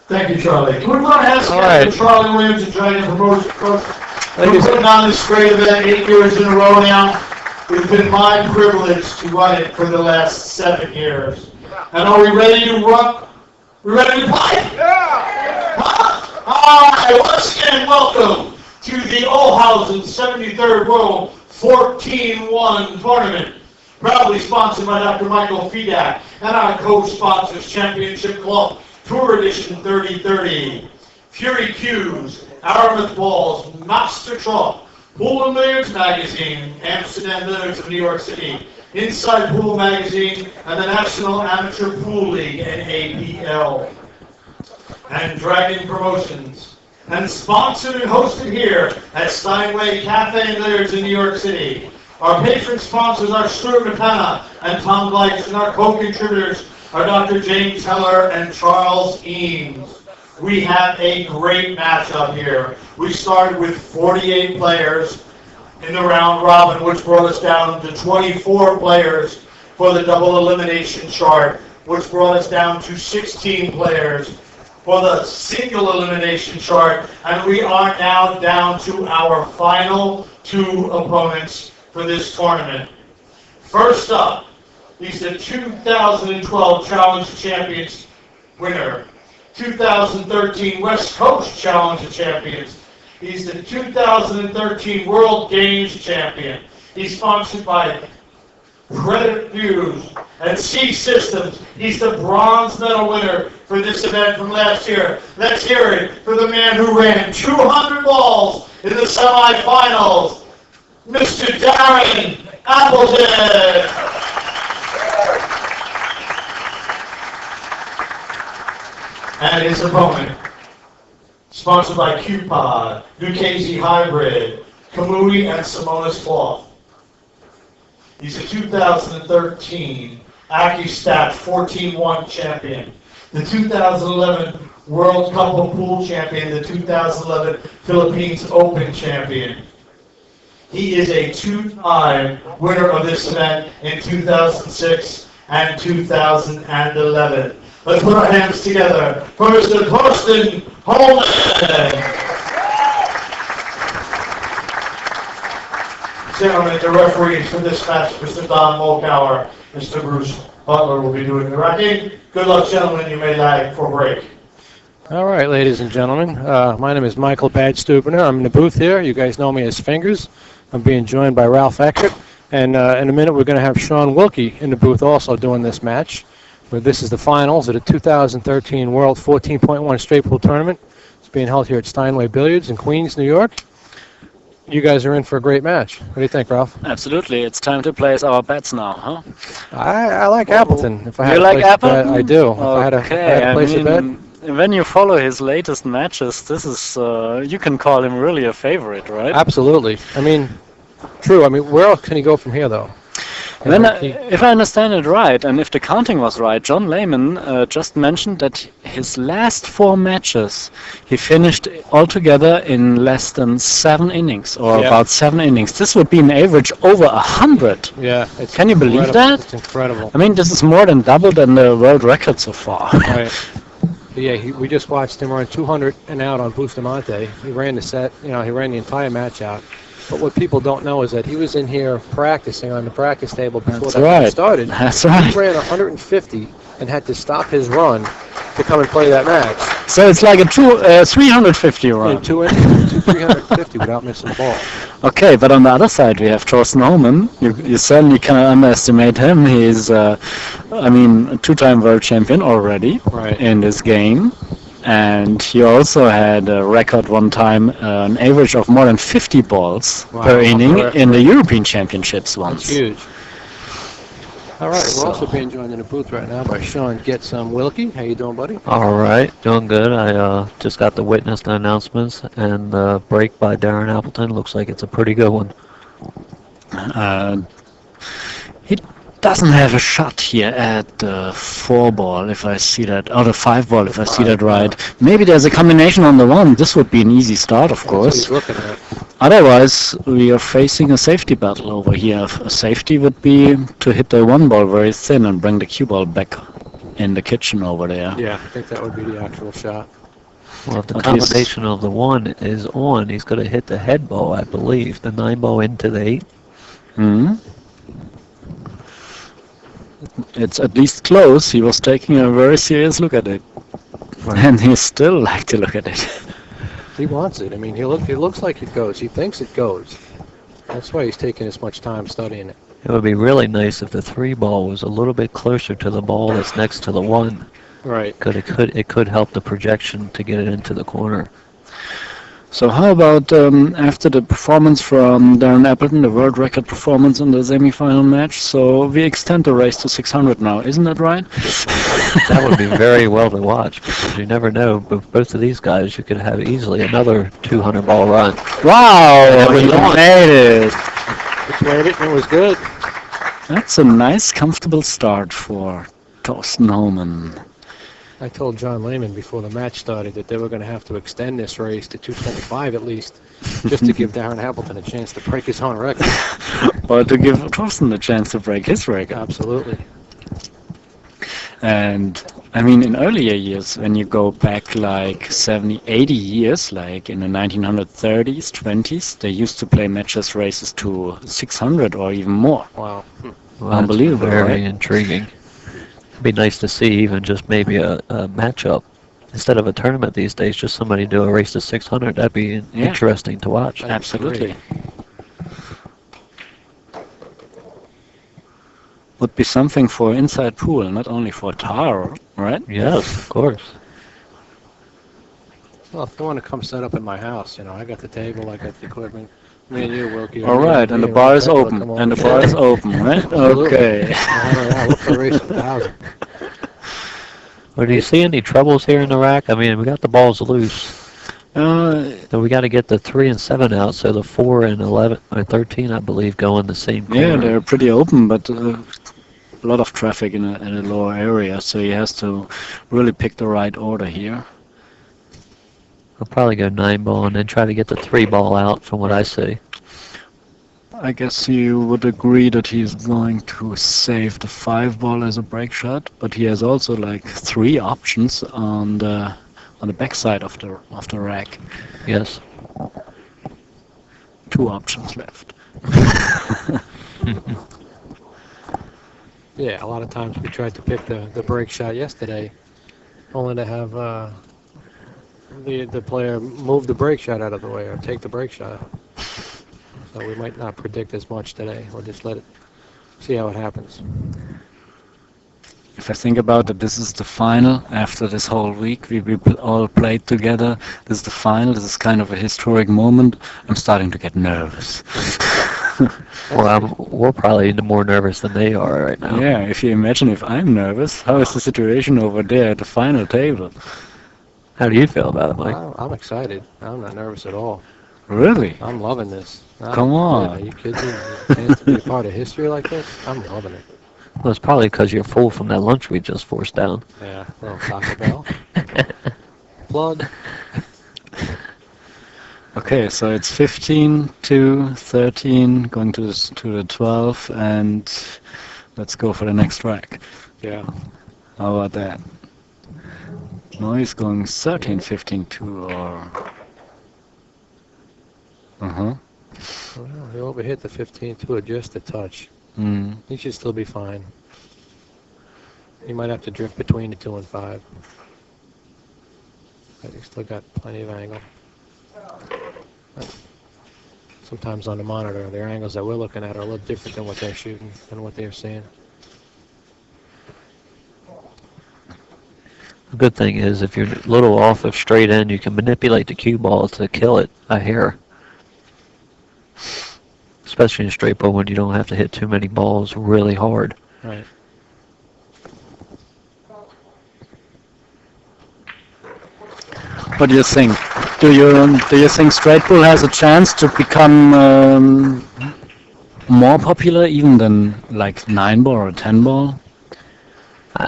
Thank you, Charlie. Can we want to ask Charlie Williams and Giant Promotion Coach? We're putting on this great event 8 years in a row now. It's been my privilege to run it for the last 7 years. And are we ready to run? We ready to play? Yeah! Huh? All right, once again, welcome to the Hohmann 73rd World 14-1 Tournament. Proudly sponsored by Dr. Michael Fedak and our co-sponsors, Championship Club, Tour Edition 3030, Fury Q's, Aramis Balls, Master Trot, Pool and Billiards Magazine, Amsterdam Billiards of New York City, Inside Pool Magazine, and the National Amateur Pool League, NAPL, and Dragon Promotions. And sponsored and hosted here at Steinway Cafe and Billiards in New York City. Our patron sponsors are Stuart McKenna and Tom Gleitz, and our co-contributors are Dr. James Heller and Charles Eames. We have a great matchup here. We started with 48 players in the round robin, which brought us down to 24 players for the double elimination chart, which brought us down to 16 players for the single elimination chart, and we are now down to our final 2 opponents for this tournament. First up, he's the 2012 Challenge Champions winner, 2013 West Coast Challenge Champions. He's the 2013 World Games Champion. He's sponsored by Credit Views and C Systems. He's the bronze medal winner for this event from last year. Let's hear it for the man who ran 200 balls in the semifinals, Mr. Darren Appleton. And his opponent, sponsored by Q-Pod, Lucchese Hybrid, Kamui, and Simonis Cloth. He's a 2013 AccuStat 14-1 champion, the 2011 World Cup of Pool champion, the 2011 Philippines Open champion. He is a 2-time winner of this event in 2006 and 2011. Let's put our hands together for Mr. Thorston Hohmann. Gentlemen, the referees for this match, Mr. Don Mulkauer, Mr. Bruce Butler will be doing the racking. Good luck, gentlemen. You may lag for break. All right, ladies and gentlemen. My name is Michael Badge-Stupiner. I'm in the booth here. You guys know me as Fingers. I'm being joined by Ralph Eckert. And in a minute, we're going to have Sean Wilkie in the booth also doing this match. But this is the finals of the 2013 World 14.1 Straight Pool Tournament. It's being held here at Steinway Billiards in Queens, New York. You guys are in for a great match. What do you think, Ralph? Absolutely. It's time to place our bets now, huh? I like Appleton. If I had you like Appleton? I do. Okay. If I had to place a bet. When you follow his latest matches, this is you can call him really a favorite, right? Absolutely. I mean, true. I mean, where else can he go from here, though? Then, if I understand it right, and if the counting was right, John Lehman just mentioned that his last 4 matches, he finished altogether in less than 7 innings, or about 7 innings. This would be an average over 100. Yeah. Can you believe that? It's incredible. I mean, this is more than double than the world record so far. Right. Yeah, we just watched him run 200 and out on Bustamante. He ran the set, he ran the entire match out. But what people don't know is that he was in here practicing on the practice table before that started. That's right. He ran 150 and had to stop his run to come and play that match. So it's like a 350 run. In 2 innings, 350 without missing the ball. Okay, but on the other side we have Thorsten Hohmann. You certainly cannot underestimate him. He's, a 2-time world champion already in this game. And he also had a record one time, an average of more than 50 balls per inning in the European Championships once. That's huge. All right, we're also being joined in the booth right now by Sean Wilkie. How you doing, buddy? All right, doing good. I just got to witness the announcements, and the break by Darren Appleton looks like it's a pretty good one. He doesn't have a shot here at the 4-ball, if I see that, or the 5-ball, if I see that right. Maybe there's a combination on the 1. This would be an easy start, of course. That's what he's looking at. Otherwise, we are facing a safety battle over here. A safety would be to hit the 1-ball very thin and bring the cue ball back. in the kitchen over there. Yeah, I think that would be the actual shot. Well, if the But he's- combination of the 1 is on, he's going to hit the head ball, I believe. The 9 ball into the 8. Hmm. It's at least close. He was taking a very serious look at it. And he still like to look at it. He wants it. I mean, it looks like it goes. He thinks it goes. That's why he's taking as much time studying it. It would be really nice if the 3 ball was a little bit closer to the ball that's next to the 1. Right. It could help the projection to get it into the corner. So how about after the performance from Darren Appleton, the world record performance in the semi-final match? So we extend the race to 600 now, isn't that right? That would be very well to watch because you never know. But both of these guys, you could have easily another 200 ball run. Wow, we he won. made it. He played it and it was good. That's a nice, comfortable start for Thorsten Hohmann. I told John Lehman before the match started that they were going to have to extend this race to 225 at least, just to give Darren Appleton a chance to break his own record. Or to give Thorsten a chance to break his record. Absolutely. And I mean, in earlier years, when you go back like 70, 80 years, like in the 1930s, 20s, they used to play matches races to 600 or even more. Wow. Well, Unbelievable, Very right? intriguing. It'd be nice to see even just maybe a matchup. Instead of a tournament these days, just somebody do a race to 600. That'd be Yeah. interesting to watch. Absolutely. Would be something for inside pool, not only for tar, right? Yes, of course. Well, if you want to come set up at my house, I got the table, I got the equipment. Me and you, Wilkie. All right, and the bar is open. And the bar is open, right? Absolutely. Okay. Look for a race of 1,000. Well, do you see any troubles here in the rack? I mean, we got the balls loose. So we got to get the 3 and 7 out, so the 4 and 11 or 13, I believe, go in the same corner. Yeah, they're pretty open, but a lot of traffic in a lower area, so he has to really pick the right order here. I'll probably go 9 ball and then try to get the 3 ball out from what I see. I guess you would agree that he's going to save the 5 ball as a break shot, but he has also like 3 options on the backside of the rack. Yes. 2 options left. Yeah, a lot of times we tried to pick the break shot yesterday, only to have the player move the break shot out of the way or take the break shot. So we might not predict as much today. We'll just see how it happens. If I think about it, this is the final after this whole week. We all played together. This is the final. This is kind of a historic moment. I'm starting to get nervous. Well, we're probably more nervous than they are right now. Yeah, if you imagine if I'm nervous, how is the situation over there at the final table? How do you feel about it, Mike? I'm excited. I'm not nervous at all. Really? I'm loving this. Come on. Are you kidding me? A chance to be a part of history like this? I'm loving it. Well, it's probably because you're full from that lunch we just forced down. Yeah, little Taco Bell. Plug. Okay, so it's 15 to 13, going to the 12, and let's go for the next rack. Yeah. How about that? No, he's going 13, 15, 2, or... Well, he overhit the 15-2 just a touch. Mm. He should still be fine. He might have to drift between the 2 and 5. But he's still got plenty of angle. Sometimes on the monitor, their angles that we're looking at are a little different than what they're shooting, than what they're seeing. The good thing is if you're a little off of straight end, you can manipulate the cue ball to kill it a hair. Especially in straight ball when you don't have to hit too many balls really hard. Right. What do you think? Do you think straight pull has a chance to become more popular even than like 9 ball or 10 ball?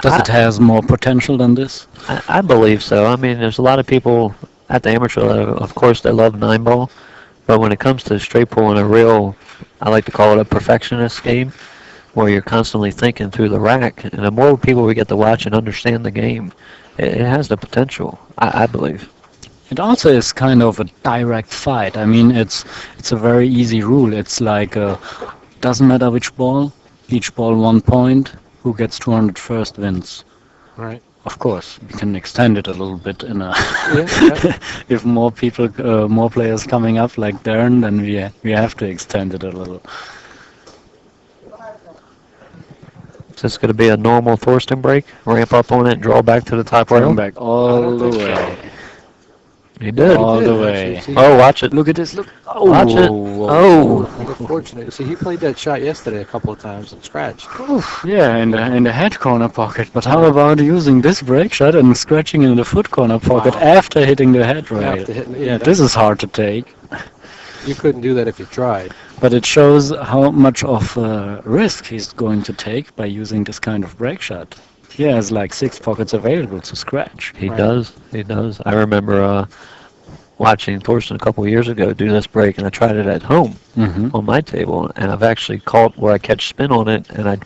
Does it has more potential than this? I believe so. I mean, there's a lot of people at the amateur level, of course, they love 9 ball. But when it comes to straight pull in a real, I like to call it a perfectionist game, where you're constantly thinking through the rack. And the more people we get to watch and understand the game, it has the potential, I believe. It also is kind of a direct fight. I mean, it's a very easy rule. It's like doesn't matter which ball, each ball 1 point. Who gets 200 first wins. Right. Of course, we can extend it a little bit in a. Yeah. If more people, more players coming up like Darren, then we have to extend it a little. Is this going to be a normal Thorston break? Ramp up on it and draw back to the top rail? Come back all the way. He did. All the Actually, way. see, Oh, watch it. Look at this. Look. Oh, Watch it. Oh. I got fortunate. See, he played that shot yesterday a couple of times and scratched. Yeah, in the head corner pocket. But how about using this break shot and scratching in the foot corner pocket Wow. after hitting the head rail? After hitting- yeah, This is hard to take. You couldn't do that if you tried. But it shows how much of risk he's going to take by using this kind of break shot. He has like 6 pockets available to scratch. He Right. does. He does. I remember watching Thorston a couple of years ago do this break, and I tried it at home Mm-hmm. on my table, and I've actually caught where I catch spin on it, and I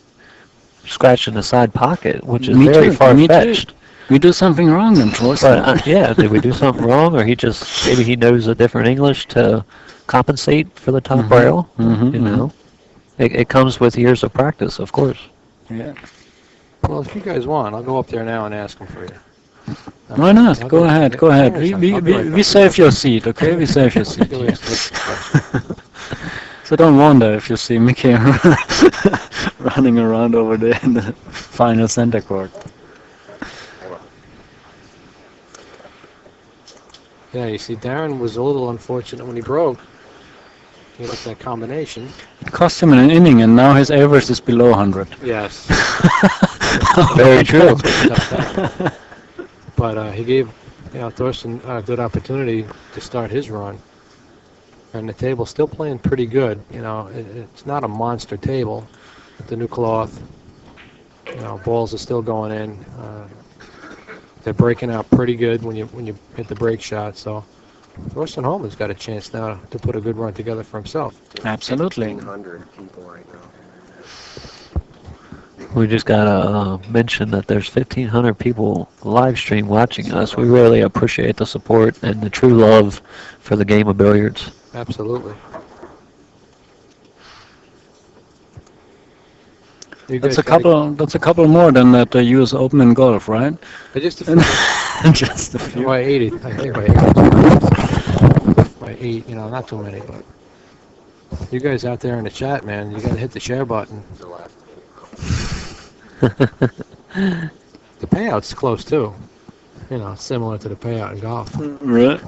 scratch in the side pocket, which is Me very too, far-fetched. We do something wrong then, Thorsten. But yeah, did we do something wrong, or maybe he knows a different English to compensate for the top Mhm. rail? Mhm, You know, it comes with years of practice, of course. Yeah. Well, if you guys want, I'll go up there now and ask him for you. Why not? I'll Go ahead. Go ahead. I'll We be right back. we save your seat, okay? We save your seat. Go ahead. So don't wonder if you see Mickey running around over there in the final center court. Yeah, you see, Darren was a little unfortunate when he broke. He got that combination. It cost him an inning, and now his average is below 100. Yes. Very true. But he gave, Thorston a good opportunity to start his run. And the table's still playing pretty good. It's not a monster table with the new cloth. Balls are still going in. They're breaking out pretty good when you hit the break shot. So Thorston Hohmann's got a chance now to put a good run together for himself. Absolutely. 1,500 people right now. We just gotta mention that there's 1,500 people live stream watching us. We really appreciate the support and the true love for the game of billiards. Absolutely. That's a couple more than at the U.S. Open in golf, right? Just a few. Just a few. By 80, I think by 8, not too many. But you guys out there in the chat, man, you got to hit the share button. The payout's close too. Similar to the payout in golf. Right.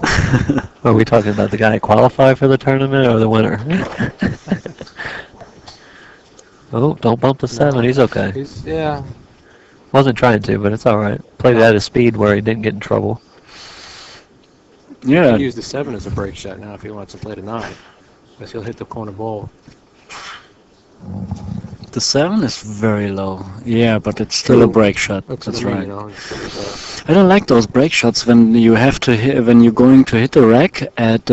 Are we talking about the guy qualified for the tournament or the winner? Oh, don't bump the 7. He's okay. Yeah. Wasn't trying to, but it's all right. Played it at a speed where he didn't get in trouble. Yeah. He use the 7 as a break shot now if he wants to play the 9. Because he'll hit the corner ball. The 7 is very low. Yeah, but it's still a break shot. That's right. I don't like those break shots when you have to hit, when you're going to hit the rack at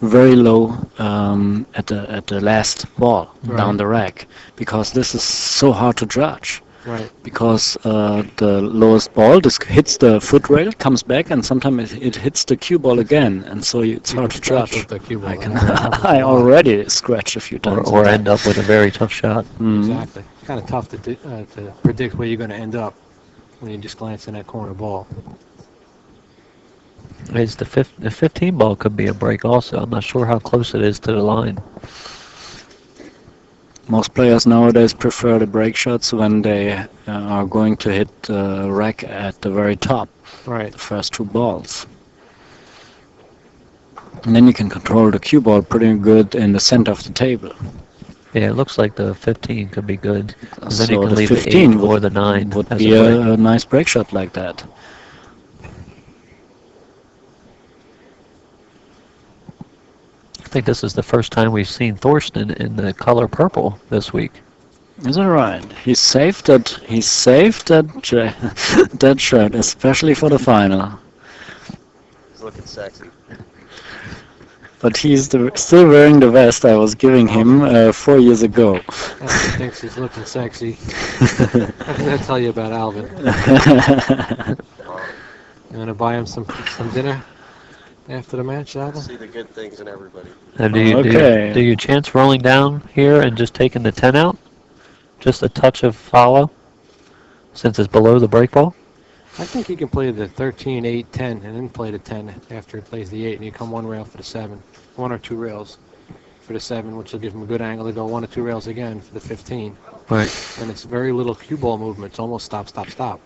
very low at the last ball down the rack, because this is so hard to judge. Right. Because the lowest ball just hits the foot rail, comes back, and sometimes it hits the cue ball again, and so it's hard to judge. I already scratched a few times. Or end up with a very tough shot. Exactly. It's kind of tough to predict where you're going to end up when you just glance in that corner ball. The 15 ball could be a break also. I'm not sure how close it is to the line. Most players nowadays prefer the break shots when they are going to hit the rack at the very top, Right. the first 2 balls. And then you can control the cue ball pretty good in the center of the table. Yeah, it looks like the 15 could be good. And then So you can the leave 15 the 8 or the 9 would as be a break. a nice break shot like that. I think this is the first time we've seen Thorston in the color purple this week. Is that right? He saved that. He saved that that shirt, especially for the final. He's looking sexy. but he's still wearing the vest I was giving him 4 years ago. Oh, he thinks he's looking sexy. What does that tell you about Alvin? You want to buy him some dinner after the match, Alvin? See the good things in everybody. And Okay. do you chance rolling down here and just taking the 10 out? Just a touch of follow, since it's below the break ball? I think he can play the 13, 8, 10, and then play the 10 after he plays the 8, and you come one rail for the 7. 1 or 2 rails for the 7, which will give him a good angle to go 1 or 2 rails again for the 15. Right. And it's very little cue ball movement. It's almost stop, stop, stop.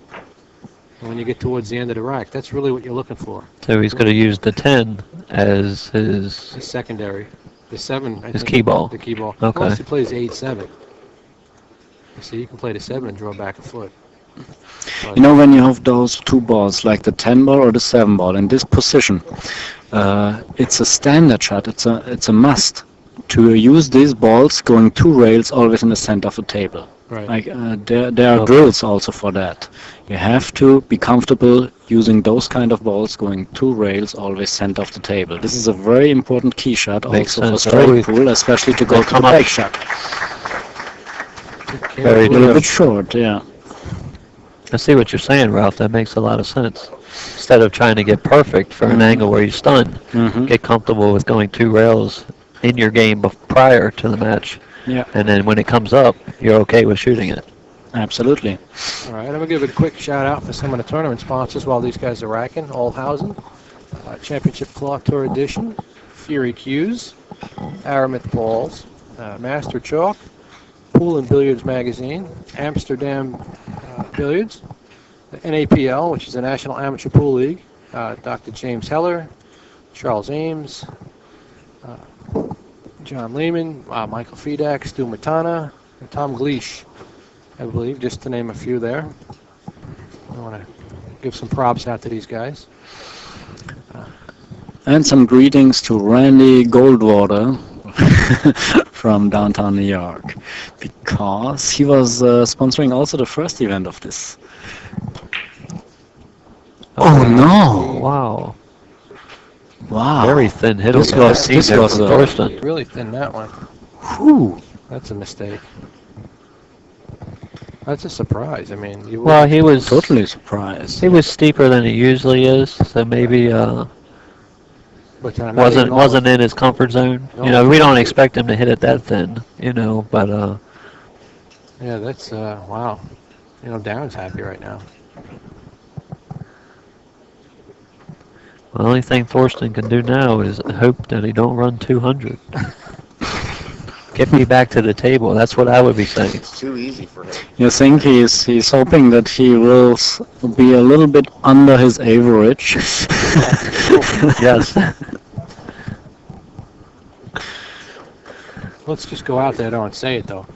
And when you get towards the end of the rack, that's really what you're looking for. So he's going to use the 10 as his Secondary. The 7, I His think, key ball. The key ball. Okay. Unless he plays 8, 7. You see, you can play the 7 and draw back a foot. But You know, when you have those two balls, like the 10 ball or the 7 ball, in this position, it's a standard shot. It's a must to use these balls going 2 rails always in the center of the table. right. Like there are drills also for that. You have to be comfortable using those kind of balls going 2 rails always center of the table. This is a very important key shot Makes also for sense. strike Always- pool, especially to go They'll to come the up back shot. very A little good. bit short, yeah. I see what you're saying, Ralph. That makes a lot of sense. Instead of trying to get perfect for an angle where you stun, Hmm. get comfortable with going 2 rails in your game prior to the match. Yeah. And then when it comes up, you're okay with shooting it. Absolutely. All right, I'm going to give a quick shout out for some of the tournament sponsors while these guys are racking. Olhausen, Championship Claw Tour Edition, Fury Cues, Aramith Balls, Master Chalk, Pool and Billiards Magazine, Amsterdam Billiards, the NAPL, which is the National Amateur Pool League, Dr. James Heller, Charles Ames, John Lehman, Michael Fedak, Stu Matana, and Tom Gleish, I believe, just to name a few there. I want to give some props out to these guys. And some greetings to Randy Goldwater from downtown New York, because he was sponsoring also the first event of this. Oh no! Wow. Wow! Very thin hit. This over was- there. this was a- Thorston. Really thin that one. Whew. That's a mistake. That's a surprise. I mean, you Well, he was Totally surprised. He was steeper than he usually is, so maybe but not wasn't even wasn't in his comfort zone. No. You know, we don't expect him to hit it that thin. You know, but Yeah, that's wow. You know, Darren's happy right now. the only thing Thorston can do now is hope that he don't run 200. Get me back to the table. That's what I would be saying. It's too easy for him. You think he's hoping that he will be a little bit under his average? Yes. Let's just go out there though and say it though.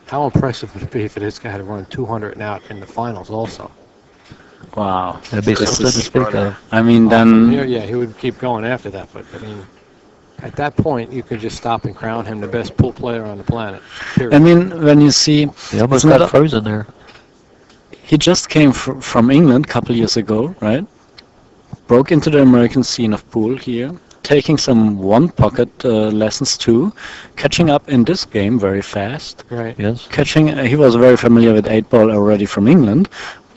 How impressive would it be for this guy to run 200 and out in the finals also? Wow. That'd be This something to is- speak of. I mean, Yeah, then yeah, he would keep going after that, but I mean, at that point, you could just stop and crown him the best pool player on the planet. Period. I mean, when you see He almost Isn't got that a- frozen there. he just came from England a couple years ago, right? Broke into the American scene of pool here, taking some one-pocket lessons too, catching up in this game very fast. Right. Yes. He was very familiar with 8-ball already from England.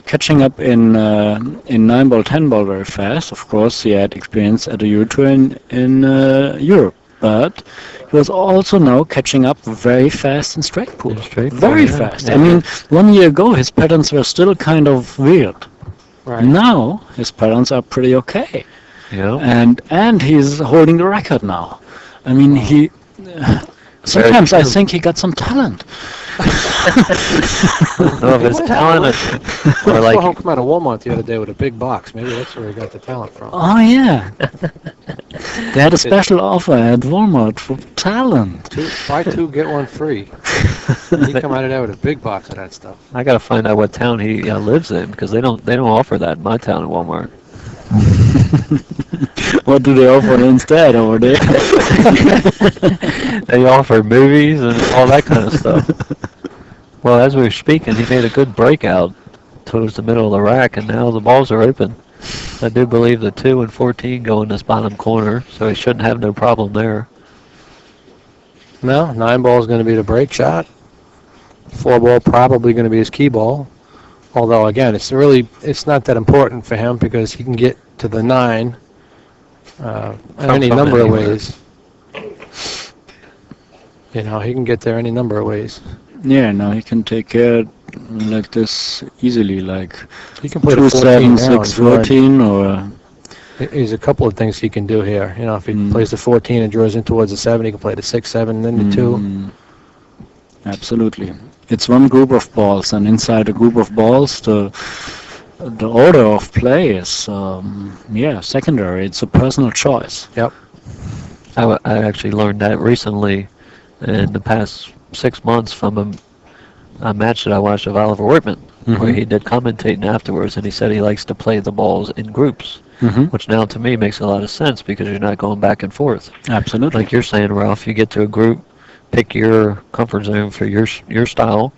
Catching up in 9-ball, 10-ball very fast. Of course, he had experience at the Euro Tour in Europe, but he was also now catching up very fast in straight pool. In straight pool, Very yeah. fast. Yeah. I mean, 1 year ago his patterns were still kind of weird. Right. Now his patterns are pretty okay, Yeah. and he's holding the record now. I mean, he. Sometimes I true. think he got some talent. No, if it's talent or Well, like Hohmann come out of Walmart the other day with a big box. Maybe that's where he got the talent from. Oh yeah, they had a special offer at Walmart for talent. Buy 2, get 1 free. He come out of there with a big box of that stuff. I gotta find out what town he lives in because they don't offer that in my town in Walmart. What do they offer instead over there? They offer movies and all that kind of stuff. Well, as we were speaking, he made a good breakout towards the middle of the rack, and now the balls are open. I do believe the 2 and 14 go in this bottom corner, so he shouldn't have no problem there. No, 9 ball is going to be the break shot. 4 ball probably going to be his key ball. Although again, it's not that important for him because he can get to the 9 any from number of anywhere. ways. You know, he can get there any number of ways. Yeah, now he can take care like this easily, like He can play 2, the 14 7, now 6, and draw. 14, or There's a couple of things he can do here. You know, if he Mm. plays the 14 and draws in towards the 7, he can play the 6, 7, and then the 2. Absolutely. It's one group of balls, and inside a group of balls, the order of play is secondary. It's a personal choice. I actually learned that recently in the past 6 months from a match that I watched of Oliver Wortman, where he did commentating afterwards, and he said he likes to play the balls in groups, which now to me makes a lot of sense because you're not going back and forth. Absolutely. Like you're saying, Ralph, you get to a group, pick your comfort zone for your style,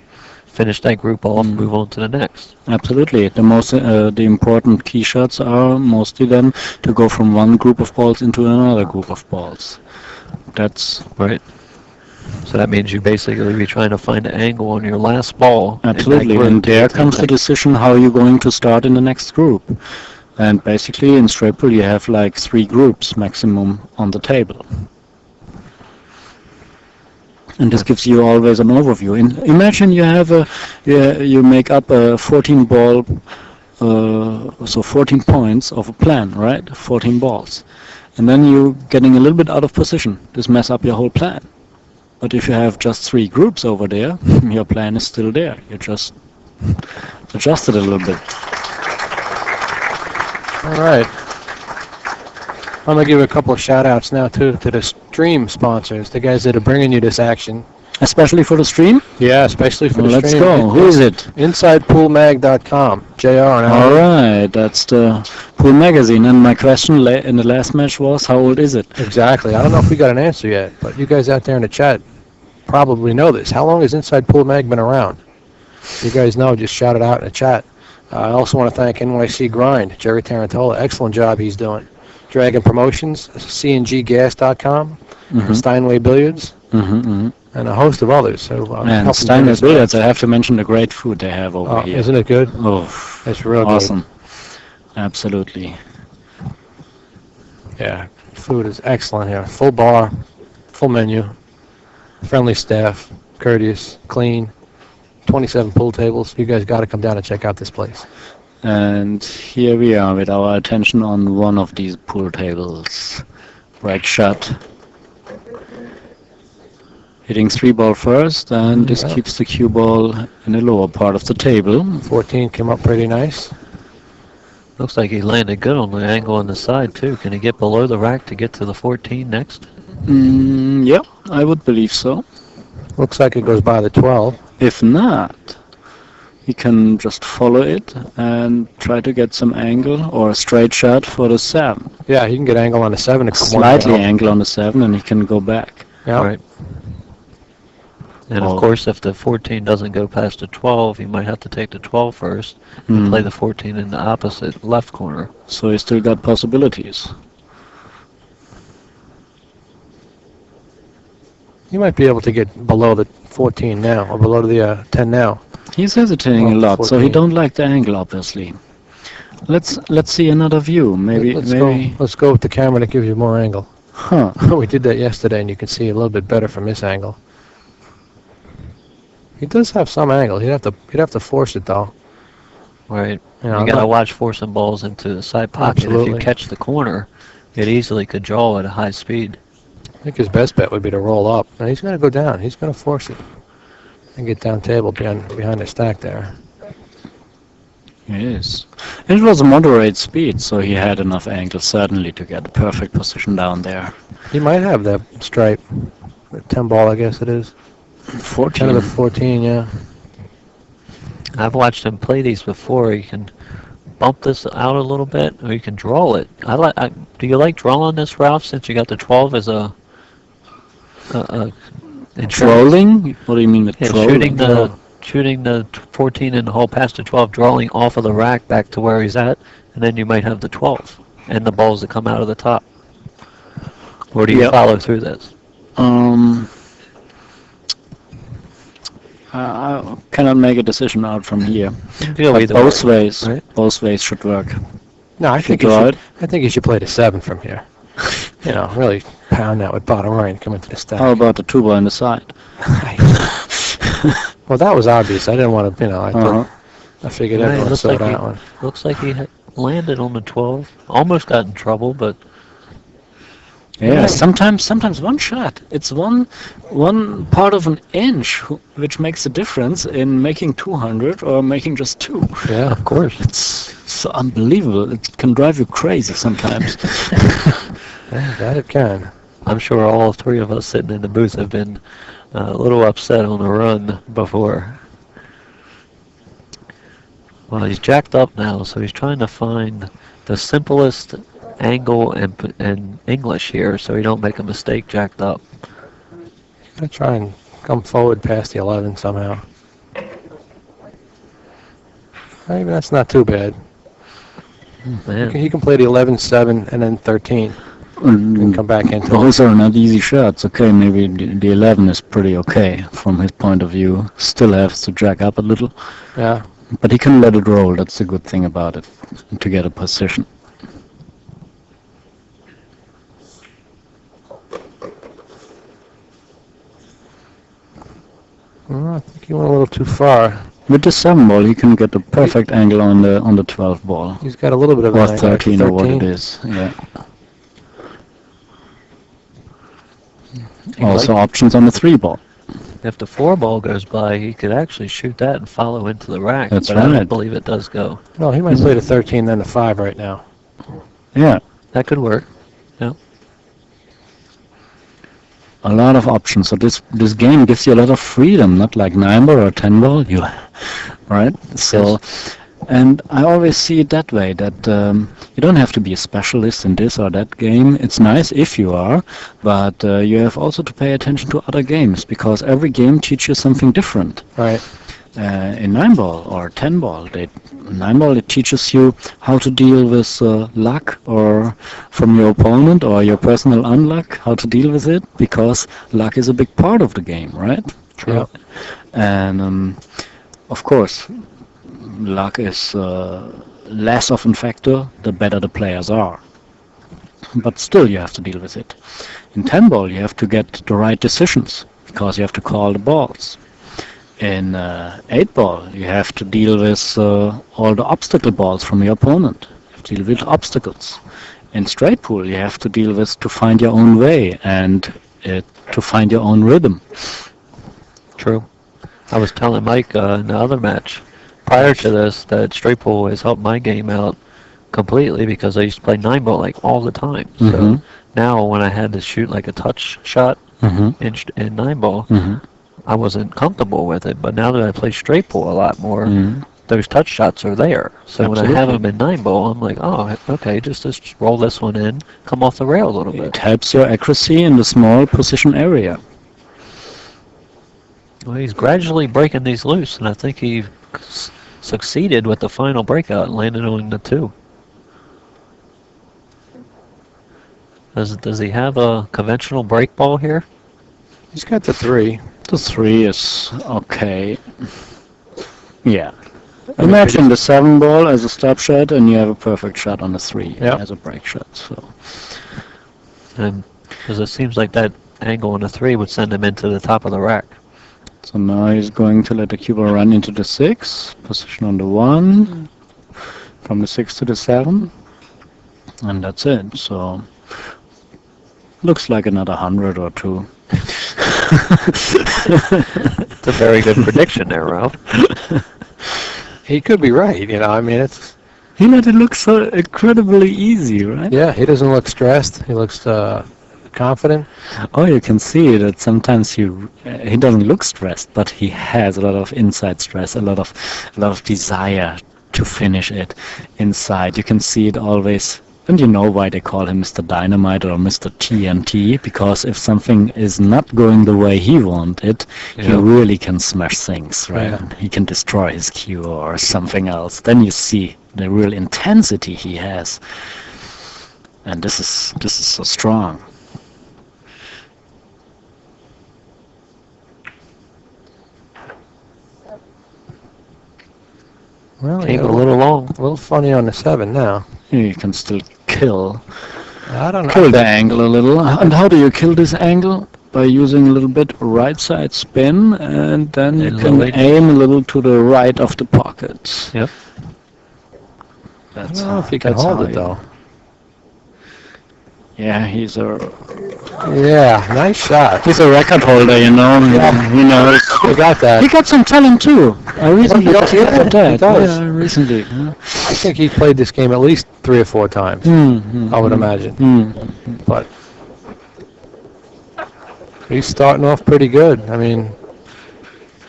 finish that group off, move on to the next. Absolutely. The important key shots are mostly then to go from one group of balls into another group of balls. That's right. So that means you basically be trying to find an angle on your last ball. absolutely. And there comes the decision how you're going to start in the next group. And basically in straight pool you have like 3 groups maximum on the table. And this gives you always an overview. Imagine you have you make up a 14 ball, so 14 points of a plan, right? 14 balls. And then you're getting a little bit out of position. This mess up your whole plan. But if you have just 3 groups over there, your plan is still there. You just adjust it a little bit. All right. I'm going to give a couple of shout-outs now, too, to the stream sponsors, the guys that are bringing you this action. Especially for the stream? Yeah, especially for the Let's stream. go. Who is it? InsidePoolMag.com. JR and All Alan. right, that's the Pool Magazine. And my question in the last match was, how old is it? Exactly. I don't know if we got an answer yet, but you guys out there in the chat probably know this. How long has Inside Pool Mag been around? You guys know, just shout it out in the chat. I also want to thank NYC Grind, Jerry Tarantola. Excellent job he's doing. Dragon Promotions, CNGGas.com, Steinway Billiards, and a host of others. So, And Steinway Billiards, I have to mention the great food they have over here. Isn't it good? Oh, It's real awesome. Absolutely. good. Yeah, food is excellent here. Full bar, full menu, friendly staff, courteous, clean, 27 pool tables. You guys got to come down and check out this place. And here we are with our attention on one of these pool tables. Right shot. Hitting 3 ball first, and this keeps the cue ball in the lower part of the table. 14 came up pretty nice. Looks like he landed good on the angle on the side too. Can he get below the rack to get to the 14 next? Yeah, I would believe so. Looks like it goes by the 12. If not, he can just follow it and try to get some angle or a straight shot for the 7. Yeah, he can get angle on the 7. If Slightly angle on the 7, and he can go back. Yeah. Right. And of course, if the 14 doesn't go past the 12, he might have to take the 12 first and play the 14 in the opposite left corner. So he still got possibilities. You might be able to get below the 14 now, or below the 10 now. He's hesitating a lot, so he 14. don't like the angle, obviously. Let's see another view. Maybe. Let's go with the camera that gives you more angle. Huh. We did that yesterday, and you can see a little bit better from this angle. He does have some angle. He'd have to force it though. Right. You know, You got to watch forcing balls into the side pocket. If Absolutely. you catch the corner, it easily could draw at a high speed. I think his best bet would be to roll up. Now he's going to go down. He's going to force it and get down table behind the stack there. Yes. It was a moderate speed, so he had enough angle certainly to get a perfect position down there. He might have that stripe. The 10 ball, I guess it is. 14. 10 of the 14, yeah. I've watched him play these before. You can bump this out a little bit, or you can draw it. Do you like drawing this, Ralph? Since you got the 12 as a Trolling? What do you mean with yeah, trolling? shooting the shooting the 14 in the hole past the 12, drawing off of the rack back to where he's at, and then you might have the 12 and the balls that come out of the top. Or do you Yeah. follow through this? I cannot make a decision out from here. Go But either both way, ways, right? both ways should work. No, I think you you draw should. it. I think you should play the 7 from here. You know, really pound that with bottom right and come into the stack. How about the 2 ball on the side? Well, that was obvious. I didn't want to, you know, Uh-huh. I figured Yeah, it everyone looks saw like that he- one. Looks like he landed on the 12. Almost got in trouble, but Yeah, sometimes one shot. It's one part of an inch which makes a difference in making 200 or making just 2. Yeah, of course. It's so unbelievable. It can drive you crazy sometimes. Yeah, that it can. I'm sure all three of us sitting in the booth have been a little upset on the run before. Well, he's jacked up now, so he's trying to find the simplest angle and English here so he don't make a mistake jacked up. Gonna try and come forward past the 11 somehow. Maybe that's not too bad. Man, He can play the 11, 7, and then 13 and come back into it. Those are not easy shots. Okay, maybe the 11 is pretty okay from his point of view. Still has to jack up a little, Yeah. but he can let it roll. That's the good thing about it, to get a position. Well, I think he went a little too far. With the 7 ball, he can get the perfect angle on the 12 ball. He's got a little bit of Or an angle at 13 or what it 13. is. Yeah. Also options on the 3 ball. if the 4 ball goes by, he could actually shoot that and follow into the rack. That's but I right. don't believe it does go. No, he might play the 13, then the 5 right now. Yeah. That could work. A lot of options. So this game gives you a lot of freedom, not like 9 ball or 10 ball. Right? So, and I always see it that way, that you don't have to be a specialist in this or that game. It's nice if you are, but you have also to pay attention to other games, because every game teaches you something different. Right. In 9 ball or 10 ball, 9 ball, it teaches you how to deal with luck or from your opponent or your personal unluck, how to deal with it, because luck is a big part of the game, right? True. Yeah. And of course, luck is less of a factor the better the players are. But still, you have to deal with it. In 10 ball, you have to get the right decisions, because you have to call the balls. In 8 ball, you have to deal with all the obstacle balls from your opponent. You have to deal with obstacles. In straight pool, you have to deal with to find your own way and to find your own rhythm. True. I was telling Mike in the other match prior to this that straight pool has helped my game out completely, because I used to play 9 ball like all the time. So Mhm. now when I had to shoot like a touch shot Mm-hmm. in 9 ball, Mm-hmm. I wasn't comfortable with it. But now that I play straight pool a lot more, Mm-hmm. those touch shots are there. So when I Absolutely. have them in 9 ball, I'm like, oh, okay, just roll this one in, come off the rail a little It bit. helps your accuracy in the small position area. Well, he's gradually breaking these loose, and I think he succeeded with the final breakout and landed on the 2. Does he have a conventional break ball here? He's got the 3. The 3 is okay. Yeah. I mean, Imagine the 7 ball as a stop shot, and you have a perfect shot on the 3 Yep. as a break shot. So And because it seems like that angle on the 3 would send him into the top of the rack. So now he's going to let the cue ball run into the 6, position on the 1, from the 6 to the 7, and that's it. So looks like another 100 or 2. It's a very good prediction there, Ralph. He could be right, you know. I mean, it's He let it look so incredibly easy, right? yeah. He doesn't look stressed. He looks confident. Oh, you can see that sometimes he doesn't look stressed, but he has a lot of inside stress, a lot of desire to finish it inside. You can see it always And you know why they call him Mr. Dynamite or Mr. TNT, because if something is not going the way he wanted, he really can smash things, right? Yeah. He can destroy his cue or something else. Then you see the real intensity he has. And this is so strong. Well, Came yeah, a little long. a little funny on the 7 now. You can still kill I don't know. the angle a little. And how do you kill this angle? By using a little bit right side spin, and then you And can lower it. aim a little to the right of the pocket. Yep. I don't know if you can that's hold how it, though. Yeah, he's a Yeah, nice shot. record holder, you know. Yeah. You know, You got that. he got some talent too. I recently Yeah, discovered he that. does. Yeah, recently. Yeah. I think he played this game at least 3 or 4 times, I would imagine. But he's starting off pretty good. I mean,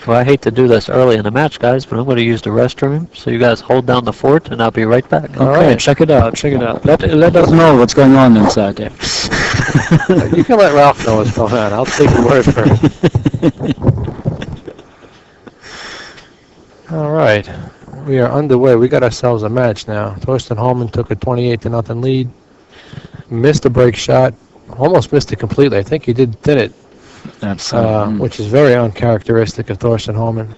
Well, I hate to do this early in the match, guys, but I'm going to use the restroom. So you guys hold down the fort, and I'll be right back. All Okay, right. check it out. Check it out. Let us know what's going on inside there. you can let Ralph know what's going on. I'll take your word for it. All right. We are underway. We got ourselves a match now. Thorston Hohmann took a 28-0 lead. Missed a break shot. Almost missed it completely. I think he did it. Absolutely. Which is very uncharacteristic of Thorston Hohmann.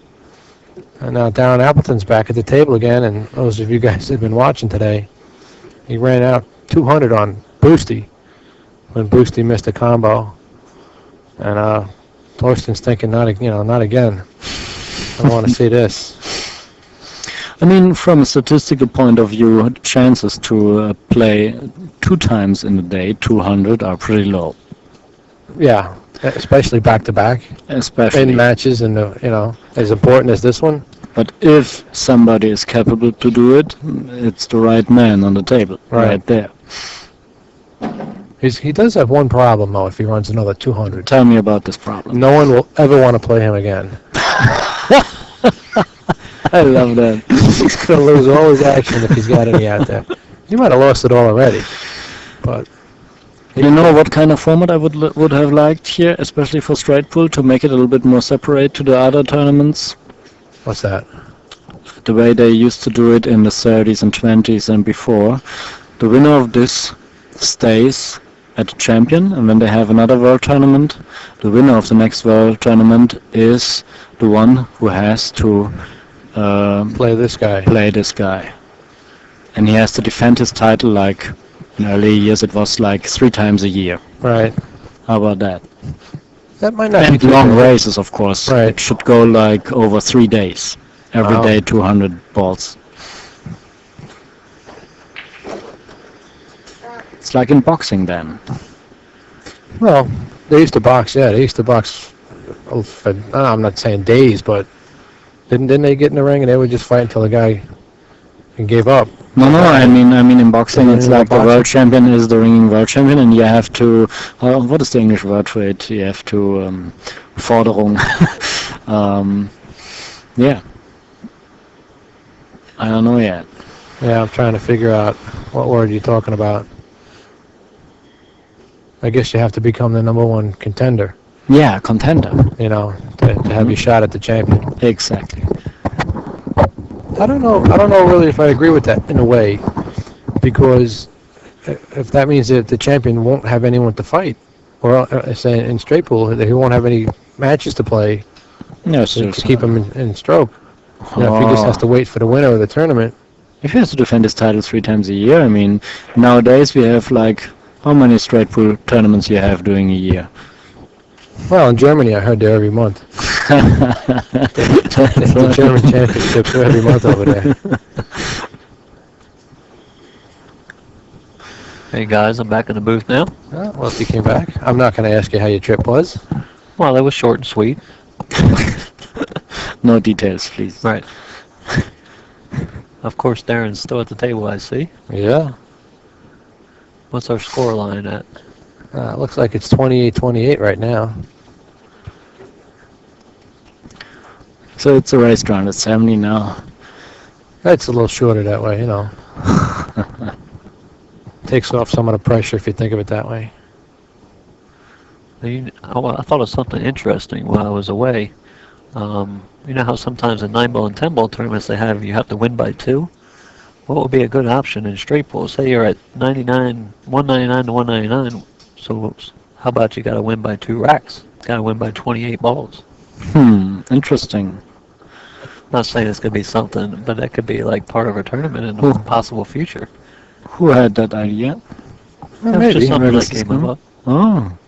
And now Darren Appleton's back at the table again, and those of you guys that have been watching today, he ran out 200 on Boosty when Boosty missed a combo. And Thorston's thinking, not again. I don't want to see this. I mean, from a statistical point of view, chances to play 2 times in a day, 200, are pretty low. Yeah, especially back-to-back Especially. in matches, and as important as this one. But if somebody is capable to do it, it's the right man on the table, right there. He does have one problem, though, if he runs another 200. Tell me about this problem. No one will ever want to play him again. I love that. He's going to lose all his action if he's got any out there. He might have lost it all already. But You know what kind of format I would have liked here, especially for straight pool, to make it a little bit more separate to the other tournaments? what's that? The way they used to do it in the 30s and 20s and before. The winner of this stays at the champion, and when they have another world tournament, the winner of the next world tournament is the one who has to Play this guy. And he has to defend his title, like in early years it was like 3 times a year. Right. How about that? That might not And be too long bad. races, of course. Right. It should go like over 3 days. Every Wow. day 200 balls. It's like in boxing then. Well, they used to box, yeah. They used to box, for, I'm not saying days, but didn't they get in the ring and they would just fight until the guy gave up? No, I mean in boxing Yeah, it's in like the boxing. world champion is the ringing world champion, and you have to, what is the English word for it? You have to, Forderung. Yeah. I don't know yet. Yeah, I'm trying to figure out what word you're talking about. I guess you have to become the #1 contender, Yeah, contender. to have your shot at the champion. Exactly. I don't know really if I agree with that in a way, because if that means that the champion won't have anyone to fight, or say in straight pool, that he won't have any matches to play No, to keep him in stroke. If he just has to wait for the winner of the tournament. If he has to defend his title 3 times a year, I mean, nowadays we have like, how many straight pool tournaments you have during a year? Well, in Germany, I heard they're every month. The German championships are every month over there. Hey guys, I'm back in the booth now. Well, if you came back, I'm not going to ask you how your trip was. Well, that was short and sweet. No details, please. Right. Of course, Darren's still at the table, I see. Yeah. What's our score line at? Looks like it's 28-28 right now. So it's a race round at 70 now. That's a little shorter that way, takes off some of the pressure if you think of it that way. I thought of something interesting while I was away. You know how sometimes in 9-ball and 10-ball tournaments you have to win by 2? What would be a good option in straight pool? Say you're at 199 to 199, so how about you got to win by 2 racks? Got to win by 28 balls. Interesting. Not saying it's going to be something, but that could be like part of a tournament in the possible future. Who had that idea? Well, That's maybe. just something Where that does this came come? up. Oh.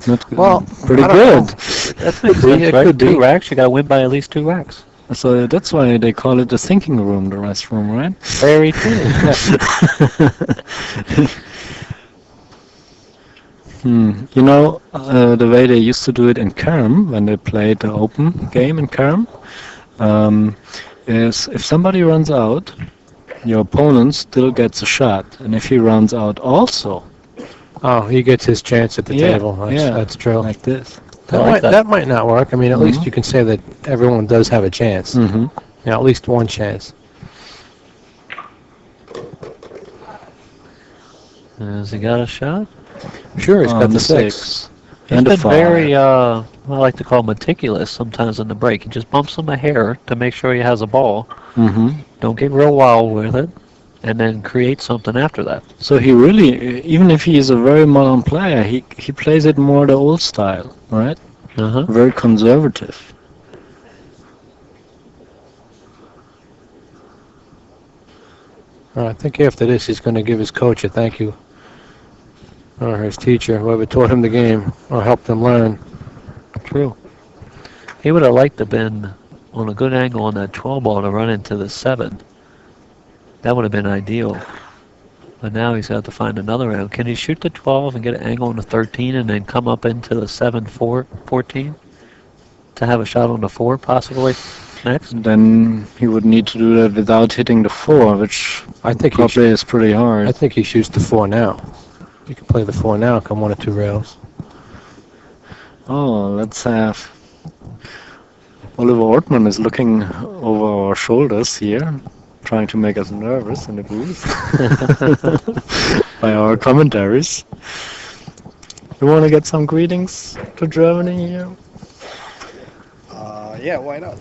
Not good. Well, pretty I don't good. That makes sense, It right? could be. 2 racks, you got to win by at least 2 racks. So that's why they call it the thinking room, the restroom, right? Very true. You know, the way they used to do it in Kerm, when they played the open game in Kerm, is if somebody runs out, your opponent still gets a shot. And if he runs out also, Oh, he gets his chance at the table. That's true. like this. That might not work. I mean, at least you can say that everyone does have a chance. Mm-hmm. Yeah, at least one chance. Has he got a shot? Sure, he's got On the 6. He's And been a 5. very, I like to call meticulous sometimes in the break. He just bumps him a hair to make sure he has a ball. Mm-hmm. Don't get real wild with it, and then create something after that. So he really, even if he is a very modern player, he plays it more the old style, right? Uh-huh. Very conservative. I think after this, he's going to give his coach a thank you. Or his teacher, whoever taught him the game or helped him learn. True. He would have liked to have been on a good angle on that 12 ball to run into the 7. That would have been ideal. But now he's got to find another angle. Can he shoot the 12 and get an angle on the 13 and then come up into the 14 to have a shot on the 4 possibly next? Then he would need to do that without hitting the 4, which I think he probably is pretty hard. I think he shoots the 4 now. You can play the 4 now, come 1 or 2 rails. Oh, let's have... Oliver Ortman is looking over our shoulders here, trying to make us nervous in the booth by our commentaries. You want to get some greetings to Germany here? Yeah, why not?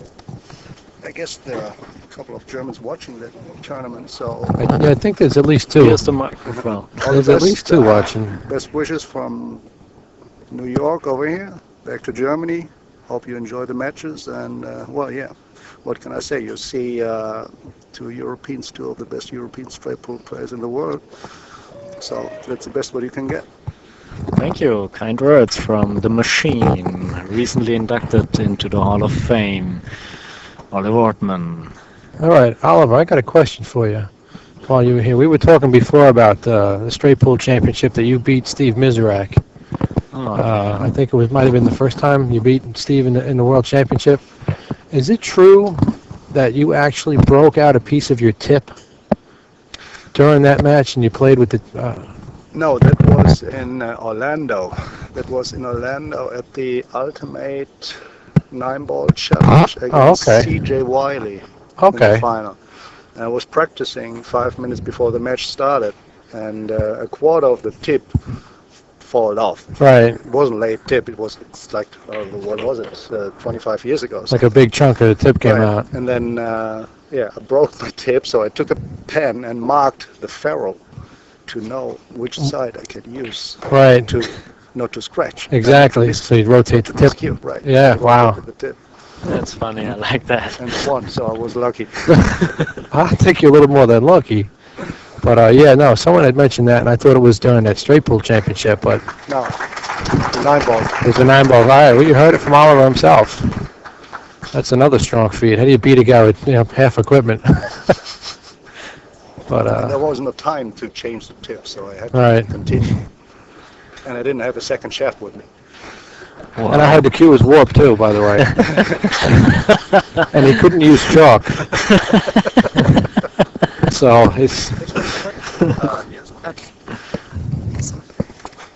I guess there are a couple of Germans watching the tournament, so I think there's at least 2. Here's the microphone. There's at least 2 watching. best wishes from New York over here, back to Germany. Hope you enjoy the matches, and well, yeah, what can I say? You see 2 Europeans, 2 of the best European straight pool players in the world, so that's the best what you can get. Thank you. Kind words from the Machine, recently inducted into the Hall of Fame, Oliver Ortman. All right, Oliver, I got a question for you while you were here. We were talking before about the straight pool championship that you beat Steve Miserak. I think it might have been the first time you beat Steve in the World Championship. Is it true that you actually broke out a piece of your tip during that match and you played with the... No, that was in Orlando. That was in Orlando at the Ultimate 9-ball challenge against C.J. Wiley in the final. And I was practicing 5 minutes before the match started, and a quarter of the tip fall off. Right. It wasn't late tip. It's like what was it? 25 years ago. Like a big chunk of the tip came out. And then I broke my tip, so I took a pen and marked the ferrule to know which side I could use. Right. To not to scratch. Exactly. So you rotate the tip. Cute, right? Yeah. Wow. The tip. That's funny. I like that. And won, so I was lucky. I think you're a little more than lucky. But no, someone had mentioned that, and I thought it was during that straight pool championship, but No, the 9-ball. it was a 9-ball. All right, well, you heard it from Oliver himself. That's another strong feat. How do you beat a guy with half equipment? But There was no time to change the tip, so I had to Right. continue. And I didn't have a second shaft with me. Wow. and I had the cue was warped too, by the way. And he couldn't use chalk. So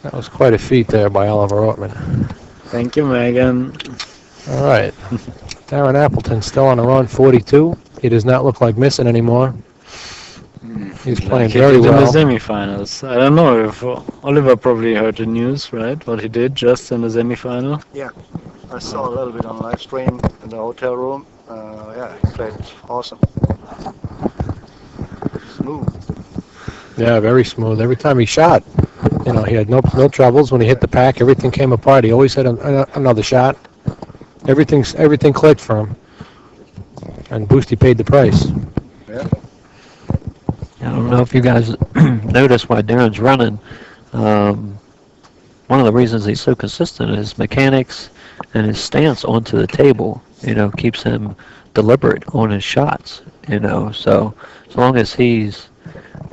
that was quite a feat there by Oliver Ortman. Thank you, Megan. All right. Darren Appleton still on a run, 42. He does not look like missing anymore. He's playing He very did in the well. semifinals. I don't know if Oliver probably heard the news, right? What he did just in the semifinal. I saw a little bit on live stream in the hotel room. Yeah, he played awesome. Smooth. Yeah, very smooth. Every time he shot, he had no troubles. When he hit the pack, everything came apart. He always had another shot. Everything clicked for him. And Boosty paid the price. Yeah. I don't know if you guys notice why Darren's running. One of the reasons he's so consistent is mechanics and his stance onto the table, keeps him deliberate on his shots, So as long as he's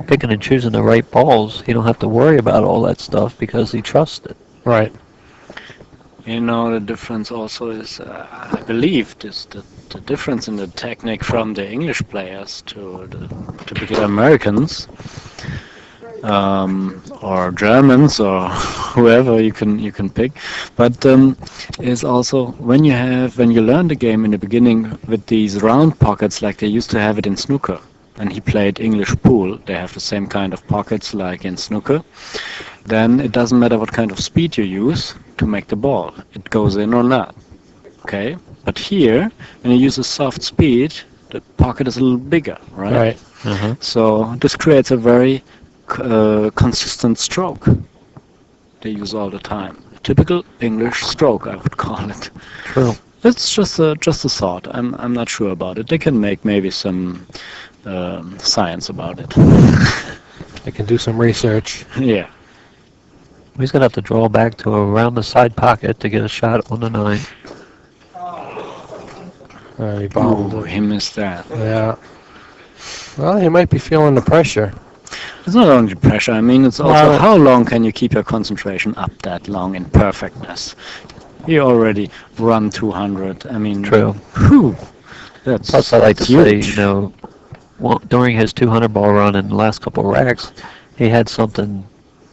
picking and choosing the right balls, he don't have to worry about all that stuff because he trusts it. Right. The difference also is, I believe, the difference in the technique from the English players to the typical Americans, or Germans, or whoever you can pick. But is also when you learn the game in the beginning with these round pockets like they used to have it in snooker. And he played English pool. They have the same kind of pockets like in snooker. Then it doesn't matter what kind of speed you use to make the ball. It goes in or not. Okay? But here, when you use a soft speed, the pocket is a little bigger, right? Right. Uh-huh. So this creates a very consistent stroke they use all the time. A typical English stroke, I would call it. True. It's just a thought. I'm not sure about it. They can make maybe some science about it. I can do some research. Yeah. He's going to have to draw back to around the side pocket to get a shot on the 9. He bobbled Ooh, it. he missed that. Yeah. Well, he might be feeling the pressure. It's not only pressure. I mean, it's also Well, how long can you keep your concentration up that long in perfectness? You already run 200. I mean, True. Whew, that's Plus, I like to huge. say, during his 200 ball run in the last couple of racks, he had something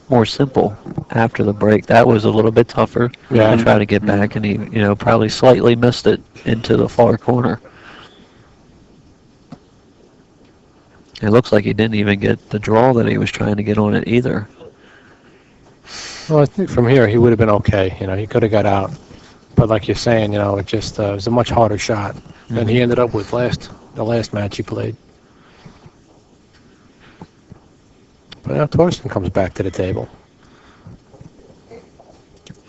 more simple after the break. That was a little bit tougher Yeah. to try to get back, and he, probably slightly missed it into the far corner. It looks like he didn't even get the draw that he was trying to get on it either. Well, I think from here he would have been okay. He could have got out. But like you're saying, it just was a much harder shot than he ended up with the last match he played. But now Thorston comes back to the table.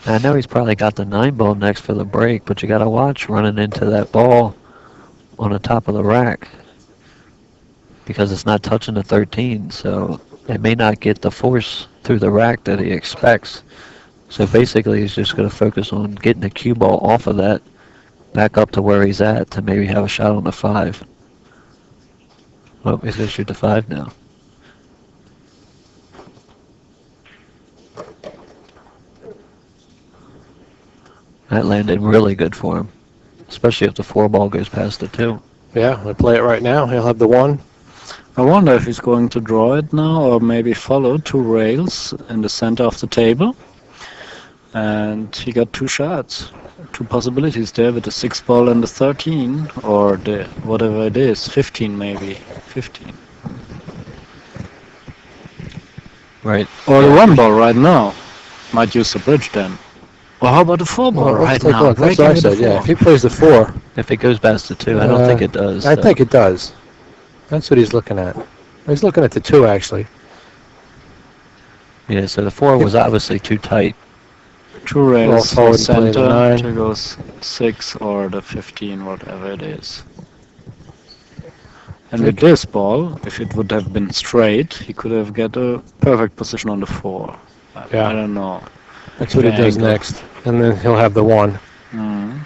I know he's probably got the 9 ball next for the break, but you got to watch running into that ball on the top of the rack because it's not touching the 13, so it may not get the force through the rack that he expects. So basically, he's just going to focus on getting the cue ball off of that, back up to where he's at to maybe have a shot on the 5. Oh, he's going to shoot the 5 now. That landed really good for him, especially if the 4 ball goes past the 2. Yeah, we play it right now. He'll have the 1. I wonder if he's going to draw it now or maybe follow 2 rails in the center of the table. And he got 2 shots, 2 possibilities there with the 6 ball and the 13, or the whatever it is, 15 maybe, 15. Right. Or the 1 ball right now. Might use the bridge then. Or how about the 4 ball Well, let's right take a now? look. That's Breaking what I with the said, yeah. 4. If he plays the 4, If it goes past the 2, I don't think it does. I so. think it does. That's what he's looking at. He's looking at the 2, actually. Yeah, so the 4 was obviously too tight. 2 rails forward for and play the center, 9. there goes 6 or the 15, whatever it is. And with this ball, if it would have been straight, he could have got a perfect position on the 4. Yeah. I don't know. That's what he does Angle. next. And then he'll have the 1. Mm.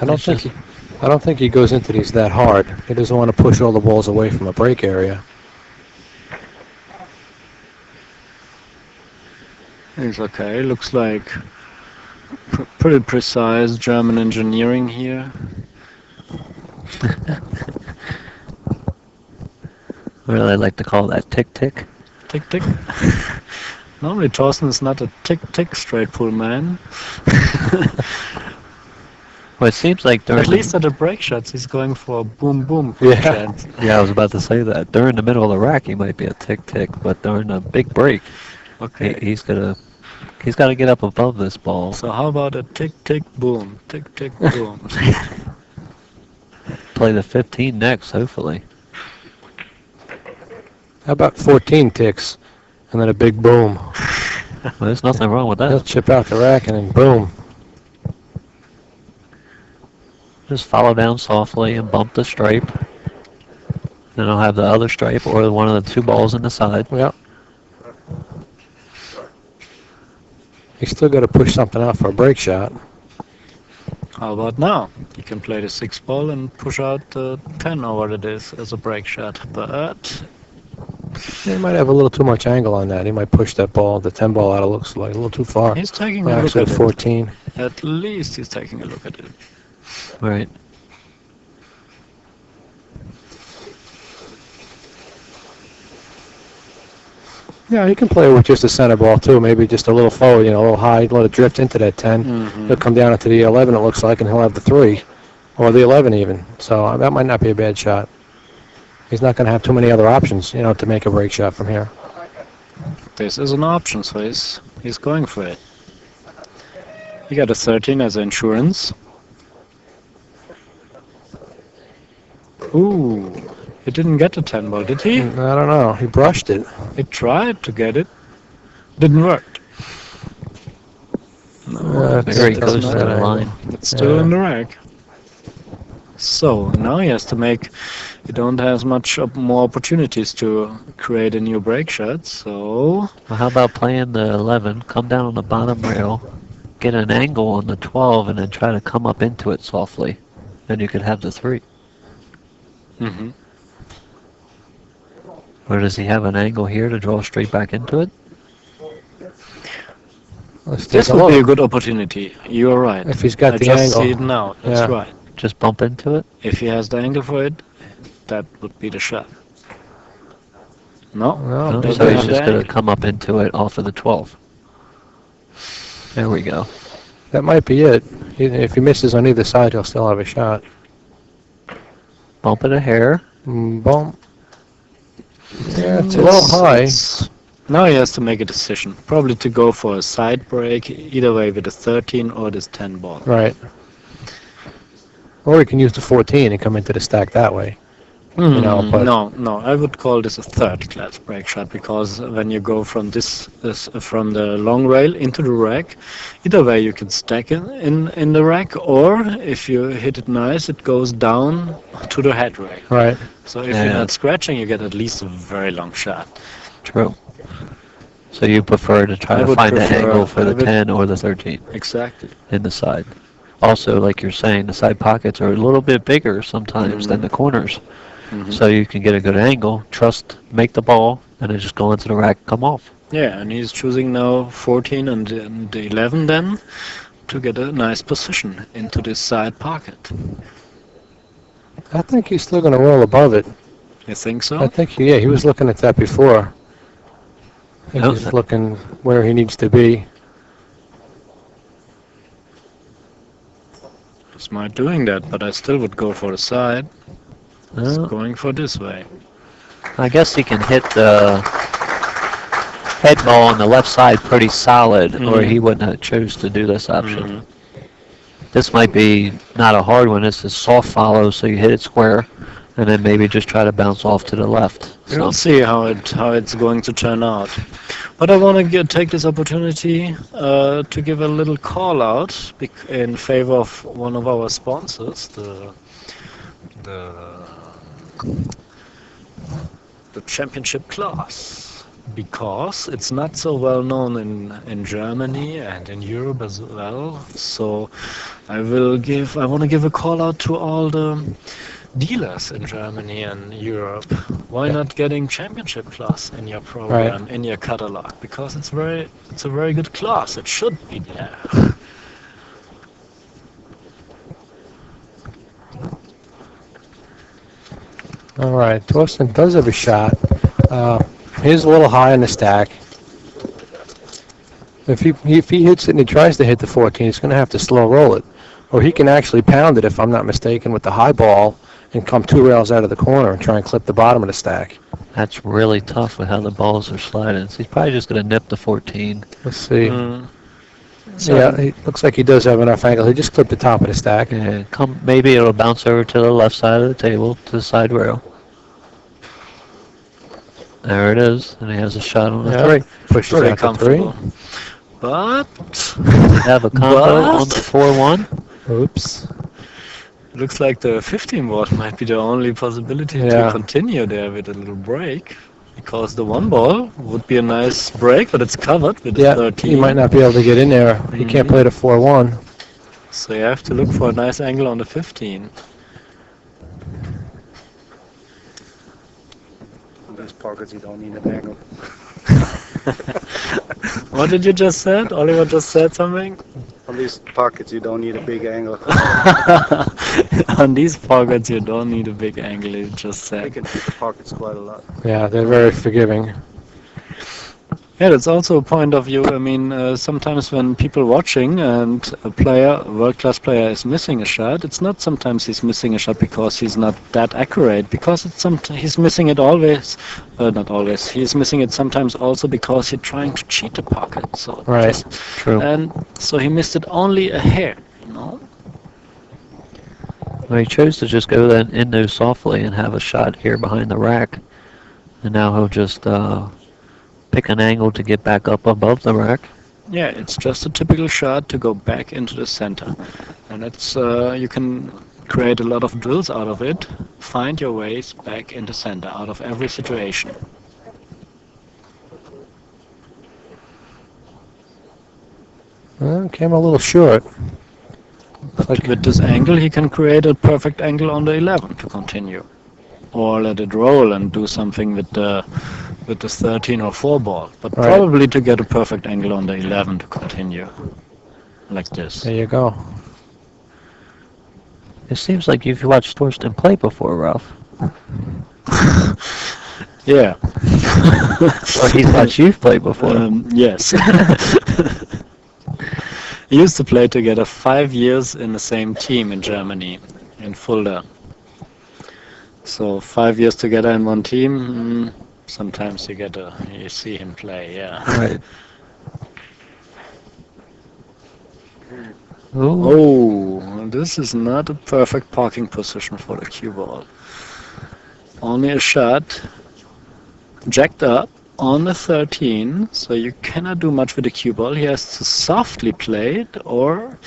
I don't think he goes into these that hard. He doesn't want to push all the balls away from a break area. It's okay. Looks like pretty precise German engineering here. What do they like to call that? Tick-tick? Tick tick. Normally Thorsten is not a tick tick straight pull man. Well, it seems like during At least at the break shots, he's going for boom boom. Yeah. shots. I was about to say that. During the middle of the rack, he might be a tick, but during a big break, Okay. he's got to get up above this ball. So how about a tick tick boom, tick tick boom? Play the 15 next, hopefully. How about 14 ticks and then a big boom? Well, there's nothing wrong with He'll that. chip out the rack and then boom. Just follow down softly and bump the stripe. Then I'll have the other stripe or one of the two balls in the side. Yep. You still got to push something out for a break shot. How about now? You can play the 6 ball and push out the 10 or what it is as a break shot. But He might have a little too much angle on that. He might push that ball, the 10 ball out. It looks like a little too far. he's taking Well, a look actually, at it. 14. At least he's taking a look at it. Right. Yeah, you can play with just a center ball too. Maybe just a little forward, a little high, let it drift into that 10. He'll come down into the 11, it looks like, and he'll have the 3. Or the 11 even. So that might not be a bad shot. He's not going to have too many other options, to make a break shot from here. This is an option, so he's going for it. He got a 13 as insurance. Ooh, he didn't get the 10 ball, did he? I don't know. He brushed it. He tried to get it. Didn't work. No, Very that's close to not the right. line. It's still Yeah. in the rack. So now he has to make. You don't have much more opportunities to create a new break shot. So Well, how about playing the 11, come down on the bottom rail, get an angle on the 12, and then try to come up into it softly. Then you could have the 3. Or does he have an angle here to draw straight back into it? Let's take this a would be a look. good opportunity. You're right. If he's got I the just angle. see it now. That's Yeah. right. Just bump into it? If he has the angle for it, that would be the shot. No, No, No, doesn't so he's have just the going to angle. come up into it off of the 12. There we go. That might be it. If he misses on either side, he'll still have a shot. Bump it a hair. Boom. Yeah, it's a little high. Now he has to make a decision. Probably to go for a side break, either way with a 13 or this 10 ball. Right. Or he can use the 14 and come into the stack that way. But No, I would call this a third class break shot because when you go from from the long rail into the rack, either way you can stack it in the rack, or if you hit it nice, it goes down to the head rail. Right. So if Yeah. you're not scratching, you get at least a very long shot. True. So you prefer to try I to would find the prefer- angle for I the would- 10 or the 13 Exactly. in the side. Also, like you're saying, the side pockets are a little bit bigger sometimes than the corners. So you can get a good angle, make the ball, and then just go into the rack, come off. Yeah, and he's choosing now 14 and the 11 then to get a nice position into this side pocket. I think he's still going to roll above it. You think I so? think, he was looking at that before. I think Oh, he's looking where he needs to be. He's not doing that, but I still would go for the side. He's Well, going for this way. I guess he can hit the head ball on the left side pretty solid, or he wouldn't have chose to do this option. This might be not a hard one. It's a soft follow, so you hit it square, and then maybe just try to bounce off to the left. We'll see how it's going to turn out. But I want to take this opportunity to give a little call out in favor of one of our sponsors, the championship class, because it's not so well known in Germany and in Europe as well. So I want to give a call out to all the dealers in Germany and Europe. Why not getting championship class in your program, in your catalog? Because it's a very good class. It should be there. All right, Thorston does have a shot. He's a little high in the stack. If he hits it and he tries to hit the 14, he's going to have to slow roll it. Or he can actually pound it, if I'm not mistaken, with the high ball and come 2 rails out of the corner and try and clip the bottom of the stack. That's really tough with how the balls are sliding. So he's probably just going to nip the 14. Let's see. So Yeah, it looks like he does have enough angle. He just clipped the top of the stack. Yeah, maybe it'll bounce over to the left side of the table, to the side rail. There it is, and he has a shot on the Yeah. 3. Pushes pretty out to 3. comfortable. But Have a combo on the 4-1. oops. Looks like the 15 ball might be the only possibility Yeah. to continue there with a little break. Because the 1 ball would be a nice break, but it's covered with the Yeah, 13. he might not be able to get in there. He can't play the 4-1. So you have to look for a nice angle on the 15. In these pockets, you don't need an angle. What did you just said? Oliver just said something? On these pockets, you don't need a big angle. On these pockets, you don't need a big angle, you just You said. can keep the pockets quite a lot. Yeah, they're very forgiving. Yeah, that's also a point of view. I mean, sometimes when people watching and a world-class player is missing a shot, it's not sometimes he's missing a shot because he's not that accurate, because he's missing it always, not always, he's missing it sometimes also because he's trying to cheat the pocket. So Right. True. And so he missed it only a hair, you know? Well, he chose to just go in there softly and have a shot here behind the rack. And now he'll just pick an angle to get back up above the rack. Yeah, it's just a typical shot to go back into the center. And it's you can create a lot of drills out of it. Find your ways back in the center out of every situation. Well, came a little short. But with this angle, he can create a perfect angle on the 11 to continue. Or let it roll and do something with the 13 or 4 ball. But Right. probably to get a perfect angle on the 11 to continue. Like this. There you go. It seems like you've watched Thorston play before, Ralph. Yeah. Or he's watched you play before. Yes. We used to play together 5 years in the same team in Germany, in Fulda. So 5 years together in one team. Sometimes you see him play. Yeah. Right. Ooh. Oh, this is not a perfect parking position for the cue ball. Only a shot jacked up on the 13, so you cannot do much with the cue ball. He has to softly play it, or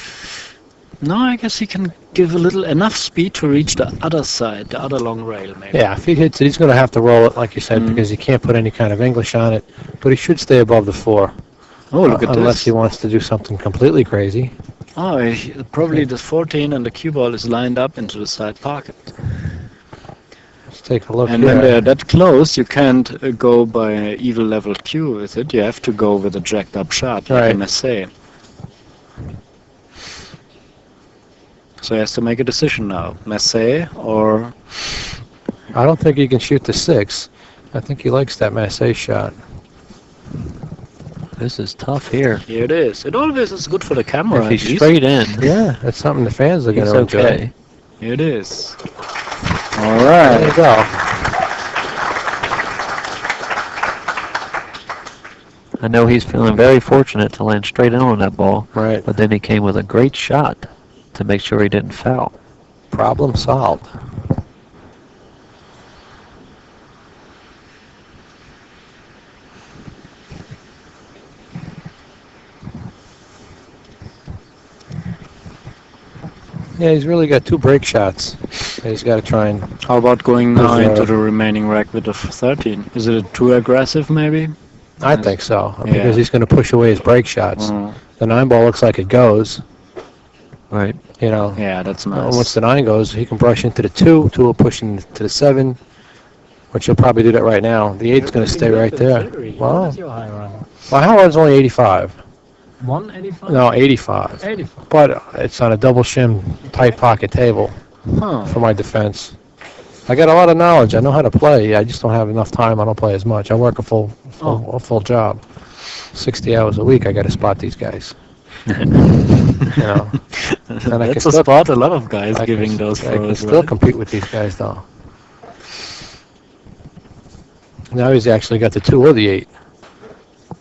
no, I guess he can give enough speed to reach the other side, the other long rail, maybe. Yeah, if he hits it, he's going to have to roll it, like you said, because he can't put any kind of English on it. But he should stay above the 4. Oh, look at unless this. he wants to do something completely crazy. Oh, probably the 14 and the cue ball is lined up into the side pocket. Let's take a look And here. when they're that close, you can't go by an even level cue with it. You have to go with a jacked up shot, like Right. MSA. So he has to make a decision now. Massé or... I don't think he can shoot the 6. I think he likes that Massé shot. This is tough here. Here it is. It always is good for the camera. If he's at least. straight in, Yeah, that's something the fans are going he's to enjoy. okay. Here it is. All There you right. go. I know he's feeling very fortunate to land straight in on that ball, Right. but then he came with a great shot to make sure he didn't foul. Problem solved. Yeah, he's really got 2 break shots. He's got to try and... How about going now Reserve. into the remaining rack with the 13? Is it too aggressive, maybe? I think so, Yeah. because he's going to push away his break shots. The 9 ball looks like it goes, Right. you know. Yeah, that's Once nice. the 9 goes, he can brush into the 2. 2 will push into the 7, which he'll probably do that right now. The 8's going to stay right there. Wow. your high run? Well, Howard's only 85. 185? No, 85. 85. But it's on a double shim tight pocket table Huh. for my defense. I got a lot of knowledge. I know how to play. I just don't have enough time. I don't play as much. I work a full job. 60 hours a week. I got to spot these guys. You know. And I That's can a still, spot a lot of guys I giving can, those I can throws, still right? compete with these guys, though. Now he's actually got the 2 or the 8.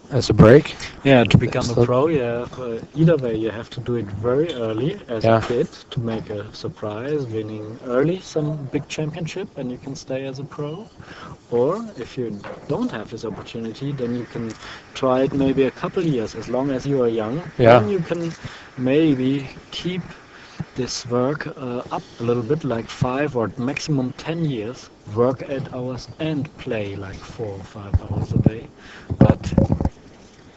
That's a break. Yeah, to become a Still- pro, either way, you have to do it very early as Yeah. a kid to make a surprise, winning early some big championship, and you can stay as a pro. Or if you don't have this opportunity, then you can try it maybe a couple years, as long as you are young. Yeah. Then you can maybe keep this work up a little bit, like 5 or maximum 10 years, work 8 hours and play like 4 or 5 hours a day. But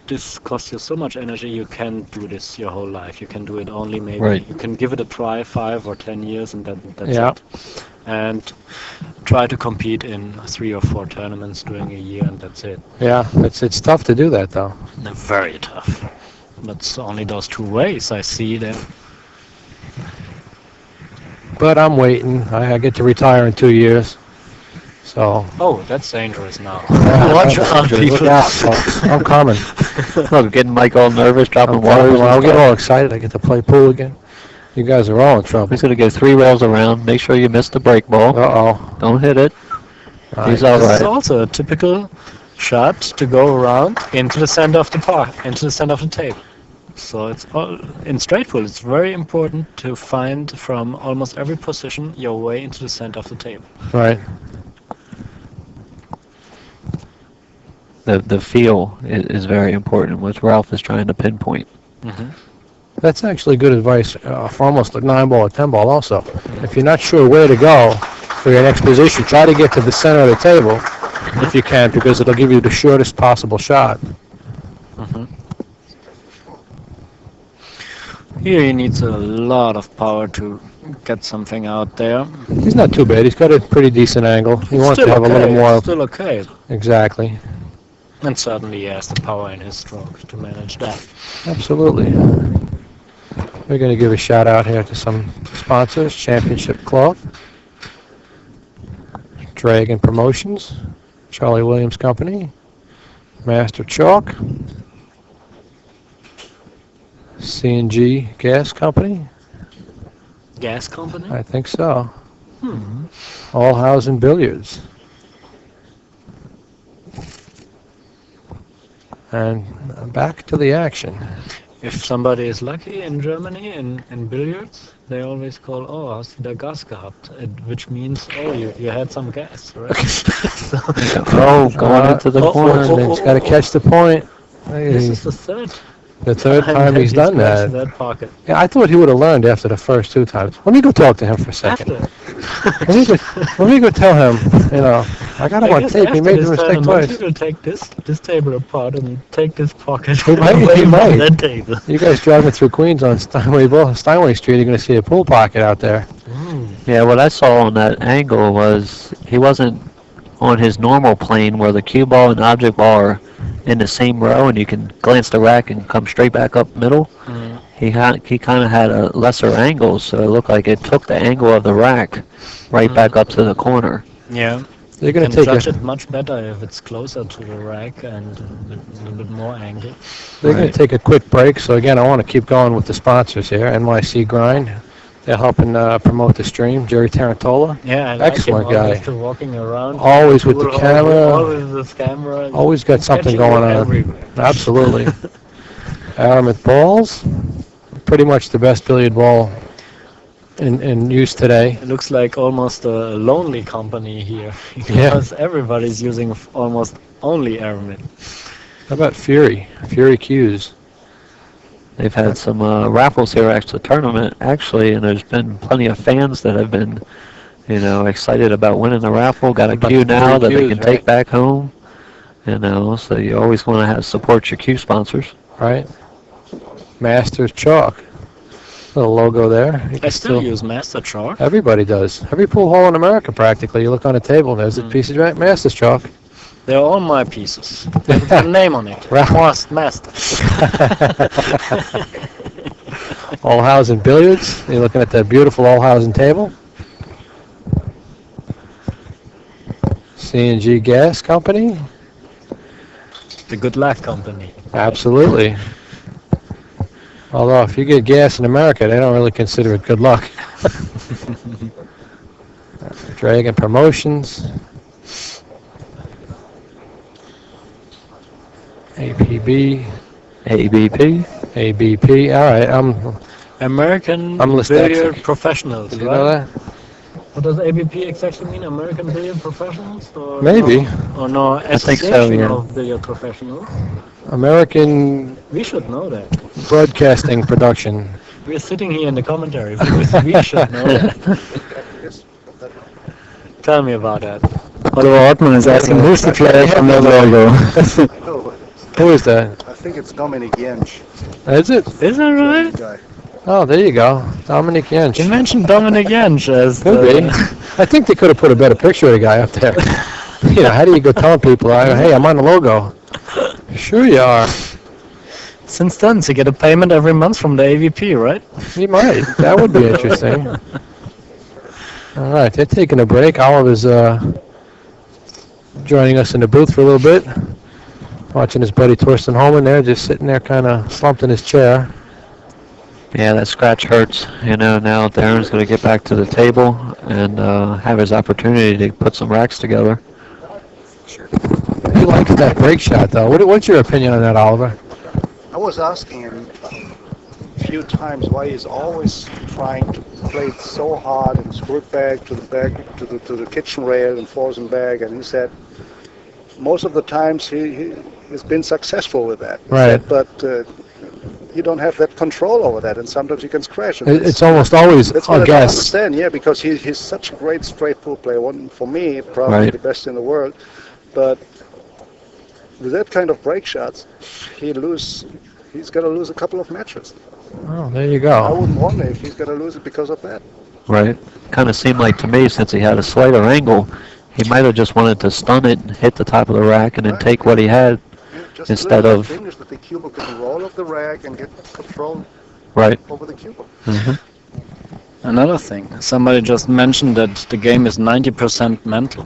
this costs you so much energy, you can't do this your whole life. You can do it only maybe, Right. you can give it a try 5 or 10 years and that's Yeah. it. And try to compete in 3 or 4 tournaments during a year and that's it. Yeah, it's tough to do that, though. They're very tough. That's only those 2 ways I see them. But I'm waiting. I get to retire in 2 years. So. Oh, that's dangerous now. Watch out, Look people. out, folks. I'm coming. Look, getting Mike all nervous, dropping I'm waters. coming. I'll get all excited. I get to play pool again. You guys are all in trouble. He's going to go 3 rails around. Make sure you miss the break ball. Uh-oh. Don't hit it. All He's right. all This is right. also a typical shot to go around into the center of the park, into the center of the table. So it's all in straight pool. It's very important to find from almost every position your way into the center of the table. Right. The feel is very important, which Ralph is trying to pinpoint. That's actually good advice for almost a 9-ball or 10-ball also. If you're not sure where to go for your next position, try to get to the center of the table if you can, because it'll give you the shortest possible shot. Here he needs a lot of power to get something out there. He's not too bad. He's got a pretty decent angle. He wants to have a little more. Still okay. Exactly. And certainly he has the power in his stroke to manage that. Absolutely. We're going to give a shout out here to some sponsors. Championship Cloth, Dragon Promotions, Charlie Williams Company, Master Chalk, C&G Gas Company. Gas company? I think so. All Housing Billiards. And back to the action. If somebody is lucky in Germany in billiards, they always call, oh, hast du da Gas gehabt? Which means, oh, you had some gas, right? Oh, going into the corner. He's got to catch the point. This is the third time he's done scratched that. that pocket. Yeah, I thought he would have learned after the first 2 times. Let me go talk to him for a second. After. Let me go tell him, I got him on tape. He made the mistake twice. He will take this table apart and take this pocket He might, away he from might. that table. You guys driving through Queens on Steinway Street, you're going to see a pool pocket out there. Yeah, what I saw on that angle was he wasn't on his normal plane where the cue ball and object ball are in the same row and you can glance the rack and come straight back up middle. He kind of had a lesser angle, so it looked like it took the angle of the rack right back up to the corner. Yeah. They're You going can to judge take it much better if it's closer to the rack and a little bit more angle. they're going to take a quick break. So again, I want to keep going with the sponsors here. NYC Grind. They're helping promote the stream. Jerry Tarantola. Yeah, I like Excellent him always guy. to walking around. Always with the Always- camera. Always with the camera. Always got something Catching going it on. everywhere. Absolutely. Aramith Balls. Pretty much the best billiard ball in use today. It looks like almost a lonely company here because everybody's using almost only Aramid. How about Fury? Fury Qs. They've had some raffles here at the tournament, actually, and there's been plenty of fans that have been, excited about winning the raffle. Got a About cue the now that three they Qs, can right? take back home. So you always want to have support your cue sponsors. Right? Masters Chalk. Little logo there. You I can still use Master Chalk. Everybody does. Every pool hall in America practically. You look on a table, there's a piece of Masters Chalk. They're all my pieces. They have a name on it. Ralph. Master. All Housing Billiards. You're looking at that beautiful All Housing table. C&G Gas Company. The Good Luck Company. Absolutely. Although if you get gas in America, they don't really consider it good luck. Dragon Promotions. APB. ABP. ABP. All right, American I'm Billiard dyslexic. Professionals, Did you right? know that? What does ABP exactly mean? American Billiard Professionals? Or Maybe. No, or no, think so, Association yeah. of Billiard Professionals? American We should know that. Broadcasting Production. We're sitting here in the commentary. We should know that. Tell me about that. Oliver Ortmann is asking who's the player from the logo. I know. Who is that? I think it's Dominic Jensch. Is it? Is that right? Guy. Oh, there you go. Dominic You Jensch. mentioned Dominic Jensch as Could be. I think they could have put a better picture of the guy up there. You know, how do you go telling people, hey, I'm on the logo? Sure you are. Since then, so you get a payment every month from the AVP, right? You might. That would be interesting. All right, they're taking a break. Oliver's joining us in the booth for a little bit. Watching his buddy Thorston Hohmann there, just sitting there kind of slumped in his chair. Yeah, that scratch hurts. You know, now Darren's going to get back to the table and have his opportunity to put some racks together. He likes that break shot, though. What's your opinion on that, Oliver? I was asking him a few times why he's always trying to play it so hard and screw it back to the kitchen rail and force him back, and he said most of the times he has been successful with that. He Right. said, but you don't have that control over that, and sometimes you can crash it. It's almost always That's what a I don't guess. understand, yeah, because he's such a great straight pool player. One for me, probably Right. the best in the world. But with that kind of break shots, he's going to lose a couple of matches. Oh, there you I go. wouldn't wonder if he's going to lose it because of that. Right. Kind of seemed like to me, since he had a slighter angle, he might have just wanted to stun it and hit the top of the rack and then Right. take what he had. Yeah, just Instead a little of- fingers with the cubicle can roll off the rack and get control Right. over the cubicle. Another thing, somebody just mentioned that the game is 90% mental.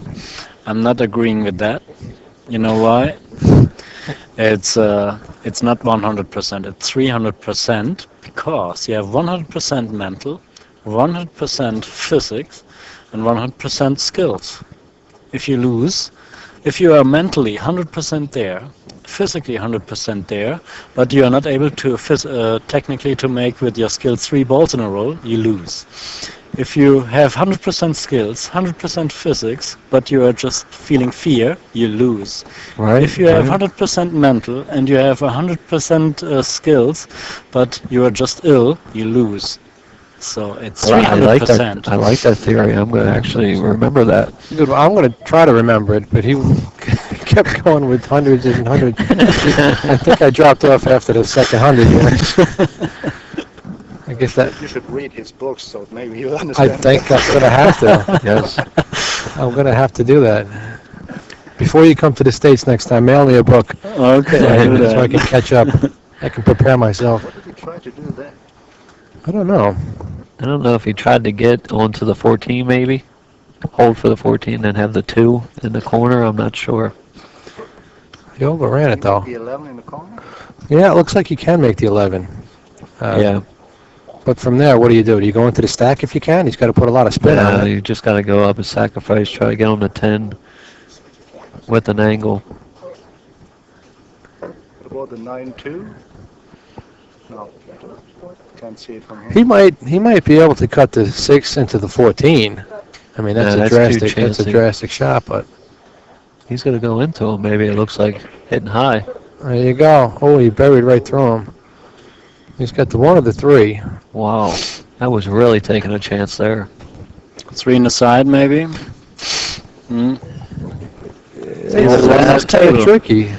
I'm not agreeing with that. You know why? It's not 100%. It's 300% because you have 100% mental, 100% physics, and 100% skills. If you lose, if you are mentally 100% there, physically 100% there, but you are not able to technically to make with your skills 3 balls in a row, you lose. If you have 100% skills, 100% physics, but you are just feeling fear, you lose. Right. If you have right. 100% mental and you have 100% skills, but you are just ill, you lose. So it's Well, I like 300%. that. I like that theory. I'm going to actually remember that. Good. Well, I'm going to try to remember it, but he kept going with hundreds and hundreds. I think I dropped off after the second 100. Yeah. I guess that. You should read his books, so maybe you'll I understand. think I'm going to have to. Yes. I'm going to have to do that. Before you come to the States next time, mail me a book Okay, so I can catch up. I can prepare myself. What did he try to do then? I don't know. I don't know if he tried to get onto the 14 maybe. Hold for the 14, then have the 2 in the corner. I'm not sure. He overran it, though. The 11 in the corner? Yeah, it looks like you can make the 11. Yeah. But from there, what do? Do you go into the stack if you can? He's got to put a lot of spin on it. You just got to go up and sacrifice. Try to get on the 10 with an angle. What about the 9-2? No, can't see it from here. He might be able to cut the 6 into the 14. I mean, that's Yeah, a that's too drastic chancy. drastic shot, but He's going to go into him. Maybe it looks like hitting high. there you go. Oh, he buried right through him. He's got the 1 of the 3. Wow. That was really taking a chance there. 3 in the side, maybe. It's kind of tricky.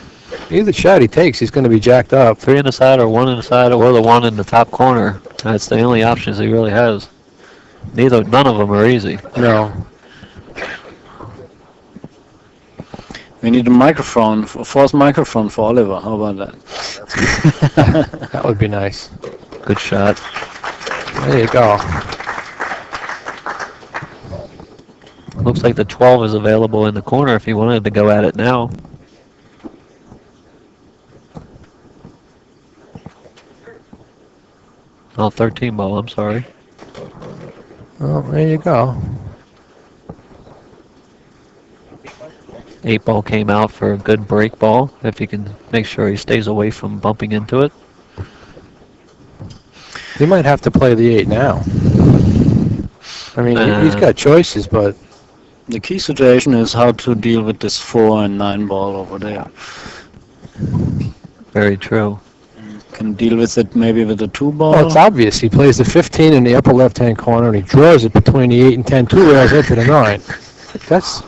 Either shot he takes, he's going to be jacked up. 3 in the side or 1 in the side or the 1 in the top corner. That's the only options he really has. None of them are easy. No. We need a microphone, a forced microphone for Oliver. How about that? That would be nice. Good shot. There you go. Looks like the 12 is available in the corner if he wanted to go at it now. Oh, 13 ball, I'm sorry. Oh, there you go. 8 ball came out for a good break ball, if you can make sure he stays away from bumping into it. He might have to play the 8 now. I mean, he's got choices, but... The key situation is how to deal with this 4 and 9 ball over there. Very true. Can deal with it maybe with a 2 ball. Well, it's obvious. He plays the 15 in the upper left-hand corner, and he draws it between the 8 and 10, 2 rails into the 9.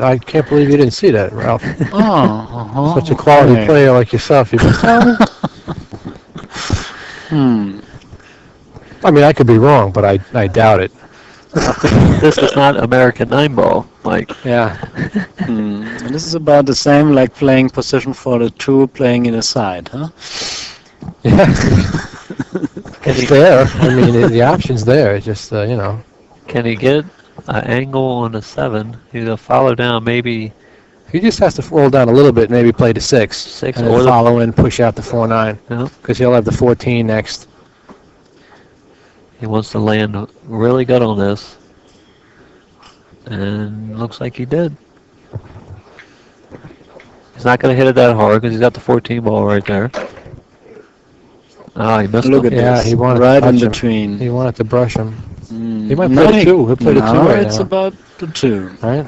I can't believe you didn't see that, Ralph. Such a quality player like yourself. You I mean, I could be wrong, but I doubt it. This is not American 9 ball, Mike. Yeah. And this is about the same like playing position for the 2, playing in a side, huh? Yeah. It's there. I mean, the option's there. It's just, you know. Can he get an angle on the 7? He'll follow down maybe... He just has to roll down a little bit, maybe play to 6. 6 and or then follow in, push out the 4-9. Yeah. Because he'll have the 14 next. He wants to land really good on this. And looks like he did. He's not going to hit it that hard because he's got the 14 ball right there. Oh, he missed Look him. at Yeah, this. he wanted right to in touch him. between. He wanted to brush him. He might No, play the 2. He'll play the 2 no, right it's now. about the 2. Right?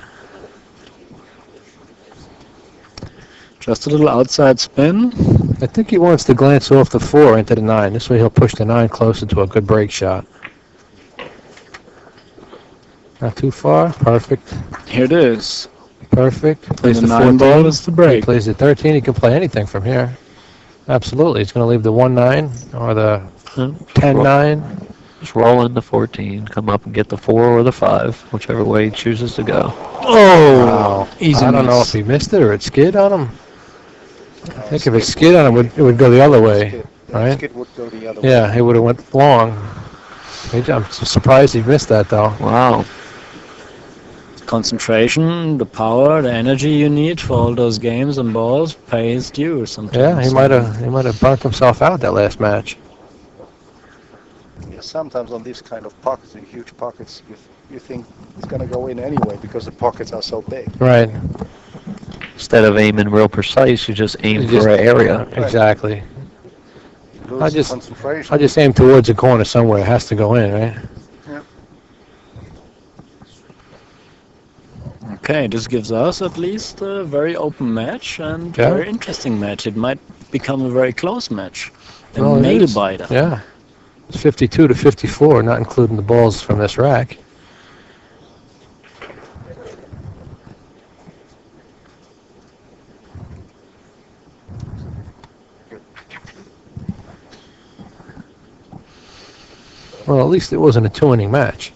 Just a little outside spin. I think he wants to glance off the 4 into the 9. This way he'll push the 9 closer to a good break shot. Not too far. Perfect. Here it is. Perfect. Plays And the the 9 14. ball is the He break. plays the 13. He can play anything from here. Absolutely. He's going to leave the 1-9 or the 10-9. Just roll in the 14, come up and get the 4 or the 5, whichever way he chooses to go. Oh, Wow. easy I don't know if miss. he missed it or it skid on him. I think if it skid on him, it would go the other way, right? Skid would go the other way. Yeah, he would have went long. I'm surprised he missed that, though. Wow. Concentration, the power, the energy you need for all those games and balls pays due sometimes. Yeah, he might have burnt himself out that last match. Yeah, sometimes on these kind of pockets, in huge pockets, you think it's going to go in anyway because the pockets are so big. Right. Instead of aiming real precise, you just aim You for just- an area. Exactly. Lose concentration. I just aim towards a corner somewhere. It has to go in, right? Okay, this gives us at least a very open match and Yeah. very interesting match. It might become a very close match. A Well, it nail is. biter. Yeah. It's 52 to 54, not including the balls from this rack. Well, at least it wasn't a 2-inning match.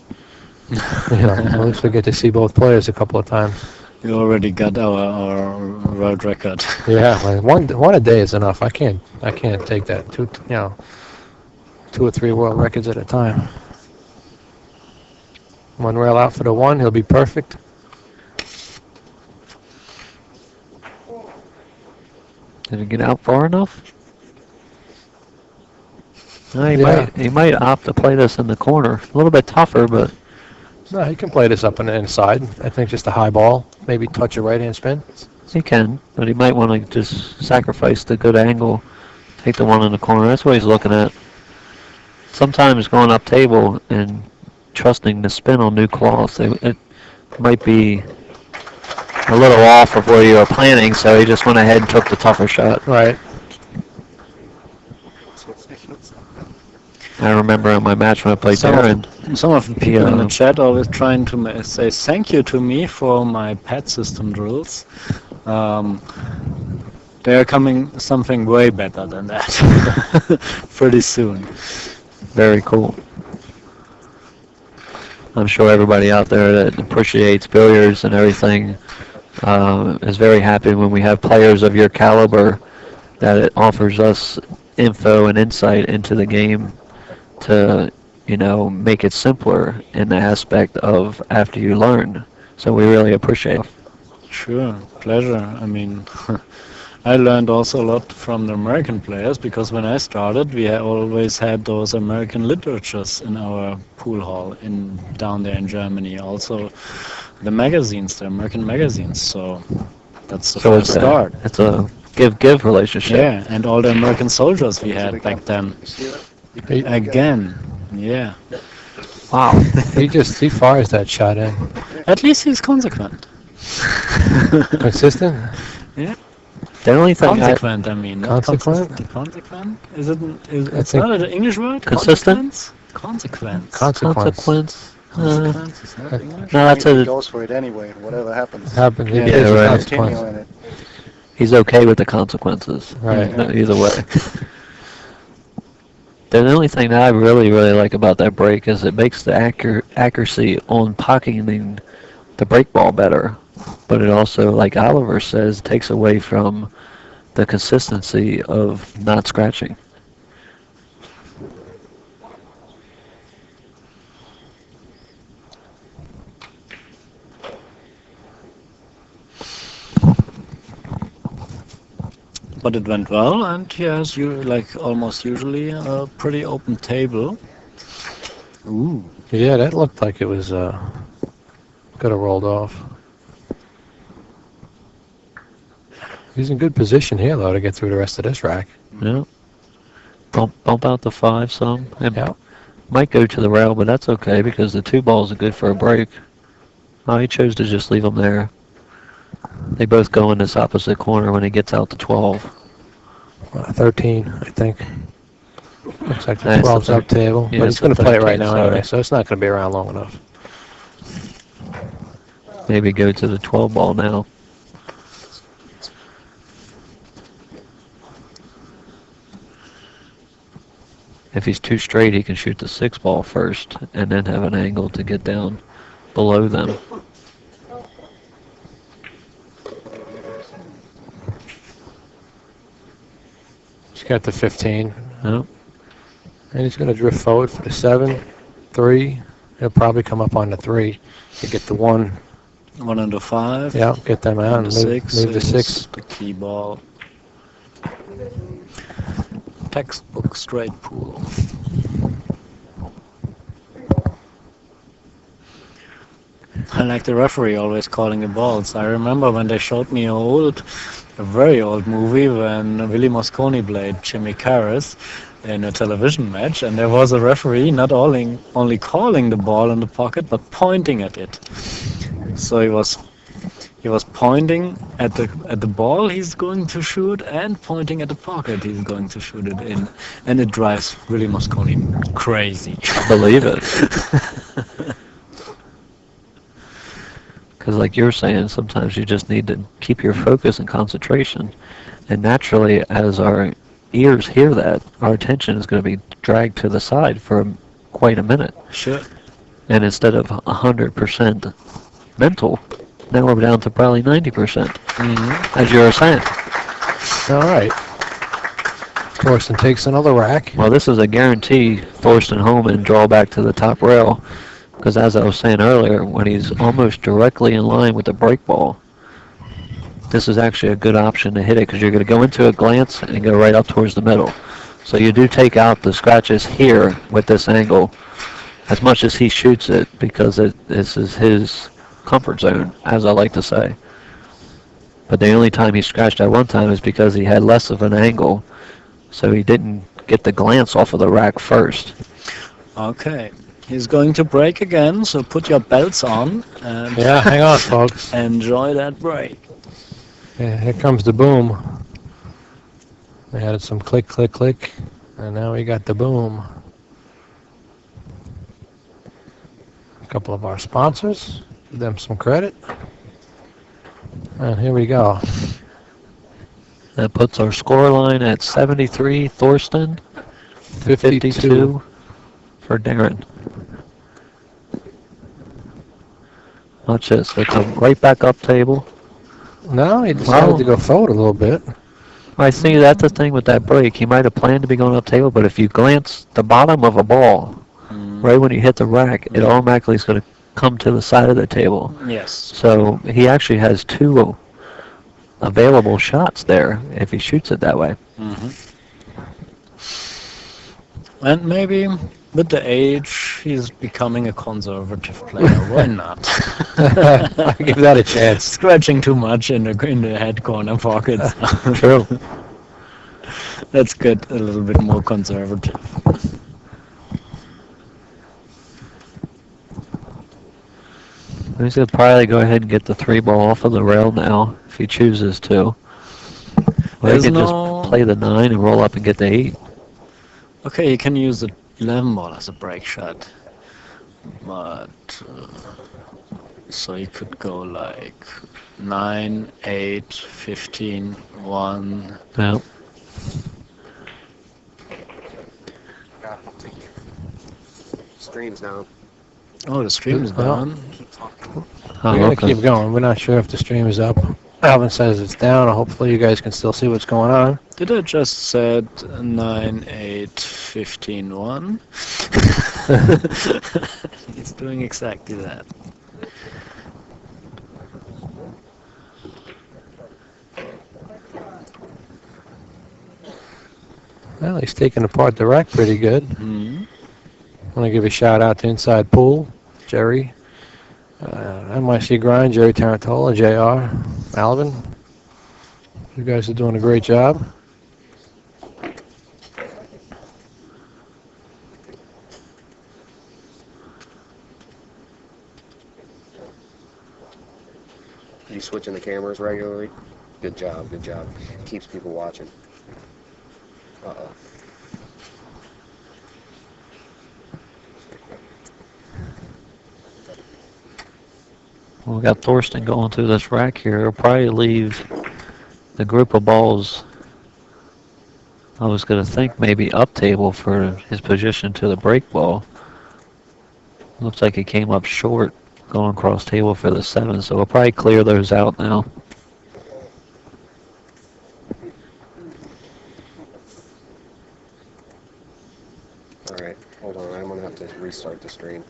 At least we get to see both players a couple of times. We already got our world record. Yeah, like one a day is enough. I can't take that. 2 or 3 world records at a time. 1 rail out for the 1. He'll be perfect. Did it get out far enough? No, Yeah. he might opt to play this in the corner. A little bit tougher, but No, he can play this up on the inside. I think just a high ball, maybe touch a right-hand spin. he can. But he might want to just sacrifice the good angle, take the 1 in the corner. That's what he's looking at. Sometimes going up table and trusting the spin on new cloth, it might be a little off of where you were planning, so he just went ahead and took the tougher shot. Right. I remember in my match when I played Some Darren. Some of the people in the Yeah. chat always trying to say thank you to me for my pad system drills. They're coming something way better than that pretty soon. Very cool. I'm sure everybody out there that appreciates billiards and everything is very happy when we have players of your caliber that it offers us info and insight into the game to, make it simpler in the aspect of after you learn. So we really appreciate it. Sure, pleasure. I mean, I learned also a lot from the American players because when I started, we always had those American literatures in our pool hall down there in Germany. Also, the magazines, the American magazines. So that's the first start. It's a give relationship. Yeah, and all the American soldiers we had back then. Again, yeah. Wow. He fires that shot in. At least he's consequent. Consistent? Yeah. The only thing Consequent, I mean. Not Consequent? Consequent? Is it? It's think- not an English word? Consistent? Consequence. Consequence. Consequence is not English? No, that's He a. goes for it anyway, whatever happens. Happened. Yeah, There's a right. consequence. Continue in it. He's okay with the consequences. Right. No, either way. The only thing that I really like about that break is it makes the accuracy on pocketing the break ball better, but it also, like Oliver says, takes away from the consistency of not scratching. But it went well, and he has, almost usually, a pretty open table. Ooh. Yeah, that looked like it was could have rolled off. He's in good position here, though, to get through the rest of this rack. Yeah. Bump out the 5 some. And Yeah. might go to the rail, but that's okay because the 2 balls are good for a break. Oh, he chose to just leave them there. They both go in this opposite corner when he gets out to 12. 13, I think. Looks like the That's the 12's up table. yeah, But it's he's going the to play it right 13, now sorry. anyway, so it's not going to be around long enough. Maybe go to the 12 ball now. If he's too straight, he can shoot the 6 ball first and then have an angle to get down below them. He's got the 15. Yep. And he's going to drift forward for the 7, 3. He'll probably come up on the 3 to get the 1. 1 and a 5. Yeah, get them out And and the move 6 the is 6. the key ball. Textbook straight pool. I like the referee always calling the balls. I remember when they showed me a very old movie when Willie Mosconi played Jimmy Carras in a television match, and there was a referee not only calling the ball in the pocket but pointing at it. So he was pointing at the ball he's going to shoot and pointing at the pocket he's going to shoot it in, and it drives Willie Mosconi crazy. Believe it. Because like you're saying, sometimes you just need to keep your focus and concentration. And naturally, as our ears hear that, our attention is going to be dragged to the side for quite a minute. Sure. And instead of 100% mental, now we're down to probably 90%, as you were saying. All right. Thorston takes another rack. Well, this is a guarantee Thorston Hohmann draw back to the top rail. Because as I was saying earlier, when he's almost directly in line with the break ball, this is actually a good option to hit it because you're going to go into a glance and go right up towards the middle. So you do take out the scratches here with this angle as much as he shoots it because this is his comfort zone, as I like to say. But the only time he scratched at one time is because he had less of an angle, so he didn't get the glance off of the rack first. Okay. He's going to break again, so put your belts on and Yeah, hang on, folks. enjoy that break. Yeah, here comes the boom. We added some click, click, click, and now we got the boom. A couple of our sponsors, give them some credit. And here we go. That puts our score line at 73 Thorston, 52 for Darren. Watch this. They come right back up table. No, he decided to go forward a little bit. I see that's the thing with that break. He might have planned to be going up table, but if you glance the bottom of a ball, right when you hit the rack, it automatically is going to come to the side of the table. Yes. So he actually has two available shots there if he shoots it that way. And maybe with the age, he's becoming a conservative player. Why not? I give that a chance. Scratching too much in the head corner pockets. True. Let's get a little bit more conservative. He's going to probably go ahead and get the 3 ball off of the rail now if he chooses to. Or he There's can no- just play the 9 and roll up and get the 8. Okay, you can use the 11 ball as a break shot. But, so you could go like 9, 8, 15, 1. Yeah. Stream's down. Oh, the stream is Well, down. Oh, We're gonna okay. keep going. We're not sure if the stream is up. Alvin says it's down. Hopefully you guys can still see what's going on. Did I just said 9, 8, 15, 1? It's doing exactly that. Well, he's taking apart the rack pretty good. Hmm. I want to give a shout out to Inside Pool, Jerry, NYC Grind, Jerry Tarantola, JR, Alvin. You guys are doing a great job. You switching the cameras regularly? Good job, good job. Keeps people watching. Uh-oh. We got Thorston going through this rack here. He'll probably leave the group of balls. I was going to think maybe up table for his position to the break ball. Looks like he came up short going across table for the 7, so we'll probably clear those out now. Alright, hold on. I'm going to have to restart the stream.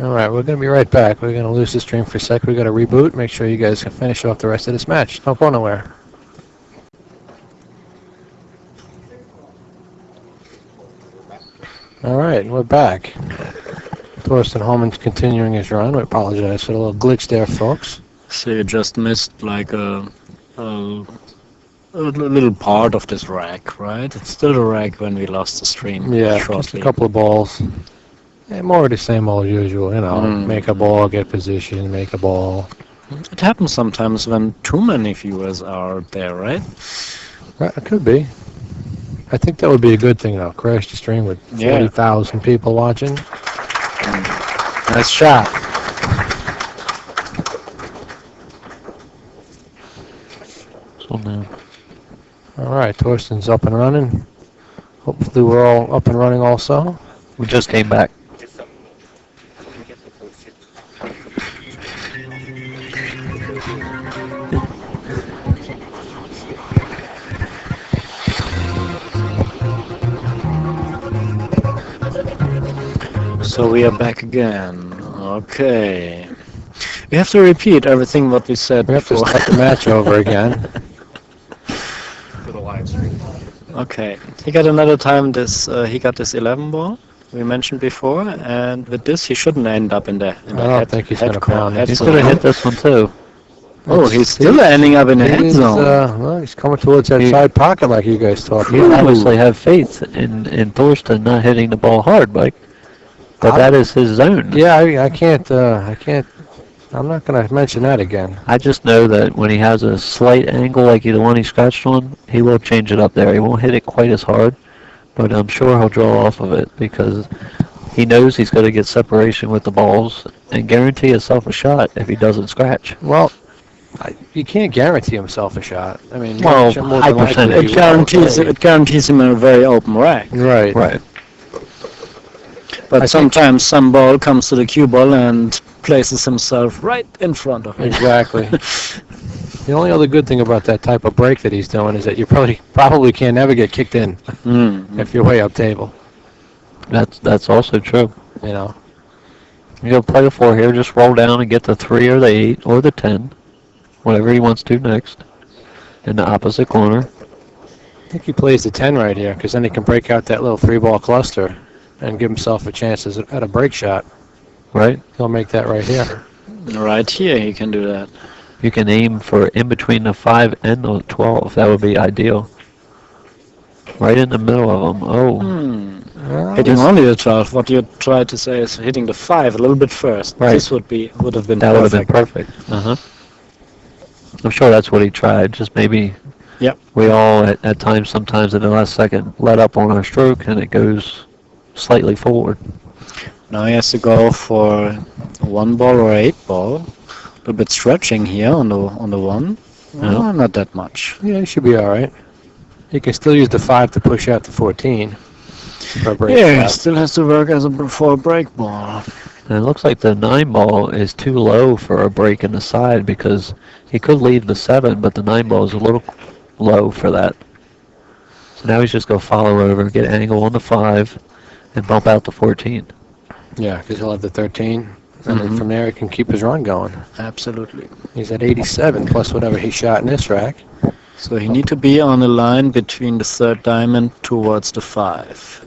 All right, we're going to be right back. We're going to lose the stream for a sec. We're going to reboot. Make sure you guys can finish off the rest of this match. Don't go nowhere. All right, we're back. Thorsten Hohmann's continuing his run. We apologize for the little glitch there, folks. So you just missed like a little part of this rack, right? It's still a rack when we lost the stream. Yeah, just shortly. a couple of balls. Yeah, more of the same old usual, you know. Mm. Make a ball, get position, make a ball. It happens sometimes when too many viewers are there, right? Right, it could be. I think that would be a good thing, though. Crash the stream with Yeah. 40,000 people watching. Nice shot. So now, All right, Torsten's up and running. Hopefully we're all up and running also. we just came back. So we are back again. Okay. We have to repeat everything what we said We have to before. start the match over again. For the live stream. Okay. He got another time this. He got this 11 ball we mentioned before, and with this he shouldn't end up in the. I don't think he's gonna pound it. He's going to hit this one too. Oh, he's still ending up in the head He's, zone. well, he's coming towards that side pocket like you guys talked You about. obviously have faith in Thorston not hitting the ball hard, Mike. But that is his zone. Yeah, I can't, I'm not going to mention that again. I just know that when he has a slight angle like the one he scratched on, he will change it up there. He won't hit it quite as hard, but I'm sure he'll draw off of it because he knows he's going to get separation with the balls and guarantee himself a shot if he doesn't scratch. Well, you can't guarantee himself a shot. I mean, Well, more high than likely percentage. he It will. guarantees him a very open rack. Right. Right. But I think- sometimes some ball comes to the cue ball and places himself right in front of it. Exactly. The only other good thing about that type of break that he's doing is that you probably can't never get kicked in if you're way up table. That's also true. You know. You'll play the 4 here, just roll down and get the 3 or the 8 or the 10 whatever he wants to next in the opposite corner. I think he plays the 10 right here, because then he can break out that little 3-ball cluster and give himself a chance at a break shot. Right? He'll make that right here. Right here, he can do that. You can aim for in between the 5 and the 12. That would be ideal. Right in the middle of them. Oh. Well, Hitting only the 12. What you tried to say is hitting the 5 a little bit first. Right. This would have been That would have perfect. been perfect. Uh-huh. I'm sure that's what he tried. Just maybe Yep. we all at times, sometimes in the last second, let up on our stroke and it goes slightly forward. Now he has to go for a 1 ball or 8 ball. A little bit stretching here on the 1. Yeah. Not that much. Yeah, he should be all right. He can still use the 5 to push out the 14. For a break Yeah, shot. still has to work for a break ball. And it looks like the 9 ball is too low for a break in the side because he could leave the 7, but the 9 ball is a little low for that. So now he's just going to follow over, get angle on the 5, and bump out the 14. Yeah, because he'll have the 13, and then from there he can keep his run going. Absolutely. He's at 87 plus whatever he shot in this rack. So he need to be on the line between the 3rd diamond towards the 5.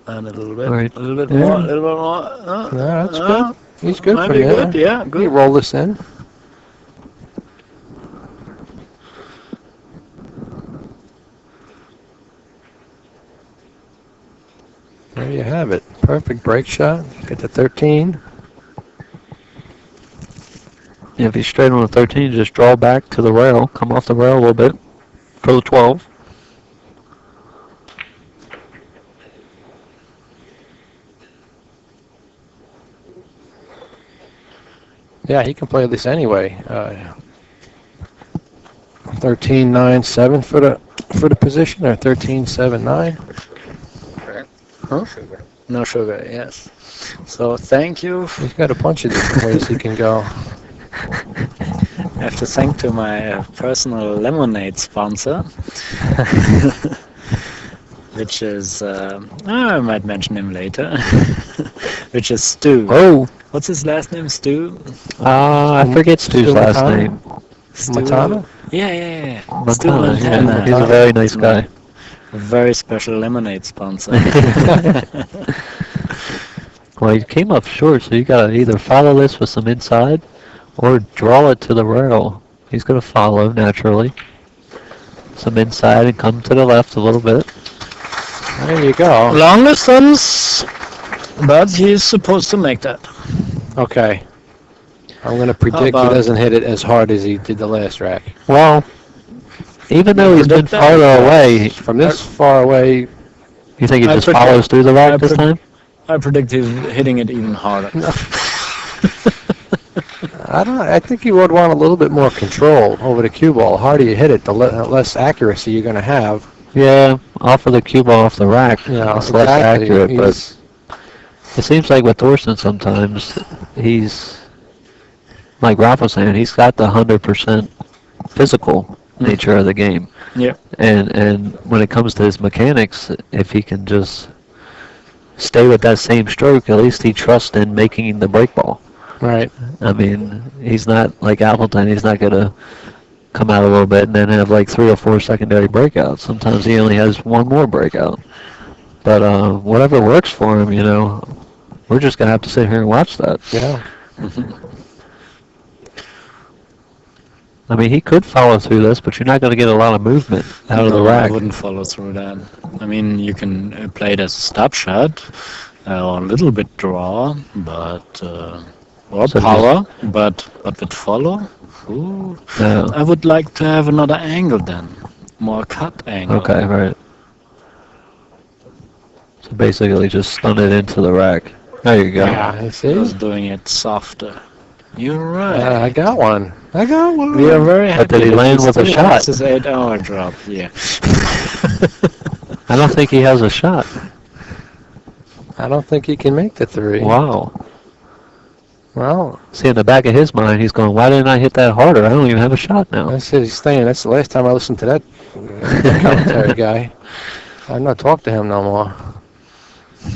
And a little bit, Right. a little bit Yeah. more, a little bit more. Yeah, that's good. He's good Might from be there. good, yeah, You good. roll this in. There you have it. Perfect break shot. Get the 13. If he's straight on the 13, just draw back to the rail, come off the rail a little bit for the 12. Yeah, he can play this anyway. 13-9-7 for the position, or 13-7-9. Huh? No sugar, yes. So thank you. He's got a bunch of different ways he can go. I have to thank to my personal lemonade sponsor, which is, I might mention him later, which is Stu. Oh, What's his last name, Stu? I forget Stu's last Matana? name. Matana? Yeah. Stu Montana, yeah. Montana. He's a very nice guy. A very special lemonade sponsor. Well, he came up short, so you got to either follow this with some inside or draw it to the rail. He's going to follow naturally. Some inside and come to the left a little bit. There you go. Long distance, but he's supposed to make that. Okay. I'm going to predict he about- doesn't hit it as hard as he did the last rack. Well, even though he's been predict that? farther away, From this far away, you think he I just predict- follows through the I rack this predict- time? I predict he's hitting it even harder. I think you would want a little bit more control over the cue ball. The harder you hit it, the less accuracy you're going to have. Yeah, off of the cue ball off the rack, Yeah, it's less exactly. accurate, but He's- it seems like with Thorston sometimes he's, like Ralph was saying, he's got the 100% physical nature of the game. Yeah. And when it comes to his mechanics, if he can just stay with that same stroke, at least he trusts in making the break ball. Right. I mean, he's not like Appleton. He's not going to come out a little bit and then have like 3 or 4 secondary breakouts. Sometimes he only has one more breakout. But whatever works for him, we're just going to have to sit here and watch that. Yeah. I mean, he could follow through this, but you're not going to get a lot of movement out of the No, I rack. wouldn't follow through that. I mean, you can play it as a stop shot, or a little bit draw, but or So power, but with follow. Ooh. No. I would like to have another angle then, more cut angle. Okay, right. So basically just stun it into the rack. There you go. Yeah, you see? Just doing it softer. You're right. I got one. We are very happy. did he that land with a still shot? has his 8-hour drop. Yeah. I don't think he has a shot. I don't think he can make the 3. Wow. Well, See, in the back of his mind, he's going, why didn't I hit that harder? I don't even have a shot now. that's it. He's saying that's the last time I listened to that commentary guy. I'm not talking to him no more.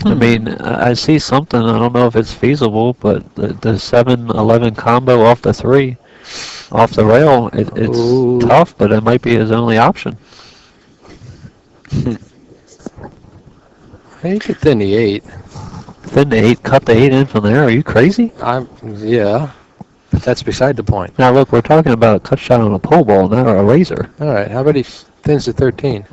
I mean, I see something. I don't know if it's feasible, but the 7-11 combo off the 3, off the rail, it's Ooh. tough, but it might be his only option. He could thin the 8. Then the 8, cut the 8 in from there. Are you crazy? Yeah. But that's beside the point. Now look, we're talking about a cut shot on a pole ball, not a razor. All right. How about he thins the 13?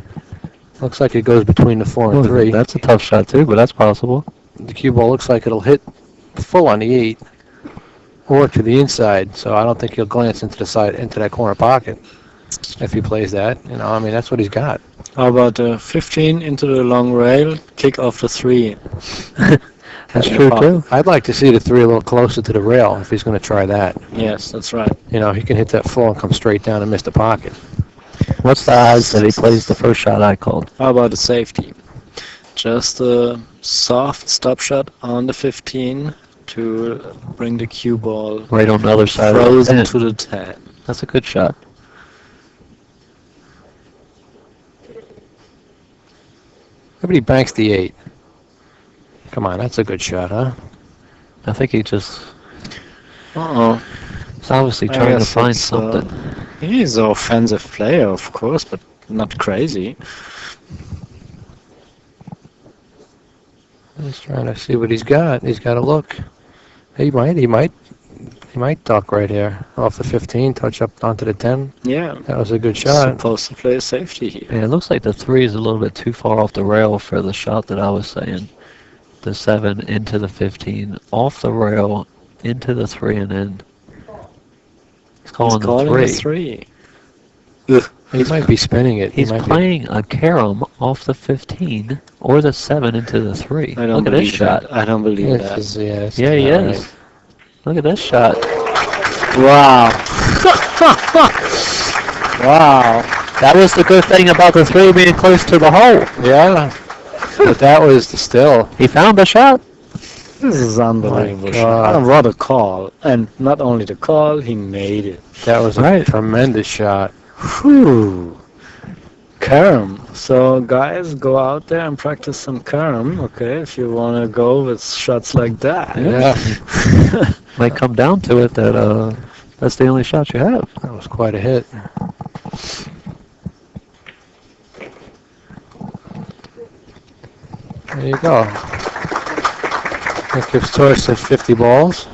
Looks like it goes between the 4 and 3. That's a tough shot too, but that's possible. The cue ball looks like it'll hit full on the 8 or to the inside. So I don't think he'll glance into the side, into that corner pocket if he plays that. I mean, that's what he's got. How about 15 into the long rail, kick off the 3? That's true too. I'd like to see the 3 a little closer to the rail if he's going to try that. Yes, that's right. He can hit that full and come straight down and miss the pocket. What's the odds that he plays the first shot I called? How about the safety? Just a soft stop shot on the 15 to bring the cue ball Right on the other side of the frozen 10. to the 10. That's a good shot. Nobody banks the 8. Come on, that's a good shot, huh? I think he just Uh-oh. is obviously I trying to guess find it's, something. He's an offensive player, of course, but not crazy. He's trying to see what he's got. He's got to look. He might duck right here off the 15, touch up onto the 10. Yeah. That was a good shot. Supposed to play safety here. Yeah, it looks like the 3 is a little bit too far off the rail for the shot that I was saying. The 7 into the 15, off the rail, into the 3, and then he's calling the 3. He might be spinning it. He's playing a carom off the 15 or the 7 into the 3. I don't Look at this believe shot. that. I don't believe that. Yeah, he is. Look at this shot. Wow. Wow. That was the good thing about the 3 being close to the hole. Yeah. But that was still. He found the shot. This is unbelievable. God. What a call. And not only the call, he made it. That was a tremendous shot. Whew. Carom. So guys, go out there and practice some carom, okay, if you want to go with shots like that. Yeah. Might come down to it that that's the only shot you have. That was quite a hit. There you go. That gives Thorston 50 balls.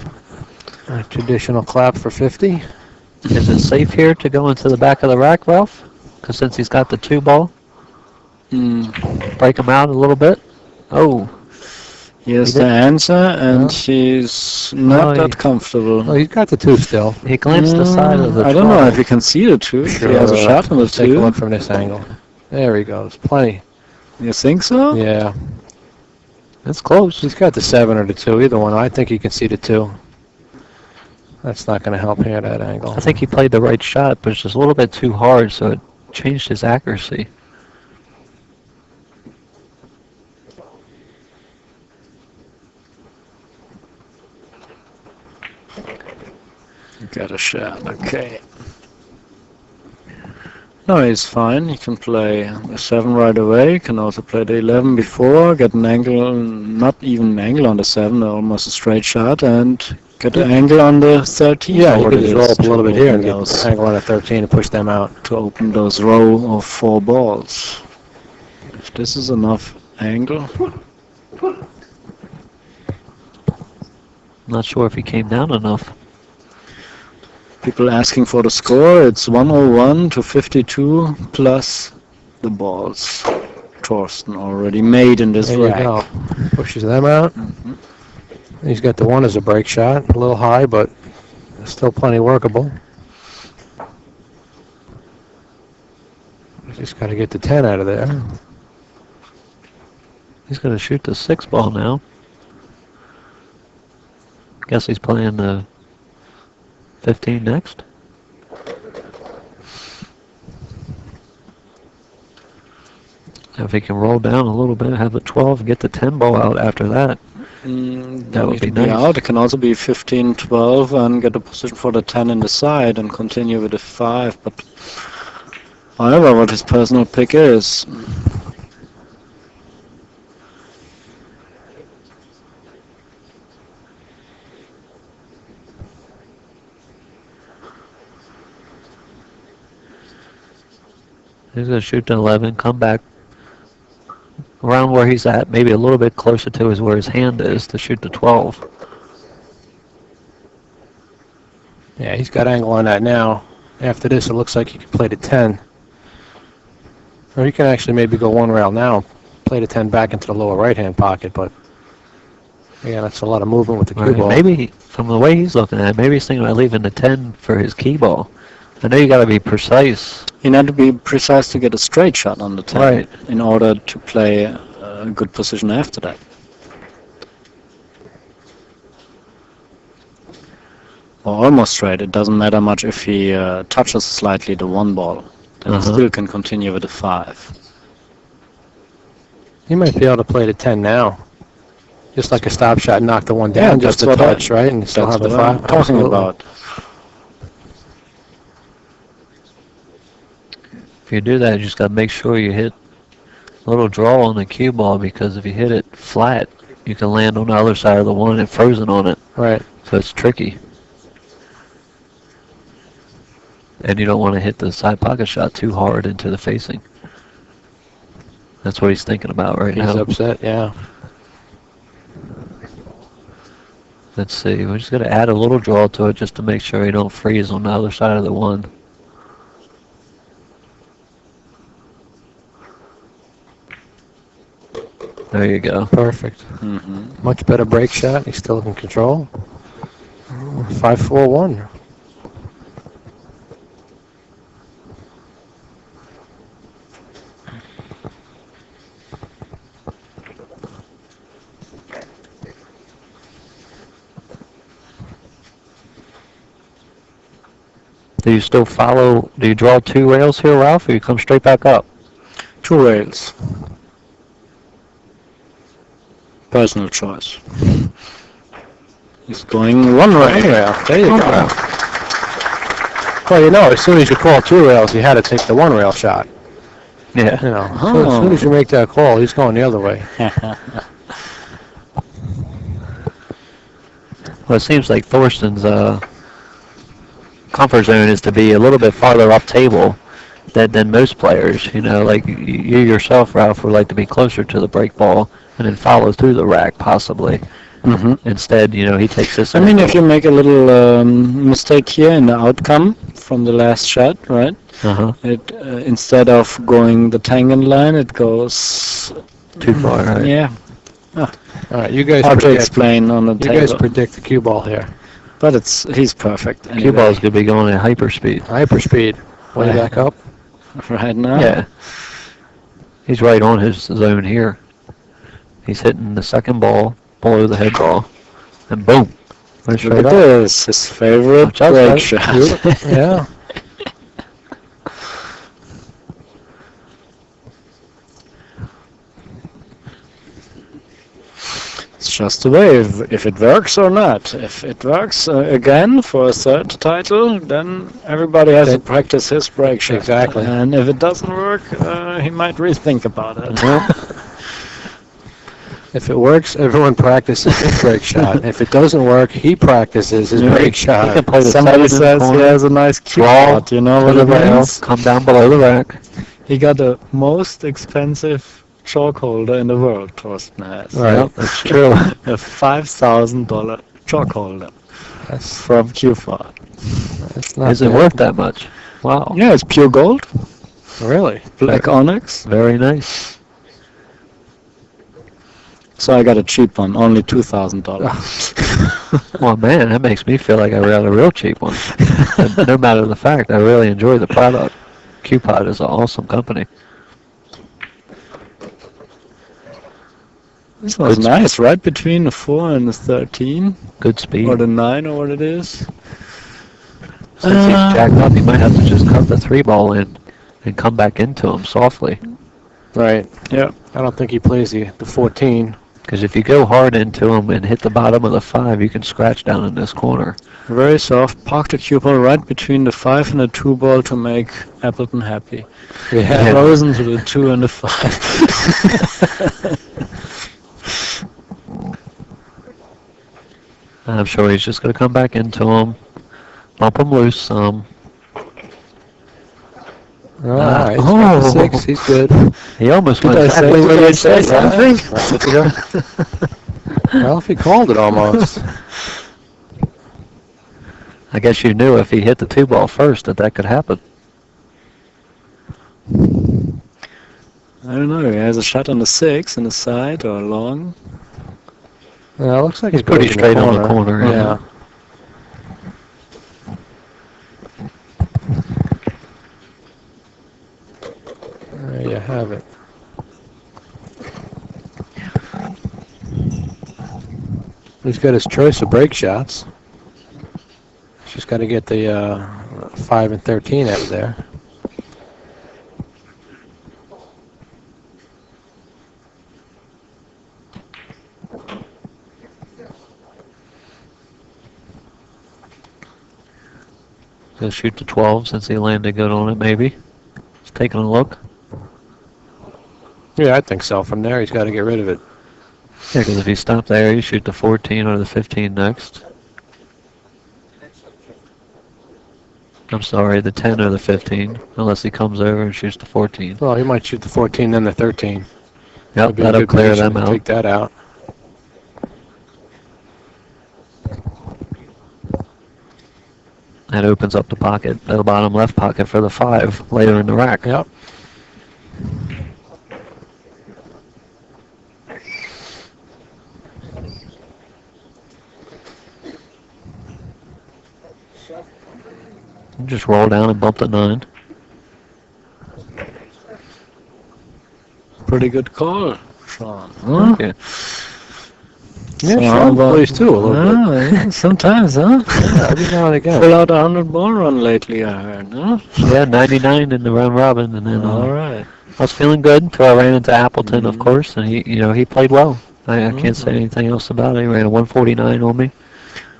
A traditional clap for 50. Is it safe here to go into the back of the rack, Ralph? Because since he's got the 2 ball, break him out a little bit. Oh. Here's the answer, and he's not that comfortable. Oh, he's got the 2 still. He glanced the side of the I don't know if you can see the 2. Sure, He has a shot on the let's take a 2. look from this angle. There he goes. Plenty. You think so? Yeah. That's close. He's got the 7 or the 2, either one. I think he can see the 2. That's not going to help here, that angle. I think he played the right shot, but it's just a little bit too hard, so it changed his accuracy. Got a shot, okay. No, he's fine. He can play a 7 right away. He can also play the 11 before, get an angle, not even an angle on the 7, almost a straight shot, and get an angle on the 13. Yeah, you could just roll up a little bit here and get an angle on the 13 and push them out. To open those row of 4 balls. If this is enough angle. Not sure if he came down enough. People asking for the score. It's 101 to 52 plus the balls. Thorston already made in this There you rack. go. Pushes them out. He's got the 1 as a break shot. A little high, but still plenty workable. Just got to get the 10 out of there. He's going to shoot the 6 ball now. Guess he's playing the 15 next. If he can roll down a little bit, have the 12, get the 10 ball out after that. That would be nice. Out. It can also be 15-12 and get a position for the 10 in the side and continue with the 5. But however, what his personal pick is. He's going to shoot to 11, come back around where he's at, maybe a little bit closer to where his hand is to shoot to 12. Yeah, he's got angle on that now. After this, it looks like he can play to 10. Or he can actually maybe go one rail now, play to 10 back into the lower right-hand pocket, but yeah, that's a lot of movement with the cue ball. Maybe, from the way he's looking at it, maybe he's thinking about leaving the 10 for his key ball. I know you got to be precise. You need to be precise to get a straight shot on the 10 Right. in order to play a good position after that. Or almost straight. It doesn't matter much if he touches slightly the 1 ball. Then he still can continue with the 5. He might be able to play to 10 now. Just like a stop shot, knock the 1 down, just a touch, right? And still have the 5. I'm talking Absolutely. about. If you do that, you just got to make sure you hit a little draw on the cue ball, because if you hit it flat, you can land on the other side of the 1 and frozen on it. Right. So it's tricky. And you don't want to hit the side pocket shot too hard into the facing. That's what he's thinking about right now. He's upset, yeah. Let's see. We're just going to add a little draw to it just to make sure you don't freeze on the other side of the 1. There you go. Perfect. Much better break shot. He's still in control. 5-4-1. Do you still follow, do you draw 2 rails here, Ralph, or you come straight back up? 2 rails. Personal choice. He's going 1 rail. There you go. Well, you know, as soon as you call 2 rails, you had to take the 1 rail shot. Yeah. You know, so as soon as you make that call, he's going the other way. Well, it seems like Thorston's comfort zone is to be a little bit farther up table than most players. You know, like you yourself, Ralph, would like to be closer to the break ball and then follow through the rack, possibly. Instead, you know, he takes this. I mean, if you make a little mistake here in the outcome from the last shot, right? It instead of going the tangent line, it goes too far, right? Yeah. All right, you guys Hard to predict. explain on the You table. guys predict the cue ball here. But he's perfect. Cue ball's gonna be going at hyperspeed. Hyperspeed. Way back up. Right now. Yeah. He's right on his zone here. He's hitting the second ball below the head ball, and boom, went Look straight at up. this, his favorite Watch out, break guys. shot. Yeah. It's just the way, if it works or not. If it works again for a third title, then everybody has to practice his break shot. Exactly. And if it doesn't work, he might rethink about it. If it works, everyone practices his break shot. If it doesn't work, he practices his break He can shot. play the Somebody 7 in the says he corner, has a nice cue draw shot, you know to what the it rail, means? come down below the rack. He got the most expensive chalk holder in the world, Thorsten has. Right. Yep, that's true. A $5,000 chalk holder. That's, From Q4. that's not Is it bad. worth that much? Wow. Yeah, it's pure gold, Really? black onyx. Very nice. So I got a cheap one, only $2,000. Well, man, that makes me feel like I got a real cheap one. And no matter the fact, I really enjoy the product. QPod is an awesome company. This was nice, right between the 4 and the 13, Good speed. or the 9, or what it is. Since he's jacked up, you might have to just cut the 3 ball in and come back into him softly. Right. Yeah. I don't think he plays the 14. Because if you go hard into him and hit the bottom of the 5, you can scratch down in this corner. Very soft. Park the cue ball right between the 5 and the 2 ball to make Appleton happy. Yeah. Frozen to the 2 and the 5. I'm sure he's just going to come back into him, bump him loose some. All right. Oh. 6. He's good. He almost Did went I say, exactly what did I you say said, right? something? Well, if he called it almost. I guess you knew if he hit the 2 ball first that could happen. I don't know. He has a shot on the 6 in the side or long. Yeah, looks like He's pretty straight on the corner. Yeah. There you have it. He's got his choice of break shots. Just got to get the 5 and 13 out of there. He'll shoot the 12 since he landed good on it, maybe. Just taking a look. Yeah, I think so. From there, he's got to get rid of it. Yeah, because if you stop there, you shoot the 14 or the 15 next. I'm sorry, the 10 or the 15, unless he comes over and shoots the 14. Well, he might shoot the 14, then the 13. Yep, that'll clear them out. Take that out. That opens up the pocket, the bottom left pocket for the 5 later in the rack. Yep. Just roll down and bump the 9. Pretty good call, Sean. Huh? Yeah. Yeah, Sean plays too a little bit. Yeah, sometimes, huh? Yeah, every now and again. Pull out a 100 ball run lately, I heard, huh? Yeah, 99 in the round robin, and then All right. I was feeling good until I ran into Appleton, of course, and he played well. I can't say anything else about it. He ran a 149 on me.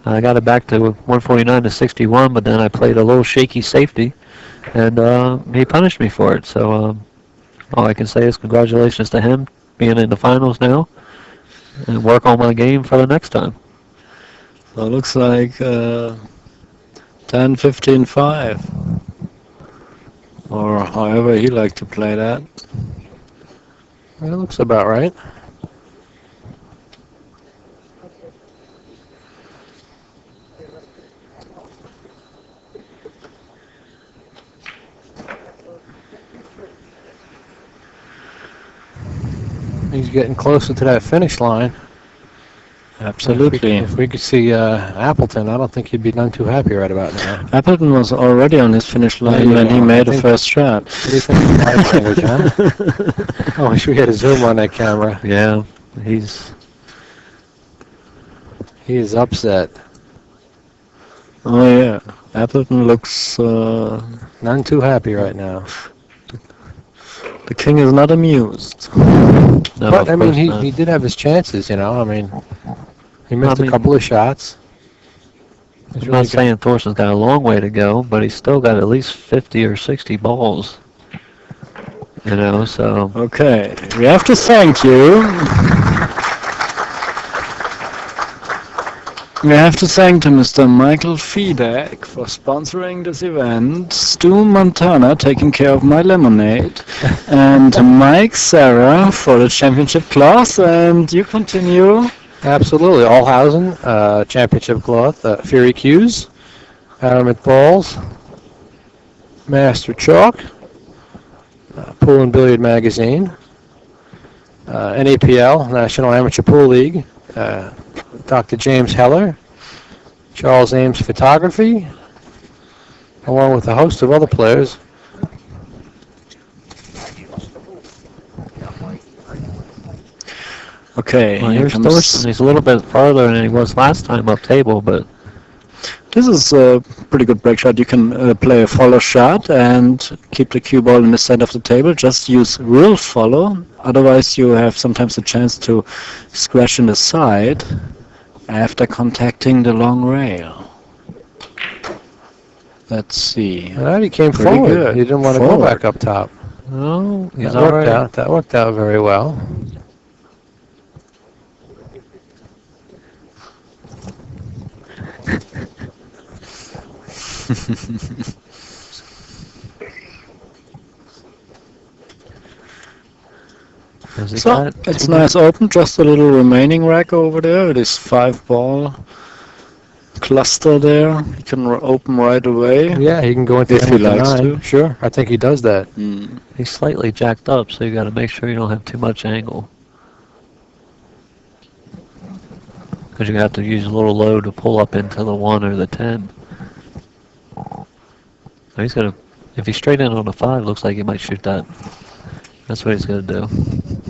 I got it back to 149 to 61, but then I played a little shaky safety, and he punished me for it. So all I can say is congratulations to him being in the finals now, and work on my game for the next time. So it looks like 10, 15, 5. Or however he liked to play that. That looks about right. He's getting closer to that finish line. Absolutely. If we could see Appleton, I don't think he'd be none too happy right about now. Appleton was already on his finish line when he made the first shot. What do you think of my language, huh? I wish we had a zoom on that camera. Yeah, He is upset. Oh yeah, Appleton looks. None too happy right now. The king is not amused. no, But, I mean, of course he not. did have his chances, you know. I mean, he missed a couple of shots. I'm not saying Thorston's got a long way to go, but he's still got at least 50 or 60 balls. You know, so. Okay, we have to thank you. We have to thank Mr. Michael Feedek for sponsoring this event, Stu Montana taking care of my lemonade, and Mike Serra for the championship class, and you continue. Absolutely. Allhausen, championship cloth, Fury Q's, Aramid Balls, Master Chalk, Pool and Billiard Magazine, NAPL, National Amateur Pool League, Dr. James Heller, Charles Ames Photography, along with a host of other players. Okay, Well, here here's comes. Thorston. He's a little bit farther than he was last time up table, but This is a pretty good break shot. You can play a follow shot and keep the cue ball in the center of the table. Just use real follow. Otherwise, you have sometimes a chance to scratch in the side after contacting the long rail. Let's see. Well, he came Pretty forward. good. He didn't want to go Forward. back up top. no, he's That all worked right. out. That worked out very well. So it's nice open, just a little remaining rack over there. It is 5-ball cluster there. He can open right away. Yeah, he can go into if he likes to. Sure, I think he does that. He's slightly jacked up, so you got to make sure you don't have too much angle. Because you have to use a little low to pull up into the 1 or the 10. He's gonna, if he's straight in on the 5, looks like he might shoot that. That's what he's gonna do.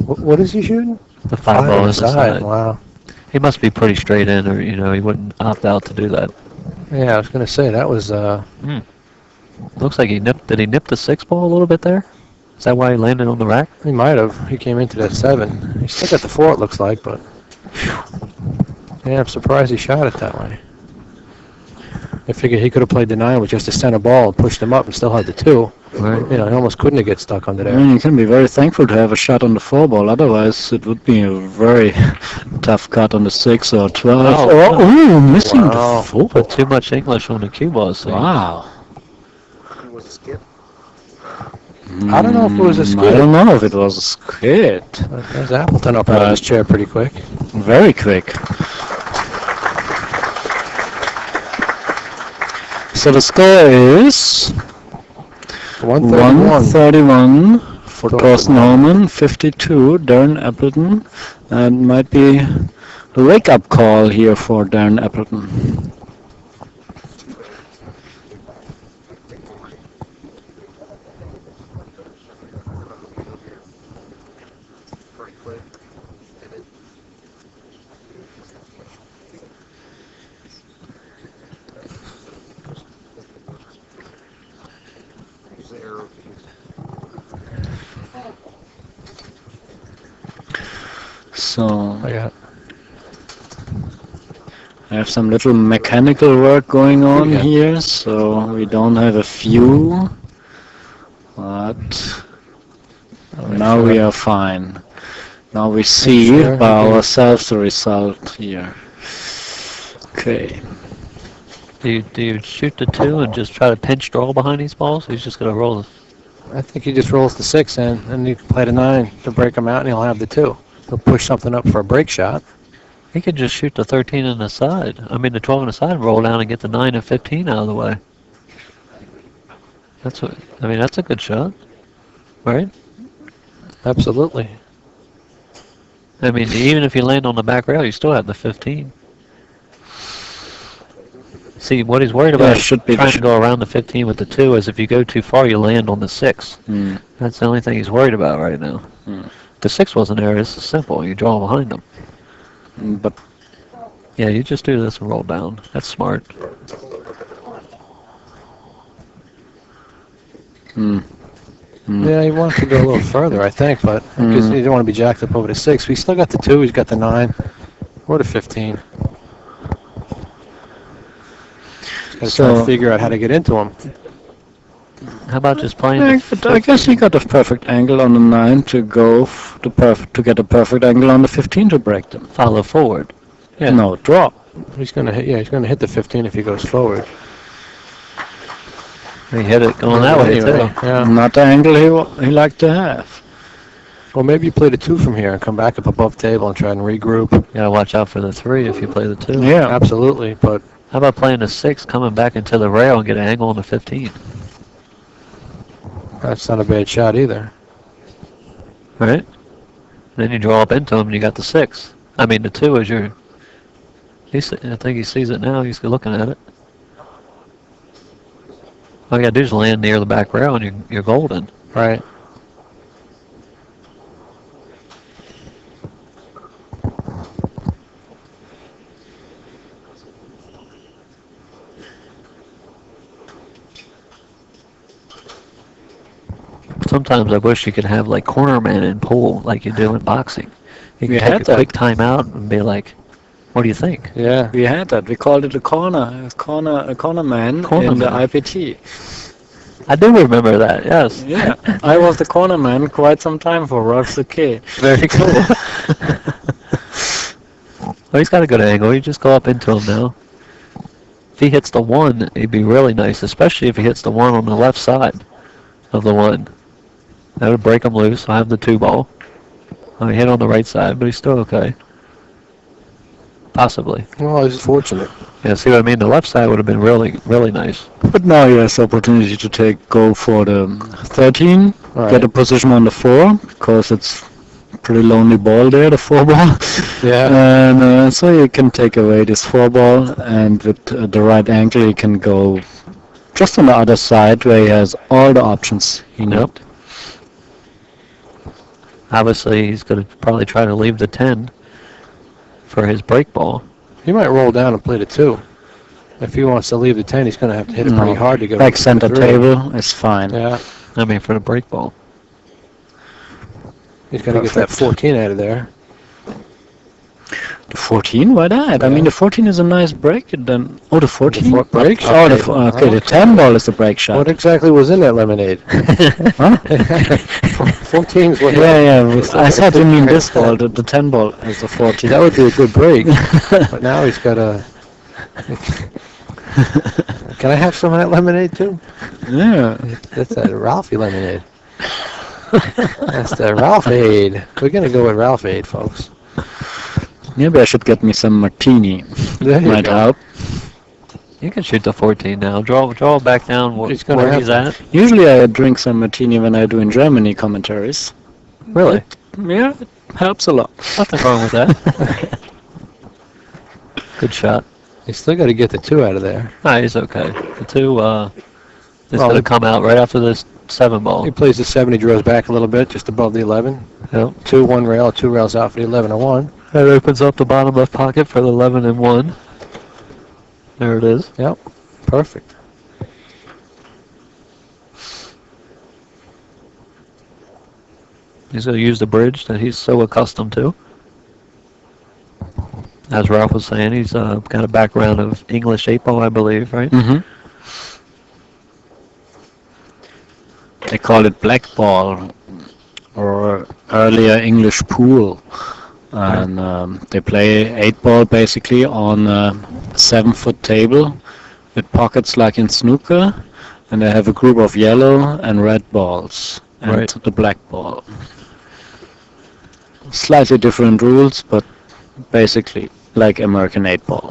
What is he shooting? The 5 ball is the side. Wow. He must be pretty straight in, or he wouldn't opt out to do that. Yeah, I was gonna say that was. Looks like he nipped. Did he nip the 6 ball a little bit there? Is that why he landed on the rack? He might have. He came into that 7. He still got the 4. It looks like, but. Yeah, I'm surprised he shot it that way. I figured he could have played the 9 with just a center ball and pushed him up and still had the 2. Right. He almost couldn't have get stuck under there. You can be very thankful to have a shot on the 4-ball. Otherwise, it would be a very tough cut on the 6 or 12. Missing the 4. Put too much English on the cue ball. So. Wow. It was a skip. I don't know if it was a skid. I don't know if it was a skid. There's Appleton up out of his chair pretty quick. Very quick. So the score is 131 for Thorsten Hohmann, 52 Darren Appleton, and might be a wake-up call here for Darren Appleton. So I have some little mechanical work going on here, so we don't have a few, but now we are fine. Now we see by ourselves the result here. Okay. Do you shoot the 2 and just try to pinch draw behind these balls? He's just gonna roll. I think he just rolls the 6 in, and you can play the 9 to break him out, and he'll have the 2. He'll push something up for a break shot. He could just shoot the 13 on the side. I mean the 12 on the side, and roll down and get the 9 and 15 out of the way. That's what. I mean that's a good shot, right? Absolutely. I mean even if you land on the back rail, you still have the 15. See, what he's worried about is trying to go around the 15 with the 2, is if you go too far, you land on the 6. That's the only thing he's worried about right now. The 6 wasn't there. This is simple. You draw behind them. But yeah, you just do this and roll down. That's smart. Yeah, he wants to go a little further, I think, but because he didn't want to be jacked up over the 6. He's still got the 2. He's got the 9 or the 15. He's got to try to figure out how to get into him. How about just playing? I guess he got a perfect angle on the 9 to go to get a perfect angle on the 15 to break them. Follow forward. Yeah. No, draw. He's gonna hit. Yeah, he's gonna hit the 15 if he goes forward. He hit it going that way too. Yeah. Not the angle he liked to have. Well, maybe you play the 2 from here and come back up above table and try and regroup. You gotta watch out for the 3 if you play the 2. Yeah, absolutely. But how about playing the 6, coming back into the rail and get an angle on the 15? That's not a bad shot either. Right? Then you draw up into him and you got the 6. I mean, the 2 is your... I think he sees it now. He's looking at it. All you gotta do is land near the back rail and you're golden. Right. Sometimes I wish you could have like corner man and pull like you do in boxing. You can take a quick time out and be like, "What do you think?" Yeah, we had that. We called it a corner man in the IPT. I do remember that. Yes. Yeah, I was the corner man quite some time for Ralph K. Very cool. Well, he's got a good angle. You just go up into him now. If he hits the 1, it'd be really nice, especially if he hits the 1 on the left side of the 1. That would break him loose. I have the 2 ball. Oh, he hit on the right side, but he's still okay. Possibly. Well, he's fortunate. Yeah, see what I mean? The left side would have been really, really nice. But now he has the opportunity to go for the 13, Right. get a position on the 4, because it's pretty lonely ball there, the 4 ball. Yeah. And so you can take away this 4 ball, and with the right angle he can go just on the other side where he has all the options he needs. Yep. Obviously, he's going to probably try to leave the 10 for his break ball. He might roll down and play the 2. If he wants to leave the 10, he's going to have to hit it pretty hard to get Back to center the 3. table is fine. Yeah. I mean, for the break ball. He's going to get that 14 out of there. The 14? Why that? I mean, the 14 is a nice break. And then, the 14? The break shot? Oh, the 10 ball is the break shot. What exactly was in that lemonade? Huh? 14's what Yeah. I thought you mean this ball. The 10 ball is the 14. That would be a good break. But now he's got a... Can I have some of that lemonade too? Yeah. That's that Ralphie lemonade. That's the Ralph-aid. We're going to go with Ralph-aid, folks. Maybe I should get me some martini. There you Might go. help. You can shoot the 14 now. Draw back down He's gonna where have he's to. at. Usually I drink some martini when I do in Germany commentaries. Really? Yeah, it helps a lot. Nothing wrong with that. Good shot. He's still got to get the 2 out of there. No, he's okay. The 2 is Well, going to come out right after this 7 ball. He plays the 7, he draws back a little bit, just above the 11. Yep. 2, 1 rail, 2 rails out for the 11 and 1. That opens up the bottom left pocket for the 11 and 1. There it is. Yep, perfect. He's going to use the bridge that he's so accustomed to. As Ralph was saying, he's got a background of English 8-ball, I believe, right? Mm-hmm. They call it black ball, or earlier English pool. And they play 8-ball basically on a 7-foot table with pockets like in snooker, and they have a group of yellow and red balls and Right. the black ball. Slightly different rules, but basically like American 8-ball.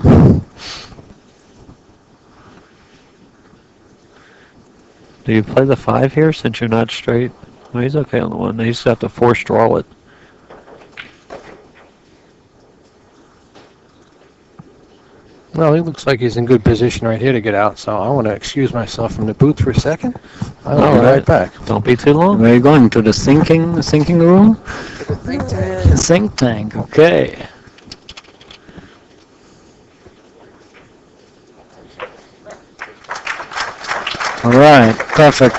Do you play the 5 here since you're not straight? Well, he's okay on the 1. He's got to force draw it. Well, he looks like he's in good position right here to get out, so I want to excuse myself from the booth for a second. I'll be right back. Don't be too long. Where are you going? To the thinking room? The think tank, okay. Alright, perfect.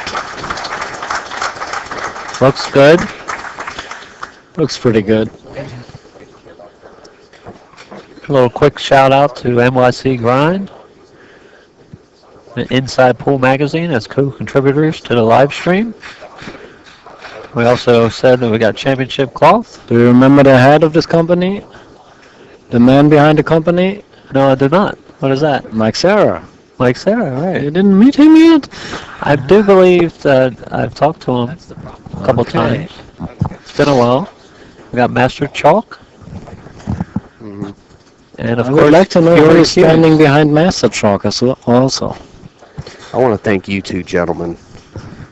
Looks good. Looks pretty good. A little quick shout out to NYC Grind, and Inside Pool Magazine as co-contributors to the live stream. We also said that we got championship cloth. Do you remember the head of this company? The man behind the company? No, I do not. What is that? Mike Sarah. Mike Sarah, right. You didn't meet him yet? I do believe that I've talked to him a couple times. It's been a while. We got Master Chalk. Mm-hmm. And of I course, would like to know Fury who is Hughes. standing behind Master Chalk also. I want to thank you two gentlemen.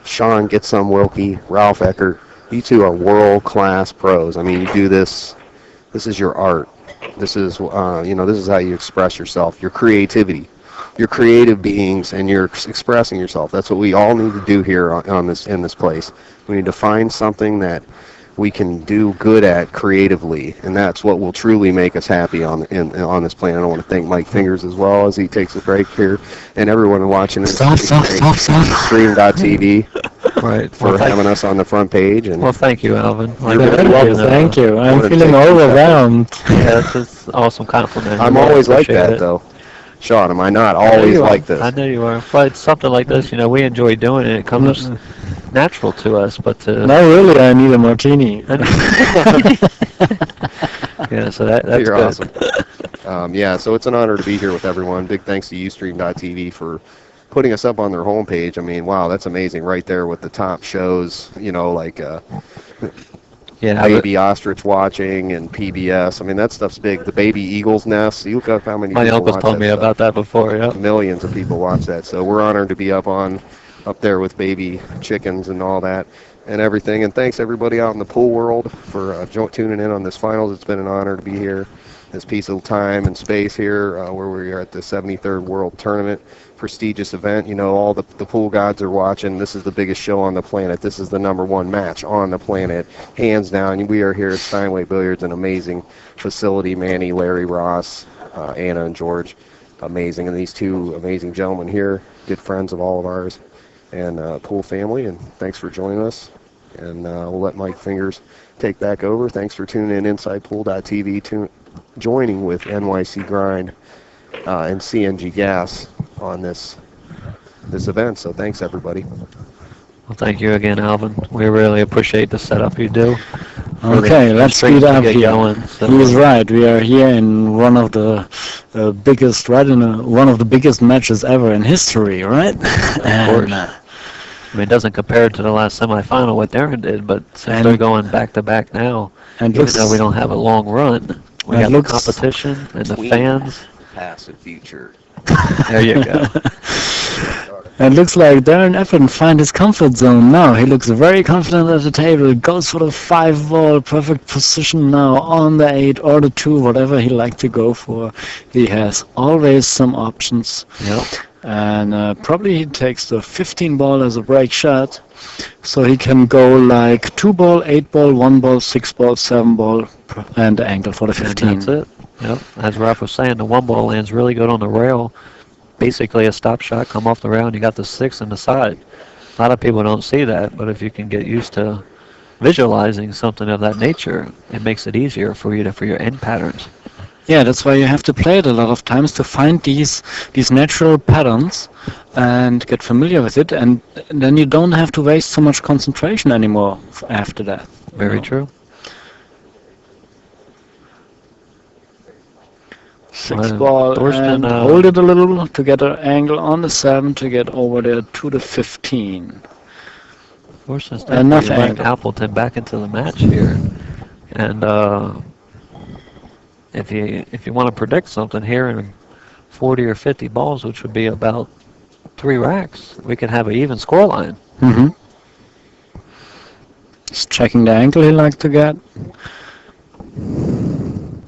Sean Get Some Wilkie, Ralph Eckert. You two are world-class pros. I mean, you do this. This is your art. This is, this is how you express yourself. Your creativity. You're creative beings, and you're expressing yourself. That's what we all need to do here in this place. We need to find something that we can do good at creatively, and that's what will truly make us happy on this planet. I want to thank Mike Fingers as well as he takes a break here, and everyone watching this. Stop. Stream.tv Right. for having us on the front page. And Well, thank you, Alvin. You're very welcome. Thank you. I'm wanted to feeling take- overwhelmed. Yeah, that's an awesome compliment. I'm Really always like appreciate that, it. though. Sean, am I not I know always you are. like this? I know you are. But it's something like this, we enjoy doing it. It comes natural to us, but to... No, really, I need a martini. Yeah, so that's You're good. awesome. So it's an honor to be here with everyone. Big thanks to Ustream.tv for putting us up on their homepage. I mean, wow, that's amazing right there with the top shows, like Yeah, baby ostrich watching and PBS. I mean, that stuff's big. The baby eagle's nest. You look up how many my people uncle's watch told that me stuff. about that before. Yeah. Millions of people watch that. So we're honored to be up there with baby chickens and all that and everything. And thanks everybody out in the pool world for tuning in on this finals. It's been an honor to be here. This piece of time and space here where we are at the 73rd World Tournament. Prestigious event. You know, all the pool gods are watching. This is the biggest show on the planet. This is the #1 match on the planet, hands down. We are here at Steinway Billiards, an amazing facility. Manny, Larry, Ross, Anna, and George, amazing. And these two amazing gentlemen here, good friends of all of ours, and pool family. And thanks for joining us. And we'll let Mike Fingers take back over. Thanks for tuning in InsidePool.tv, joining with NYC Grind and CNG Gas on this event. So thanks everybody. Well, thank you again, Alvin. We really appreciate the setup you do. Okay, let's speed up here. Going, so. He's right. We are here in one of the biggest, one of the biggest matches ever in history, right? Of course. I mean, it doesn't compare to the last semifinal what Darren did, but since they're going back to back now, and even though we don't have a long run, we got the competition and the fans. Past and future. There you go. It looks like Darren Appleton find his comfort zone now. He looks very confident at the table. Goes for the 5-ball, perfect position now on the 8 or the 2, whatever he like to go for. He has always some options. Yep. And probably he takes the 15-ball as a break shot. So he can go like 2-ball, 8-ball, 1-ball, 6-ball, 7-ball, and the angle for the 15. And that's it. Yep. As Ralph was saying, the 1-ball lands really good on the rail. Basically a stop shot, come off the rail, and you got the 6 in the side. A lot of people don't see that, but if you can get used to visualizing something of that nature, it makes it easier for you for your end patterns. Yeah, that's why you have to play it a lot of times to find these natural patterns and get familiar with it, and then you don't have to waste so much concentration anymore after that. Very true. 6-ball and hold it a little to get an angle on the 7 to get over there to the 15. Thorston's enough angle. Appleton back into the match here, and if you want to predict something here in 40 or 50 balls, which would be about 3 racks, we can have an even score line. Mm-hmm. Just checking the angle he likes to get.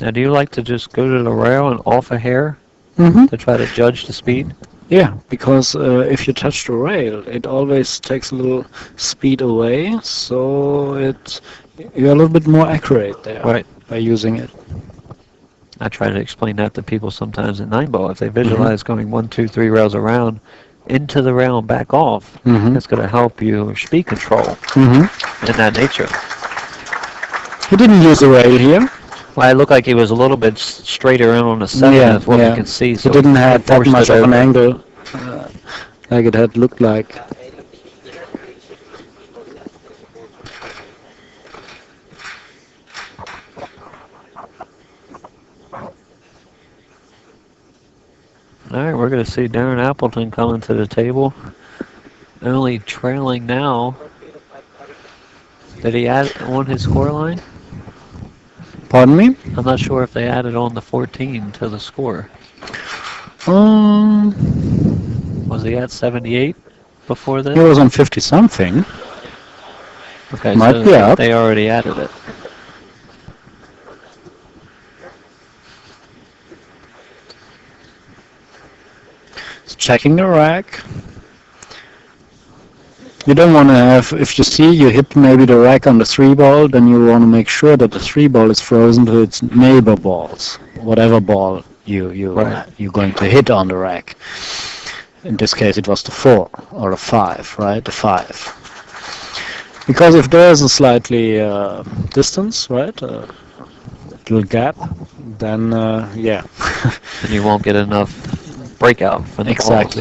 Now, do you like to just go to the rail and off a hair to try to judge the speed? Yeah, because if you touch the rail, it always takes a little speed away, so you're a little bit more accurate there by using it. I try to explain that to people sometimes in 9-ball. If they visualize going 1, 2, 3 rails around into the rail and back off, it's going to help you speed control in that nature. He didn't use the rail here. Well, it looked like he was a little bit straighter in on the 7, that's what we can see. So he didn't have that much of an angle like it had looked like. All right, we're going to see Darren Appleton coming to the table. Only trailing now. Did he add on his score line? Pardon me? I'm not sure if they added on the 14 to the score. Was he at 78 before this? He was on 50-something. Okay, might so be up. They already added it. Checking the rack. You don't want to have, if you see you hit maybe the rack on the 3-ball, then you want to make sure that the 3-ball is frozen to its neighbor balls, whatever ball you're going to hit on the rack. In this case it was the 4 or the 5, right? The 5. Because if there is a slightly distance, right, a little gap, then yeah. And you won't get enough breakout for the balls.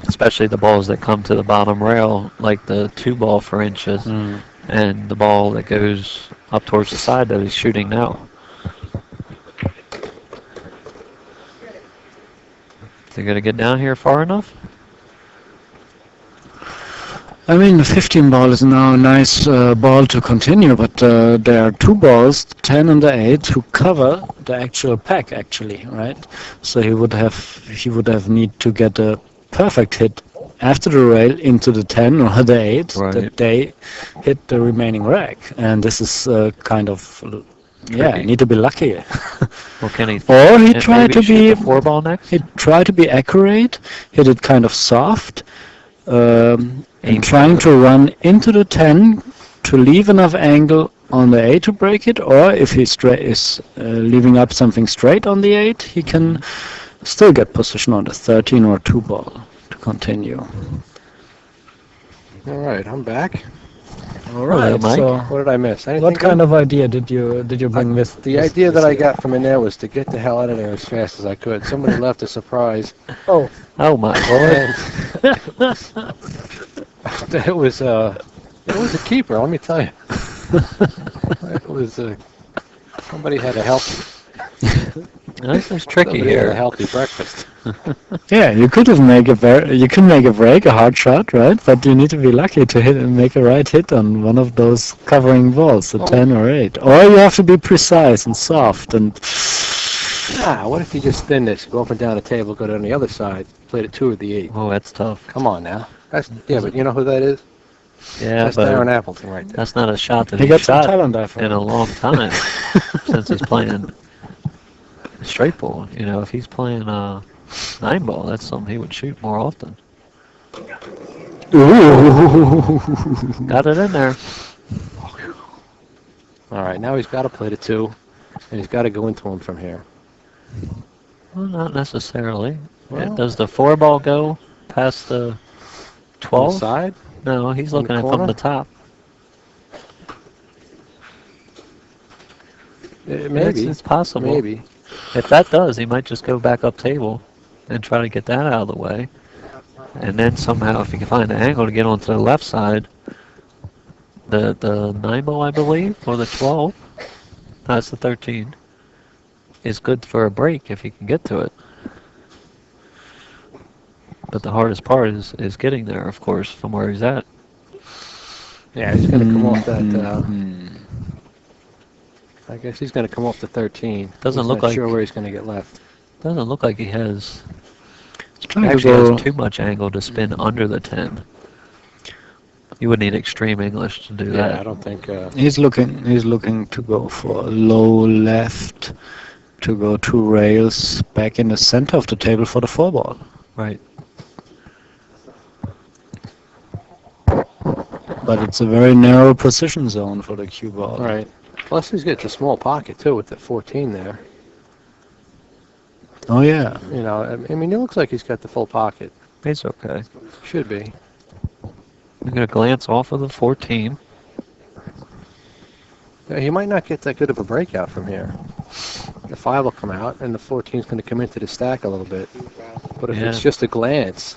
Especially the balls that come to the bottom rail, like the 2-ball for inches, and the ball that goes up towards the side that he's shooting now. Is he going to get down here far enough? I mean, the 15 ball is now a nice ball to continue, but there are two balls, the 10 and the 8, who cover the actual pack, actually, right? So he would have need to get a perfect hit after the rail into the 10 or the 8 Right. that they hit the remaining rack, and this is kind of Tricky. need to be lucky. Well, can he? Or he and tried maybe to shoot be the 4-ball next. he tried to be accurate, hit it kind of soft, Aim and trying to run into the 10 to leave enough angle on the 8 to break it, or if he is leaving up something straight on the 8, he can still get position on the 13 or 2 ball to continue. All right, I'm back. All right, Mike. so What did I miss? Anything what kind of idea did you bring with? The idea that I got from in there was to get the hell out of there as fast as I could. Somebody left a surprise. Oh my lord! It was a keeper. Let me tell you. It was somebody had a healthy. This is tricky Somebody had a here. healthy breakfast. Yeah, you could have make a break, a hard shot, right? But you need to be lucky to hit and make a right hit on one of those covering balls, a 10 or 8. Or you have to be precise and soft and. What if you just spin this, go up and down the table, go down the other side, played a 2 or the 8? Oh, that's tough. Come on now. But you know who that is? Yeah, That's but Darren Appleton right there. that's not a shot that He he's got some shot talent, I thought. in a long time since he's playing straight ball. You know, if he's playing 9-ball, that's something he would shoot more often. Ooh. Got it in there. All right, now he's got to play the 2, and he's got to go into him from here. Well, not necessarily. Well- Does the 4-ball go past the On the 12? side? No, he's On the looking at corner? from the top. Maybe. It's possible. Maybe. If that does, he might just go back up table and try to get that out of the way. And then somehow, if he can find an angle to get onto the left side, the 9-ball, I believe, or the 12, that's the 13, is good for a break if he can get to it. But the hardest part is getting there, of course, from where he's at. Yeah, he's going to come off that. I guess he's going to come off the 13. Doesn't He's look not like- sure where he's going to get left. Doesn't look like he has. Trying to Actually, go- has too much angle to spin under the 10. You would need extreme English to do Yeah, I that. don't think. He's looking to go for a low left, to go 2 rails back in the center of the table for the 4-ball. Right. But it's a very narrow position zone for the cue ball. Right. Plus, he's got a small pocket too with the 14 there. Oh yeah. You know, I mean, it looks like he's got the full pocket. It's okay. Should be. I'm going to glance off of the 14. Yeah, he might not get that good of a breakout from here. The 5 will come out, and the 14 is going to come into the stack a little bit. But if it's Yeah. just a glance,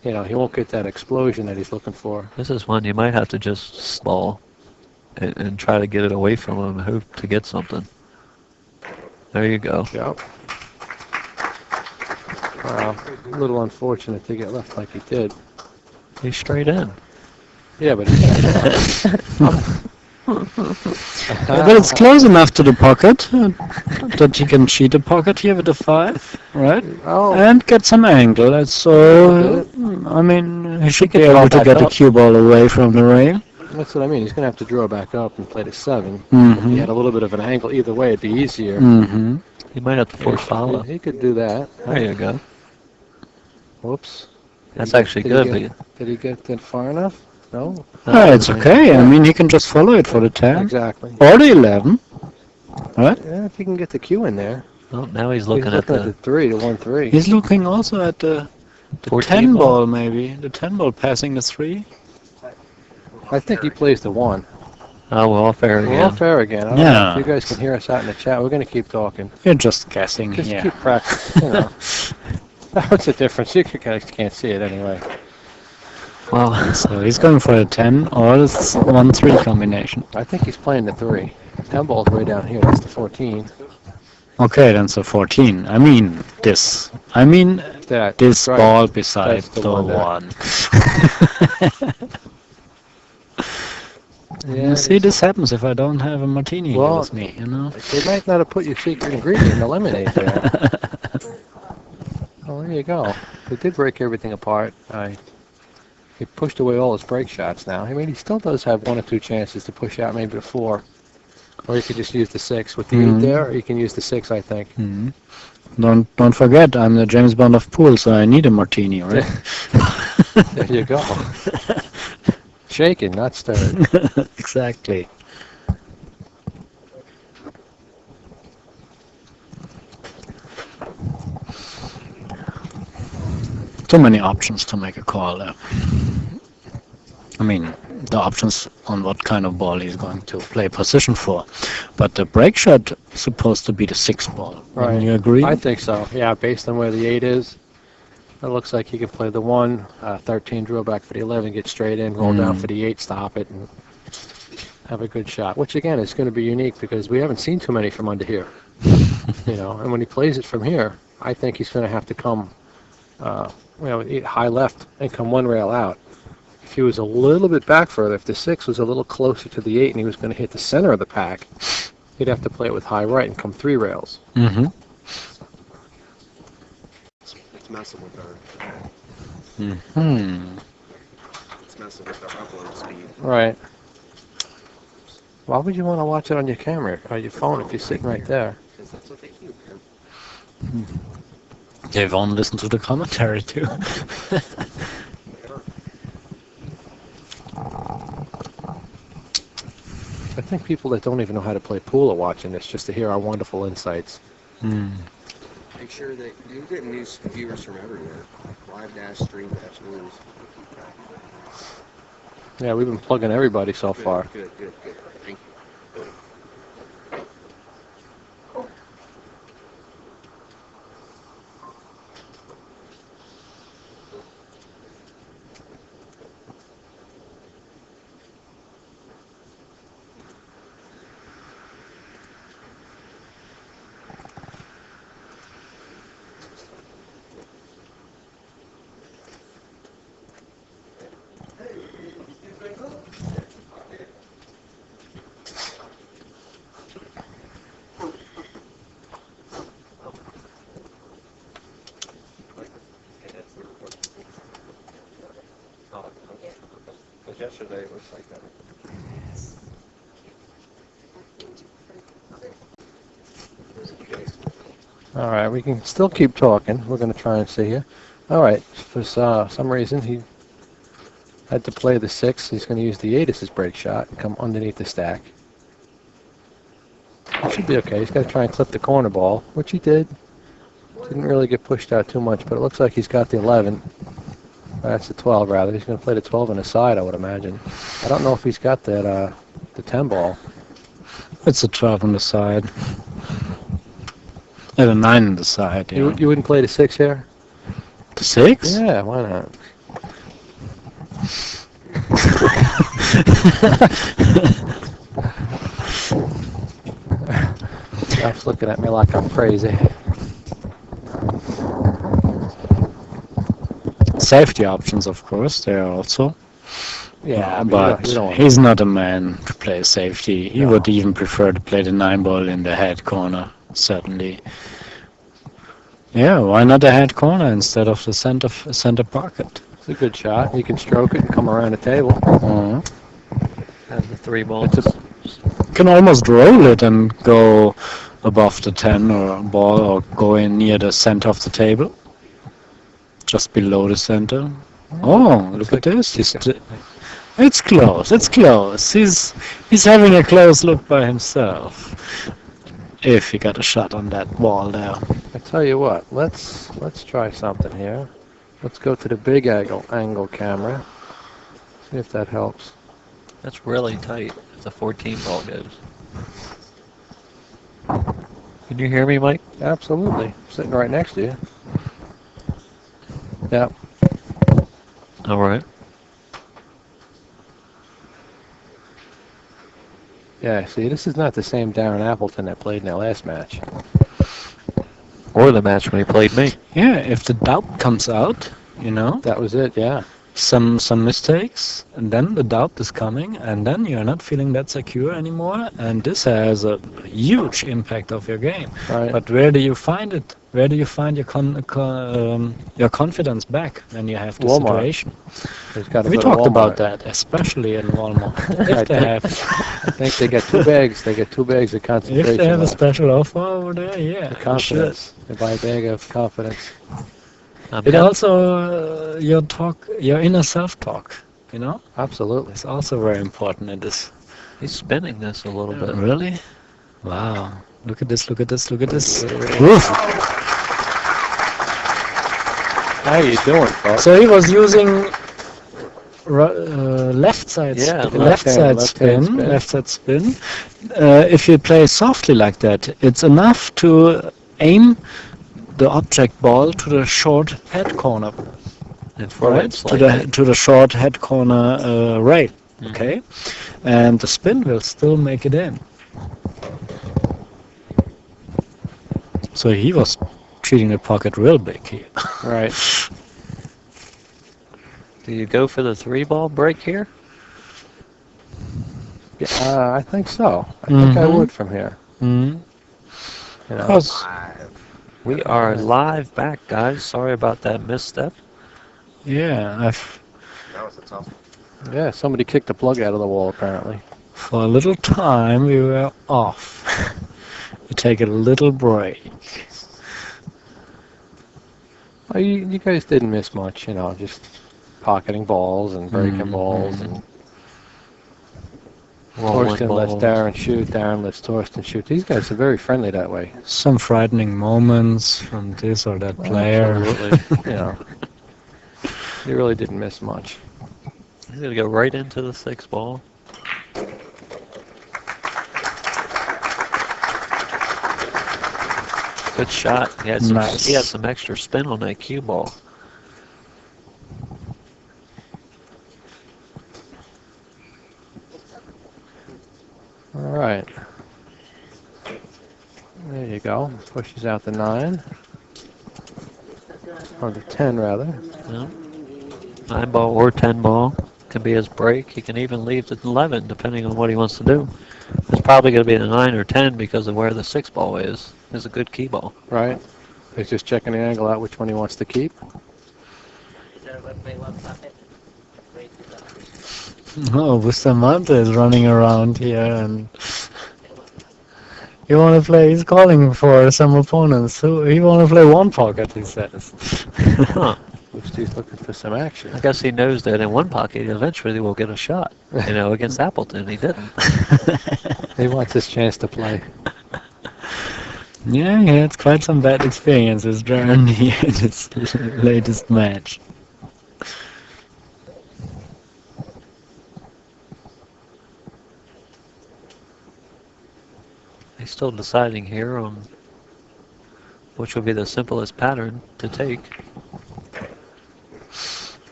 you know, he won't get that explosion that he's looking for. This is one you might have to just stall and try to get it away from him and hope to get something. There you go. Yep. Wow. A little unfortunate to get left like he did. He's straight in. Yeah, but But it's close enough to the pocket that he can cheat a pocket here with the 5, right? oh, And get some angle. That's so. I mean, he should be can draw able to back get the up. cue ball away from the rail. that's what I mean. He's going to have to draw back up and play the 7. If he Mm-hmm. had a little bit of an angle either way, it'd be easier. Mm-hmm. He might have to force follow. He could do that. There you go. Whoops. That's Did he actually get- good. Did he, but- get, did he get that far enough? No. It's okay. I mean, he can just follow it for the 10 Exactly. or the 11. Right? Yeah, if he can get the cue in there. Oh, now he's looking at the 3, the 1-3. He's looking also at the 14 10 ball. ball, maybe. The 10 ball passing the 3. I think he plays the 1. Oh, well, fair We're all again. fair again. I don't know Yeah. if you guys can hear us out in the chat. We're going to keep talking. You're just guessing Just here. keep practicing, you know. What's the difference? You guys can't see it anyway. Well, So he's going for a 10 or the 1-3 combination. I think he's playing the 3. 10 ball's way down here. That's the 14. Okay, then so 14. I mean this. I mean That. this right. ball beside That's the the one there. 1. see, this happens if I don't have a martini here Well, with me, you know? They might not have put your secret ingredient in the lemonade there. Oh, there you go. They did break everything apart. He pushed away all his break shots now. I mean, he still does have 1 or 2 chances to push out maybe the 4. Or you could just use the 6 with the 8 there, or you can use the 6, I think. Don't forget, I'm the James Bond of pool, so I need a martini, right? There you go. Shaken, not stirred. Exactly. Too many options to make a call there. I mean, the options on what kind of ball he's going to play position for. But the break shot is supposed to be the 6 ball. Right. You agree? I think so. Yeah, based on where the 8 is, it looks like he can play the 1, 13, drill back for the 11, get straight in, roll down for the 8, stop it, and have a good shot. Which again is going to be unique because we haven't seen too many from under here. You know, and when he plays it from here, I think he's going to have to come, high left and come 1 rail out. If he was a little bit back further, if the 6 was a little closer to the 8 and he was going to hit the center of the pack, he'd have to play it with high right and come 3 rails. Mm-hmm. It's messing with our. Mm-hmm. It's messing with our upload speed. Right. Why would you want to watch it on your camera or your phone if you're sitting right there? Because that's what they do, man. They won't listen to the commentary too. I think people that don't even know how to play pool are watching this just to hear our wonderful insights. Make sure that you're getting news viewers from everywhere. Live-stream-news. Yeah, we've been plugging everybody so far. Good. Thank you. Yesterday it was like that. All right, we can still keep talking. We're going to try and see here. All right, for some reason he had to play the 6. He's going to use the 8 as his break shot and come underneath the stack. It should be okay. He's got to try and clip the corner ball, which he did. Didn't really get pushed out too much, but it looks like he's got the 11. That's the 12, rather. He's going to play the 12 on the side, I would imagine. I don't know if he's got that the 10 ball. It's a 12 on the side. And a 9 on the side, yeah. You wouldn't play the 6 here? The 6? Yeah, why not? Ralph's looking at me like I'm crazy. Safety options, of course, there are also. Yeah, but he's not a man to play safety. He would even prefer to play the 9 ball in the head corner, certainly. Yeah, why not the head corner instead of the center pocket? It's a good shot. You can stroke it and come around the table. And the 3 balls. You can almost roll it and go above the 10 or ball or go in near the center of the table. Just below the center. Oh, look at this. It's close. It's close. He's having a close look by himself. If he got a shot on that wall there. I tell you what, let's try something here. Let's go to the big angle camera. See if that helps. That's really tight if the 14 ball goes. Can you hear me, Mike? Absolutely. I'm sitting right next to you. Yep. All right. Yeah, see, this is not the same Darren Appleton that played in that last match. Or the match when he played me. Yeah, if the doubt comes out, you know. That was it, yeah. some mistakes, and then the doubt is coming, and then you're not feeling that secure anymore, and this has a huge impact of your game. Right. But where do you find it? Where do you find your confidence back when you have the Walmart. situation? Got to We go to talked about Walmart. that, especially in Walmart. If they have, I think they get 2 bags. They get 2 bags of concentration. if they have a left. special offer over there, yeah, The for sure. confidence. They buy a bag of confidence. It also your inner self-talk, you know, Absolutely. it's also very important in this. He's spinning this a little bit. Really? Wow! Look at this! Look at this! Look at this! How you doing, folks? So he was using left side, left side spin. If you play softly like that, it's enough to aim the object ball to the short head corner, And throw right? it slightly. To the short head corner rail. Okay, and the spin will still make it in. So he was treating the pocket real big here. Right. Do you go for the 3-ball break here? Yeah, I think so. I think I would from here. Mm-hmm. You know. Because We are live back, guys. Sorry about that misstep. yeah, That was a tough. Yeah, somebody kicked the plug out of the wall apparently. for a little time we were off. We take a little break. Well, you guys didn't miss much, you know, just pocketing balls and breaking balls. And Thorston lets Darren shoot, Darren lets Thorston shoot. These guys are very friendly that way. Some frightening moments from this or that player. Absolutely. You know, you really didn't miss much. He's going to go right into the 6-ball. Good shot. He had some extra spin on that cue ball. All right. There you go. Pushes out the 9. Or the 10, rather. Yeah. 9-ball or 10-ball can be his break. He can even leave the 11 depending on what he wants to do. It's probably going to be the 9 or 10 because of where the 6-ball is. It's a good key ball. Right. He's just checking the angle out which one he wants to keep. Oh, Bustamante is running around here and you want to play, he's calling for some opponents. He want to play one pocket, he says. Huh. He's looking for some action. I guess he knows that in one pocket eventually he will get a shot. You know, against Appleton, he didn't. He wants his chance to play. Yeah, he had quite some bad experiences during his latest match. He's still deciding here on which would be the simplest pattern to take.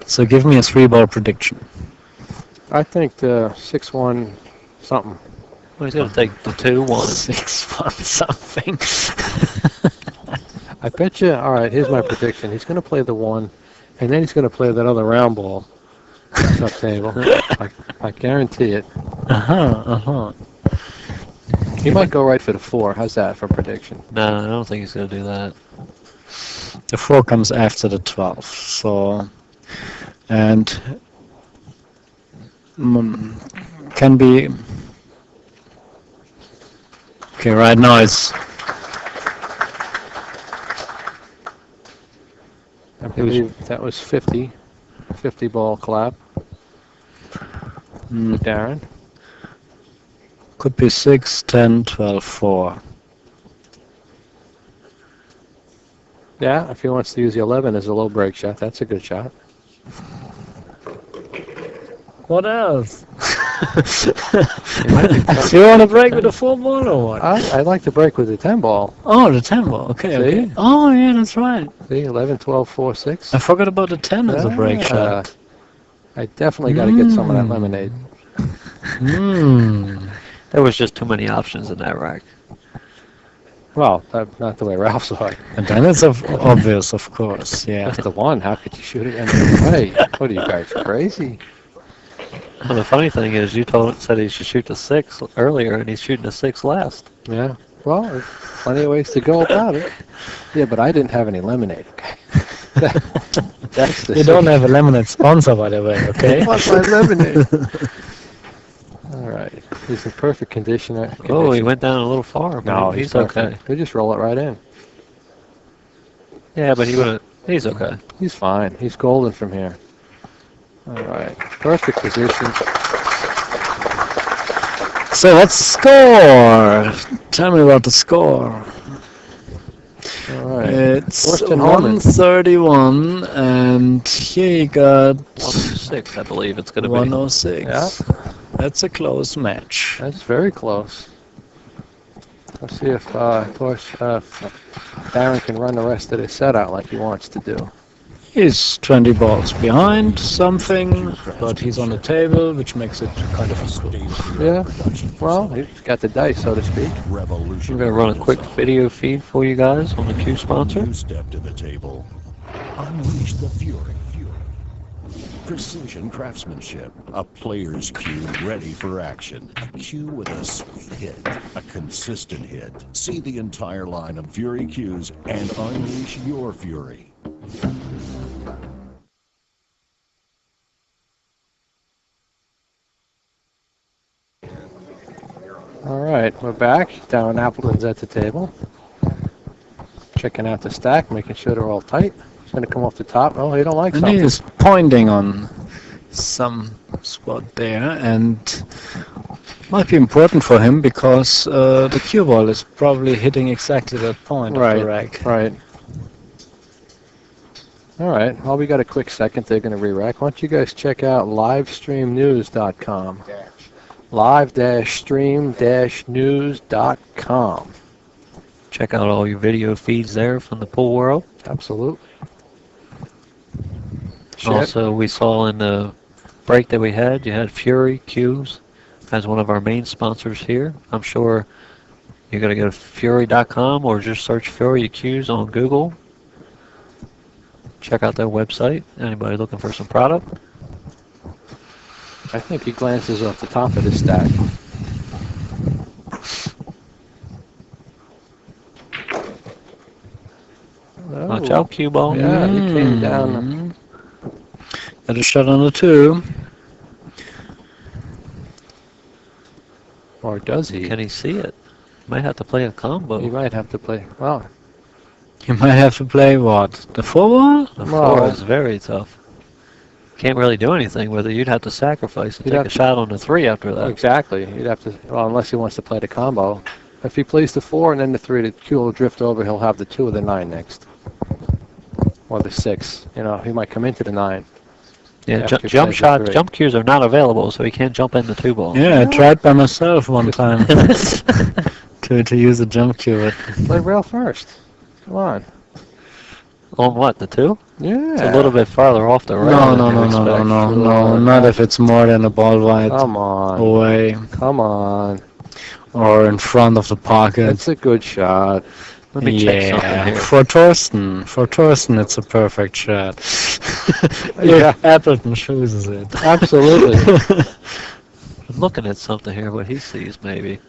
So give me a 3-ball prediction. I think the 6-1 something. Well, he's going to take the 2-1. 6-1 something. I bet you. All right, here's my prediction. He's going to play the 1, and then he's going to play that other round ball. Up table. I guarantee it. He might go right for the 4. How's that for prediction? No, I don't think he's going to do that. The 4 comes after the 12, so and can be okay. Right now it's I believe that was 50 ball clap. To Darren. Could be 6, 10, 12, 4. Yeah, if he wants to use the 11 as a low break shot, that's a good shot. What else? You You want to break with a 4-ball or what? I like to break with the 10 ball. Oh, the 10-ball. Okay, okay. See? Oh, yeah, that's right. See, 11, 12, 4, 6. I forgot about the 10 as a break shot. I definitely got to get some of that lemonade. Hmm. There was just too many options in that rack. Well, not the way Ralph saw it. And then it's obvious, of course. Yeah. That's the one. How could you shoot it any other way? What are you guys, crazy? Well, the funny thing is, you said he should shoot the 6 earlier, and he's shooting the 6 last. Yeah. Well, there's plenty of ways to go about it. Yeah, but I didn't have any lemonade. Okay. That's the You don't have a lemonade sponsor, by the way, okay? What's my lemonade? All right. He's in perfect condition. Oh, he went down a little far. But No, he's perfect. okay. We just roll it right in. Yeah, but he's okay. He's fine. He's golden from here. All right. Perfect position. So let's score. Tell me about the score. All right. It's Thorston Hohmann. 131, and here you got 106, I believe it's going to be. 106. Yeah. That's a close match. That's very close. Let's see if, Darren can run the rest of the set out like he wants to do. He's 20 balls behind something, but he's on the table, which makes it kind of a score. Yeah. Well, he's got the dice, so to speak. I'm going to run a quick video feed for you guys on the Q sponsor. You step to the table. Unleash the fury. Precision craftsmanship. A player's cue ready for action. A cue with a sweet hit. A consistent hit. See the entire line of Fury cues and unleash your fury. All right, we're back. Darren Appleton's at the table. Checking out the stack, making sure they're all tight. It's going to come off the top. Oh, he don't like And something. he's pointing on some spot there, and might be important for him because the cue ball is probably hitting exactly that point of the rack. Right. All right. Well, we got a quick second. They're going to re-rack. Why don't you guys check out livestreamnews.com. Live-stream-news.com. Check out all your video feeds there from the pool world. Absolutely. Also, we saw in the break that we had, you had Fury Cues as one of our main sponsors here. I'm sure you're going to go to fury.com or just search Fury Cues on Google. Check out their website. Anybody looking for some product? I think he glances off the top of the stack. Watch out, cue ball. Yeah, he came down. Got a shot on the 2. Or does he? Can he see it? Might have to play a combo. He might have to play. Well, You might have to play what? The 4 ball? The 4 is very tough. Can't really do anything with it. You'd have to sacrifice and take a shot on the 3 after that. Exactly. You'd have to, well, unless he wants to play the combo. If he plays the 4 and then the 3, the cue will drift over, he'll have the 2 or the 9 next. Or the 6. You know, he might come into the 9. Yeah, jump shots, jump cues are not available, so he can't jump in the 2 ball. Yeah, I tried by myself one time to use a jump cue. Play rail first. Come on. On what, the 2? Yeah. It's a little bit farther off the rail. No, not if it's more than a ball wide Come on. away Come on. or in front of the pocket. It's a good shot. Let me check something here. For Thorston, it's a perfect shot. Yeah. Appleton chooses it. Absolutely. I'm looking at something here, what he sees maybe.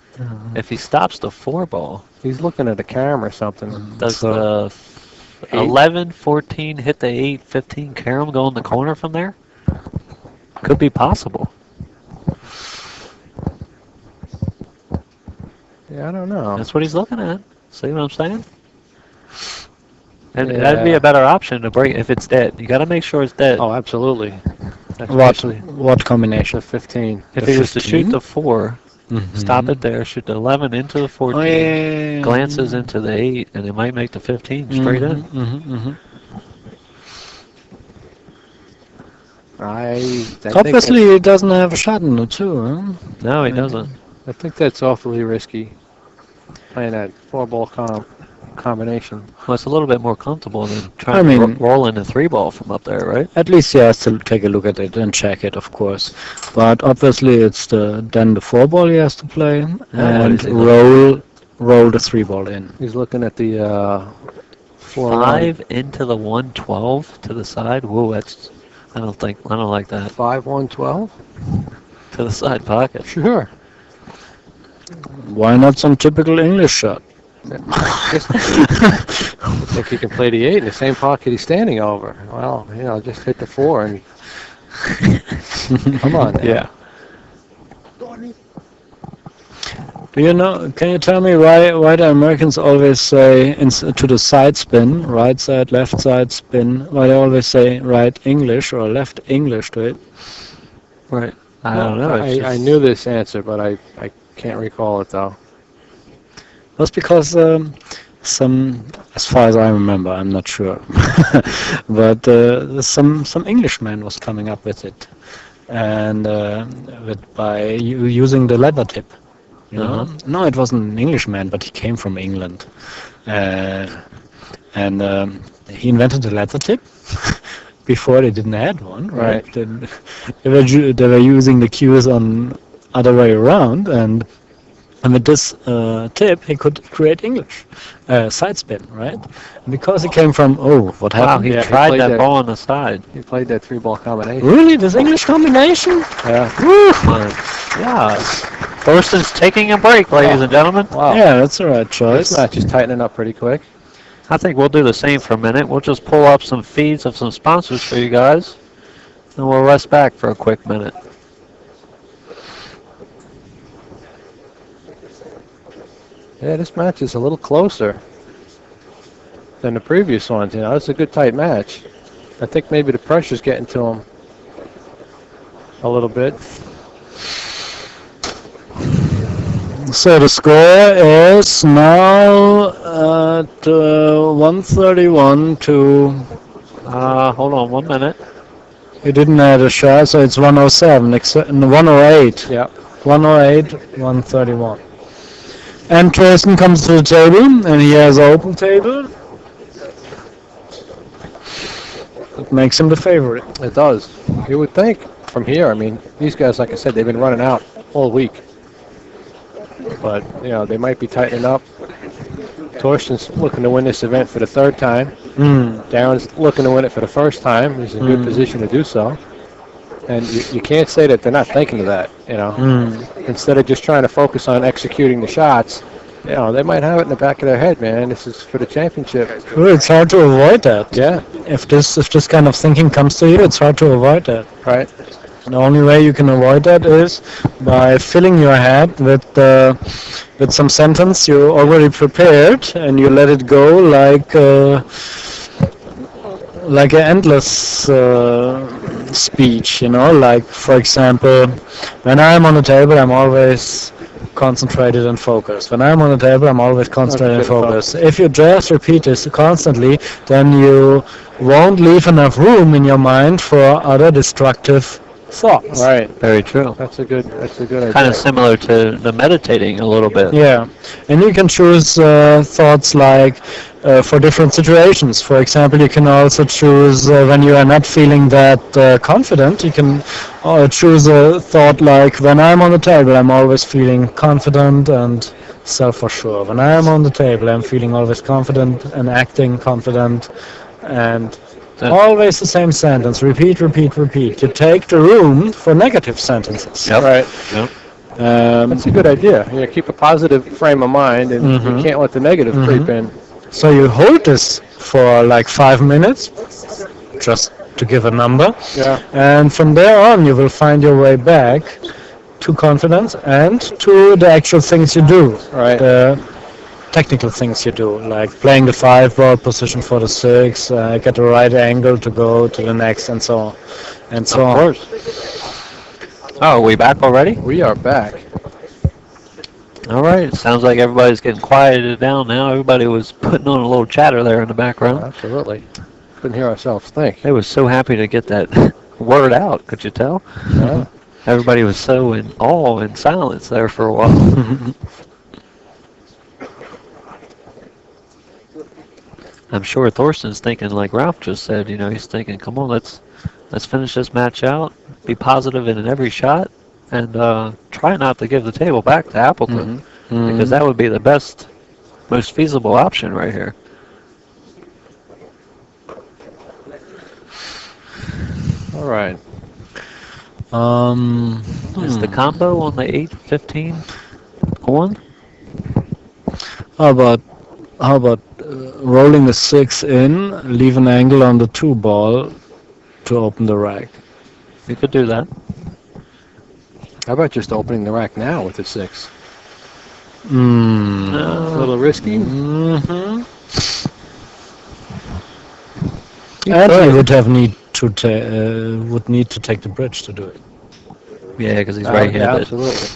If he stops the 4 ball, He's looking at a camera or something. does the 11, 14 hit the 8, 15 carom go in the corner from there? Could be possible. Yeah, I don't know. That's what he's looking at. See what I'm saying? And that'd be a better option to break if it's dead. You got to make sure it's dead. Oh, absolutely. What combination? The 15. If the he was to 15? shoot the 4, stop it there, shoot the 11 into the 14, glances into the 8, and it might make the 15 straight in. I Obviously, he doesn't have a shot in the 2, huh? No, he doesn't. I think that's awfully risky. Playing that 4-ball combination. Well, it's a little bit more comfortable than trying to roll in a 3 ball from up there, right? At least he has to take a look at it and check it, of course. But obviously, it's then the 4 ball he has to play and roll roll the 3-ball in. He's looking at the 5 into the 112 to the side. Whoa, that's. I don't like that. 5-1-12? To the side pocket. Sure. Why not some typical English shot? If he can play the 8 in the same pocket he's standing over, well, just hit the 4 and come on. Yeah. Do you know? Can you tell me why the Americans always say to the side spin, right side, left side spin? Why they always say right English or left English to it? Right. I don't know. I knew this answer, but I can't recall it though. That's because as far as I remember, I'm not sure, but some Englishman was coming up with it, and by using the leather tip. You know? No, it wasn't an Englishman, but he came from England, and he invented the leather tip. Before they didn't have one, right? They were using the cues on other way around, and with this tip he could create English side spin, right? And because he came from what happened? Wow, he tried that ball on the side. He played that 3-ball combination. Really, this English combination? Yeah. Woo! Yeah. Thorston's taking a break, ladies and gentlemen. Wow. Yeah, that's the right choice. This match is tightening up pretty quick. I think we'll do the same for a minute. We'll just pull up some feeds of some sponsors for you guys, and we'll rest back for a quick minute. Yeah, this match is a little closer than the previous ones. It's a good tight match. I think maybe the pressure's getting to him a little bit. So the score is now at 131 to. Hold on 1 minute. He didn't add a shot, so it's 107, 108. Yeah. 108, 131. And Thorston comes to the table, and he has an open table. It makes him the favorite. It does. You would think from here. I mean, these guys, like I said, they've been running out all week. But, they might be tightening up. Thorston's looking to win this event for the 3rd time. Darren's looking to win it for the 1st time. He's in a good position to do so. And you can't say that they're not thinking of that, Instead of just trying to focus on executing the shots, they might have it in the back of their head, man. This is for the championship. Well, it's hard to avoid that. Yeah. If this kind of thinking comes to you, it's hard to avoid that. Right. The only way you can avoid that is by filling your head with some sentence you already prepared, and you let it go like an endless speech, like, for example, when I'm on the table, I'm always concentrated and focused. When I'm on the table, I'm always concentrated and focused. If you just repeat this constantly, then you won't leave enough room in your mind for other destructive thoughts. Right. Very true. That's a good idea. Kind of similar to the meditating a little bit. Yeah, and you can choose thoughts like for different situations. For example, you can also choose when you are not feeling that confident, you can choose a thought like, when I'm on the table, I'm always feeling confident and self-assured. When I'm on the table, I'm feeling always confident and acting confident, and always the same sentence. Repeat, repeat, repeat. You take the room for negative sentences. Yep. Right. Yep. That's a good idea. Keep a positive frame of mind, and you can't let the negative creep in. So you hold this for like 5 minutes, just to give a number. Yeah. And from there on, you will find your way back to confidence and to the actual things you do. Right. The technical things you do, like playing the 5-ball position for the 6, get the right angle to go to the next, and so on. And so on. Of course. Oh, are we back already? We are back. All right. Sounds like everybody's getting quieted down now. Everybody was putting on a little chatter there in the background. Absolutely. Couldn't hear ourselves think. They was so happy to get that word out. Could you tell? Yeah. Everybody was so in awe and silence there for a while. I'm sure Thorston's thinking, like Ralph just said, he's thinking, come on, let's finish this match out, be positive in every shot, and try not to give the table back to Appleton, because that would be the best most feasible option right here. All right. Is the combo on the 8-15 on? How about rolling the 6 in, leave an angle on the 2 ball to open the rack? You could do that. How about just opening the rack now with the 6? A little risky. Mm-hmm. And he would have need to take the bridge to do it. Yeah, because he's right-handed. Yeah, absolutely.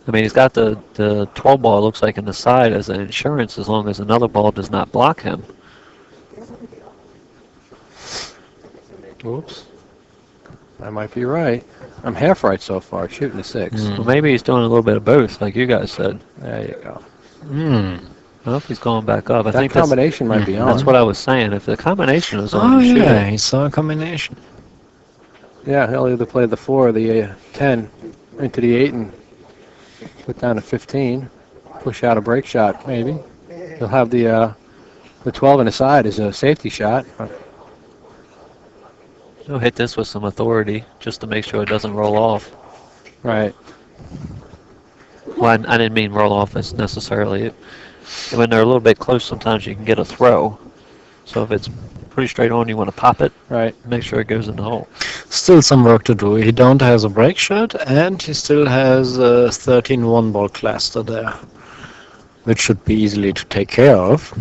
I mean, he's got the 12 ball, looks like, in the side as an insurance as long as another ball does not block him. Oops. I might be right. I'm half right so far, shooting a 6. Well, maybe he's doing a little bit of both, like you guys said. There you go. Well, he's going back up. I That think combination might be on. that's what I was saying. If the combination is on, Oh you shoot yeah, it. he saw a combination. Yeah, he'll either play the 4 or the 10 into the 8 and put down a 15. Push out a break shot, maybe. He'll have the 12 in the side as a safety shot. He'll hit this with some authority just to make sure it doesn't roll off. Right. Well, I didn't mean roll off as necessarily. When they're a little bit close, sometimes you can get a throw. So if it's pretty straight on, you want to pop it. Right. Make sure it goes in the hole. Still some work to do. He don't has a break shot, and he still has a 13 1-ball cluster there, which should be easily to take care of.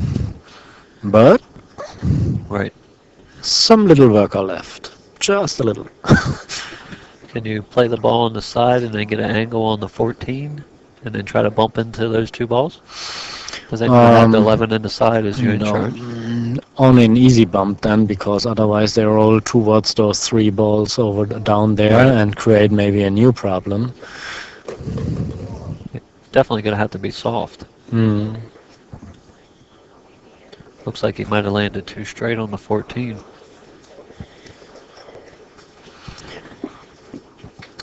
But Right. some little work are left. Just a little. Can you play the ball on the side and then get an angle on the 14 and then try to bump into those 2 balls? Because then you have the 11 in the side as your insurance. Only an easy bump then, because otherwise they roll towards those 3 balls down there and create maybe a new problem. Definitely going to have to be soft. Looks like he might have landed too straight on the 14.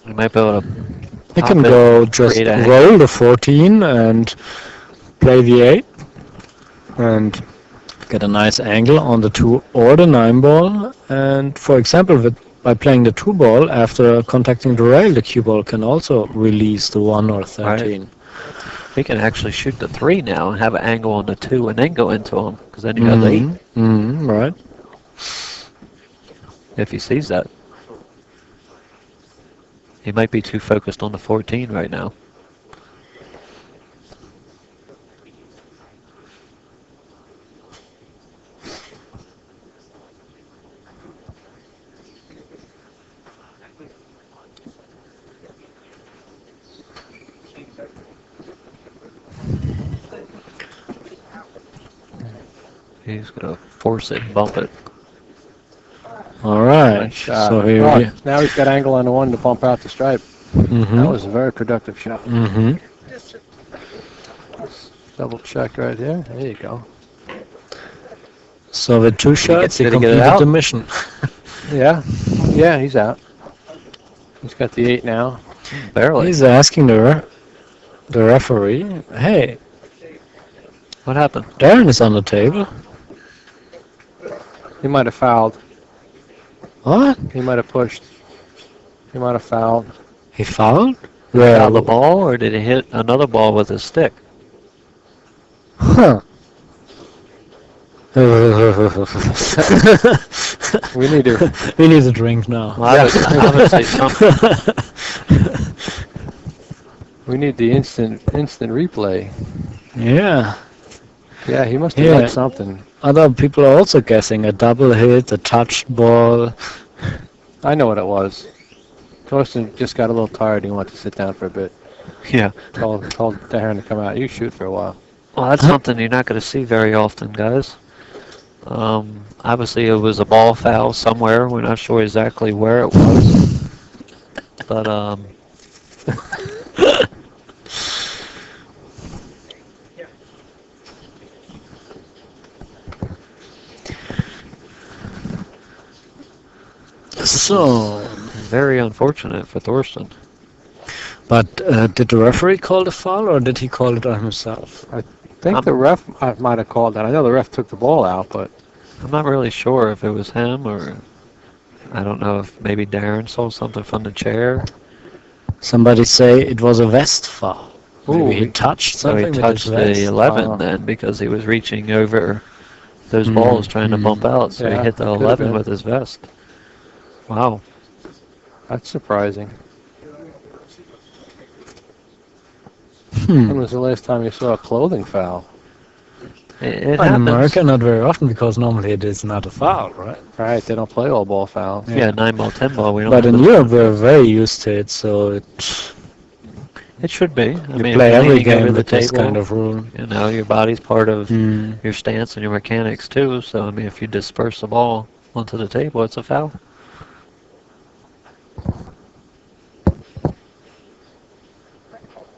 He might be able to. He can go just roll the 14 and play the 8 and get a nice angle on the 2 or the 9 ball. And for example, by playing the 2 ball after contacting the rail, the cue ball can also release the 1 or 13. Right. He can actually shoot the 3 now and have an angle on the 2 and then go into him, because then you have the 8. Right. If he sees that. He might be too focused on the 14 right now. He's going to force it and bump it. All right. Nice shot. So here Oh, now he's got angle on the 1 to bump out the stripe. That was a very productive shot. Double check right there. There you go. So with 2 shots, he did he get it completed out? the mission. Yeah. Yeah, he's out. He's got the 8 now. Barely. He's asking the referee, hey, What happened? Darren is on the table. He might have fouled. What? He might have pushed. He might have fouled. He fouled? Foul the ball, or did he hit another ball with his stick? Huh. We need to. We need a drink now. Well, I would say something. We need the instant replay. Yeah. Yeah, he must have Yeah. done something. Other people are also guessing a double hit, a touched ball. I know what it was. Thorston just got a little tired. He wanted to sit down for a bit. Yeah. Told Darren to come out. You shoot for a while. Well, that's something you're not going to see very often, guys. Obviously, it was a ball foul somewhere. We're not sure exactly where it was. But, So, very unfortunate for Thorston. but did the referee call the foul, or did he call it on himself? think the ref might have called that. I know the ref took the ball out, but I'm not really sure if it was him or I don't know if maybe Darren saw something from the chair. Somebody say it was a vest foul. Maybe he touched So he something touched with his the vest. 11 then because he was reaching over those balls trying to bump out. So he Yeah, hit the it could've 11 been. with his vest. Wow. that's surprising. When was the last time you saw a clothing foul? It In happens. America, not very often because normally it is not a foul, right? Right, they don't play all ball fouls. Yeah, 9-ball, 10-ball. We don't But have in the- Europe, we're very used to it, so It should be. I you mean, play if you're every leaning over game the with this table, kind of rule. you know, your body's part of Mm. your stance and your mechanics too. So I mean, if you disperse the ball onto the table, it's a foul.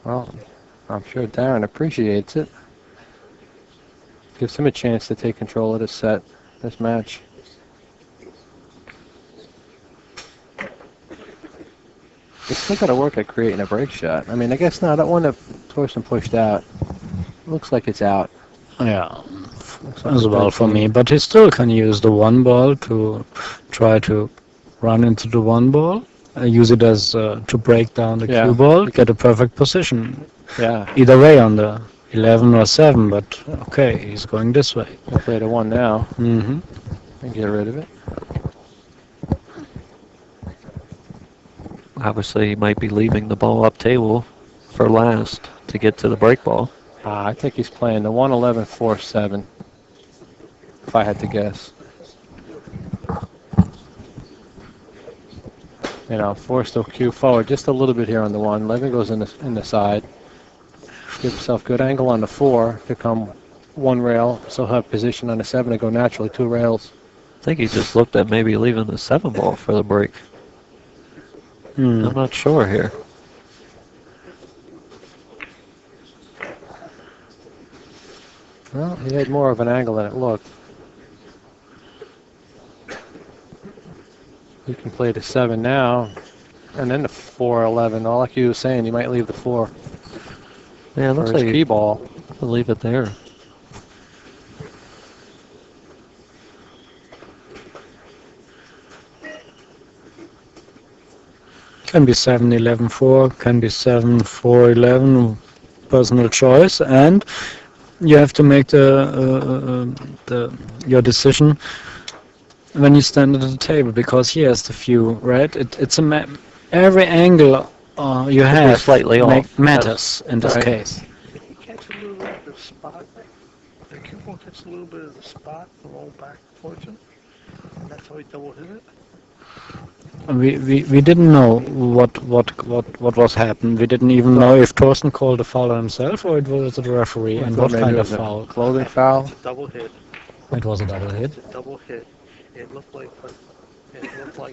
Well, I'm sure Darren appreciates it. Gives him a chance to take control of this set, this match. They still got to work at creating a break shot. I mean, I guess not. That one that Thorston pushed out looks like it's out. Yeah, Looks like as it's well for 13. me. But he still can use the one ball to try to run into the one ball. Use it as to break down the cue ball, get a perfect position. Yeah, Either way on the 11 or 7, but okay, he's going this way. we'll play the one now Mm-hmm. and get rid of it. Obviously, he might be leaving the ball up table for last to get to the break ball. I think he's playing the 111-4-7, if I had to guess. You know, force the cue forward just a little bit here on the 1. 11 goes in the side. Give himself good angle on the 4 to come 1 rail. So have position on the 7 to go naturally 2 rails. I think he just looked at maybe leaving the 7 ball for the break. I'm not sure here. Well, he had more of an angle than it looked. You can play the 7 now, and then the 4-11. All like you were saying, you might leave the 4 Yeah, it for looks his like key ball. I'll leave it there. Can be 7-11-4, can be 7-4-11, personal choice, and you have to make your decision when you stand at the table, because he has the view, right? It's every angle you have slightly off. matters in this case. Did he catch a little bit of the spot? The cue ball catch a little bit of the spot and roll back towards him? And that's how he double hit it? We didn't know what was happening. We didn't even know if Thorston called the foul himself or it was the referee, and what kind of foul. Clothing foul. It's a double hit. It was a double hit. It's a double hit. It looked like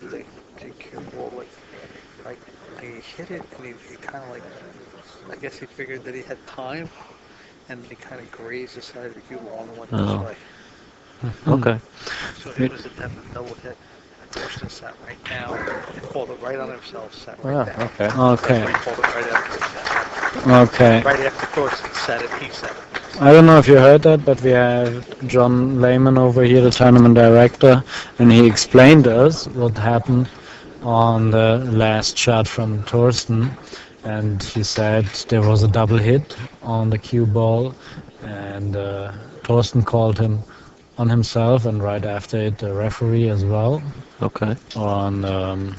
the cue ball like he hit it and he kind of like, I guess he figured that he had time, and he kind of grazed the side of the cue ball and went this way. Okay. So it was a definite double hit. Thorston sat right down and called it right on himself, sat right down. Okay. Okay. He called it right after Okay. Right after Thorston said it, he said it. I don't know if you heard that, but we have John Lehman over here, the tournament director, and he explained us what happened on the last shot from Thorston, and he said there was a double hit on the cue ball, and Thorston called him on himself, and right after it, the referee as well. Okay. On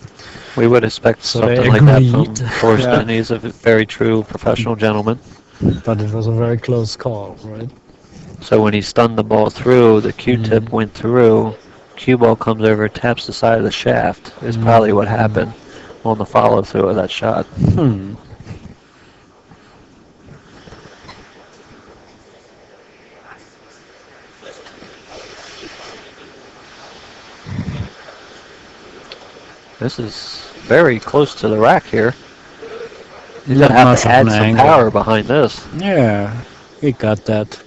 We would expect So something they like that from agreed. Thorston. He's a very true professional gentleman. but it was a very close call, right? So when he stunned the ball through, the Q-tip went through, cue ball comes over, taps the side of the shaft, is probably what happened on the follow-through of that shot. This is very close to the rack here. He's going to have to add some power behind this. Yeah, he got that.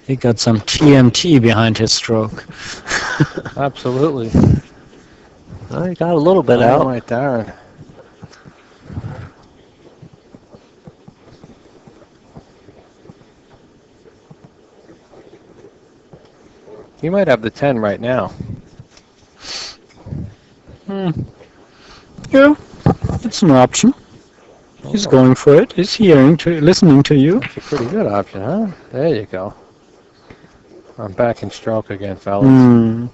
He got some TMT behind his stroke. Absolutely. Well, he got a little bit out. Right, Darren. He might have the 10 right now. Yeah, it's an option. He's going for it. He's listening to you. That's a pretty good option, huh? There you go. I'm back in stroke again, fellas.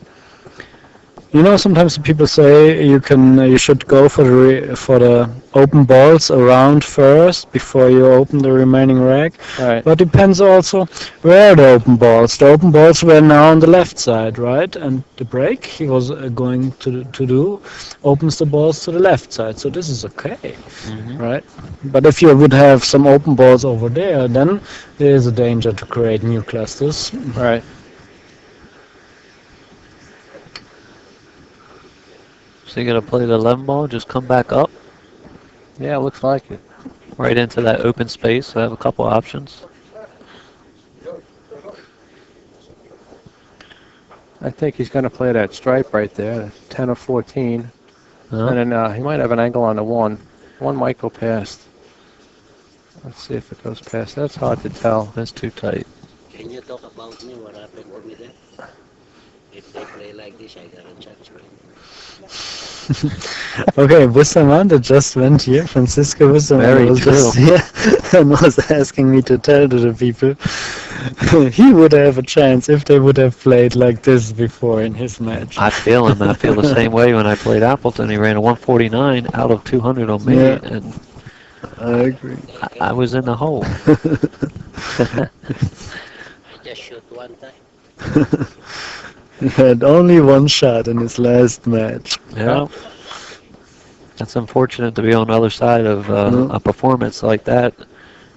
You know, sometimes people say you should go for the open balls around first before you open the remaining rack. Right. But depends also where the open balls. The open balls were now on the left side, right? And the break he was going to do opens the balls to the left side. So this is okay, right? But if you would have some open balls over there, then there is a danger to create new clusters. Right. So you're going to play the 11 ball, just come back up? Yeah, looks like it. Right into that open space, so I have a couple options. I think he's going to play that stripe right there, 10 or 14. And then he might have an angle on the 1. 1 might go past. Let's see if it goes past. That's hard to tell. That's too tight. Can you talk about me? What happened with it? If they play like this, I got a chance. Okay, Bustamante just went here. Francisco Bustamante was just here and was asking me to tell to the people he would have a chance if they would have played like this before in his match. I feel him. I feel the same way when I played Appleton. He ran a 149 out of 200 on me, and I agree. I was in the hole. Just shoot one time. He had only one shot in his last match. Yeah. That's unfortunate to be on the other side of a performance like that,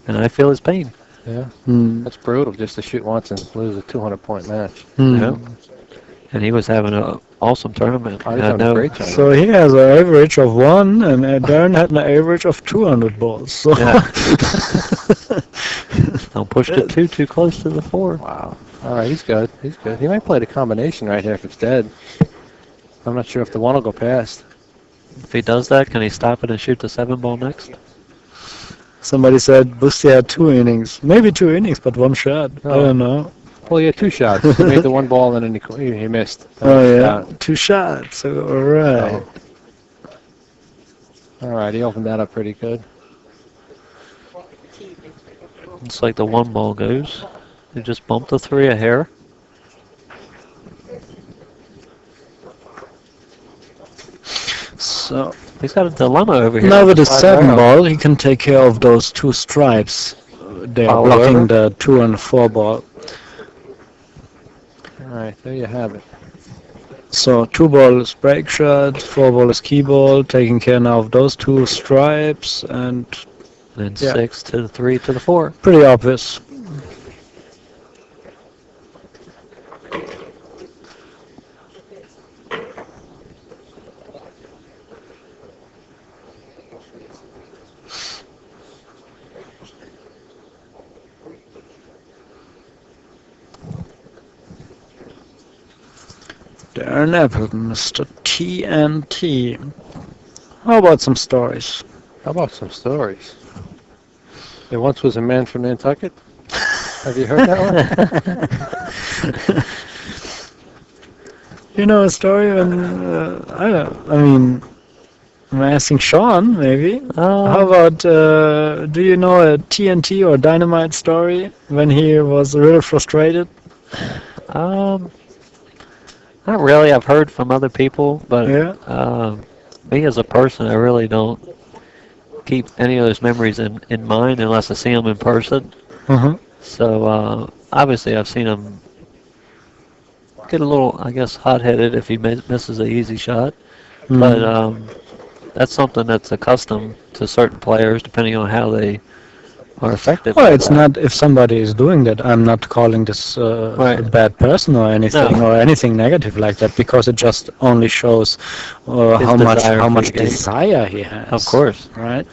and I feel his pain. Yeah. That's brutal just to shoot once and lose a 200-point match. Yeah. And he was having an awesome tournament. Oh, he's having a great tournament. So he has an average of 1, and Darren had an average of 200 balls. So Yeah. Don't push it too close to the 4. Wow. All right, he's good. He's good. He might play the combination right here if it's dead. I'm not sure if the 1 will go past. If he does that, can he stop it and shoot the 7 ball next? somebody said Busti had 2 innings. Maybe 2 innings, but 1 shot. I don't know. Well, he had 2 shots. He made the 1 ball and then he missed. Oh, yeah. 2 shots. All right. All right, he opened that up pretty good. It's like the 1 ball goes. He just bumped the 3 a hair. So he's got a dilemma over here. now with the 7 ball, he can take care of those 2 stripes. They are blocking the 2 and 4 ball. All right, there you have it. So 2 ball is break shot, 4 ball is key ball, taking care now of those 2 stripes, and then 6 to the 3 to the 4. Pretty obvious. Darren Appleton, Mr. TNT. How about some stories? How about some stories? There once was a man from Nantucket. Have you heard that one? You know a story when, I'm asking Sean, maybe. How about, do you know a TNT or Dynamite story when he was a little frustrated? Not really. I've heard from other people, but me as a person, I really don't keep any of those memories in mind unless I see them in person. So obviously I've seen him get a little, I guess, hot-headed if he misses an easy shot. But that's something that's accustomed to certain players depending on how they are affected. Well, it's not, if somebody is doing that, I'm not calling this a bad person or anything or anything negative like that, because it just only shows how much desire he has. Of course. Right?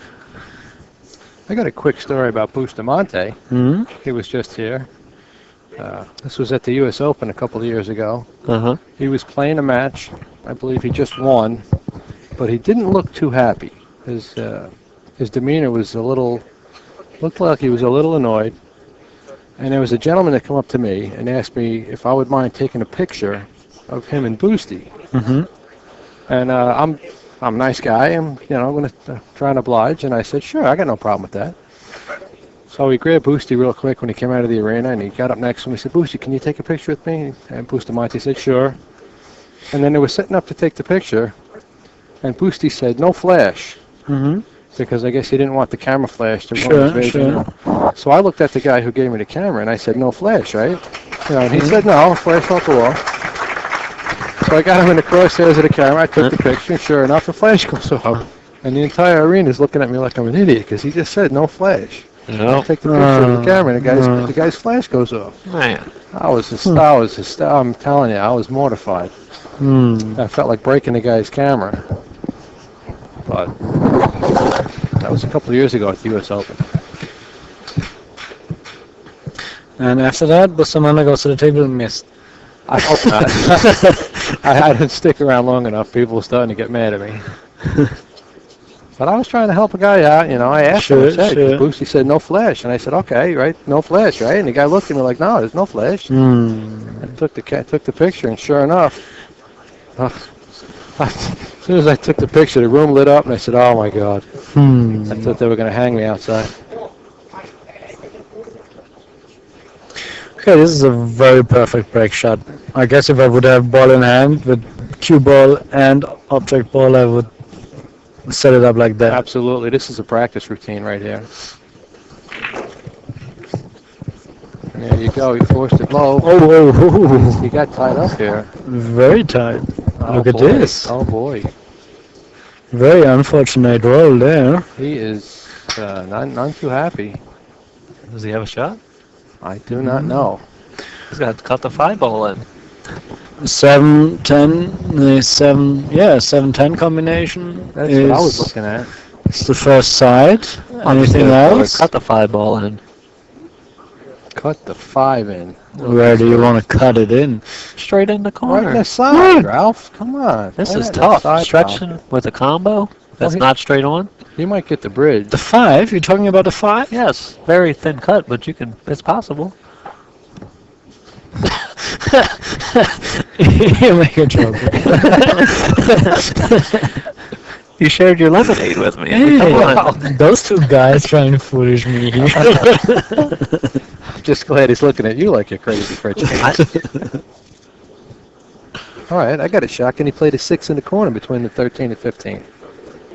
I got a quick story about Bustamante. He was just here. This was at the U.S. Open a couple of years ago. He was playing a match. I believe he just won, but he didn't look too happy. His demeanor was looked like he was a little annoyed. And there was a gentleman that came up to me and asked me if I would mind taking a picture of him and Boosty. Mm-hmm. And I'm a nice guy, and I'm going to try and oblige. And I said, sure, I got no problem with that. So he grabbed Boosty real quick when he came out of the arena, and he got up next to me. He said, Boosty, can you take a picture with me? And Bustamante said, sure. And then they were setting up to take the picture, and Boosty said, no flash. Mm-hmm. Because I guess he didn't want the camera flash to ruin his vision. So I looked at the guy who gave me the camera, and I said, no flash, right? And he said, no, flash won't go off. So I got him in the crosshairs of the camera. I took the picture, and sure enough, the flash goes off. And the entire arena is looking at me like I'm an idiot, because he just said, no flash. No. I take the picture of the camera, and the guy's flash goes off. Man. I'm telling you, I was mortified. I felt like breaking the guy's camera. But that was a couple of years ago at the U.S. Open. And after that, Bustamante goes to the table and missed. I hope not. I didn't stick around long enough. People were starting to get mad at me. But I was trying to help a guy out. I asked him, Boosty said, no flash. And I said, okay, right, no flash, right? And the guy looked at me like, no, there's no flash. I took the picture, and sure enough, as soon as I took the picture, the room lit up, and I said, oh, my God. I thought they were going to hang me outside. Okay, this is a very perfect break shot. I guess if I would have ball in hand with cue ball and object ball, I would set it up like that. Absolutely. This is a practice routine right here. There you go. He forced it low. Oh. He got tied up here. Very tight. Look at this. Oh, boy. Very unfortunate roll there. He is not too happy. Does he have a shot? I do not know. He's got to cut the 5-ball in. 7-10, 7-10 combination. That's what I was looking at. It's the first side. Anything else? Cut the 5-ball in. Cut the 5 in. Where do you want to cut it in? Straight in the corner. Right in the side, Ralph. Come on. This Right is in the tough. side, Stretching with a combo that's not straight on. You might get the bridge. The 5? You're talking about the 5? Yes, very thin cut, but it's possible. You make a joke. You shared your lemonade with me. Hey, Come on. those two guys trying to foolish me here. I'm just glad he's looking at you like you're crazy, Fritz. All right, I got a shot. Can he play the 6 in the corner between the 13 and 15?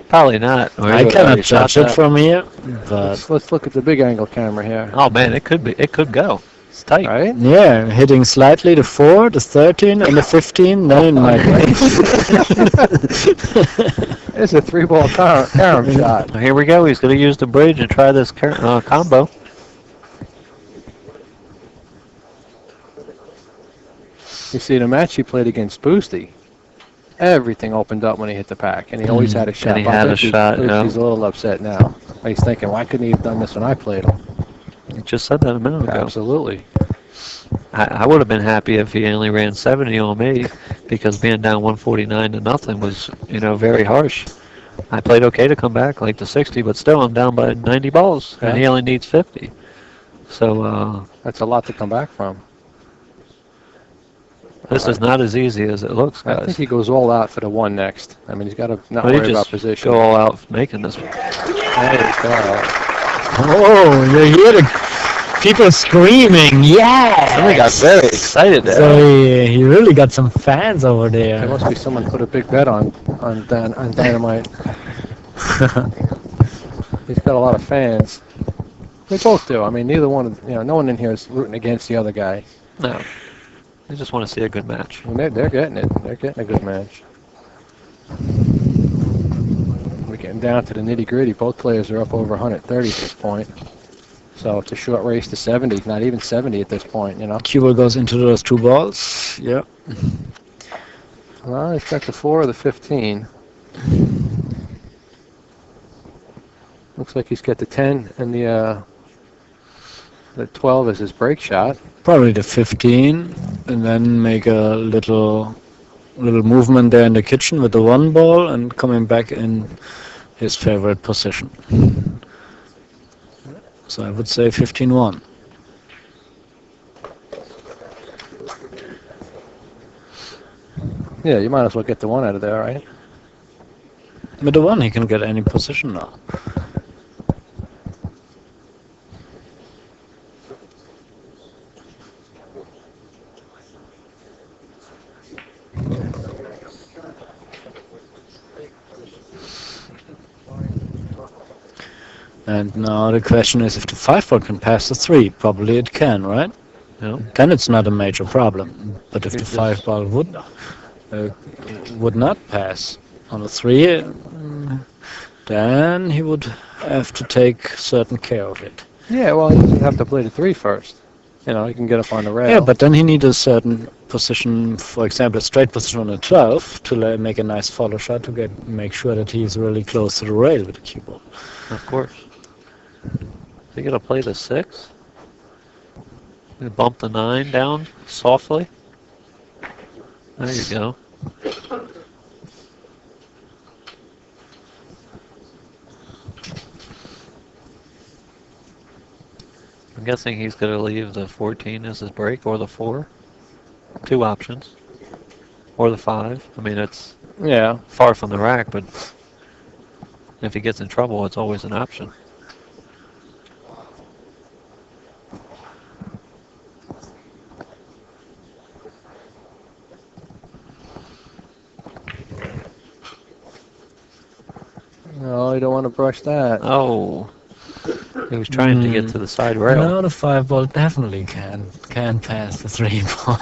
Probably not. I cannot judge it from here, but Let's look at the big angle camera here. oh man, it could go. It's tight. Right? yeah, hitting slightly the 4, the 13, and the 15, then it might It's a 3-ball carom shot. Here we go. He's going to use the bridge and try this combo. You see, the match he played against Boosty, everything opened up when he hit the pack, and he always had a shot. And he had a shot, yeah. He's a little upset now. He's thinking, why couldn't he have done this when I played him? You just said that a minute ago. Absolutely. I would have been happy if he only ran 70 on me, because being down 149-0 was, very harsh. I played okay to come back like the 60, but still I'm down by 90 balls, and he only needs 50. So that's a lot to come back from. This is not as easy as it looks, guys. I think he goes all out for the 1 next. I mean, he's got to not worry about position. Go all out making this one. There you go. Oh, you hear the people screaming, yeah! Somebody got very excited there. So he really got some fans over there. There must be someone put a big bet on Dynamite. He's got a lot of fans. They both do. I mean, neither one, no one in here is rooting against the other guy. No. They just want to see a good match. Well, they're getting it. They're getting a good match. We're getting down to the nitty-gritty. Both players are up over 130 at this point. So it's a short race to 70, not even 70 at this point, Cuba goes into those 2 balls. Yeah. Well, he's got the 4 or the 15. Looks like he's got the 10 and the 12 as his break shot. Probably the 15, and then make a little movement there in the kitchen with the 1 ball and coming back in his favorite position. So I would say 15-1. Yeah, you might as well get the 1 out of there, right? With the 1 he can get any position now. And now the question is if the 5 ball can pass the 3. Probably it can, right? Yeah. Then it's not a major problem. But if the 5 ball would not pass on the 3, then he would have to take certain care of it. Yeah, well, he doesn't have to play the 3 first. You know, he can get up on the rail. Yeah, but then he needs a certain position, for example, a straight position on the 12 to make a nice follow shot to make sure that he's really close to the rail with the cue ball. Of course. Is he going to play the 6? Bump the 9 down softly. There you go. I'm guessing he's going to leave the 14 as his break, or the 4. 2 options. Or the 5. I mean, it's far from the rack, but if he gets in trouble, it's always an option. No, you don't want to brush that. Oh. He was trying to get to the side rail. No, the 5 ball definitely can pass the 3 ball.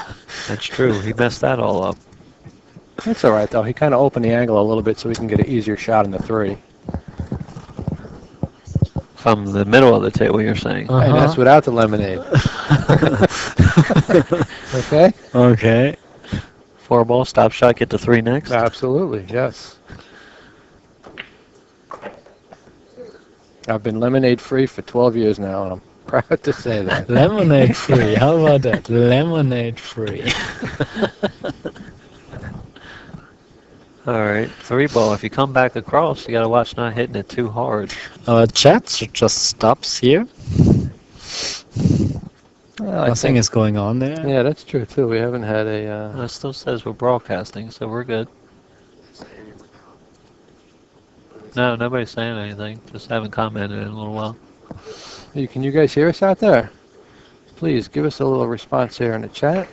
That's true. He messed that all up. That's all right, though. He kind of opened the angle a little bit so we can get an easier shot in the 3. From the middle of the table, you're saying? Hey, that's without the lemonade. Okay? Okay. 4 ball, stop shot, get to 3 next? Absolutely, yes. I've been lemonade free for 12 years now, and I'm proud to say that. Lemonade free. How about that? Lemonade free. All right, 3 ball. If you come back across, you got to watch not hitting it too hard. Chat just stops here. Well, Nothing is going on there. Yeah, that's true, too. We haven't had a... It still says we're broadcasting, so we're good. No, nobody's saying anything. Just haven't commented in a little while. Hey, can you guys hear us out there? Please, give us a little response here in the chat.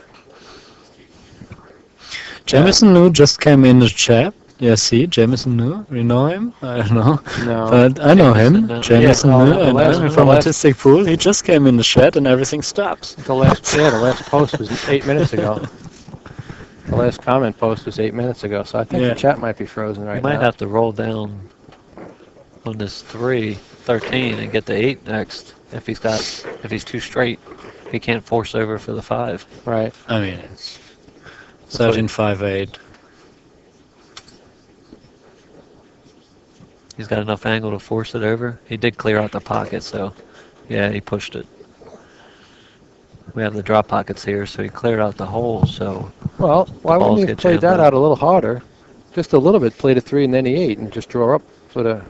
Jamison New just came in the chat. Yeah, see, Jamison New. You know him? I don't know. No. But I know him. Jamison New. the last- From Artistic Pool. He just came in the chat and everything stops. The last post was 8 minutes ago. The last comment post was 8 minutes ago, so I think the chat might be frozen right You now. might have to roll down on this 13 and get the 8 next. If he's too straight, he can't force over for the 5. Right. I mean, it's 13.58. He's got enough angle to force it over. He did clear out the pocket, so yeah, he pushed it. We have the drop pockets here, so he cleared out the hole, so... Well, why wouldn't he have played that out a little harder? Just a little bit, played a 3 and then the 8, and just draw up for the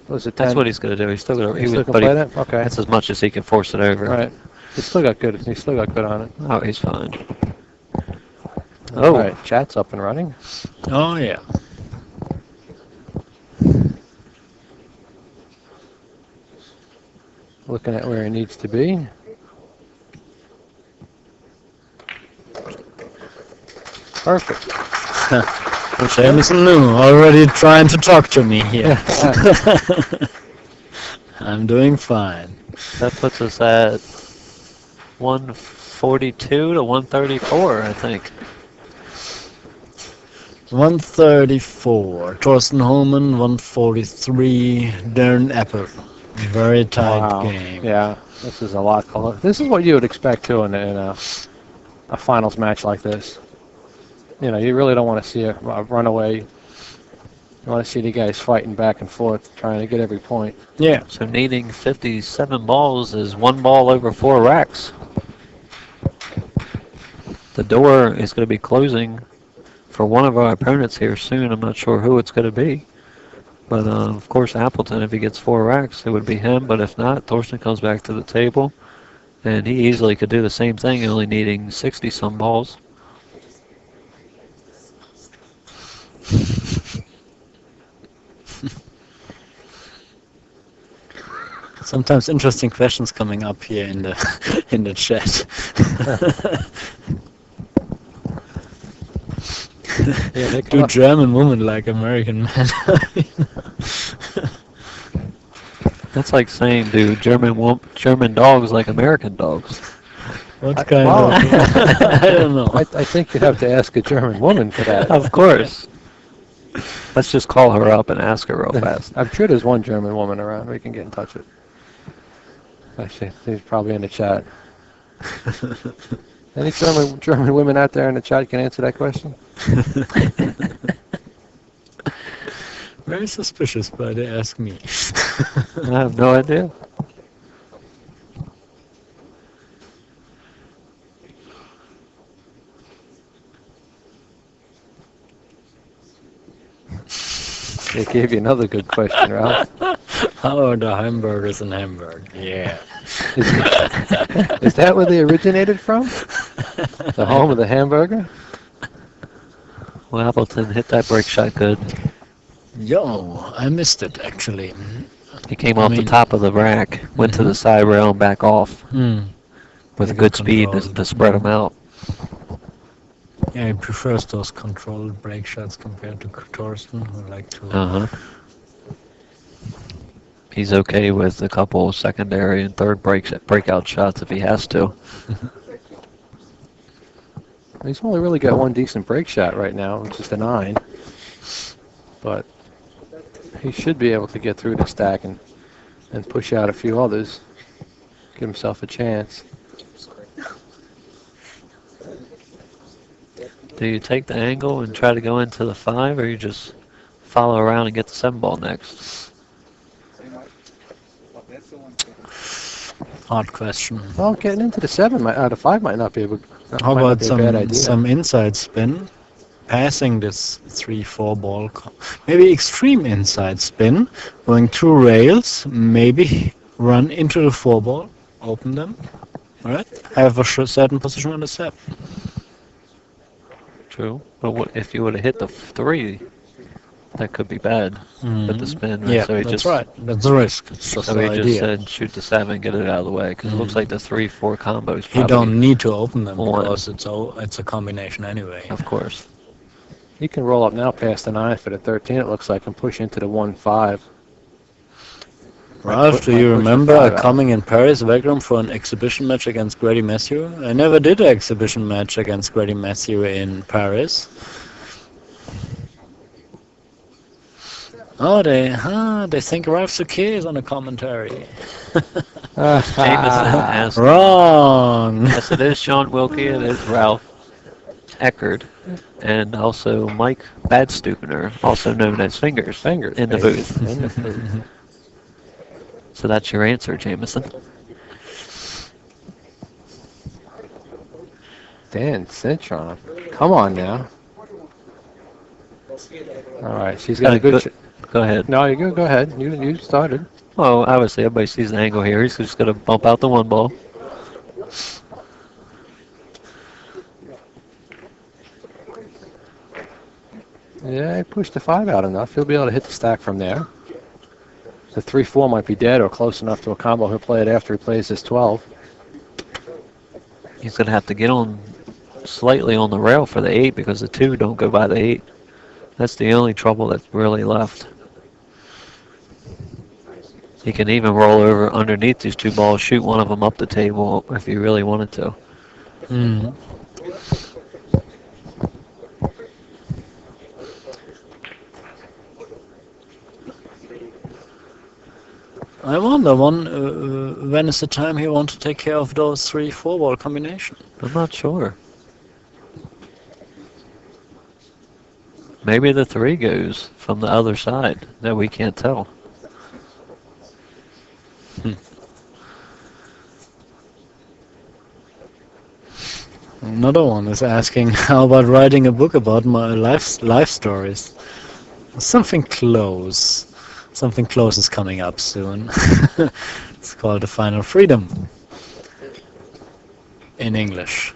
was it 10? That's what he's going to do. He's still going to... He's still going to play that? Okay. That's as much as he can force it over. Right. He's still got good on it. Oh, he's fine. All right, chat's up and running. Oh, yeah. Looking at where he needs to be. Perfect. Jamison New already trying to talk to me here. I'm doing fine. That puts us at 142 to 134, I think. 134. Thorsten Hohmann, 143. Darren Appleton. Very tight game. Yeah, this is a lot closer. This is what you would expect, too, in a finals match like this. You know, you really don't want to see a runaway. You want to see the guys fighting back and forth, trying to get every point. Yeah. So needing 57 balls is 1 ball over 4 racks. The door is going to be closing for one of our opponents here soon. I'm not sure who it's going to be. But, of course, Appleton, if he gets 4 racks, it would be him. But if not, Thorston comes back to the table. And he easily could do the same thing, only needing 60-some balls. Sometimes interesting questions coming up here in the in the chat. Yeah, they come Do up. German women like American men? That's like saying, do German dogs like American dogs? What kind well, of? I don't know. I think you'd have to ask a German woman for that. Of course. Let's just call her up and ask her real fast. I'm sure there's one German woman around we can get in touch with. Actually, she's probably in the chat. Any German women out there in the chat can answer that question? Very suspicious, but they ask me. I have no idea. They gave you another good question, Ralph. How are the hamburgers in Hamburg? Yeah. Is that where they originated from? The home of the hamburger? Well, Appleton hit that break shot good. Yo, I missed it actually. He came off the top of the rack, went to the side rail and back off with good speed to spread him out. Yeah, he prefers those controlled break shots compared to Thorston, who like to. He's okay with a couple secondary and third breakout shots if he has to. He's only really got one decent break shot right now, which is the 9. But he should be able to get through the stack and push out a few others. Give himself a chance. Do you take the angle and try to go into the 5, or you just follow around and get the 7 ball next? Hard question. Well, getting into the 7 out of 5 might not be a bad idea. Some inside spin? Passing this 3-4 ball, maybe extreme inside spin, going through rails, maybe run into the 4 ball, open them, alright? Have a certain position on the set. True, but what if you would have hit the 3? That could be bad with the spin. Right? Yeah, so that's right. That's the risk. It's just so the he idea. just said shoot the 7, get it out of the way, because it looks like the 3-4 combo is probably. You don't need to open them one. because it's a combination anyway. Of course. He can roll up now past the 9 for the 13, it looks like, and push into the 1-5. Ralph, do you remember coming in Paris Vacuum for an exhibition match against Grady Matthew? I never did an exhibition match against Grady Matthew in Paris. Oh, they think Ralph's okay is on a commentary. Jameson asked. Wrong. Yes, it is Sean Wilkie, it is Ralph Eckert, and also Mike Badstupiner, also known as Fingers, in the booth. In the booth. So that's your answer, Jameson. Dan Cintron. Come on now. All right, she's got a good... Go ahead. No, you go ahead. You started. Well, obviously, everybody sees the angle here. He's just going to bump out the 1 ball. Yeah, he pushed the 5 out enough. He'll be able to hit the stack from there. The 3-4 might be dead or close enough to a combo. He'll play it after he plays his 12. He's going to have to get on slightly on the rail for the 8 because the 2 don't go by the 8. That's the only trouble that's really left. He can even roll over underneath these 2 balls, shoot one of them up the table if he really wanted to. I wonder when is the time he wants to take care of those 3-4 ball combination? I'm not sure. Maybe the 3 goes from the other side that we can't tell. Another one is asking, how about writing a book about my life stories? Something close. Something close is coming up soon. It's called The Final Freedom in English.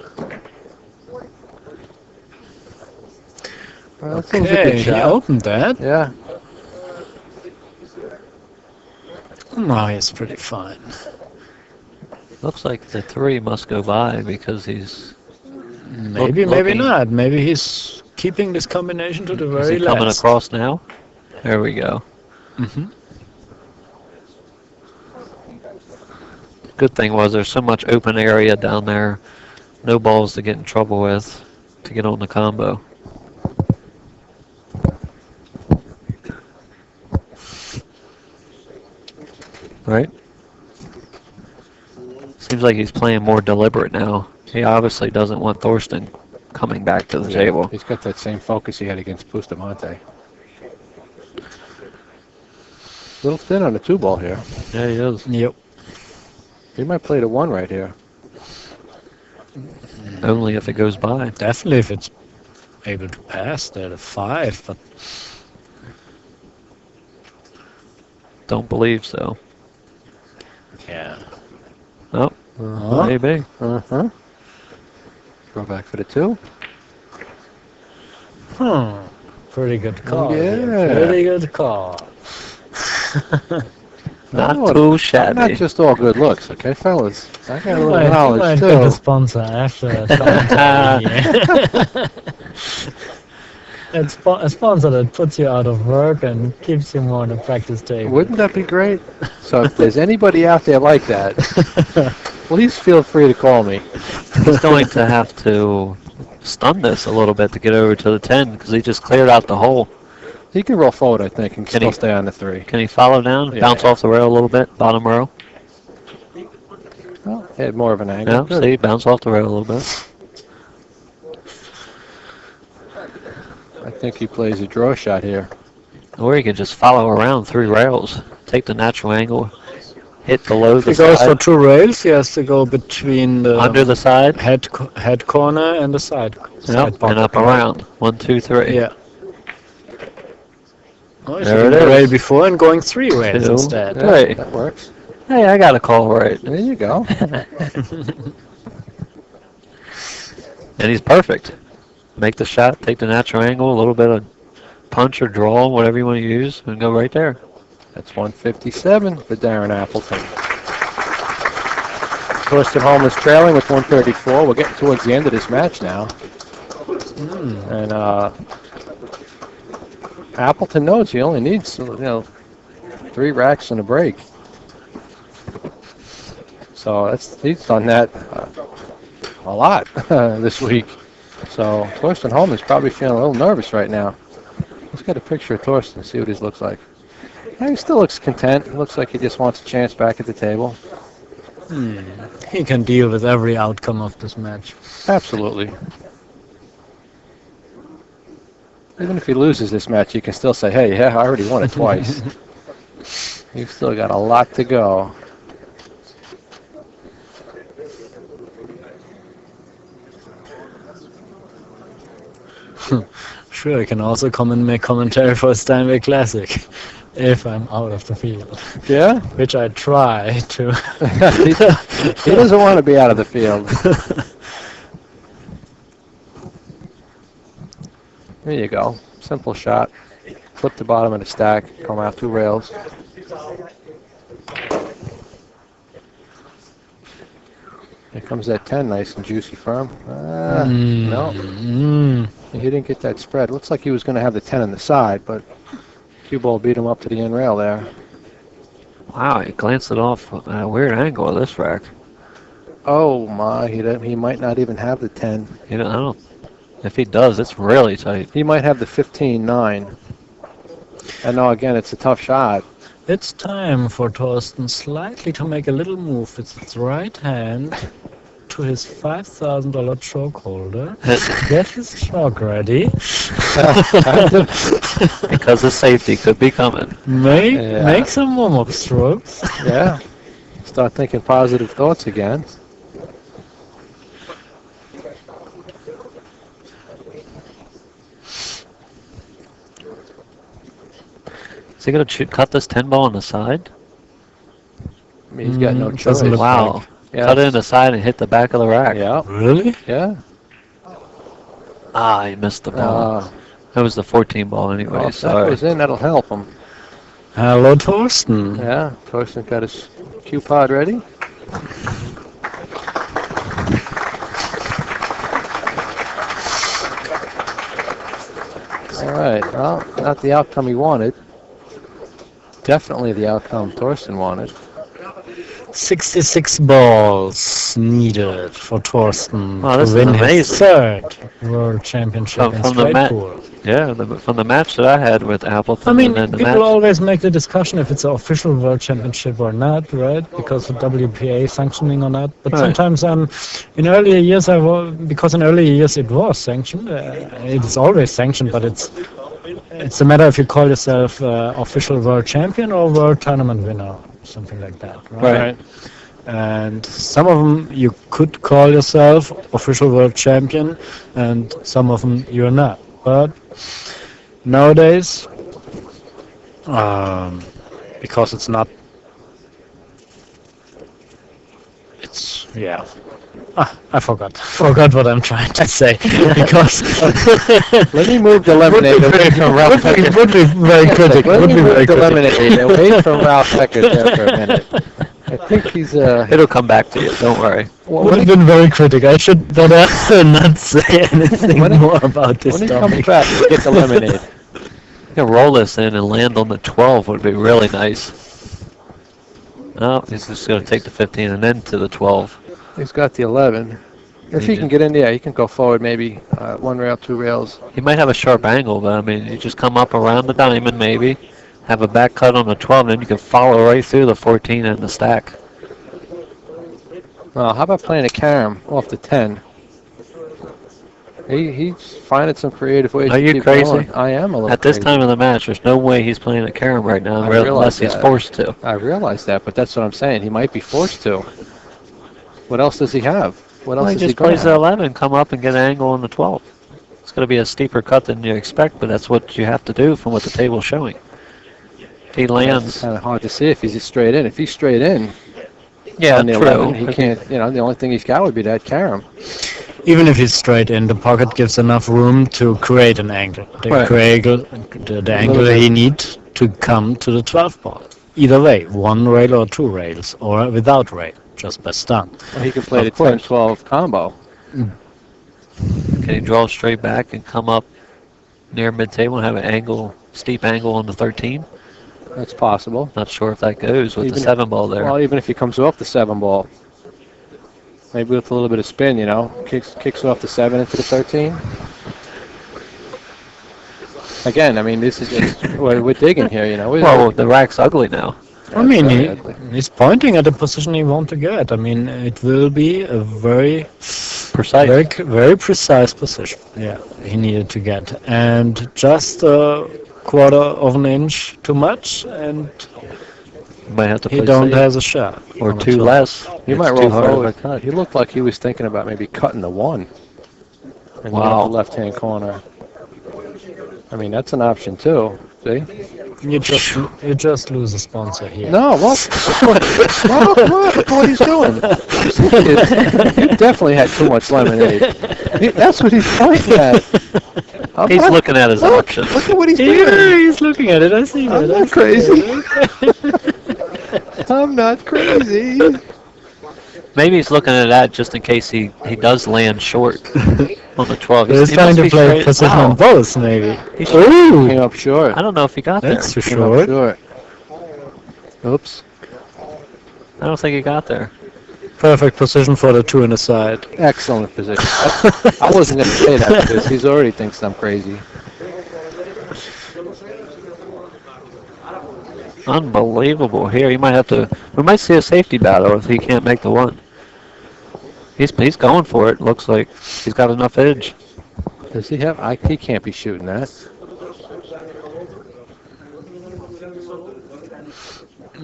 That seems a Okay, good he shot. opened that. Yeah. No, he's pretty fine. Looks like the 3 must go by because he's Maybe, maybe looking. not. Maybe he's keeping this combination to the Is very he coming last. across now? There we go. Mm-hmm. Good thing was there's so much open area down there. No balls to get in trouble with to get on the combo. Right? Seems like he's playing more deliberate now. He obviously doesn't want Thorston coming back to the table. He's got that same focus he had against Bustamante. Little thin on the 2-ball here. Yeah, he is. Yep. He might play the 1 right here. Only if it goes by. Definitely if it's able to pass there, the 5, but Don't believe so. yeah. Oh, maybe. Uh-huh. Throw back for the 2. Pretty good call. Yeah. Pretty good call. Not Oh, too shabby. Not just all good looks, okay, fellas? I got a You little might knowledge, get a too. sponsor after that. It's a sponsor that puts you out of work and keeps you more on the practice table. Wouldn't that be great? So if there's anybody out there like that, please feel free to call me. He's going to have to stun this a little bit to get over to the 10 because he just cleared out the hole. He can roll forward, I think, and Can still he- stay on the 3. Can he follow down, Yeah. bounce off the rail a little bit, bottom row? Well, he had more of an angle. Yeah, Good. see, bounce off the rail a little bit. I think he plays a draw shot here. Or he can just follow around 3 rails, take the natural angle, hit below If the he goes for side, 2 rails, he has to go between the under the side, head corner and the side. yep, pocket. and up around. 1, 2, 3. Yeah. Oh, he's There it hitting the rail is. before and going 3 rails 2, instead. Yeah, Right. that works. Hey, I got a call right. There you go. And he's perfect. Make the shot, take the natural angle, a little bit of punch or draw, whatever you want to use, and go right there. That's 157 for Darren Appleton. Thorston Hohmann is trailing with 134. We're getting towards the end of this match now. And Appleton knows he only needs 3 racks and a break. So he's done that a lot this week. So Thorston Hohmann is probably feeling a little nervous right now. Let's get a picture of Thorston, see what he looks like. Yeah, he still looks content. Looks like he just wants a chance back at the table. He can deal with every outcome of this match. Absolutely. Even if he loses this match, you can still say, hey, yeah, I already won it twice. You've still got a lot to go. Sure, I can also come and make commentary for a Steinway Classic if I'm out of the field, Yeah? which I try to. He doesn't want to be out of the field. There you go. Simple shot. Flip the bottom of the stack, come out 2 rails. Here comes that 10, nice and juicy firm. No, he didn't get that spread. Looks like he was going to have the 10 on the side, but cue ball beat him up to the end rail there. Wow, he glanced it off at a weird angle of this rack. Oh my, he might not even have the 10. I don't. If he does, it's really tight. He might have the 15-9. And no, again, it's a tough shot. It's time for Thorston slightly to make a little move with his right hand to his $5,000 choke holder. Get his choke ready. Because the safety could be coming. Make some warm-up strokes. Yeah. Start thinking positive thoughts again. Is he going to cut this 10 ball on the side? I mean, he's got no choice. doesn't look Wow. Yeah. Cut it in the side and hit the back of the rack. Yeah. Really? Yeah. Ah, he missed the ball. That was the 14 ball anyway. Well, if that Sorry. goes in, that'll help him. Hello, Thorsten. Yeah, Thorston got his cue pod ready. All right, well, not the outcome he wanted. Definitely the outcome Thorston wanted. 66 balls needed for Thorsten Oh, this to is win his amazing. third World Championship in From the straight mat. pool. Yeah, from the match that I had with Appleton. I mean, and then the people match. always make the discussion if it's an official World Championship or not, right? Because of WPA sanctioning or not. But Right. sometimes, in earlier years, because in earlier years it was sanctioned. It's always sanctioned, but it's a matter if you call yourself official World Champion or World Tournament winner, something like that, right? Right. And some of them you could call yourself official World Champion, and some of them you're not. But nowadays, because it's not, yeah. I forgot what I'm trying to say. Because Let me move the lemonade away from Ralph Eckert. would be very critical. Let Would me be very move the critical. lemonade away from Ralph Eckert there for a minute. I think he's It'll come back to you. Don't worry. Would have been very critical. I should better not say anything more about this when he comes topic. back, we'll get the lemonade. You can roll this in and land on the 12 would be really nice. Oh, he's just going to take the 15 and then to the 12. He's got the 11. If he can get in there, he can go forward maybe one rail, two rails. He might have a sharp angle, but I mean, you just come up around the diamond maybe, have a back cut on the 12, and then you can follow right through the 14 and the stack. Well, how about playing a carom off the 10? He's finding some creative ways Are to you keep crazy? going. I am a little At this crazy. time of the match, there's no way he's playing a carom right now, I unless realize he's that. forced to. I realize that, but that's what I'm saying. He might be forced to. What else does he have? What else Well, he is he just going plays to the have? 11, come up and get an angle on the 12. It's going to be a steeper cut than you expect, but that's what you have to do from what the table's showing. If he It's lands, kind of hard to see if he's straight in. If he's straight in yeah, on the true. 11, he can't, the only thing he's got would be that carom. Even if he's straight in, the pocket gives enough room to create an angle. The angle he needs to come to the 12 ball. Either way, one rail or two rails, or without rail, just by stun. Well, he can play Of the 10-12 combo. Can he draw straight back and come up near mid-table and have an angle, steep angle on the 13? That's possible. Not sure if that goes with Even the if- 7 ball there. Well, even if he comes off the 7 ball, maybe with a little bit of spin, kicks off the 7 into the 13. Again, I mean, this is just, we're digging here, Well, the rack's ugly now. I mean, he's pointing at the position he wants to get. I mean, it will be a very Precise. very precise position. Yeah, he needed to get, and just a quarter of an inch too much, and You might have to he play don't safe. have a shot. Or on the 2 12. less. He It's might too roll hard of a forward. cut. He looked like he was thinking about maybe cutting the 1 and going Wow. up the left-hand corner. I mean, that's an option too. See? You just lose a sponsor here. No, what? What he's doing? You definitely had too much lemonade. That's what he's pointing at. He's looking at his options. Look at what he's Yeah, doing. he's looking at it. I see I'm that. not crazy. I'm not crazy. Maybe he's looking at that just in case he does land short on the 12. He's He trying must to be play straight- position Wow. on both, maybe. He should- Ooh, Came up short. I don't know if he got that's there. for Came up sure. short. Oops. I don't think he got there. Perfect position for the 2 in the side. Excellent position. I wasn't going to say that because he already thinks I'm crazy. Unbelievable. Here, he might have to. We might see a safety battle if he can't make the 1. He's going for it. Looks like he's got enough edge. Does he have? He can't be shooting that.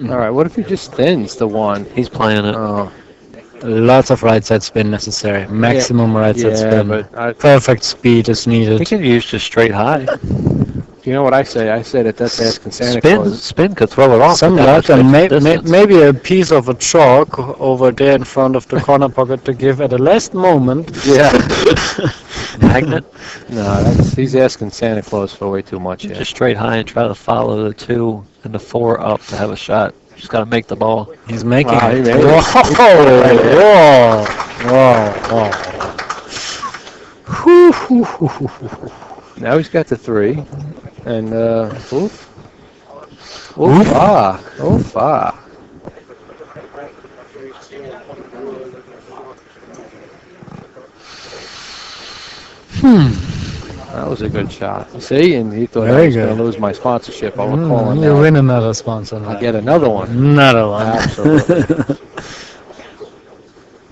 All right. What if he just thins the 1? He's playing it. Oh, Lots of right side spin necessary. Maximum right side yeah, spin. but Perfect speed is He needed. can use just straight high. You know what I say? I say that's asking Santa Spin, Claus. spin could throw it off. Some at luck that and distance. maybe a piece of a chalk over there in front of the corner pocket to give at the last moment. Yeah. Magnet. No, he's asking Santa Claus for way too much here. Just straight high and try to follow the 2 and the 4 up to have a shot. Just got to make the ball. He's making Wow, he it. made it. Whoa. Now he's got the 3. And, oof. Oof, ah. Oof, ah. That was a good shot. See, and he thought I was going to lose my sponsorship. I will call him You now. win another sponsor. I'll get another one. Another one. Absolutely.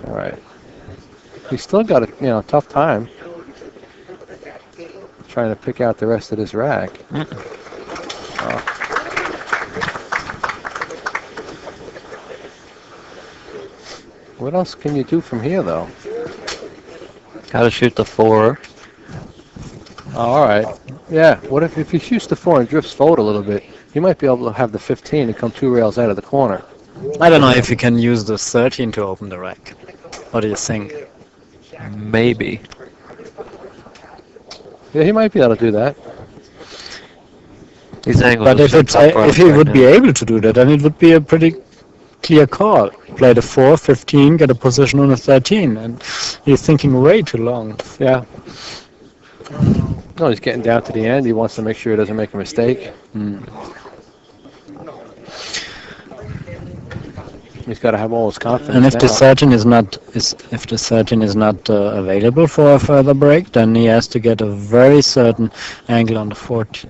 All right. He's still got a tough time trying to pick out the rest of this rack. What else can you do from here, though? Got to shoot the 4. Oh, all right. Yeah. What if he shoots the 4 and drifts forward a little bit? He might be able to have the 15 and come 2 rails out of the corner. I don't know if you can use the 13 to open the rack. What do you think? Maybe. Yeah, he might be able to do that. These angles But are if so it's tough for if us he right would now. be able to do that, then it would be a pretty clear call. Play the 4, 15, get a position on the 13, and he's thinking way too long. Yeah. No, he's getting down to the end. He wants to make sure he doesn't make a mistake. He's got to have all his confidence. And if the now. 13 is not available for a further break, then he has to get a very certain angle on the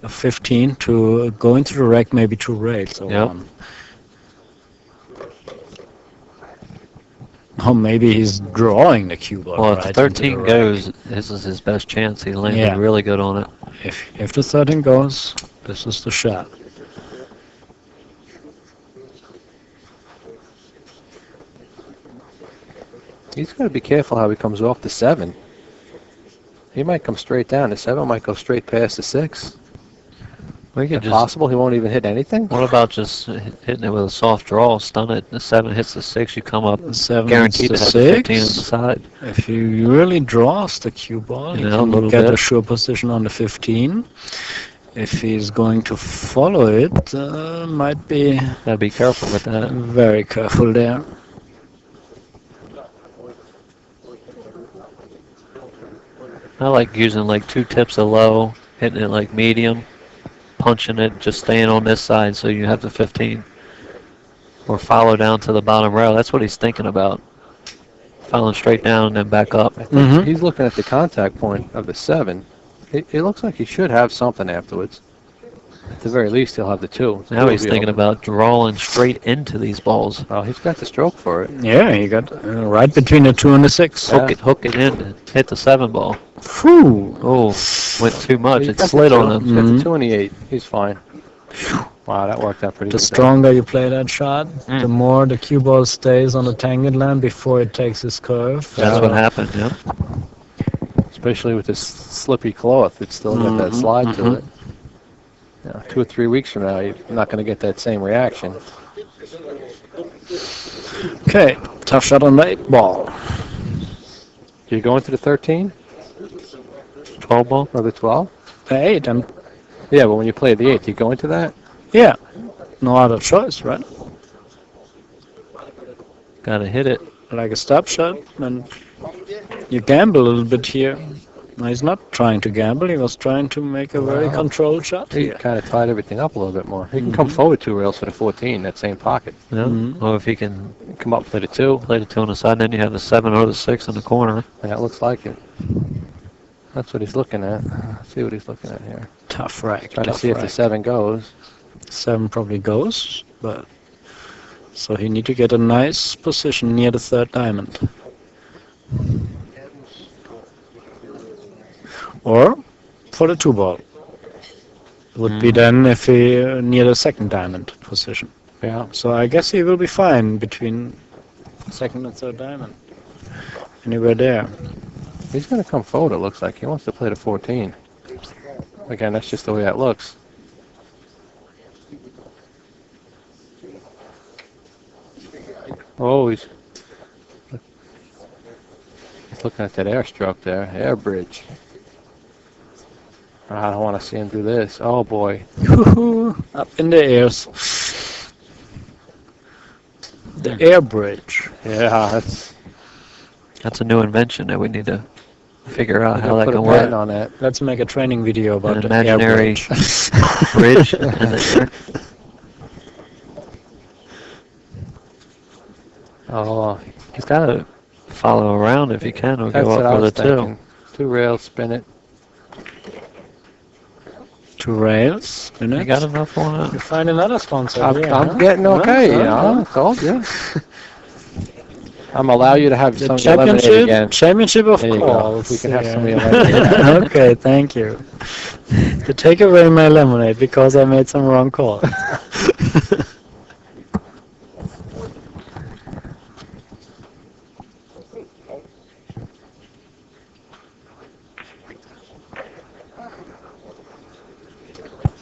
15 to go into the rack, maybe 2 rails. Yep. Or maybe he's drawing the cue ball. Well, if right the into 13 rack. goes, this is his best chance. He landed really good on it. If the 13 goes, this is the shot. He's got to be careful how he comes off the 7. He might come straight down. The 7 might go straight past the 6. We Is could it just. possible he won't even hit anything? What about just hitting it with a soft draw, stun it? The 7 hits the 6, you come up. The 7 Guaranteed to hits have the the 15 on the 6. side. If he really draws the cue ball, he A can little get bit. a sure position on the 15. If he's going to follow it, might be Gotta be careful with that. very careful there. I like using like 2 tips of low, hitting it like medium, punching it, just staying on this side so you have the 15. Or follow down to the bottom rail. That's what he's thinking about. Following straight down and then back up. He's looking at the contact point of the 7. It looks like he should have something afterwards. At the very least, he'll have the 2. Now he's thinking about drawing straight into these balls. Oh, he's got the stroke for it. Yeah, he got right between the 2 and the 6. Hook it in and hit the 7 ball. Whew. Oh, went too much. He's It got the slid 2. on him. He's got the 2 and the 8. He's fine. Wow, that worked out pretty The good. stronger you play that shot, the more the cue ball stays on the tangent line before it takes its curve. That's what happened, yeah. Especially with this slippy cloth. It's still got that slide to it. 2 or 3 weeks from now, you're not going to get that same reaction. Okay, tough shot on the 8 ball. Do you go into the 13 12 ball? or the 12? The 8, and Yeah, but when you play the 8, do you go into that? yeah, no other choice, right? Gotta hit it. Like a stop shot, and you gamble a little bit here. No, he's not trying to gamble. He was trying to make a very controlled shot He here. kind of tied everything up a little bit more. He can come forward 2 rails for the 14, that same pocket. Yeah. Or if he can Come up, play the 2. play the 2 on the side, then you have the 7 or the 6 in the corner. Yeah, it looks like it. That's what he's looking at. Let's see what he's looking at here. Tough rack. Trying to tough see if the rack. 7 goes. 7 probably goes, but so he need to get a nice position near the 3rd diamond. Or for the 2 ball. Would be then if he near the 2nd diamond position. Yeah. So I guess he will be fine between 2nd and 3rd diamond. Anywhere there. He's going to come forward, it looks like. He wants to play the 14. Again, that's just the way that looks. Oh, he's looking at that air stroke there, air bridge. I don't want to see him do this. Oh boy. Up in the airs. The air bridge. Yeah, That's a new invention that we need to figure out how that put a can patent work. on that. Let's make a training video about An the air imaginary bridge. bridge in the air. Oh, He's got to follow around if he can, or that's go what I up was with a two. thinking. 2 rails, spin it. 2 rails. You got enough on You it? find another sponsor. I'm, here, I'm huh? getting okay, you Huh? know. I told you. I'm allow you to have The some of the lemonade championship, again. championship of There you go. calls. We can have some of yeah. your lemonade. Okay, thank you. To take away my lemonade because I made some wrong call.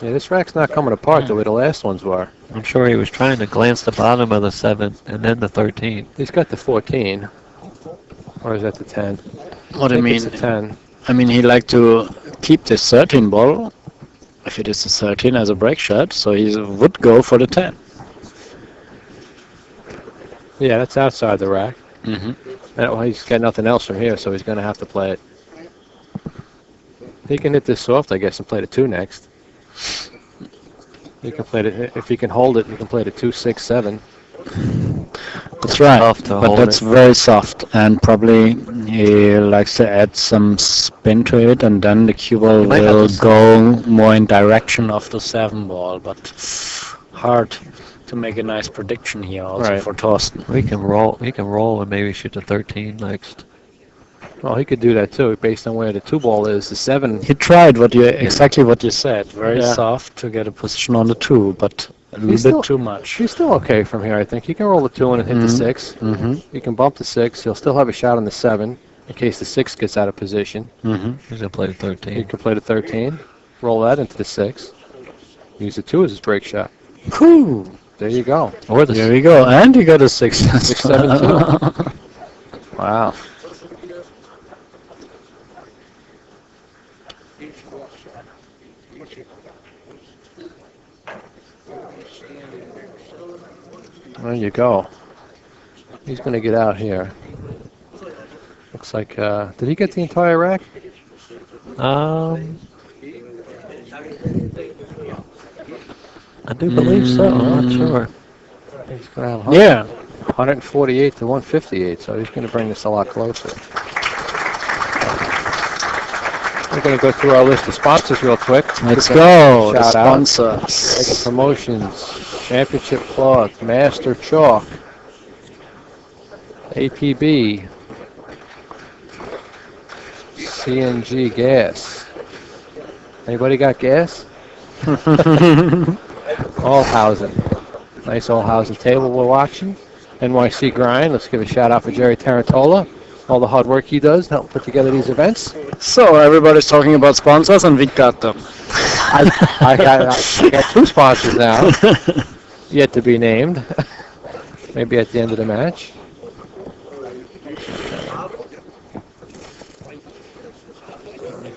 Yeah, this rack's not coming apart the way the last ones were. I'm sure he was trying to glance the bottom of the 7 and then the 13. He's got the 14. Or is that the 10? What I think mean, it's the 10. I mean, he like to keep this 13 ball, if it is a 13 as a break shot, so he would go for the 10. Yeah, that's outside the rack. Mm-hmm. Well, he's got nothing else from here, so he's going to have to play it. He can hit this soft, I guess, and play the 2 next. He can play it, if he can hold it, he can play the 2, 6, 7. That's right, Tough to but hold that's it. very soft, and probably he likes to add some spin to it, and then the cue ball might have will to go more in direction of the 7 ball, but hard to make a nice prediction here also Right. for Thorston. We can roll. He can roll and maybe shoot the 13 next. Well, he could do that too, based on where the 2 ball is. The 7, He tried exactly what you said, very Yeah. soft to get a position on the 2, but a little He's bit still- too much. he's still okay from here, I think. He can roll the 2 and hit the 6. Mm-hmm. He can bump the 6. He'll still have a shot on the 7 in case the 6 gets out of position. Mm-hmm. He's going to play the He 13. can play the 13, roll that into the 6, use the 2 as his break shot. Cool. There you go. Or the There we go, and he got a 6. 6, 7, 2. Wow. There you go. He's going to get out here. Looks like, did he get the entire rack? I do believe so. I'm not sure. He's going to have Yeah. 148 to 158, so he's going to bring this a lot closer. We're going to go through our list of sponsors real quick. Let's Give them go. a The shout out. Mega sponsors. Promotions, Championship Cloth, Master Chalk, APB, CNG Gas. Anybody got gas? All housing. Nice all housing table we're watching. NYC Grind. Let's give a shout out for Jerry Tarantola. All the hard work he does to help put together these events. So everybody's talking about sponsors, and we got them. I got 2 sponsors now, yet to be named. Maybe at the end of the match.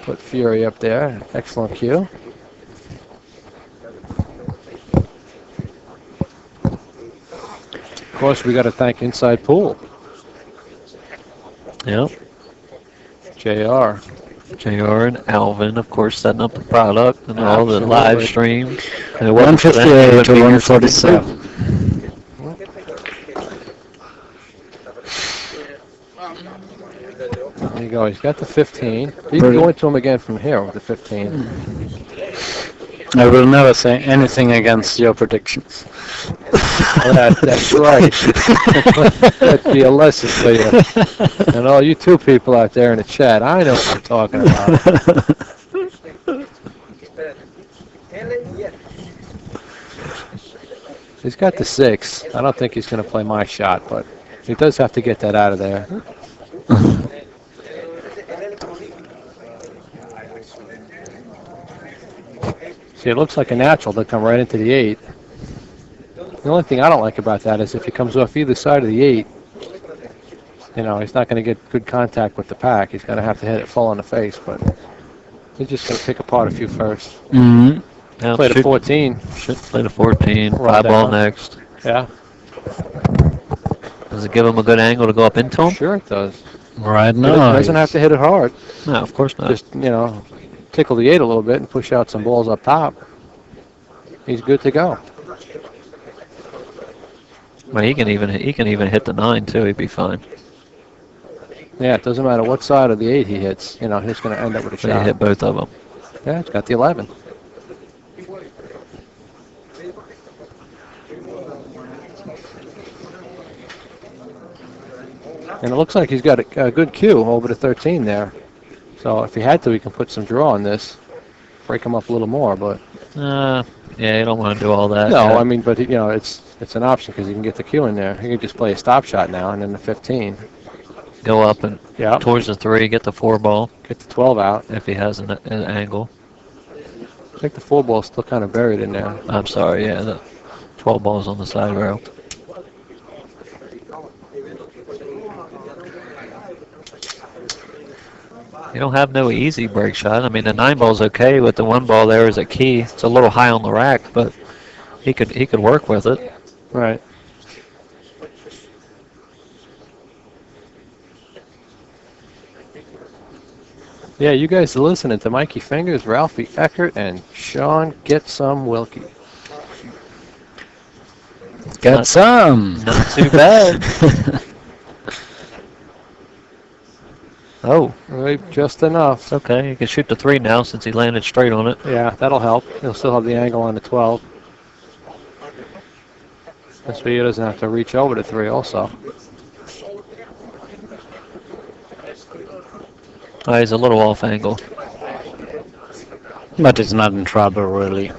Put Fury up there. Excellent cue. Of course, we got to thank Inside Pool. Yep. JR. JR and Alvin, of course, setting up the product and all the Absolutely. live streams. And it wasn't for them, it 158 would to be here 147. There you go. He's got the 15. You can Brilliant. go into him again from here with the 15. I will never say anything against your predictions. That's right. That'd be a lesson for you. And all you 2 people out there in the chat, I know what I'm talking about. He's got the 6. I don't think he's going to play my shot, but he does have to get that out of there. See, it looks like a natural to come right into the 8. The only thing I don't like about that is if he comes off either side of the 8, you know, he's not going to get good contact with the pack. He's going to have to hit it full in the face, but he's just going to pick apart a few first. Mm-hmm. Now Play the 14. Should play the 14. Roll 5 ball down. next. Yeah, Does it give him a good angle to go up into him? sure it does. Right He now. doesn't have to hit it hard. No, of course not. Just, you know, tickle the 8 a little bit and push out some balls up top. He's good to go. Well, he can even hit the 9 too. He'd be fine. Yeah, it doesn't matter what side of the 8 he hits. You know, he's going to end up with a So he shot. hit both of them. Yeah, it's got the 11. And it looks like he's got a good cue over the 13 there. So if he had to, he can put some draw on this, break him up a little more. But Yeah, you don't want to do all that. no, Yeah. I mean, but you know, it's an option because he can get the cue in there. He can just play a stop shot now and then the 15. Go up and Yeah, towards the 3, get the 4 ball get the 12 out. if he has an angle. I think the 4 ball's still kind of buried in there. I'm sorry, yeah, the 12 ball's on the side rail. You don't have no easy break shot. I mean, the 9 ball's okay, but the 1 ball there is a key. It's a little high on the rack, but he could work with it. Right. Yeah, you guys are listening to Mikey Fingers, Ralphie Eckert, and Sean Get Some Wilkie. Got some. Not too bad. Oh, Right, just enough. okay. You can shoot the 3 now since he landed straight on it. Yeah, that'll help. He'll still have the angle on the 12. This way he doesn't have to reach over the 3 also. Oh, he's a little off angle. But he's not in trouble, really.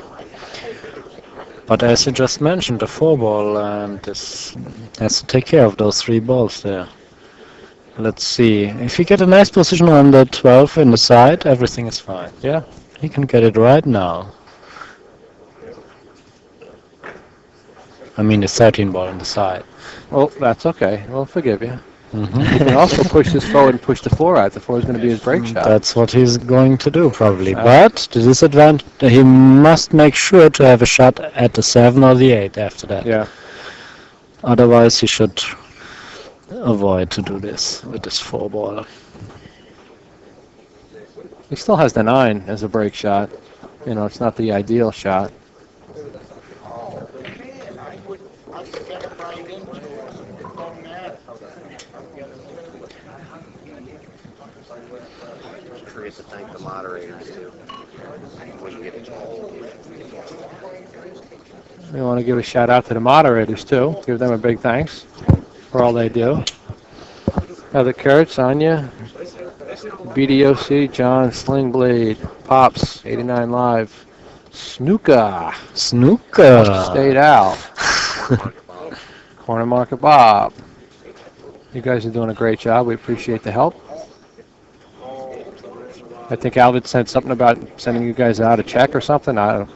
But as you just mentioned, the 4 ball and this has to take care of those 3 balls there. Let's see. If you get a nice position on the 12 in the side, everything is fine. Yeah. He can get it right now. I mean the 13 ball in the side. Well, that's okay. We'll forgive you. Mm-hmm. He can also push this forward and push the 4 out. The 4 is going to be his break shot. That's what he's going to do, probably. But the disadvantage, he must make sure to have a shot at the 7 or the 8 after that. Yeah. Otherwise, he should avoid to do this with this 4 ball. He still has the 9 as a break shot. You know, it's not the ideal shot. Forget to thank the moderators too. When you get a chance. We want to give a shout out to the moderators too. Give them a big thanks for all they do. Heather Kurtz, Anya, BDOC, John Slingblade, Pops, 89 Live, Snooka, State Al, Corner Market Bob. You guys are doing a great job. We appreciate the help. I think Alvin said something about sending you guys out a check or something. I'm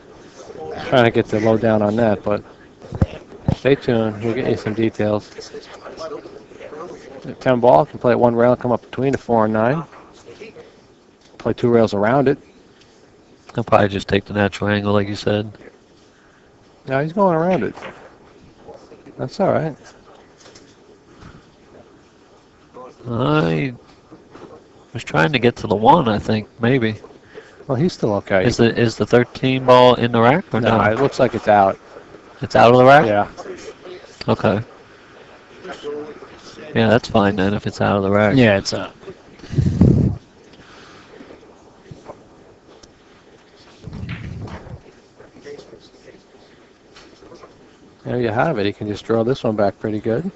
trying to get the lowdown on that, but stay tuned. We'll get you some details. The 10 ball can play at 1 rail and come up between the 4 and 9. Play 2 rails around it. He'll probably just take the natural angle, like you said. No, he's going around it. That's all right. I was trying to get to the 1, I think, maybe. Well, he's still okay. Is the 13 ball in the rack or No, no? it looks like it's out. It's out of the rack? Yeah. Okay. Yeah, that's fine then if it's out of the rack. Yeah, it's out. There you have it. He can just draw this one back pretty good.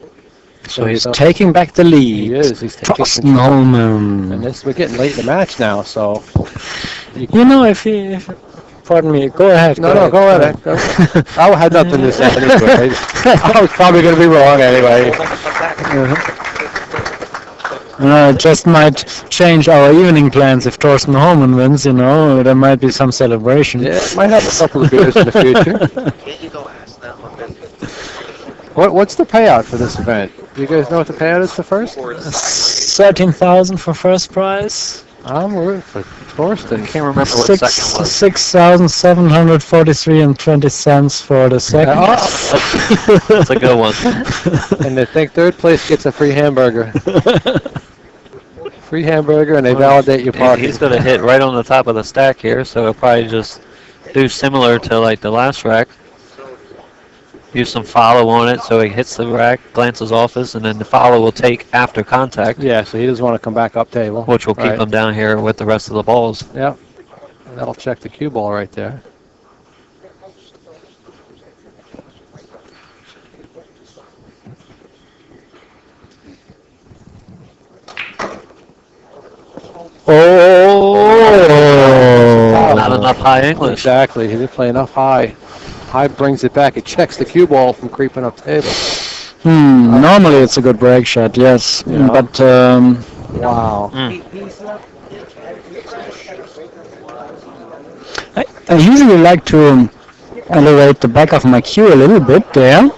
So he's taking back the lead. He is. He's taking Thorston Hohmann. And we're getting late in the match now, so. You know, if pardon me, go ahead. No, go ahead. Go ahead. I had nothing to say anyway. I was probably going to be wrong anyway. It just might change our evening plans if Thorsten Hohmann wins, there might be some celebration. Yeah, might have a couple of beers in the future. Can't you go ask them a bit? What's the payout for this event? Do you guys know what the payout is for first? 13,000 for first prize. I'm rooting for Thorston. I can't remember what second was. 6,743 and 20 cents for the second. That's a good one. And they think third place gets a free hamburger. Free hamburger, and they validate your parking. He's going to hit right on the top of the stack here, so he'll probably just do similar to like the last rack. Use some follow on it so he hits the rack, glances off us, and then the follow will take after contact. Yeah, so he doesn't want to come back up table. Which will keep him down here with the rest of the balls. Yep. That'll check the cue ball right there. Oh! Not enough high English. Exactly. He didn't play enough high. High brings it back. It checks the cue ball from creeping up table. Normally it's a good break shot, yes. Yeah. But, wow. I usually like to elevate the back of my cue a little bit there.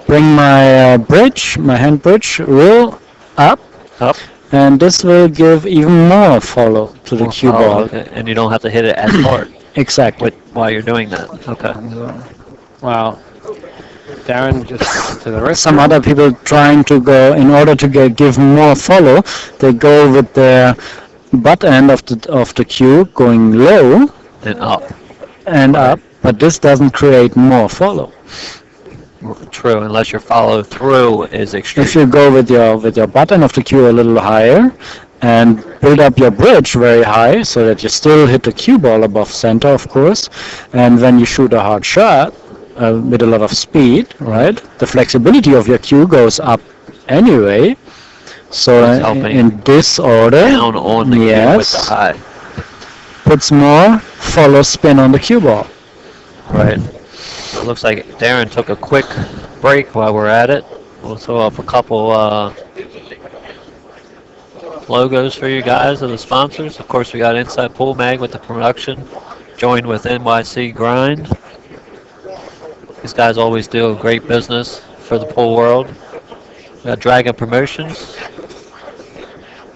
Bring my bridge, my hand bridge, real up. And this will give even more follow to the cue ball. Okay. And you don't have to hit it as hard. Exactly. While you're doing that. Okay. Wow. Darren just to the right. Some other people trying to go, in order to give more follow, they go with their butt end of the cue going low. And up. But this doesn't create more follow. True, unless your follow through is extreme. If you go with your butt end of the cue a little higher and build up your bridge very high so that you still hit the cue ball above center, of course, and when you shoot a hard shot with a lot of speed, right, the flexibility of your cue goes up anyway. So in this order, down on the cue with the high. Puts more follow spin on the cue ball. Right. It looks like Darren took a quick break while we're at it. We'll throw up a couple logos for you guys of the sponsors. Of course, we got Inside Pool Mag with the production, joined with NYC Grind. These guys always do great business for the pool world. We got Dragon Promotions,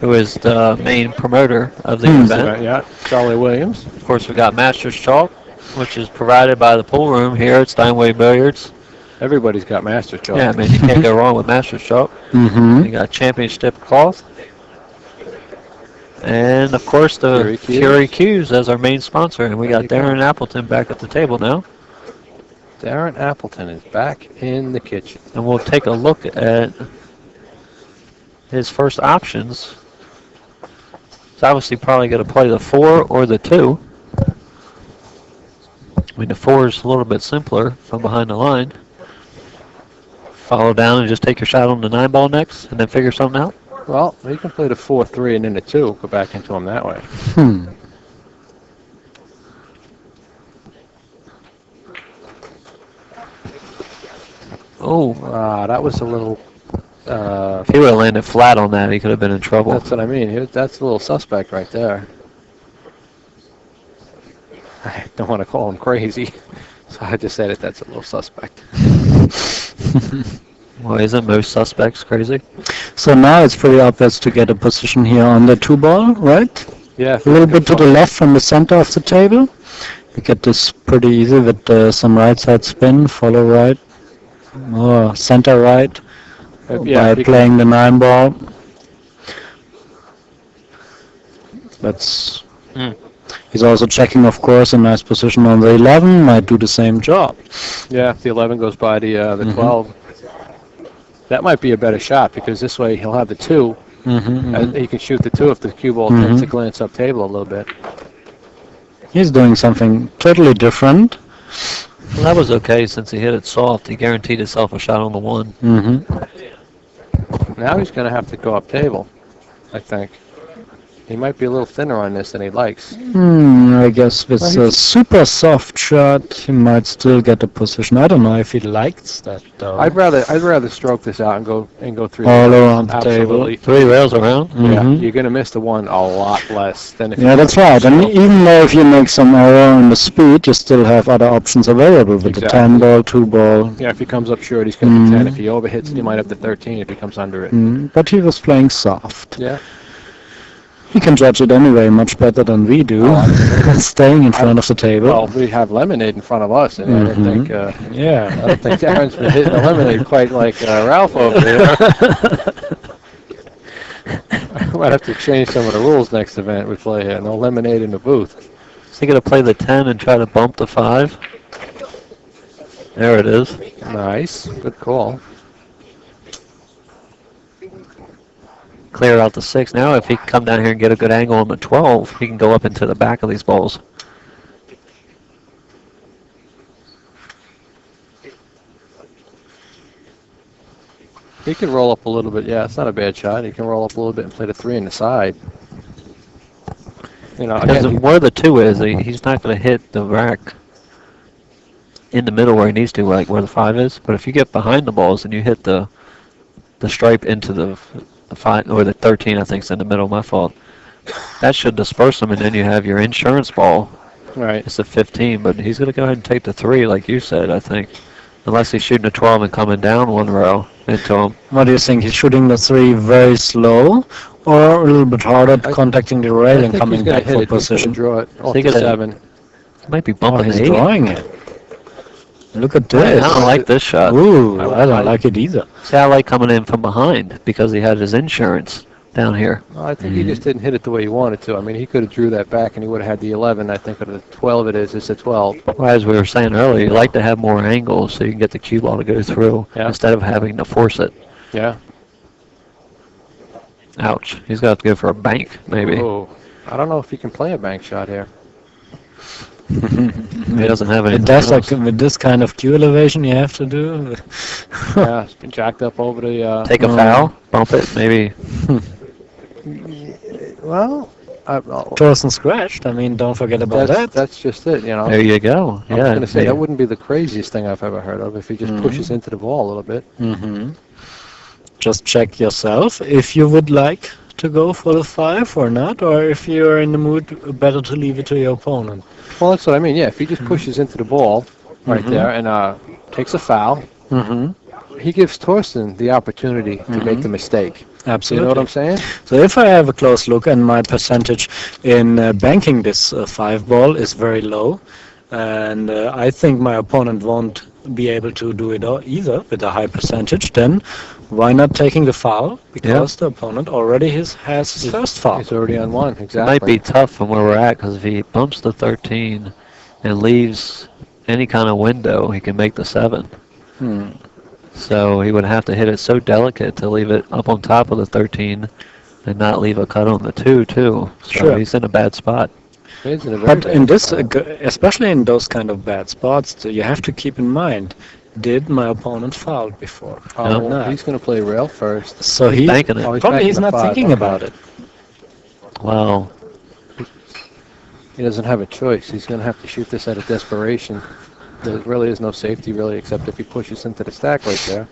who is the main promoter of the event. Yeah, Charlie Williams. Of course, we got Masters Chalk, which is provided by the pool room here at Steinway Billiards. Everybody's got Masters Chalk. Yeah, I mean, you can't go wrong with Masters Chalk. We got Championship Cloth. And, of course, the Fury Q's as our main sponsor. And we got Darren Appleton back at the table now. Darren Appleton is back in the kitchen. And we'll take a look at his first options. He's obviously probably going to play the 4 or the 2. I mean, the 4 is a little bit simpler from behind the line. Follow down and just take your shot on the 9 ball next and then figure something out. Well, you can play the 4-3 and then the 2. Go back into him that way. Oh, that was a little... if he would have landed flat on that, he could have been in trouble. That's what I mean. That's a little suspect right there. I don't want to call him crazy, so I just said it. That's a little suspect. Well, isn't most suspects crazy? So now it's pretty obvious to get a position here on the 2 ball, right? Yeah. A little bit to the left from the center of the table. You get this pretty easy with some right side spin, follow right, or center right, by playing the 9 ball. That's... He's also checking, of course, a nice position on the 11, might do the same job. Yeah, if the 11 goes by the 12. That might be a better shot because this way he'll have the 2. And he can shoot the 2 if the cue ball tends to glance up table a little bit. He's doing something totally different. Well, that was okay since he hit it soft. He guaranteed himself a shot on the 1. Now he's going to have to go up table, I think. He might be a little thinner on this than he likes. I guess with a super soft shot, he might still get a position. I don't know if he likes that though. I'd rather stroke this out and go 3 All rails. around the Absolutely. table. 3 rails around? Yeah, you're going to miss the one a lot less than if Yeah, you that's right. And even though if you make some error in the speed, you still have other options available with the 10 ball, 2 ball. Yeah, if he comes up short, he's going to be 10. If he overhits it, he might have the 13 if he comes under it. But he was playing soft. Yeah. He can judge it anyway much better than we do, staying in front of the table. Well, we have lemonade in front of us, and I don't think Darren's been hitting the lemonade quite like Ralph over there. I might have to change some of the rules next event we play here. No lemonade in the booth. Is he going to play the 10 and try to bump the 5? There it is. Nice. Good call. Clear out the 6. Now if he can come down here and get a good angle on the 12, he can go up into the back of these balls. He can roll up a little bit. Yeah, it's not a bad shot. He can roll up a little bit and play the 3 in the side. You know, Because again, where the 2 is, he's not going to hit the rack in the middle where he needs to, like where the 5 is. But if you get behind the balls and you hit the stripe into the 5 or the 13, I think is in the middle. My fault. That should disperse them, and then you have your insurance ball. right. It's a 15, but he's going to go ahead and take the 3, like you said. I think, unless he's shooting a 12 and coming down 1 row into him. What do you think? He's shooting the 3 very slow, or a little bit harder, contacting the rail and coming back for position? Draw it. I think Off the it's 7. He might be bumping He's the 8. drawing it. Look at I this. don't like this shot. Ooh, I don't like it either. See, I like coming in from behind because he had his insurance down here. Well, I think he just didn't hit it the way he wanted to. I mean, he could have drew that back and he would have had the 11. I think, but the 12 it is. It's a 12. Well, as we were saying earlier, you like to have more angles so you can get the cue ball to go through instead of having to force it. Yeah. Ouch. He's got to go for a bank, maybe. Oh, I don't know if he can play a bank shot here. He doesn't have any. That's like with this kind of cue elevation you have to do. Yeah, it's been jacked up over the. Take a foul, bump it, maybe. Well, Thorston scratched. I mean, don't forget about that. That's just it, you know. There you go. I was going to say, that wouldn't be the craziest thing I've ever heard of if he just pushes into the ball a little bit. Just check yourself if you would like to go for the 5 or not, or if you're in the mood, better to leave it to your opponent. Well, that's what I mean. Yeah, if he just pushes into the ball right there and takes a foul, he gives Thorston the opportunity to make the mistake. Absolutely. You know what I'm saying? So if I have a close look, and my percentage in banking this 5 ball is very low, and I think my opponent won't be able to do it either with a high percentage, then why not taking the foul? Because the opponent already has his first foul. He's already on 1, exactly. It might be tough from where we're at because if he bumps the 13 and leaves any kind of window, he can make the 7. So he would have to hit it so delicate to leave it up on top of the 13 and not leave a cut on the 2 too. So he's in a bad spot. But in this, especially in those kind of bad spots, you have to keep in mind, did my opponent foul before? Oh, no. He's going to play rail first. So he's banking it. Probably he's not thinking about it. Wow. He doesn't have a choice. He's going to have to shoot this out of desperation. There really is no safety, really, except if he pushes into the stack right there,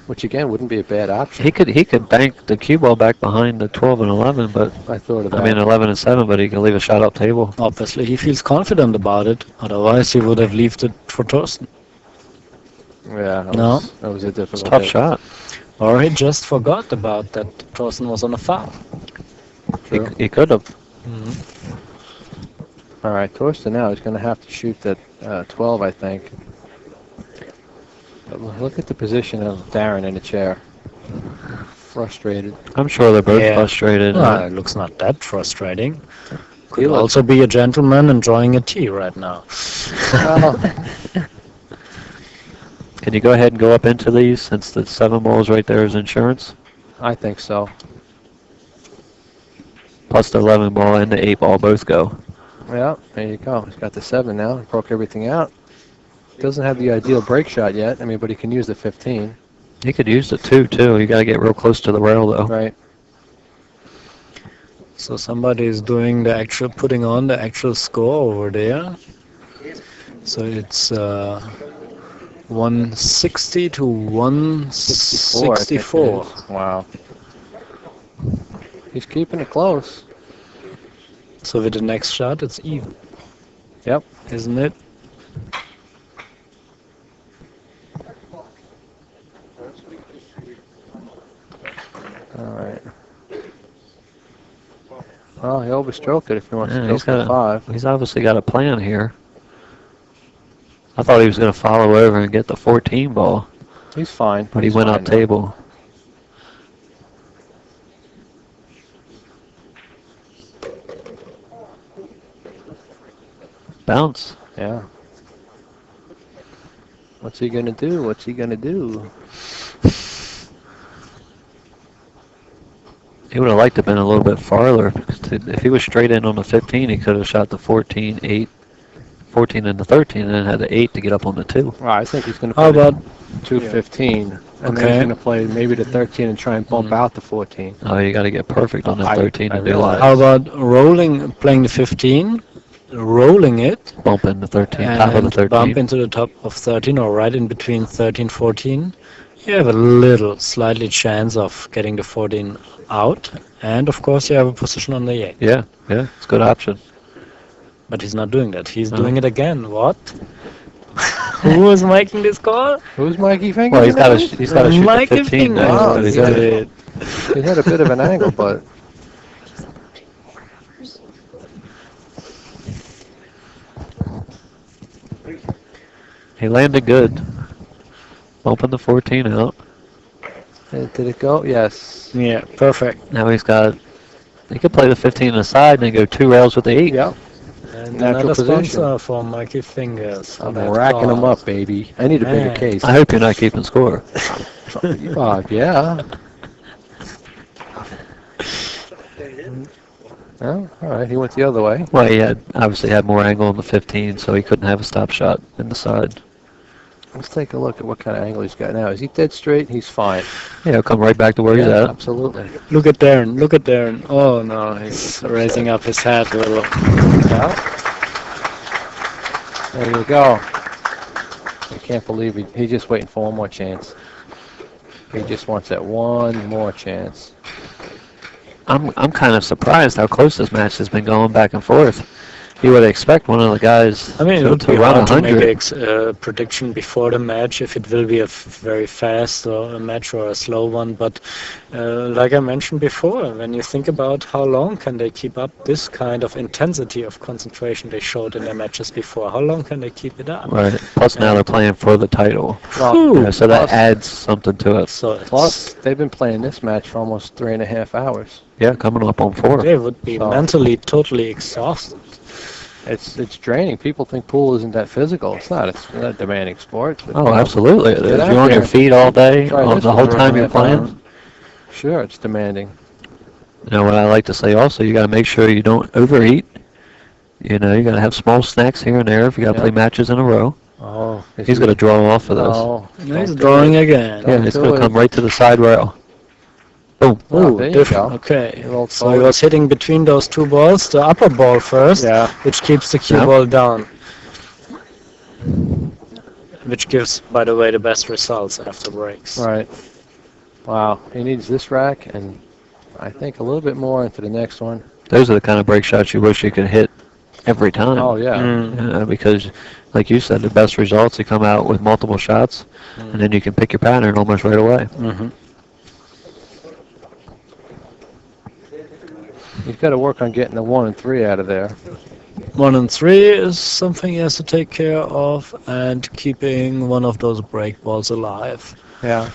which, again, wouldn't be a bad option. He could bank the cue ball back behind the 12 and 11, but I thought of that. I mean 11 and 7, but he can leave a shot up table. Obviously, he feels confident about it. Otherwise, he would have left it for Thorston. Yeah, that was a difficult tough shot. Or he just forgot about that Thorston was on a foul. He could have. All right, Thorston now is going to have to shoot that 12, I think. But look at the position of Darren in the chair. Frustrated. I'm sure they're both frustrated. It looks not that frustrating. Could also be a gentleman enjoying a tea right now. Can you go ahead and go up into these since the 7 balls right there is insurance? I think so. Plus the 11 ball and the 8 ball both go. Yeah, there you go. He's got the 7 now. He broke everything out. Doesn't have the ideal break shot yet. I mean, but he can use the 15. He could use the 2 too. You got to get real close to the rail though. Right. So somebody is doing the actual, putting on the actual score over there. So it's 160 to 164. Wow. He's keeping it close. So with the next shot, it's even. Yep. Isn't it? All right. Well, he overstroked it if he wants to Yeah, go he's for got 5. he's obviously got a plan here. I thought he was going to follow over and get the 14 ball, He's fine. but he He's went fine up now. table. Bounce. Yeah. What's he gonna do? What's he gonna do? He would have liked to have been a little bit farther. If he was straight in on the 15, he could have shot the 14, 8, 14 and the 13, and then had the 8 to get up on the 2. Well, I think he's gonna How play about 215, and then Okay. he's gonna play maybe the 13 and try and bump out the 14. Oh, you got to get perfect on the I 13 to do realize. how about rolling, playing the 15, rolling it, that. Bump in the 13, top of the and 13. bump into the top of 13 or right in between 13, 14? You have a little, slightly chance of getting the 14 out, and of course you have a position on the 8. Yeah, it's a good option. But he's not doing that. He's No. doing it again. What? Who was making this call? Who's Mikey Fingers? Well, he's got to again? shoot the Mikey 15 Fingers. now. Wow, But he's he got did it. He had a bit of an angle, but He landed good. Bumping the 14 out. did it go? Yes. Yeah, perfect. Now he could play the 15 aside and then go 2 rails with the 8. Yep. And Natural another position. sponsor for Mikey Fingers. I'm racking them up, baby. I need a bigger Man. case. I hope you're not keeping score. Yeah. Oh, all right. He went the other way. Well, he obviously had more angle on the 15, so he couldn't have a stop shot in the side. Let's take a look at what kind of angle he's got now. Is he dead straight? He's fine. Yeah, he'll come right back to where he's Yeah, at. absolutely. Look at Darren. Look at Darren. Oh no, he's raising up his head a little. Yeah. There you go. I can't believe he's just waiting for one more chance. He just wants that one more chance. I'm kind of surprised how close this match has been going back and forth. You would expect one of the guys I mean, it to, would to be run hard to make 100. a prediction before the match if it will be a very fast or a match or a slow one. But like I mentioned before, when you think about how long can they keep up this kind of intensity of concentration they showed in their matches before, how long can they keep it up? Right. Plus now they're playing for the title. Whew. Yeah, so that plus- adds something to it. So it's- Plus, they've been playing this match for almost 3.5 hours. Yeah, coming up on 4. they would be So- mentally totally exhausted. It's draining. People think pool isn't that physical. It's not. It's not a demanding sport. But, Oh, absolutely it Get is. out You're on there. your feet all day, Try this the whole for a time you're half hour. playing. Sure, it's demanding. You know, what I like to say also, you got to make sure you don't overeat. You know, you got to have small snacks here and there if you got to Yeah. play matches in a row. Oh, He's going to draw off of this. Oh, He's drawing again. Yeah, it's do going to it. come right to the side rail. Boom. Oh, there you different. go. Okay. You rolled So he forward. was hitting between those two balls, the upper ball first, Yeah. which keeps the cue Yep. ball down. Which gives, by the way, the best results after breaks. Right. Wow. He needs this rack and I think a little bit more into the next one. Those are the kind of break shots you wish you could hit every time. Oh, yeah. Mm. Because, like you said, the best results, you come out with multiple shots, and then you can pick your pattern almost right away. Mm-hmm. He's got to work on getting the 1 and 3 out of there. 1 and 3 is something he has to take care of, and keeping one of those break balls alive. Yeah.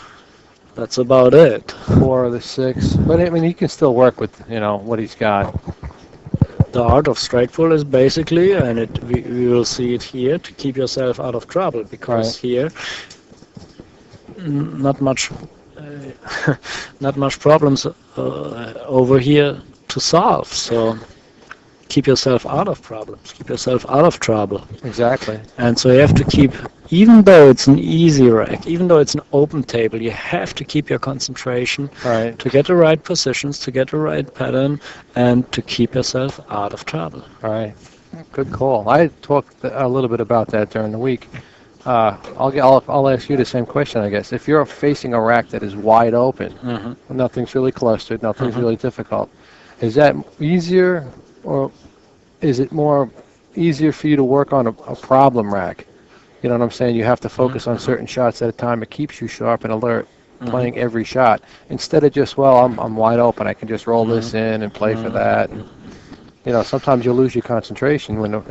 That's about it. 4 of the 6. But I mean, he can still work with, what he's got. The art of strike pull is basically, and we will see it here, to keep yourself out of trouble, because here, not much problems over here to solve. So keep yourself out of problems, keep yourself out of trouble. Exactly. And so you have to keep even though it's an easy rack, even though it's an open table, you have to keep your concentration to get the right positions, to get the right pattern, and to keep yourself out of trouble. All right. Good call. I talked a little bit about that during the week. I'll ask you the same question, I guess. If you're facing a rack that is wide open, nothing's really clustered, nothing's really difficult, is that easier, or is it more easier for you to work on a problem rack? You know what I'm saying? You have to focus on certain shots at a time. It keeps you sharp and alert, playing every shot, instead of just, well, I'm wide open, I can just roll this in and play for that. And, you know, sometimes you lose your concentration when it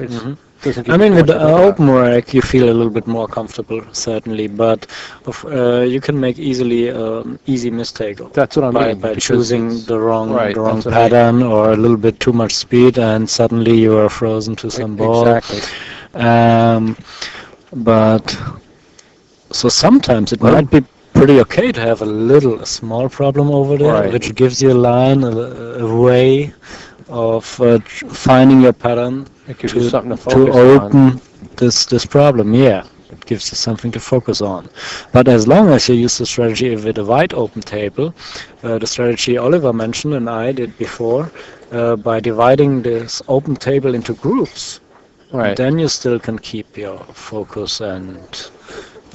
doesn't give I mean, you with too much the of a open rack, you feel a little bit more comfortable, certainly, but you can make easy mistake. That's what I mean. By choosing the wrong that's what pattern or a little bit too much speed, and suddenly you are frozen to some ball. Exactly. But so sometimes it might be pretty okay to have a small problem over there, which gives you a line, a way of finding your pattern to open this problem. Yeah, it gives you something to focus on. But as long as you use the strategy with a wide open table, the strategy Oliver mentioned and I did before, by dividing this open table into groups, then you still can keep your focus, and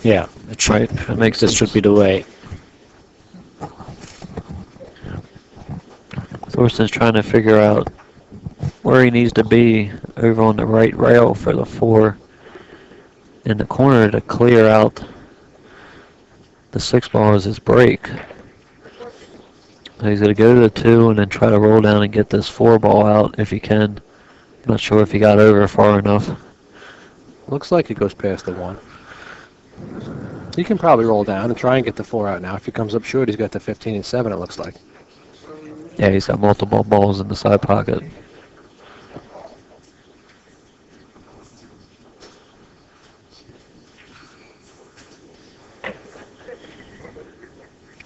yeah, that makes this should be the way. Thorston's trying to figure out where he needs to be over on the right rail for the 4 in the corner to clear out the 6 ball as his break. So he's going to go to the 2 and then try to roll down and get this 4 ball out if he can. I'm not sure if he got over far enough. Looks like it goes past the 1. He can probably roll down and try and get the 4 out now. If he comes up short, he's got the 15 and 7, it looks like. Yeah, he's got multiple balls in the side pocket.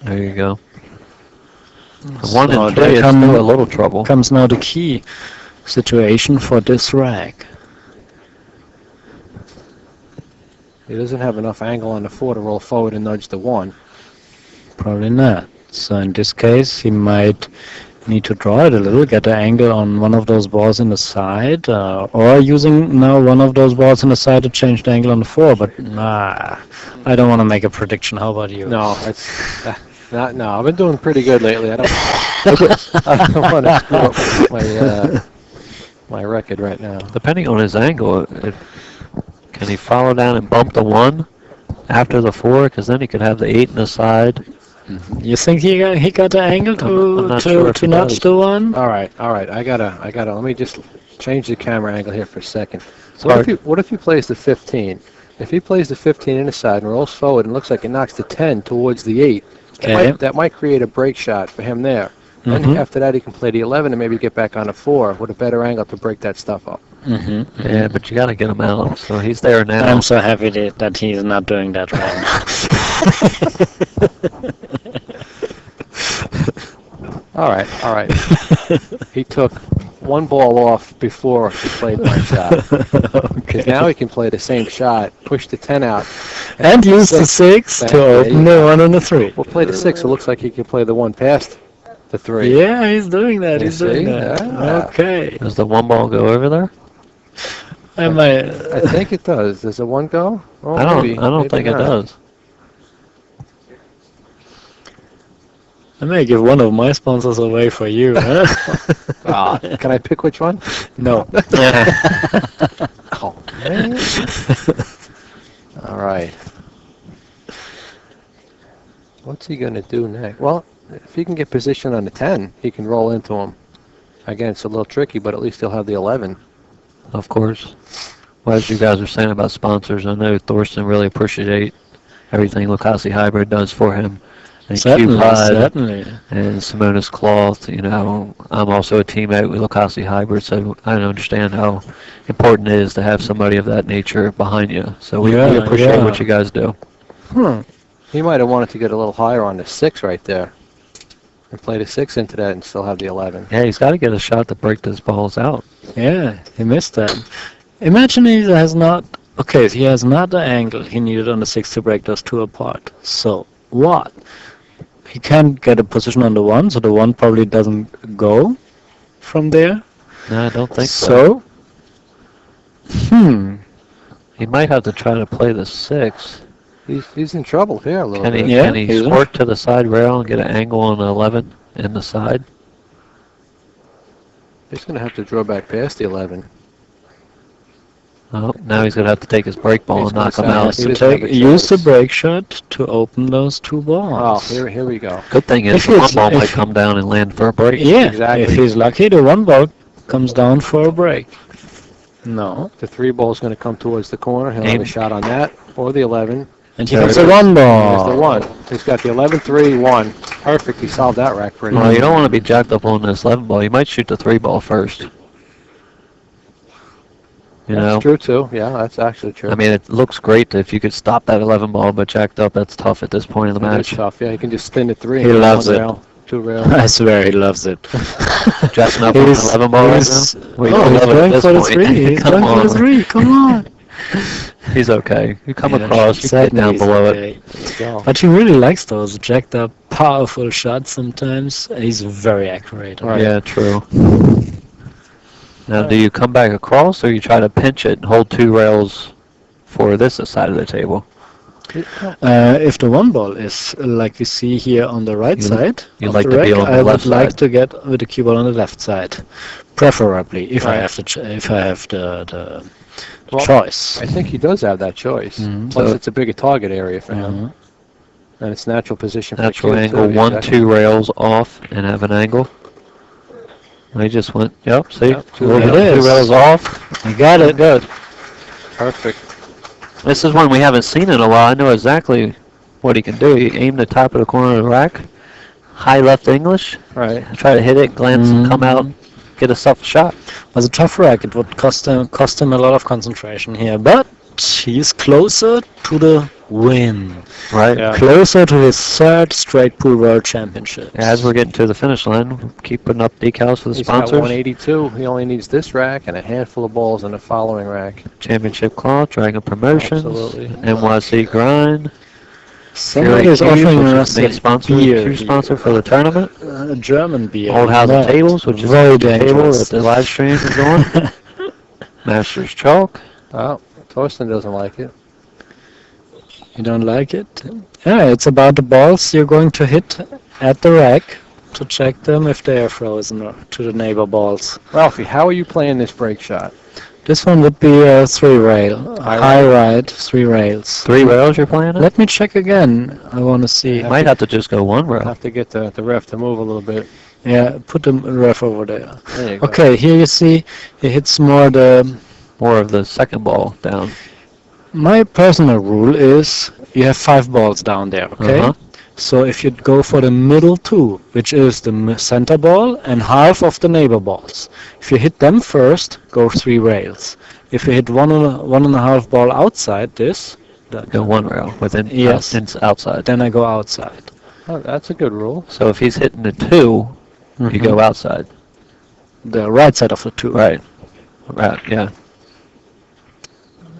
There you go. The 1 and 3 is still a little trouble. Comes now the key situation for this rack. He doesn't have enough angle on the 4 to roll forward and nudge the 1. Probably not. So in this case, he might need to draw it a little, get an angle on one of those balls in the side, or using now one of those balls in the side to change the angle on the 4. But I don't want to make a prediction. How about you? No, it's no. I've been doing pretty good lately. I don't want to screw up my record right now. Depending on his angle, can he follow down and bump the 1 after the 4? Because then he could have the 8 in the side. You think he got the angle to nudge the 1? All right. I gotta. Let me just change the camera angle here for a second. So what if he plays the 15? If he plays the 15 in the side and rolls forward and looks like it knocks the 10 towards the 8, that might create a break shot for him there. Then after that, he can play the 11 and maybe get back on the 4 with a better angle to break that stuff up. Yeah, but you got to get him out. So he's there now. I'm so happy that he's not doing that right now. All right. He took 1 ball off before he played my shot. Because now he can play the same shot, push the 10 out. And use the 6 to open the 1 and the 3. We'll play the 6, so it looks like he can play the 1 past the 3. Yeah, he's doing that. He's doing that. Yeah. Okay. Does the 1 ball go over there? I think it does. Does the 1 go? Oh, I don't think it does. I may give one of my sponsors away for you. Huh? Can I pick which one? No. Oh, man. All right. What's he going to do next? Well, if he can get position on the 10, he can roll into him. Again, it's a little tricky, but at least he'll have the 11. Of course. Well, as you guys are saying about sponsors, I know Thorston really appreciates everything Lucasi Hybrid does for him. And Certainly. And Simonis Cloth, you know, I'm also a teammate with Lucasi Hybrid, so I understand how important it is to have somebody of that nature behind you. So we appreciate what you guys do. He might have wanted to get a little higher on the 6 right there. And play the 6 into that and still have the 11. Yeah, he's got to get a shot to break those balls out. Yeah, he missed that. Imagine he has not Okay, he has another angle he needed on the 6 to break those two apart. So, what? He can't get a position on the 1, so the 1 probably doesn't go from there. No, I don't think so. He might have to try to play the 6. He's in trouble here a little Can bit. he, can he squirt to the side rail and get an angle on the 11 in the side? He's going to have to draw back past the 11. Oh, now he's going to have to take his break ball and knock him out. Use the break shot to open those two balls. Oh, here we go. Good thing is the 1 ball might come down and land for a break. Yeah, exactly. If he's lucky, the 1 ball comes down for a break. No. The 3 ball is going to come towards the corner. He'll have a shot on that or the 11. And he gets the 1 ball. There's the 1. He's got the 11, 3, 1. Perfect. He solved that rack pretty well. Well, you don't want to be jacked up on this 11 ball. You might shoot the 3 ball first. You know? That's true, too. Yeah, that's actually true. I mean, it looks great if you could stop that 11 ball, but jacked up, that's tough at this point in the match. It's tough. Yeah, he can just spin at 3. He loves it. 2 rails. I swear he loves it. Jacking up on the 11 ball right now? Well, he's going for the 3. He's going for the 3. Come on. He's okay. You come across, you get down below it. But he really likes those jacked up, powerful shots sometimes. He's very accurate. Right. Yeah, true. Now, do you come back across, or you try to pinch it and hold 2 rails for this side of the table? If the 1 ball is like you see here on the right side, you'd like to be on the left side. I would like to get with the cue ball on the left side, preferably if I have the choice. I think he does have that choice. Plus, it's a bigger target area for him, and it's natural position. Natural for angle, too. 1, 2 rails off, and have an angle. I just went. Yep. See, Yep, 2 rails off. You got it. Good. Perfect. This is one we haven't seen in a while. I know exactly what he can do. He aim the top of the corner of the rack, high left English. Right. Try to hit it, glance, and come out, get a soft shot. It was a tough rack. It would cost him a lot of concentration here, but he's closer to the win. Right. Yeah. Closer to his 3rd straight pool world championship. As we're getting to the finish line, keep putting up decals for the He's sponsors. got 182. He only needs this rack and a handful of balls in the following rack. Championship cloth, Dragon Promotions, Absolutely. NYC Grind. Somebody is offering us main sponsor, beer. true sponsor for the tournament. A German beer. Old House of Tables, which is very the table dangerous. that the live stream is on. Masters Chalk. Oh, Thorston doesn't like it. You don't like it? Yeah, it's about the balls you're going to hit at the rack to check them if they are frozen or to the neighbor balls. Ralphie, how are you playing this break shot? This one would be a 3 rail. High ride, 3 rails. 3 rails you're playing it? Let me check again. I want to see. Might have to just go 1 I rail. have to get the ref to move a little bit. Yeah, put the ref over there. There you go. Okay, here you see it hits more More of the second ball down. My personal rule is you have 5 balls down there, okay? So if you go for the middle 2, which is the center ball and half of the neighbor balls, if you hit them first, go 3 rails. If you hit 1.5 ball outside this, Go 1 rail within outside. then I go outside. Oh, that's a good rule. So if he's hitting the 2, you go outside. The right side of the 2. Right. Right. Yeah.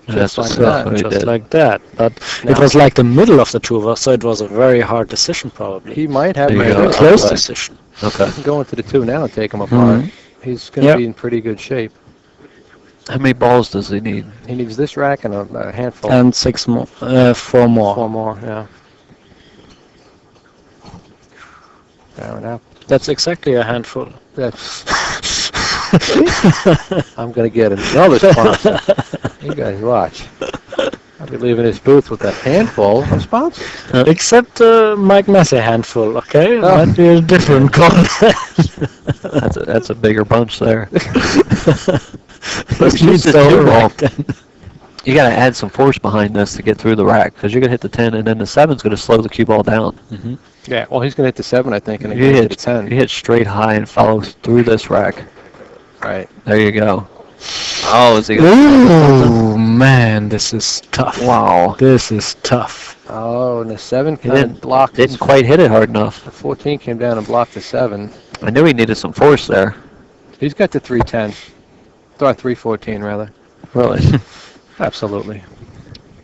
Just like So, that. what he just did. like that. But it Now- was like the middle of the 2, so it was a very hard decision probably. He might have There you a go. Very close Okay. decision. Okay. He can go into the 2 now and take them apart. He's going to Yep. be in pretty good shape. How many balls does he need? He needs this rack and a handful. And 6 more, 4 more. 4 more, yeah. Darren Appleton. That's exactly a handful. That's. I'm going to get another sponsor. You guys watch. I'll be leaving this booth with a handful of sponsors. Except Mike Massey handful, okay? Oh. Might be a different call. That's a bigger bunch there. Let's use the the 2 whole ball. rack then. You got to add some force behind this to get through the rack, because you're going to hit the 10, and then the 7's going to slow the cue ball down. Yeah, well, he's going to hit the 7, I think, and You then hit hit the 10. You hit straight high and follow through this rack. Right. There you go. Oh, is he Ooh, man, this is tough. Wow. This is tough. Oh, and the 7 He kind of blocked. didn't quite hit it hard enough. The 14 came down and blocked the 7. I knew he needed some force there. He's got the 310. Or 314, rather. Really. Absolutely.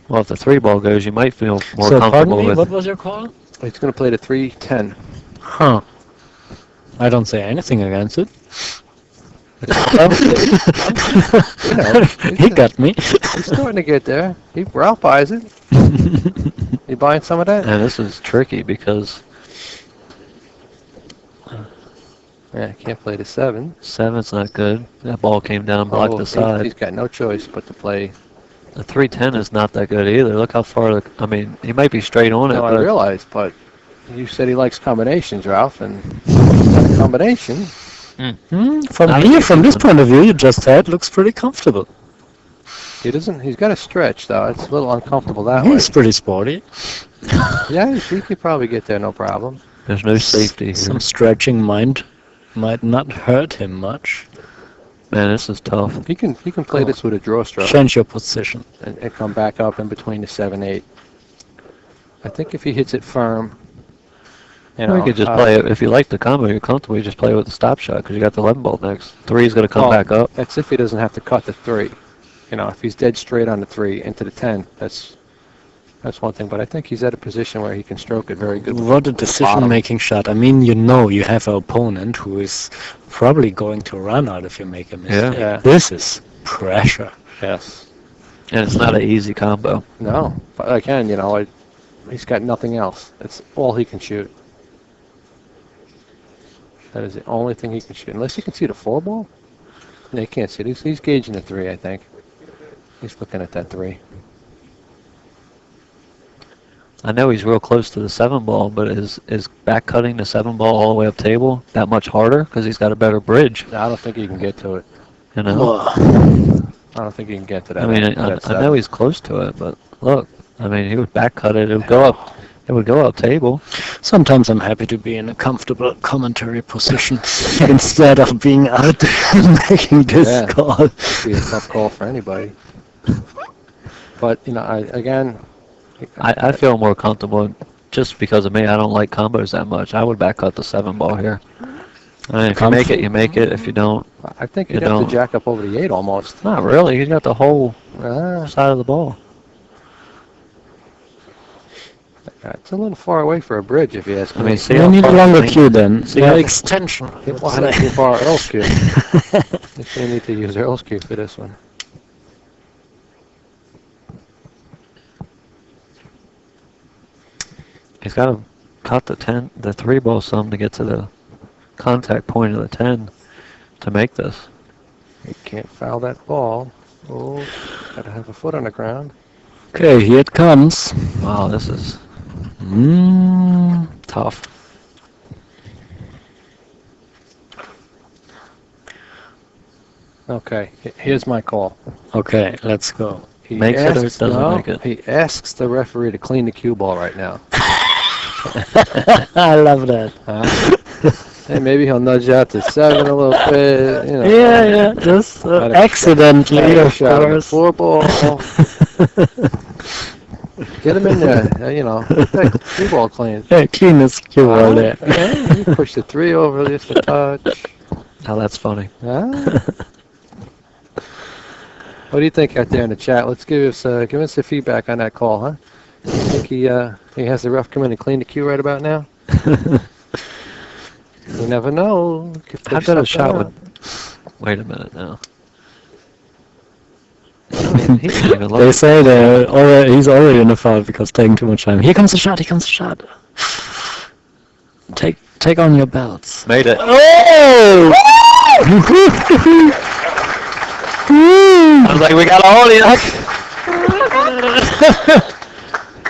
Well, if the 3-ball goes, you might feel more So, pardon comfortable me, with. what was your call? He's going to play the 3-10. Huh. I don't say anything against it. He got me. He's starting to get there. Ralph buys it. You buying some of that? And this is tricky because Yeah, can't play the 7. 7's not good. That ball came down, blocked the side. He's got no choice but to play. The 310 is not that good either. Look how far. I mean, he might be straight on it. No, I but realize, but you said he likes combinations, Ralph, and he's got a combination. From here, from this point of view, you just said, looks pretty comfortable. He doesn't. He's got a stretch though. It's a little uncomfortable that way. He's pretty sporty. Yeah, he could probably get there, no problem. There's no safety here. Some stretching might not hurt him much. Man, this is tough. He can play this with a draw stroke Change your position. and come back up in between the 7-8. I think if he hits it firm, You could just play it. If you like the combo, you're comfortable, you just play with the stop shot because you got the 11 ball next. 3's going to come back up. That's if he doesn't have to cut the 3. If he's dead straight on the 3 into the 10, that's one thing. But I think he's at a position where he can stroke it very good. What a decision-making shot. I mean, you have an opponent who is probably going to run out if you make a mistake. Yeah. This is pressure. Yes. And it's not an easy combo. No, but again, he's got nothing else. That's all he can shoot. That is the only thing he can shoot. Unless he can see the 4 ball. No, he can't see it. He's gauging the 3, I think. He's looking at that 3. I know he's real close to the 7 ball, but is back cutting the 7 ball all the way up table that much harder because he's got a better bridge? I don't think he can get to it. You know? I don't think he can get to that. I mean, I know he's close to it, but look, I mean, he would back cut it. It would go up. It would go up table. Sometimes I'm happy to be in a comfortable commentary position instead of being out there making this call. It'd be a tough call for anybody. But I feel more comfortable just because of me. I don't like combos that much. I would back cut the 7 ball here. I mean, if you make it, you make it. If you don't, I think you'd have to jack up over the 8 almost. Not really. He's got the whole side of the ball. It's a little far away for a bridge, if you ask me. I mean, see You how need a far longer the cue then. See how extension. We'll have to use our Earl's cue. If they need to use Earl's cue for this one. He's got to cut the 3 ball some to get to the contact point of the 10 to make this. You can't foul that ball. Oh, gotta have a foot on the ground. Okay, here it comes. Wow, this is tough. Okay, here's my call. Okay, let's go. He Makes it or asks- doesn't no, make it? He asks the referee to clean the cue ball right now. I love that. Hey, maybe he'll nudge out to 7 a little bit. Yeah, just Had a- accidentally, Had a of shot at the course. 4 ball. Get him in there. Get that cue ball clean. Hey, clean this cue ball there. Yeah, you push the 3 over just a touch. Now that's funny. Huh? What do you think out there in the chat? Let's give us the feedback on that call, huh? You think he has the ref come in and clean the cue right about now? You never know. How good a shot would... Wait a minute now. I mean, he didn't even They look. say he's already in the foul because taking too much time. Here comes the shot. Here comes the shot. Take on your belts. Made it. Oh! I was like, we got a hold of you.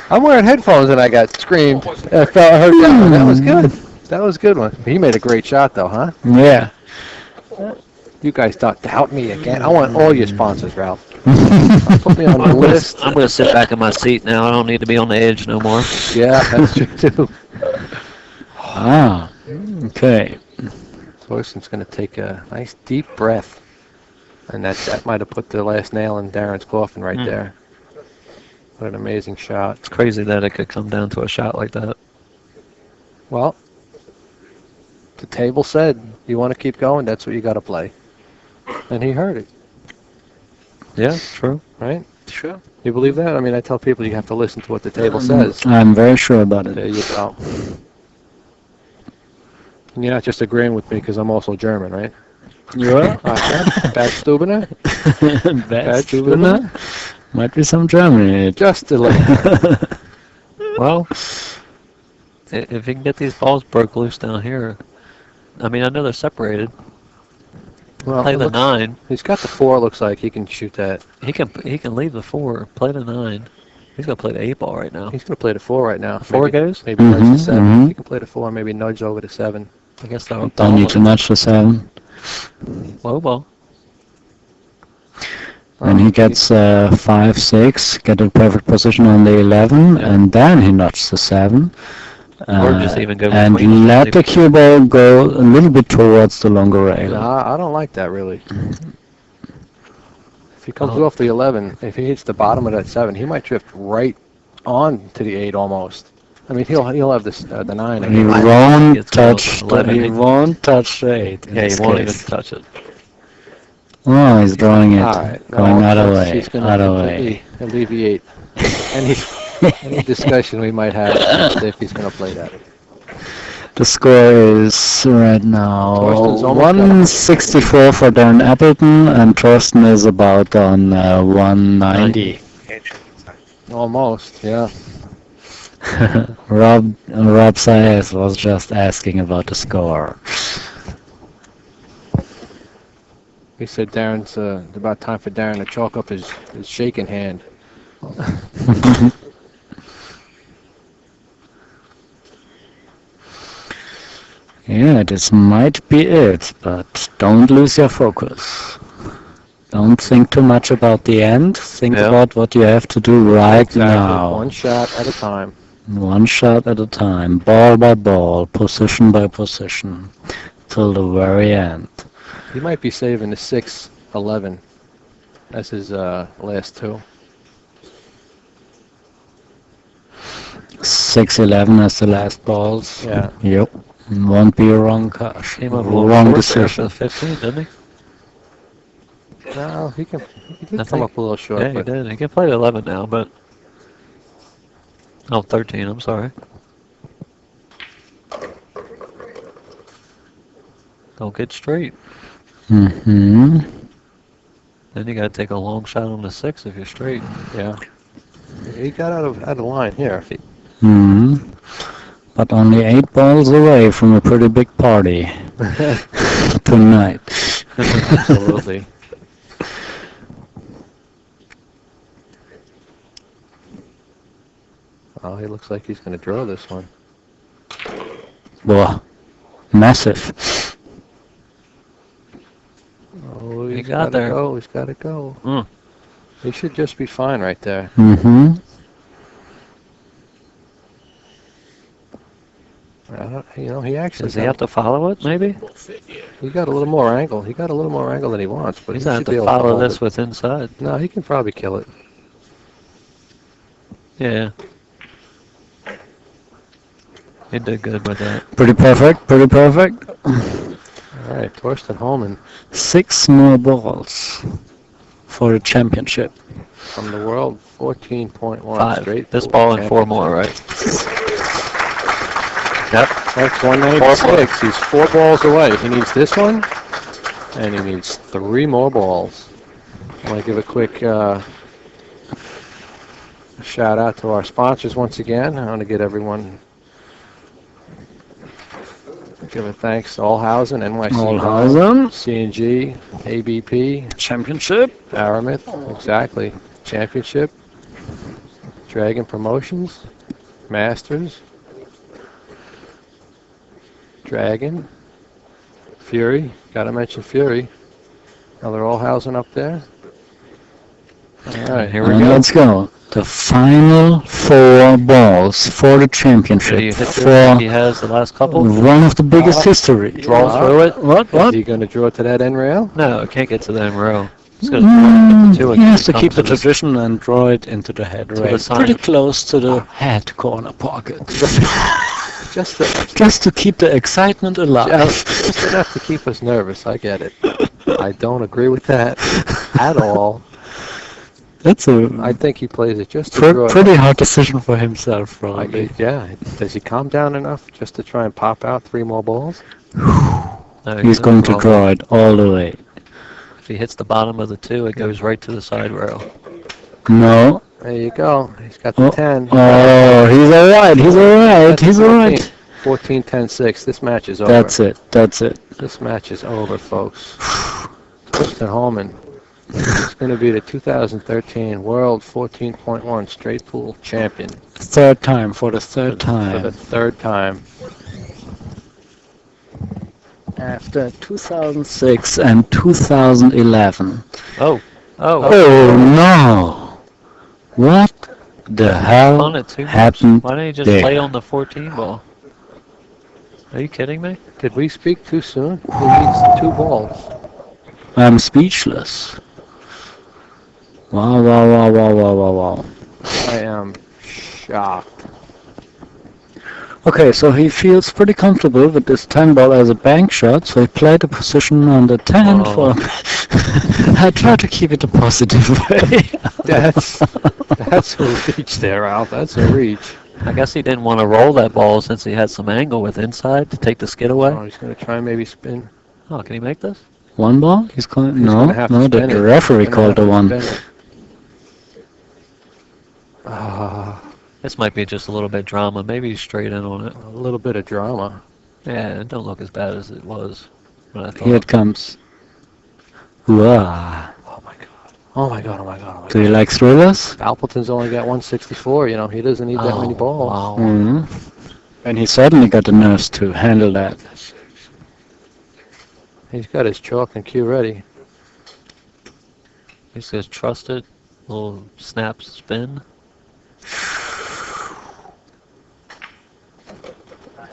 I'm wearing headphones and I got screamed. I heard that one. That was good. That was a good one. He made a great shot though, huh? Yeah. You guys don't doubt me again. I want all your sponsors, Ralph. Put me on the list. I'm going to sit back in my seat now. I don't need to be on the edge no more. Yeah, that's true too. Ah. Okay. Thorston's going to take a nice deep breath. And that might have put the last nail in Darren's coffin right there. What an amazing shot. It's crazy that it could come down to a shot like that. Well, the table said, you want to keep going, that's what you got to play. And he heard it, Yeah, true. right? Sure. You believe that? I mean, I tell people you have to listen to what the table says. I'm very sure about it. There you go. And you're not just agreeing with me because I'm also German, right? You are? Bad Stubener? Bad Stubener? Might be some German. Just a little. Well, if you can get these balls broke loose down here, I mean, I know they're separated. Well, Play the 9. He's got the 4. Looks like he can shoot that. He can leave the 4. Play the 9. He's gonna play the 8 ball right now. He's gonna play the 4 right now. 4 goes. Maybe nudge the 7. He can play the 4. Maybe nudge over the 7. I guess that would Don't need to nudge the 7. Low ball. And he gets 5, 6, get a perfect position on the 11, and then he nudges the 7. Or just even go and between. let the cue ball go a little bit towards the longer rail. Nah, I don't like that really. If he comes off the 11, if he hits the bottom of that 7, he might drift right on to the 8 almost. I mean, he'll have this the 9. He won't touch. He won't touch the 8. Yeah, he won't even touch it. Oh, he's drawing it. All right. Going out of way. He's gonna Out of way. alleviate any discussion we might have if he's going to play that. The score is right now Thorston's almost 164 for Darren Appleton, and Thorston is about on 190. Almost, yeah. Rob Saez was just asking about the score. He said Darren's about time for Darren to chalk up his shaking hand. Yeah, this might be it, but don't lose your focus. Don't think too much about the end. Think about what you have to do right now. One shot at a time. One shot at a time, ball by ball, position by position, till the very end. He might be saving the 6, 11 as his last 2. 6-11 as the last balls. Yeah. Yep. Won't be a wrong cash. Came up a Wrong little short decision. there for the 15, didn't he? No, he did come up a little short. Yeah, he did. He can play the 11 now, but... Oh, 13, I'm sorry. Don't get straight. Mm-hmm. Then you gotta take a long shot on the 6 if you're straight. Yeah. He got out of line here. Mm-hmm. But only 8 balls away from a pretty big party tonight. Absolutely. Oh, he looks like he's going to draw this one. Whoa. Massive. Oh, He he's got there. Go. He's got to go. Mm. He should just be fine right there. Mm-hmm. He actually Does he have to follow it, maybe? He got a little more angle. He got a little more angle than he wants, but He's he gonna should have be to able follow hold this it. with inside. No, he can probably kill it. Yeah. He did good with that. Pretty perfect. Pretty perfect. All right, Thorston Hohmann 6 more balls for the championship. from the world, 14.1 5. straight. This ball and 4 more, right? Yep. That's 196. He's 4 balls away. He needs this one, and he needs 3 more balls. I want to give a quick shout out to our sponsors once again. I want to get everyone. Give a thanks to Allhausen, NYC, Allhausen. C&G, ABP, Championship. Aramith, exactly. Championship, Dragon Promotions, Masters, Dragon, Fury. Got to mention Fury. Another Allhausen up there. All right, here we And go. let's go. The final 4 balls for the championship. Did he hit For this? He has the last couple. one of the biggest history. Draw through it. What? Is he going to draw to that end rail? No, it can't get to the end row. He's gonna draw it to He has to come keep the the- tradition and draw it into the head the rail. side. Pretty close to the head corner pocket. Just to keep the excitement alive. just enough to keep us nervous. I get it. I don't agree with that at all. That's I a think he plays it just to draw. pretty hard decision for himself, probably. Yeah. Does he calm down enough just to try and pop out 3 more balls? No, He's going to draw it all the way. If he hits the bottom of the 2, it goes right to the side rail. No. There you go. He's got the 10. Oh, he's alright. He's alright. He's alright. 14, 10, 6. This match is over. That's it. That's it. This match is over, folks. Mr. Hohmann is going to be the 2013 World 14.1 Straight Pool Champion. Third time, for the third For time. the third time. After 2006 and 2011. Oh. Oh no! What the hell On it too much. happened Why don't you just there? play on the 14 ball? Are you kidding me? Did we speak too soon? He needs 2 balls. I'm speechless. Wow, wow, wow, wow, wow, wow, wow. I am shocked. Okay, so he feels pretty comfortable with this 10 ball as a bank shot, so he played the position on the 10 for... I try to keep it a positive way. That's a reach there, Ralph. That's a reach. I guess he didn't want to roll that ball since he had some angle with inside to take the skid away. Oh, he's going to try and maybe spin. Oh, can he make this? One ball? He's calling... He's No, gonna have to no, spin the it. referee He's gonna called the have to one. spin it. This might be just a little bit drama. Maybe he's straight in on it. A little bit of drama. Yeah, it don't look as bad as it was when I thought. Here it comes. Wow. Oh my god. Oh my god, oh my god, oh my god. Do you like thrillers? Appleton's only got 164, he doesn't need that many balls. Wow. And he certainly got the nerves to handle that. He's got his chalk and cue ready. He says trust it. Little snap spin.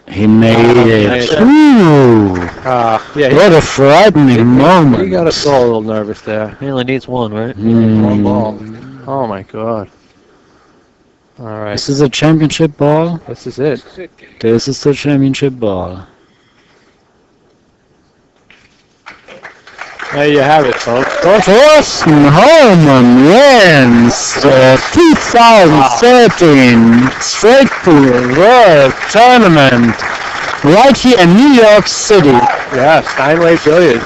He made it. Ooh. Yeah, What a frightening moment. He got us all a little nervous there. He only needs 1, right? One ball. Oh my god. All right. This is a championship ball. This is it. This is the championship ball. There you have it, folks. Thorsten Hohmann wins the 2013 Straight Pool World Tournament right here in New York City. Yeah, Steinway Billiards.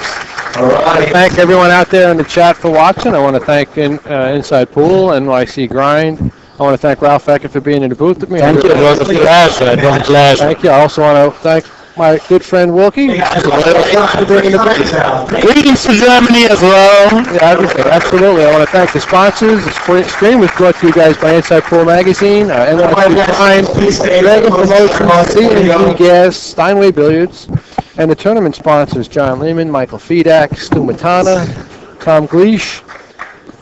I want to thank everyone out there in the chat for watching. I want to thank Inside Pool, NYC Grind. I want to thank Ralph Eckert for being in the booth with me. Thank you. It was a pleasure. It was a pleasure. Thank you. I also want to thank my good friend Wilkie. Greetings to Germany as well. Yeah, everything. Absolutely. I want to thank the sponsors. The stream was brought to you guys by Inside Pool Magazine, NYC Grind, Dragon Promotions, C&G Gas, Steinway Billiards, and the tournament sponsors, John Lehman, Michael Fedak, Stu Matana, Tom Gleish,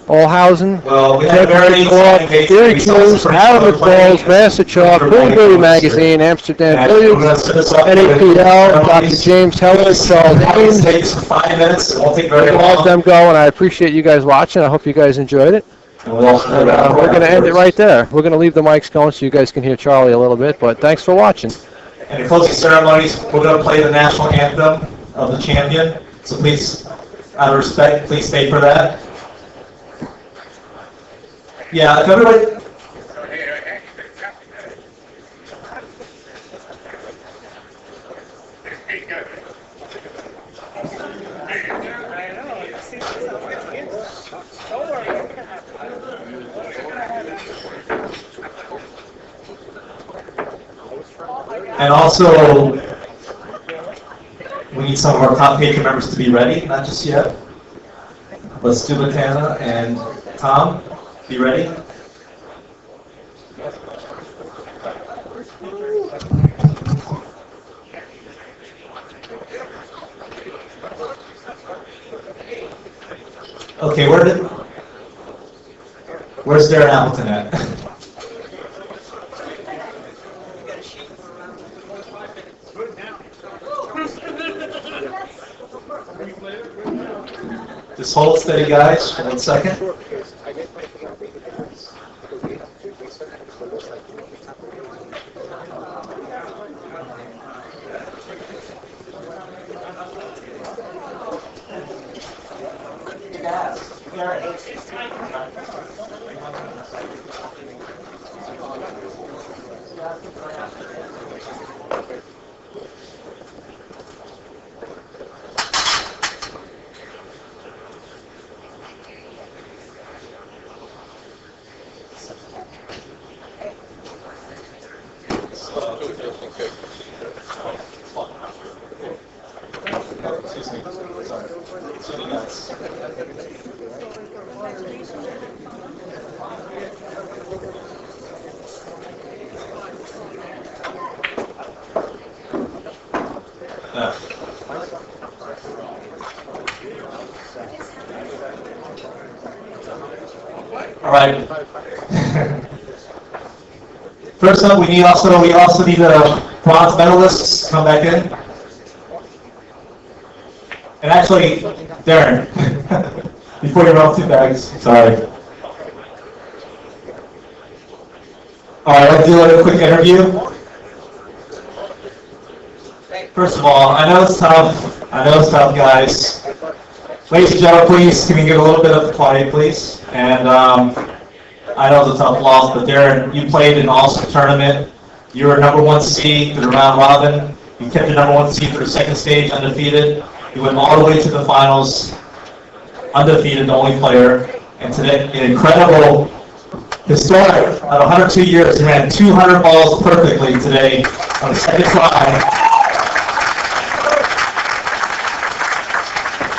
Allhausen, Jeffrey Clark, Syracuse, Howard McBalls, Master Chalk, Billy Magazine, Amsterdam Billiards, NAPL, Dr. James Heller, Charles Haynes. Takes 5 minutes. It won't take very Let long. them go, and I appreciate you guys watching. I hope you guys enjoyed it. And we'll also And we're going to end it right there. We're going to leave the mics going so you guys can hear Charlie a little bit, but thanks for watching. And the closing ceremonies, we're going to play the national anthem of the champion. So please, out of respect, please stay for that. Yeah, if everybody... And also, we need some of our top patron members to be ready, not just yet. But Stu Matana and Tom, be ready. Okay, where's Darren Appleton at? Just hold steady, guys, for 1 second. All right. First up, we also need a bronze medalist to come back in. And actually, Darren, before you run 2 bags, sorry. All right, let's do a quick interview. First of all, I know it's tough, guys. Ladies and gentlemen, please, can we get a little bit of quiet, please? And I know it's a tough loss, but Darren, you played in an All-Star tournament. You were number 1 seed through the round robin. You kept your number 1 seed for the second stage, undefeated. You went all the way to the finals, undefeated, the only player. And today, an incredible, historic, at 102 years, you ran 200 balls perfectly today on the second try.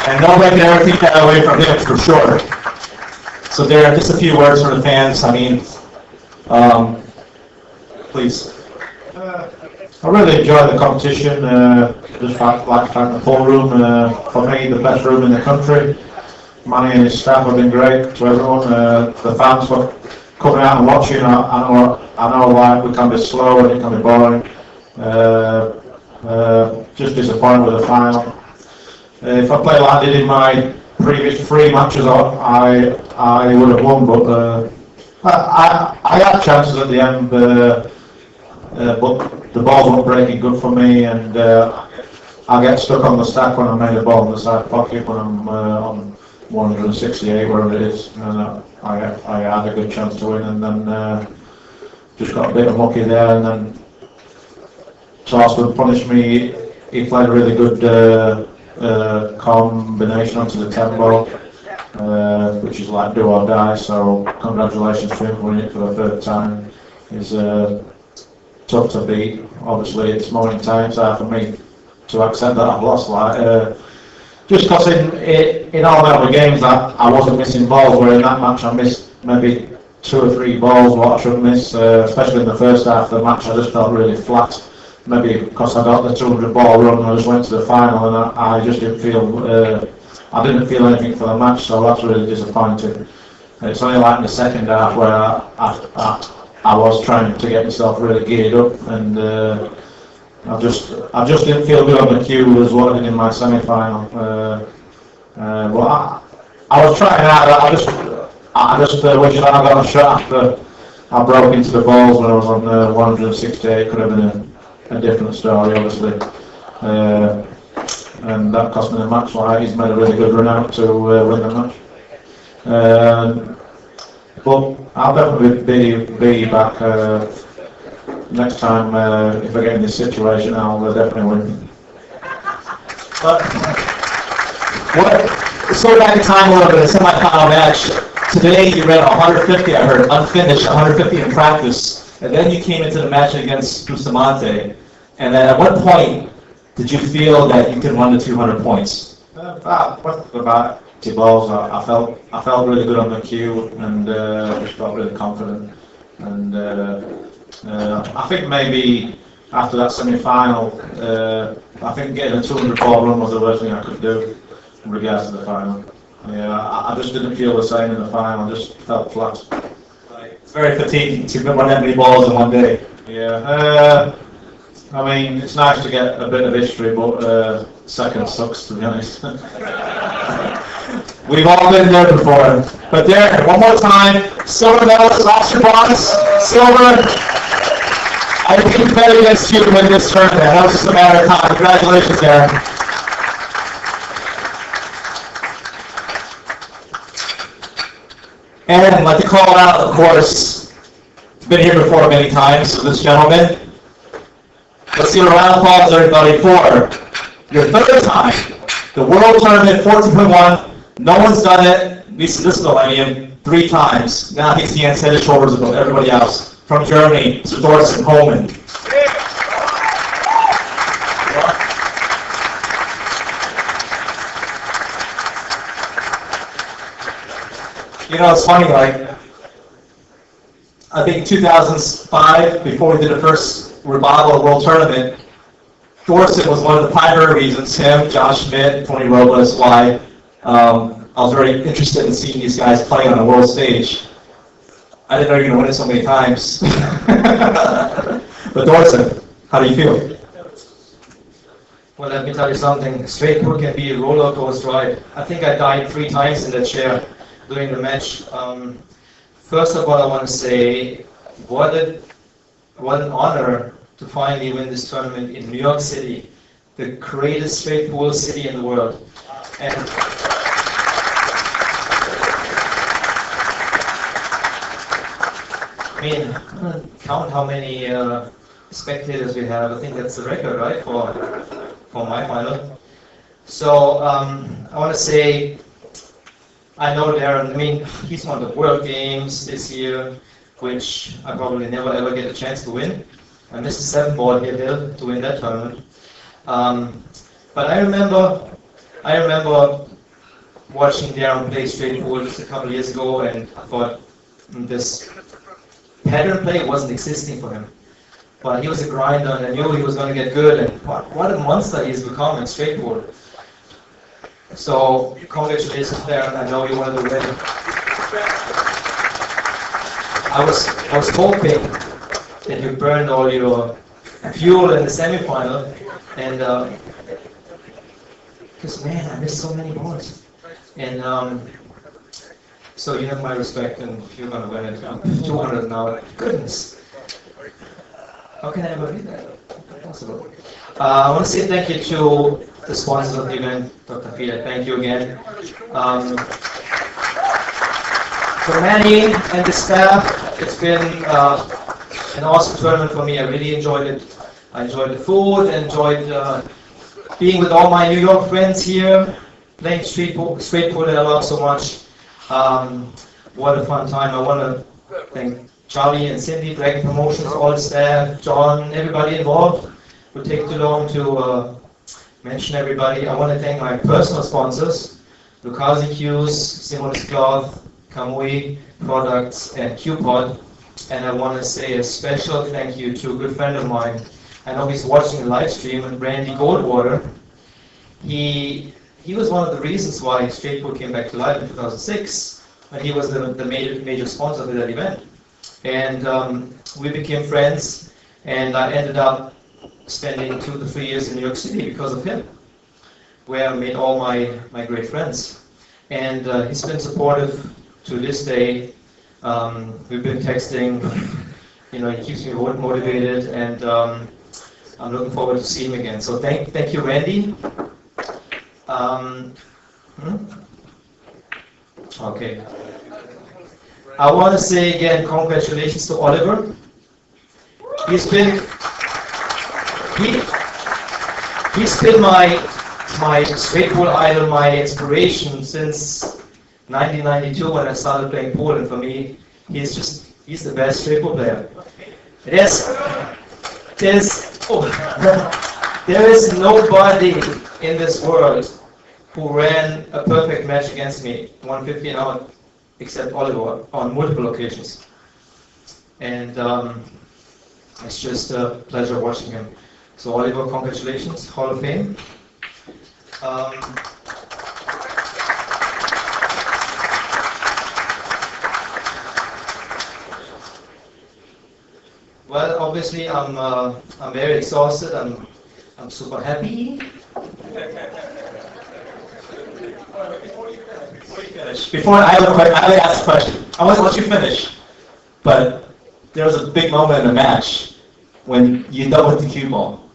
And nobody can ever take that away from him, for sure. So Darren, just a few words for the fans. I mean, please. I really enjoyed the competition. Just like the full room. For me, the best room in the country. Manny and his staff have been great to everyone. The fans were coming out and watching. I know why we can be slow and it can be boring. Just disappointed with the final. If I played like I did in my previous 3 matches, I would have won, but I had chances at the end, but the ball wasn't breaking good for me, and I get stuck on the stack when I made a ball in the side pocket when I'm on 168, wherever it is, and I had a good chance to win, and then just got a bit unlucky there, and then Thorston punished me. He played a really good combination onto the tempo, which is like do or die, so congratulations to him winning it for the 3rd time. It's tough to beat. Obviously it's more in time for me to accept that I've lost, just because in all the other games I wasn't missing balls, where in that match I missed maybe 2 or 3 balls what I should miss, especially in the first half of the match. I just felt really flat. Maybe because I got the 200 ball run and I just went to the final, and I just didn't feel anything for the match, so that's really disappointing. It's only like in the second half where I was trying to get myself really geared up, and I just didn't feel good on the cue as what I did in my semi-final. But I was trying out. I just wish I got a shot after I broke into the balls when I was on 168. Could have been a different story, obviously, and that cost me the match. He's made a really good run out to win the match. But I'll definitely be back next time. If I get in this situation, I'll definitely win. But let's go back in time a little bit. A semi-final match. Today you ran 150. I heard unfinished, 150 in practice. And then you came into the match against Bustamante. And then at what point did you feel that you could run the 200 points? About 2 balls, I felt really good on the cue, and just felt really confident. And I think maybe after that semi-final, I think getting a 200 ball run was the worst thing I could do in regards to the final. Yeah, I just didn't feel the same in the final. I just felt flat. It's very fatiguing to run that many balls in one day. Yeah, I mean, it's nice to get a bit of history, but second sucks, to be honest. We've all been there before. But Darren, one more time, silver medalist, last year bronze, silver. I think better against you to win this tournament. That was just a matter of time. Congratulations, Darren. And I'd like to call out, of course, been here before many times, so this gentleman. Let's give a round of applause, everybody, for your third time. The World Tournament 14.1. No one's done it, at least this millennium, 3 times. Now he stands head and shoulders above everybody else. From Germany, Mr. Thorston, Hohmann. You know, it's funny, like, I think 2005, before we did the first Revival World Tournament, Thorston was one of the primary reasons, him, Josh Schmidt, Tony Robles, why I was very interested in seeing these guys play on a world stage. I didn't know you were going to win it so many times. But Thorston, how do you feel? Well, let me tell you something. Straight pool can be a roller coaster ride. I think I died 3 times in that chair during the match. First of all, I want to say what an honor to finally win this tournament in New York City, the greatest straight pool city in the world. And I mean, count how many spectators we have. I think that's the record, right, for my final. So I want to say, I know Darren. I mean, he's won the World Games this year, which I probably never ever get a chance to win. I missed the 7th ball here, Bill, to win that tournament. But I remember watching Darren play straight pool just a couple of years ago, and I thought this pattern play wasn't existing for him. But he was a grinder, and I knew he was going to get good. And what a monster he's become in straight pool. So congratulations, Darren. I know you wanted to win. I was hoping that you burned all your fuel in the semifinal, and because man, I missed so many balls. And so you have my respect, and you're gonna win it. I'm 200 now. Goodness, how can I ever be that? Impossible. I want to say thank you to the sponsors of the event, Dr. Fiedler. Thank you again. For Manny and the staff, it's been an awesome tournament for me. I really enjoyed it. I enjoyed the food, enjoyed being with all my New York friends here, playing straight pool that I love so much. What a fun time. I want to thank Charlie and Cindy, Dragon Promotions, all the staff, John, everybody involved. It would take too long to mention everybody. I want to thank my personal sponsors, Lucasi Q's, Simonis Cloth, Kamui Products, and QPod. And I want to say a special thank you to a good friend of mine. I know he's watching the live stream, and Randy Goldwater. He was one of the reasons why Straight Pool came back to life in 2006, and he was the major sponsor of that event. And we became friends, and I ended up spending 2 to 3 years in New York City because of him, where I made all my great friends. And he's been supportive to this day. We've been texting, he keeps me motivated, and I'm looking forward to seeing him again. So thank you, Randy. Okay. I want to say again, congratulations to Oliver. He's been my straight pool idol, my inspiration since 1992 when I started playing pool, and for me, he's the best straight pool player. There is nobody in this world who ran a perfect match against me, 150 and out, except Oliver on multiple occasions. And it's just a pleasure watching him. So Oliver, congratulations, Hall of Fame. Well, obviously, I'm very exhausted. I'm super happy. Before I have to ask a question. I want to let you finish, but there was a big moment in the match when you dealt with the cue ball.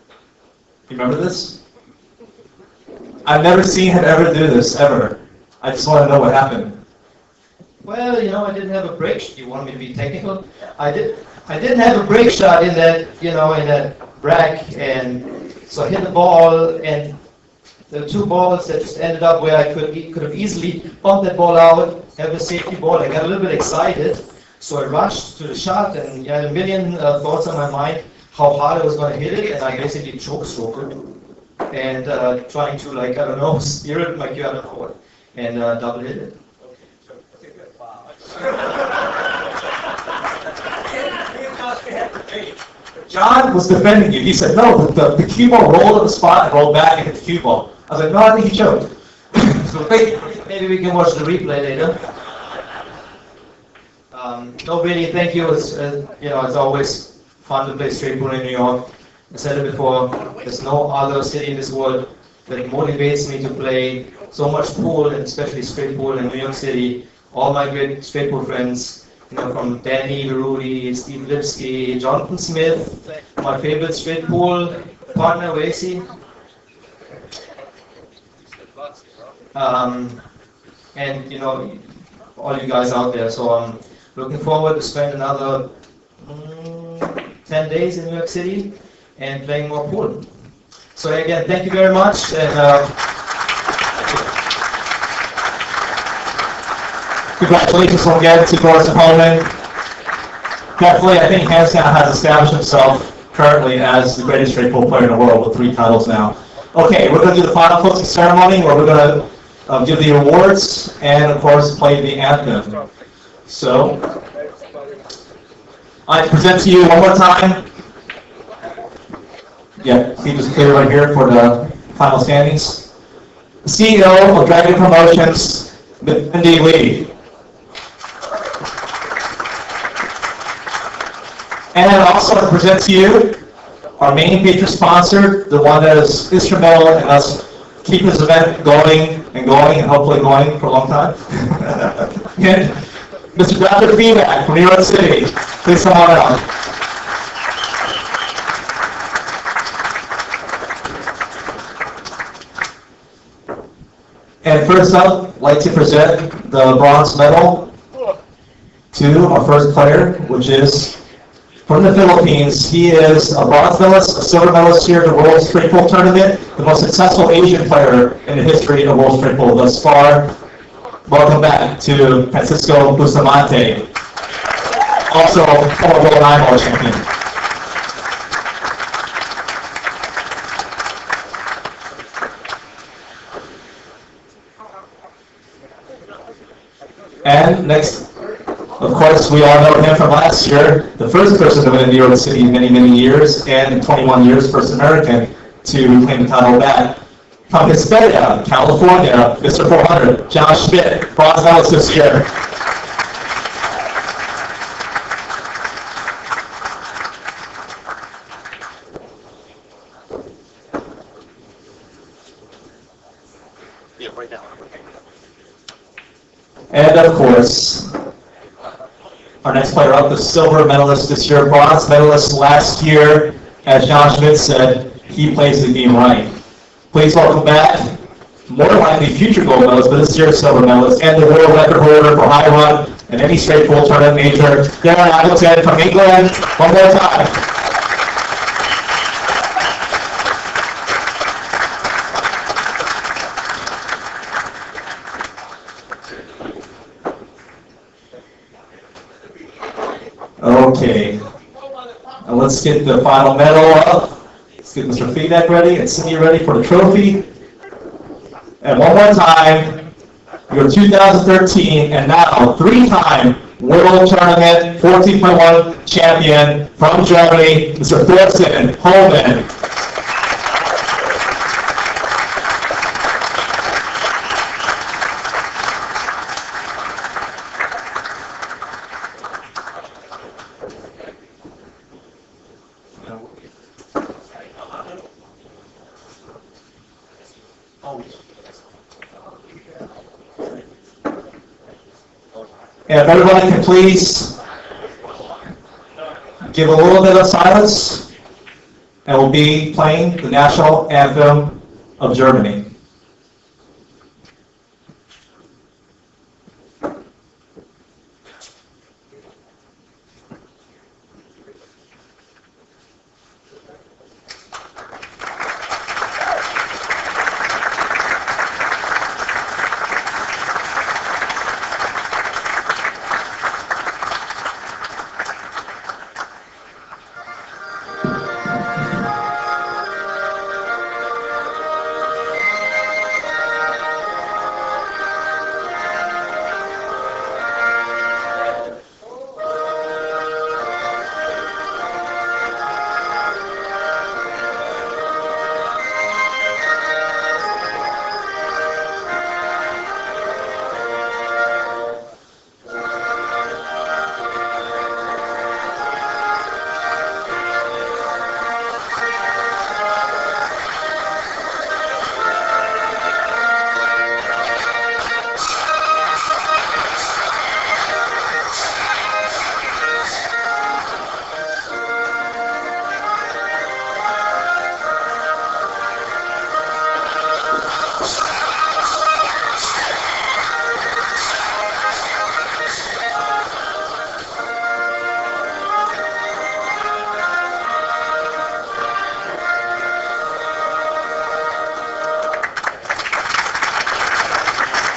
You remember this? I've never seen him ever do this, ever. I just want to know what happened. Well, I didn't have a break. You want me to be technical? I didn't have a break shot in that, in that rack, and so I hit the ball, and there were two balls that just ended up where I could have easily bumped that ball out, have a safety ball. I got a little bit excited, so I rushed to the shot, and I had a million thoughts on my mind how hard I was going to hit it, and I basically choke stroked it, and trying to steer it like you had a court, and double hit it. John was defending you. He said, no, the cue ball rolled at the spot and rolled back and hit the cue ball. I was like, no, I think he choked. So maybe we can watch the replay later. No, really, thank you. It's always fun to play straight pool in New York. I said it before, there's no other city in this world that motivates me to play so much pool, and especially straight pool in New York City. All my great straight pool friends, from Danny, Rudy, Steve Lipsky, Jonathan Smith, my favorite straight pool partner, where is he? And all you guys out there. So I'm looking forward to spend another 10 days in New York City and playing more pool. So again, thank you very much. And congratulations again to Hohmann. Definitely, I think hands down has established himself currently as the greatest straight pool player in the world with 3 titles now. Okay, we're going to do the final closing ceremony where we're going to give the awards and, of course, play the anthem. So, I present to you one more time. Yeah, Steve is clear right here for the final standings. The CEO of Dragon Promotions, Mindy Lee. And also to present to you our main patron sponsor, the one that is instrumental in us keeping this event going and hopefully going for a long time. And Mr. Dr. Feedback from New York City. Please come on out. And first up, I'd like to present the bronze medal to our first player, which is from the Philippines. He is a bronze medalist, a silver medalist here at the World Straight Pool Tournament, the most successful Asian player in the history of World Straight Pool thus far. Welcome back to Francisco Bustamante, also former World 9-ball champion. And next, of course, we all know him from last year, the first person to win in New York City in many, many years, and in 21 years, first American to claim the title back. From Hesperia, California, Mr. 400, John Schmidt, bronze medalist this year. And of course, our next player up, the silver medalist this year, bronze medalist last year. As John Schmidt said, he plays the game right. Please welcome back, more likely future gold medalist, but this year's silver medalist, and the world record holder for high run in any straight pool tournament major, Darren Appleton from England. One more time. Okay, now let's get the final medal up. Let's get Mr. Feedback ready and Cindy ready for the trophy. And one more time, your 2013 and now 3-time World Tournament 14.1 champion from Germany, Mr. Thorston Hohmann. And if everybody can please give a little bit of silence, and we'll be playing the national anthem of Germany.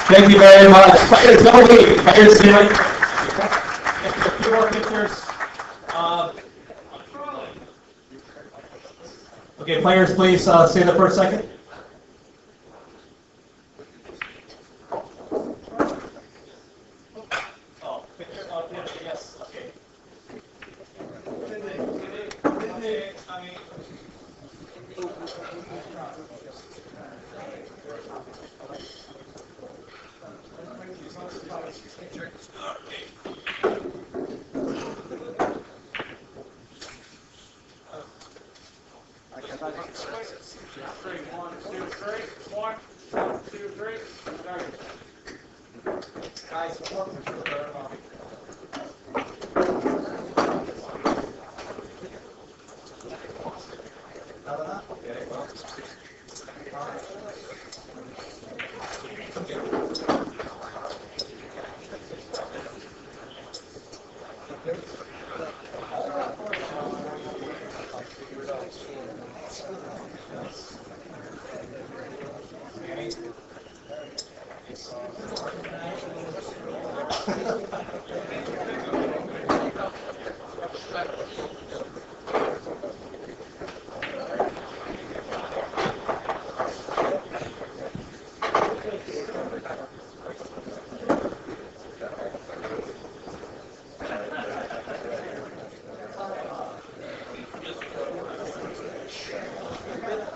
Thank you very much. Players, don't leave. Players, do it. A few more pictures. Okay, players, please stay there for a second. Yes, okay. Guys,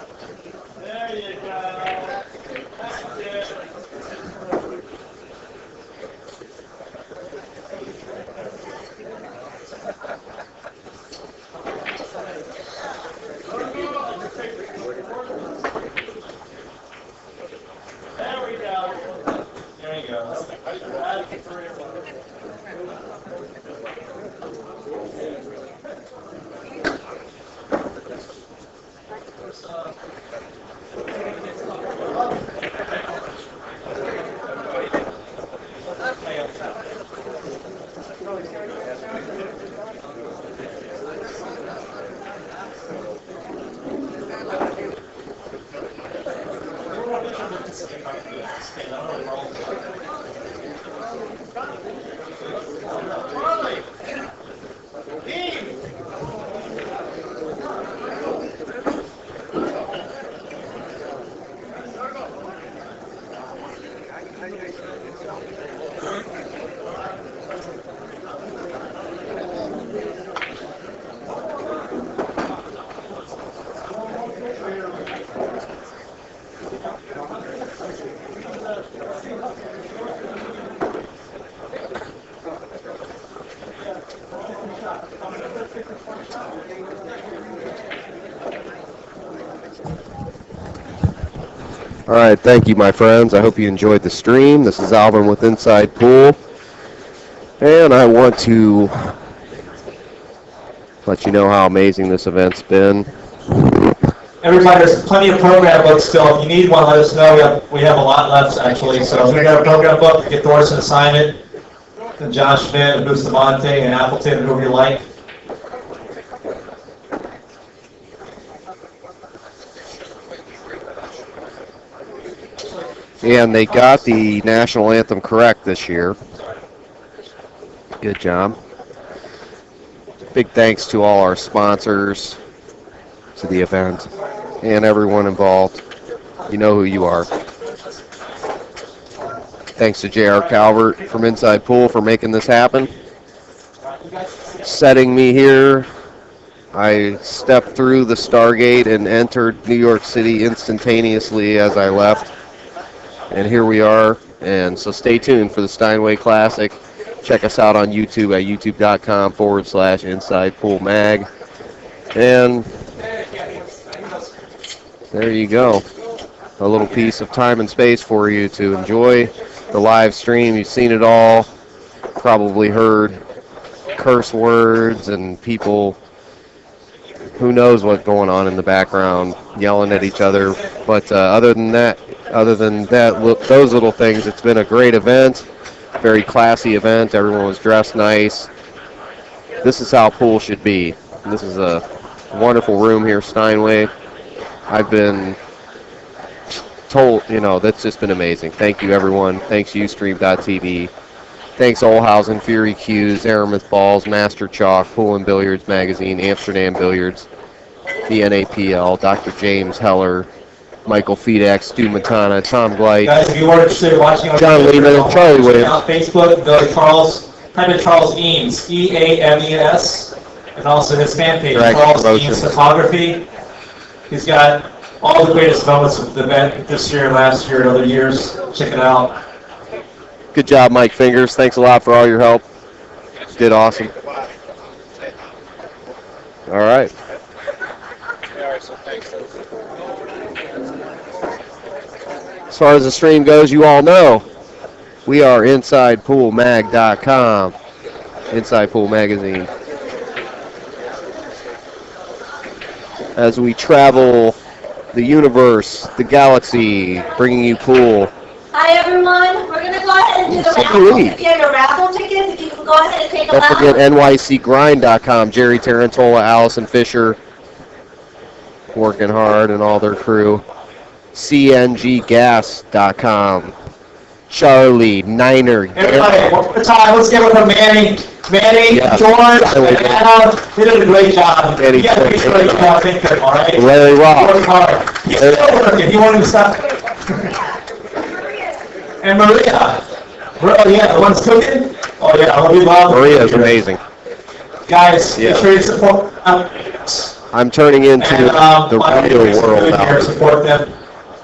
there you go. That's it. There we go. There you go. All right, thank you, my friends. I hope you enjoyed the stream. This is Alvin with Inside Pool, and I want to let you know how amazing this event's been. Everybody, there's plenty of program books still. If you need one, let us know. We have a lot left, actually. So if you got a program book, get Thorsten to sign it. And Josh Schmidt, and Bustamante, and Appleton, and whoever you like. And they got the national anthem correct this year. Good job. Big thanks to all our sponsors to the event and everyone involved. You know who you are. Thanks to J.R. Calvert from Inside Pool for making this happen. Setting me here, I stepped through the Stargate and entered New York City instantaneously as I left. And here we are. And so stay tuned for the Steinway Classic. Check us out on YouTube at youtube.com/Inside Pool Mag. And there you go. A little piece of time and space for you to enjoy the live stream. You've seen it all. Probably heard curse words and people, who knows what's going on in the background, yelling at each other. But other than that, look, those little things, it's been a great event. Very classy event. Everyone was dressed nice. This is how pool should be. This is a wonderful room here, Steinway. I've been that's just been amazing. Thank you, everyone. Thanks, Ustream.tv. Thanks, Olhausen, Fury Q's, Aramis Balls, Master Chalk, Pool and Billiards Magazine, Amsterdam Billiards, the NAPL, Dr. James Heller, Michael Fedak, Stu Matana, Tom Blight, Guys, if you were interested in watching John Lehman, and Charlie Williams. On Facebook, go to type in Charles Eames, E-A-M-E-S, and also his fan page, Drag Charles Promotions. Eames Photography. He's got all the greatest moments of the event this year, last year, and other years. Check it out. Good job, Mike Fingers. Thanks a lot for all your help. Did awesome. All right. As far as the stream goes, you all know we are InsidePoolMag.com, Inside Pool Magazine. As we travel the universe, the galaxy, bringing you pool. Hi everyone, we're going to go ahead and do the raffle. If you have your raffle tickets, if you can go ahead and take them Don't out. forget NYCGrind.com, Jerry Tarantola, Allison Fisher, working hard, and all their crew. CNGGas.com, Charlie, Niner, Everybody, one more time, let's get with him, Manny. Manny, Yeah. George, and Adam, they did a great job. Manny, You gotta be sure you can think of it, all right? Larry Ross. Work hard. He's still working, he won't even stop. And Maria. Oh, yeah, the one's cooking? Oh, yeah, I'll be Bob. Maria's amazing. Guys, Yeah. make sure you support I'm turning into and, the real world here, now. support them.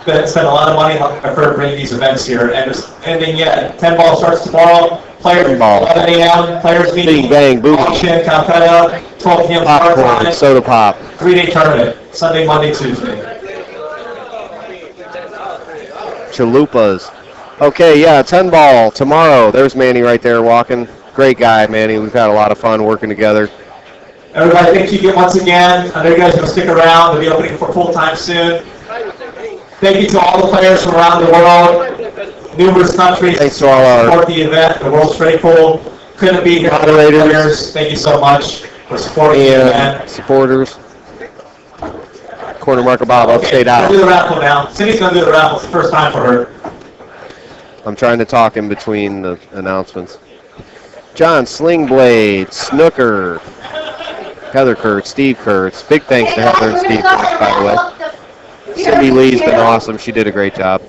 Spend a lot of money on for bringing these events here, and it's ending yet. 10 ball starts tomorrow. Players 10 ball. 11 a.m. Players meeting. Bing, bang, boom. Auction, Calcutta. 12 p.m. start Popcorn, time. soda pop. 3-day tournament. Sunday, Monday, Tuesday. Chalupas. Okay, yeah, 10 ball tomorrow. There's Manny right there walking. Great guy, Manny. We've had a lot of fun working together. Everybody, thank you once again. I know you guys are going to stick around. They'll be opening for full time soon. Thank you to all the players from around the world, numerous countries. Thanks to all our support the event. The World Straight Pool couldn't be here. moderators. Players, thank you so much for supporting the And event. supporters. Corner marker Bob, upstate Let's out. do the raffle now. Cindy's going to do the raffle. It's the first time for her. I'm trying to talk in between the announcements. John Slingblade, Snooker, Heather Kurtz, Steve Kurtz. Big thanks to Heather and Steve Kurtz, by the way. Cindy Lee's been awesome. She did a great job.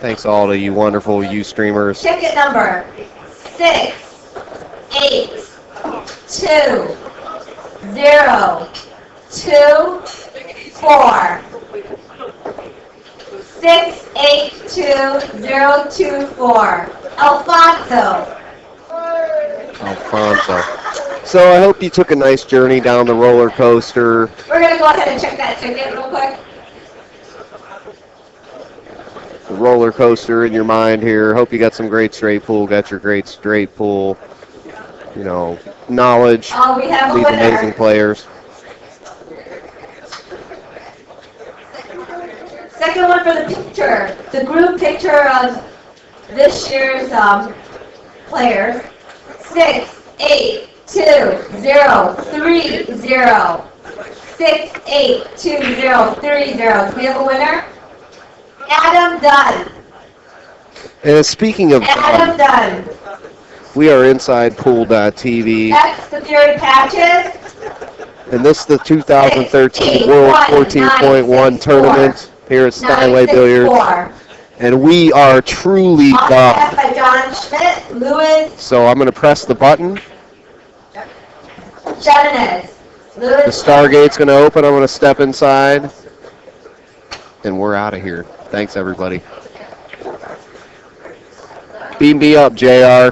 Thanks all to you wonderful Ustreamers. Ticket number 682-024. 682-024. Alfonso. So I hope you took a nice journey down the roller coaster. We're going to go ahead and check that ticket real quick. The roller coaster in your mind here. Hope you got some great straight pool, got your great straight pool, knowledge. Oh, we have a These winner. amazing players. Second one for the picture. The group picture of this year's players. 682-030. 682-030. Do we have a winner? Adam Dunn. And speaking of Adam Dunn. we are InsidePool.tv, That's the Fury Patches. and this is the 2013 World 14.1 Tournament here at Steinway Billiards. 964. And we are truly Autographed done. by John Schmidt, Louis So I'm going to press the button. Jimenez. The Stargate's going to open. I'm going to step inside. And we're out of here. Thanks, everybody. Beam me up, JR.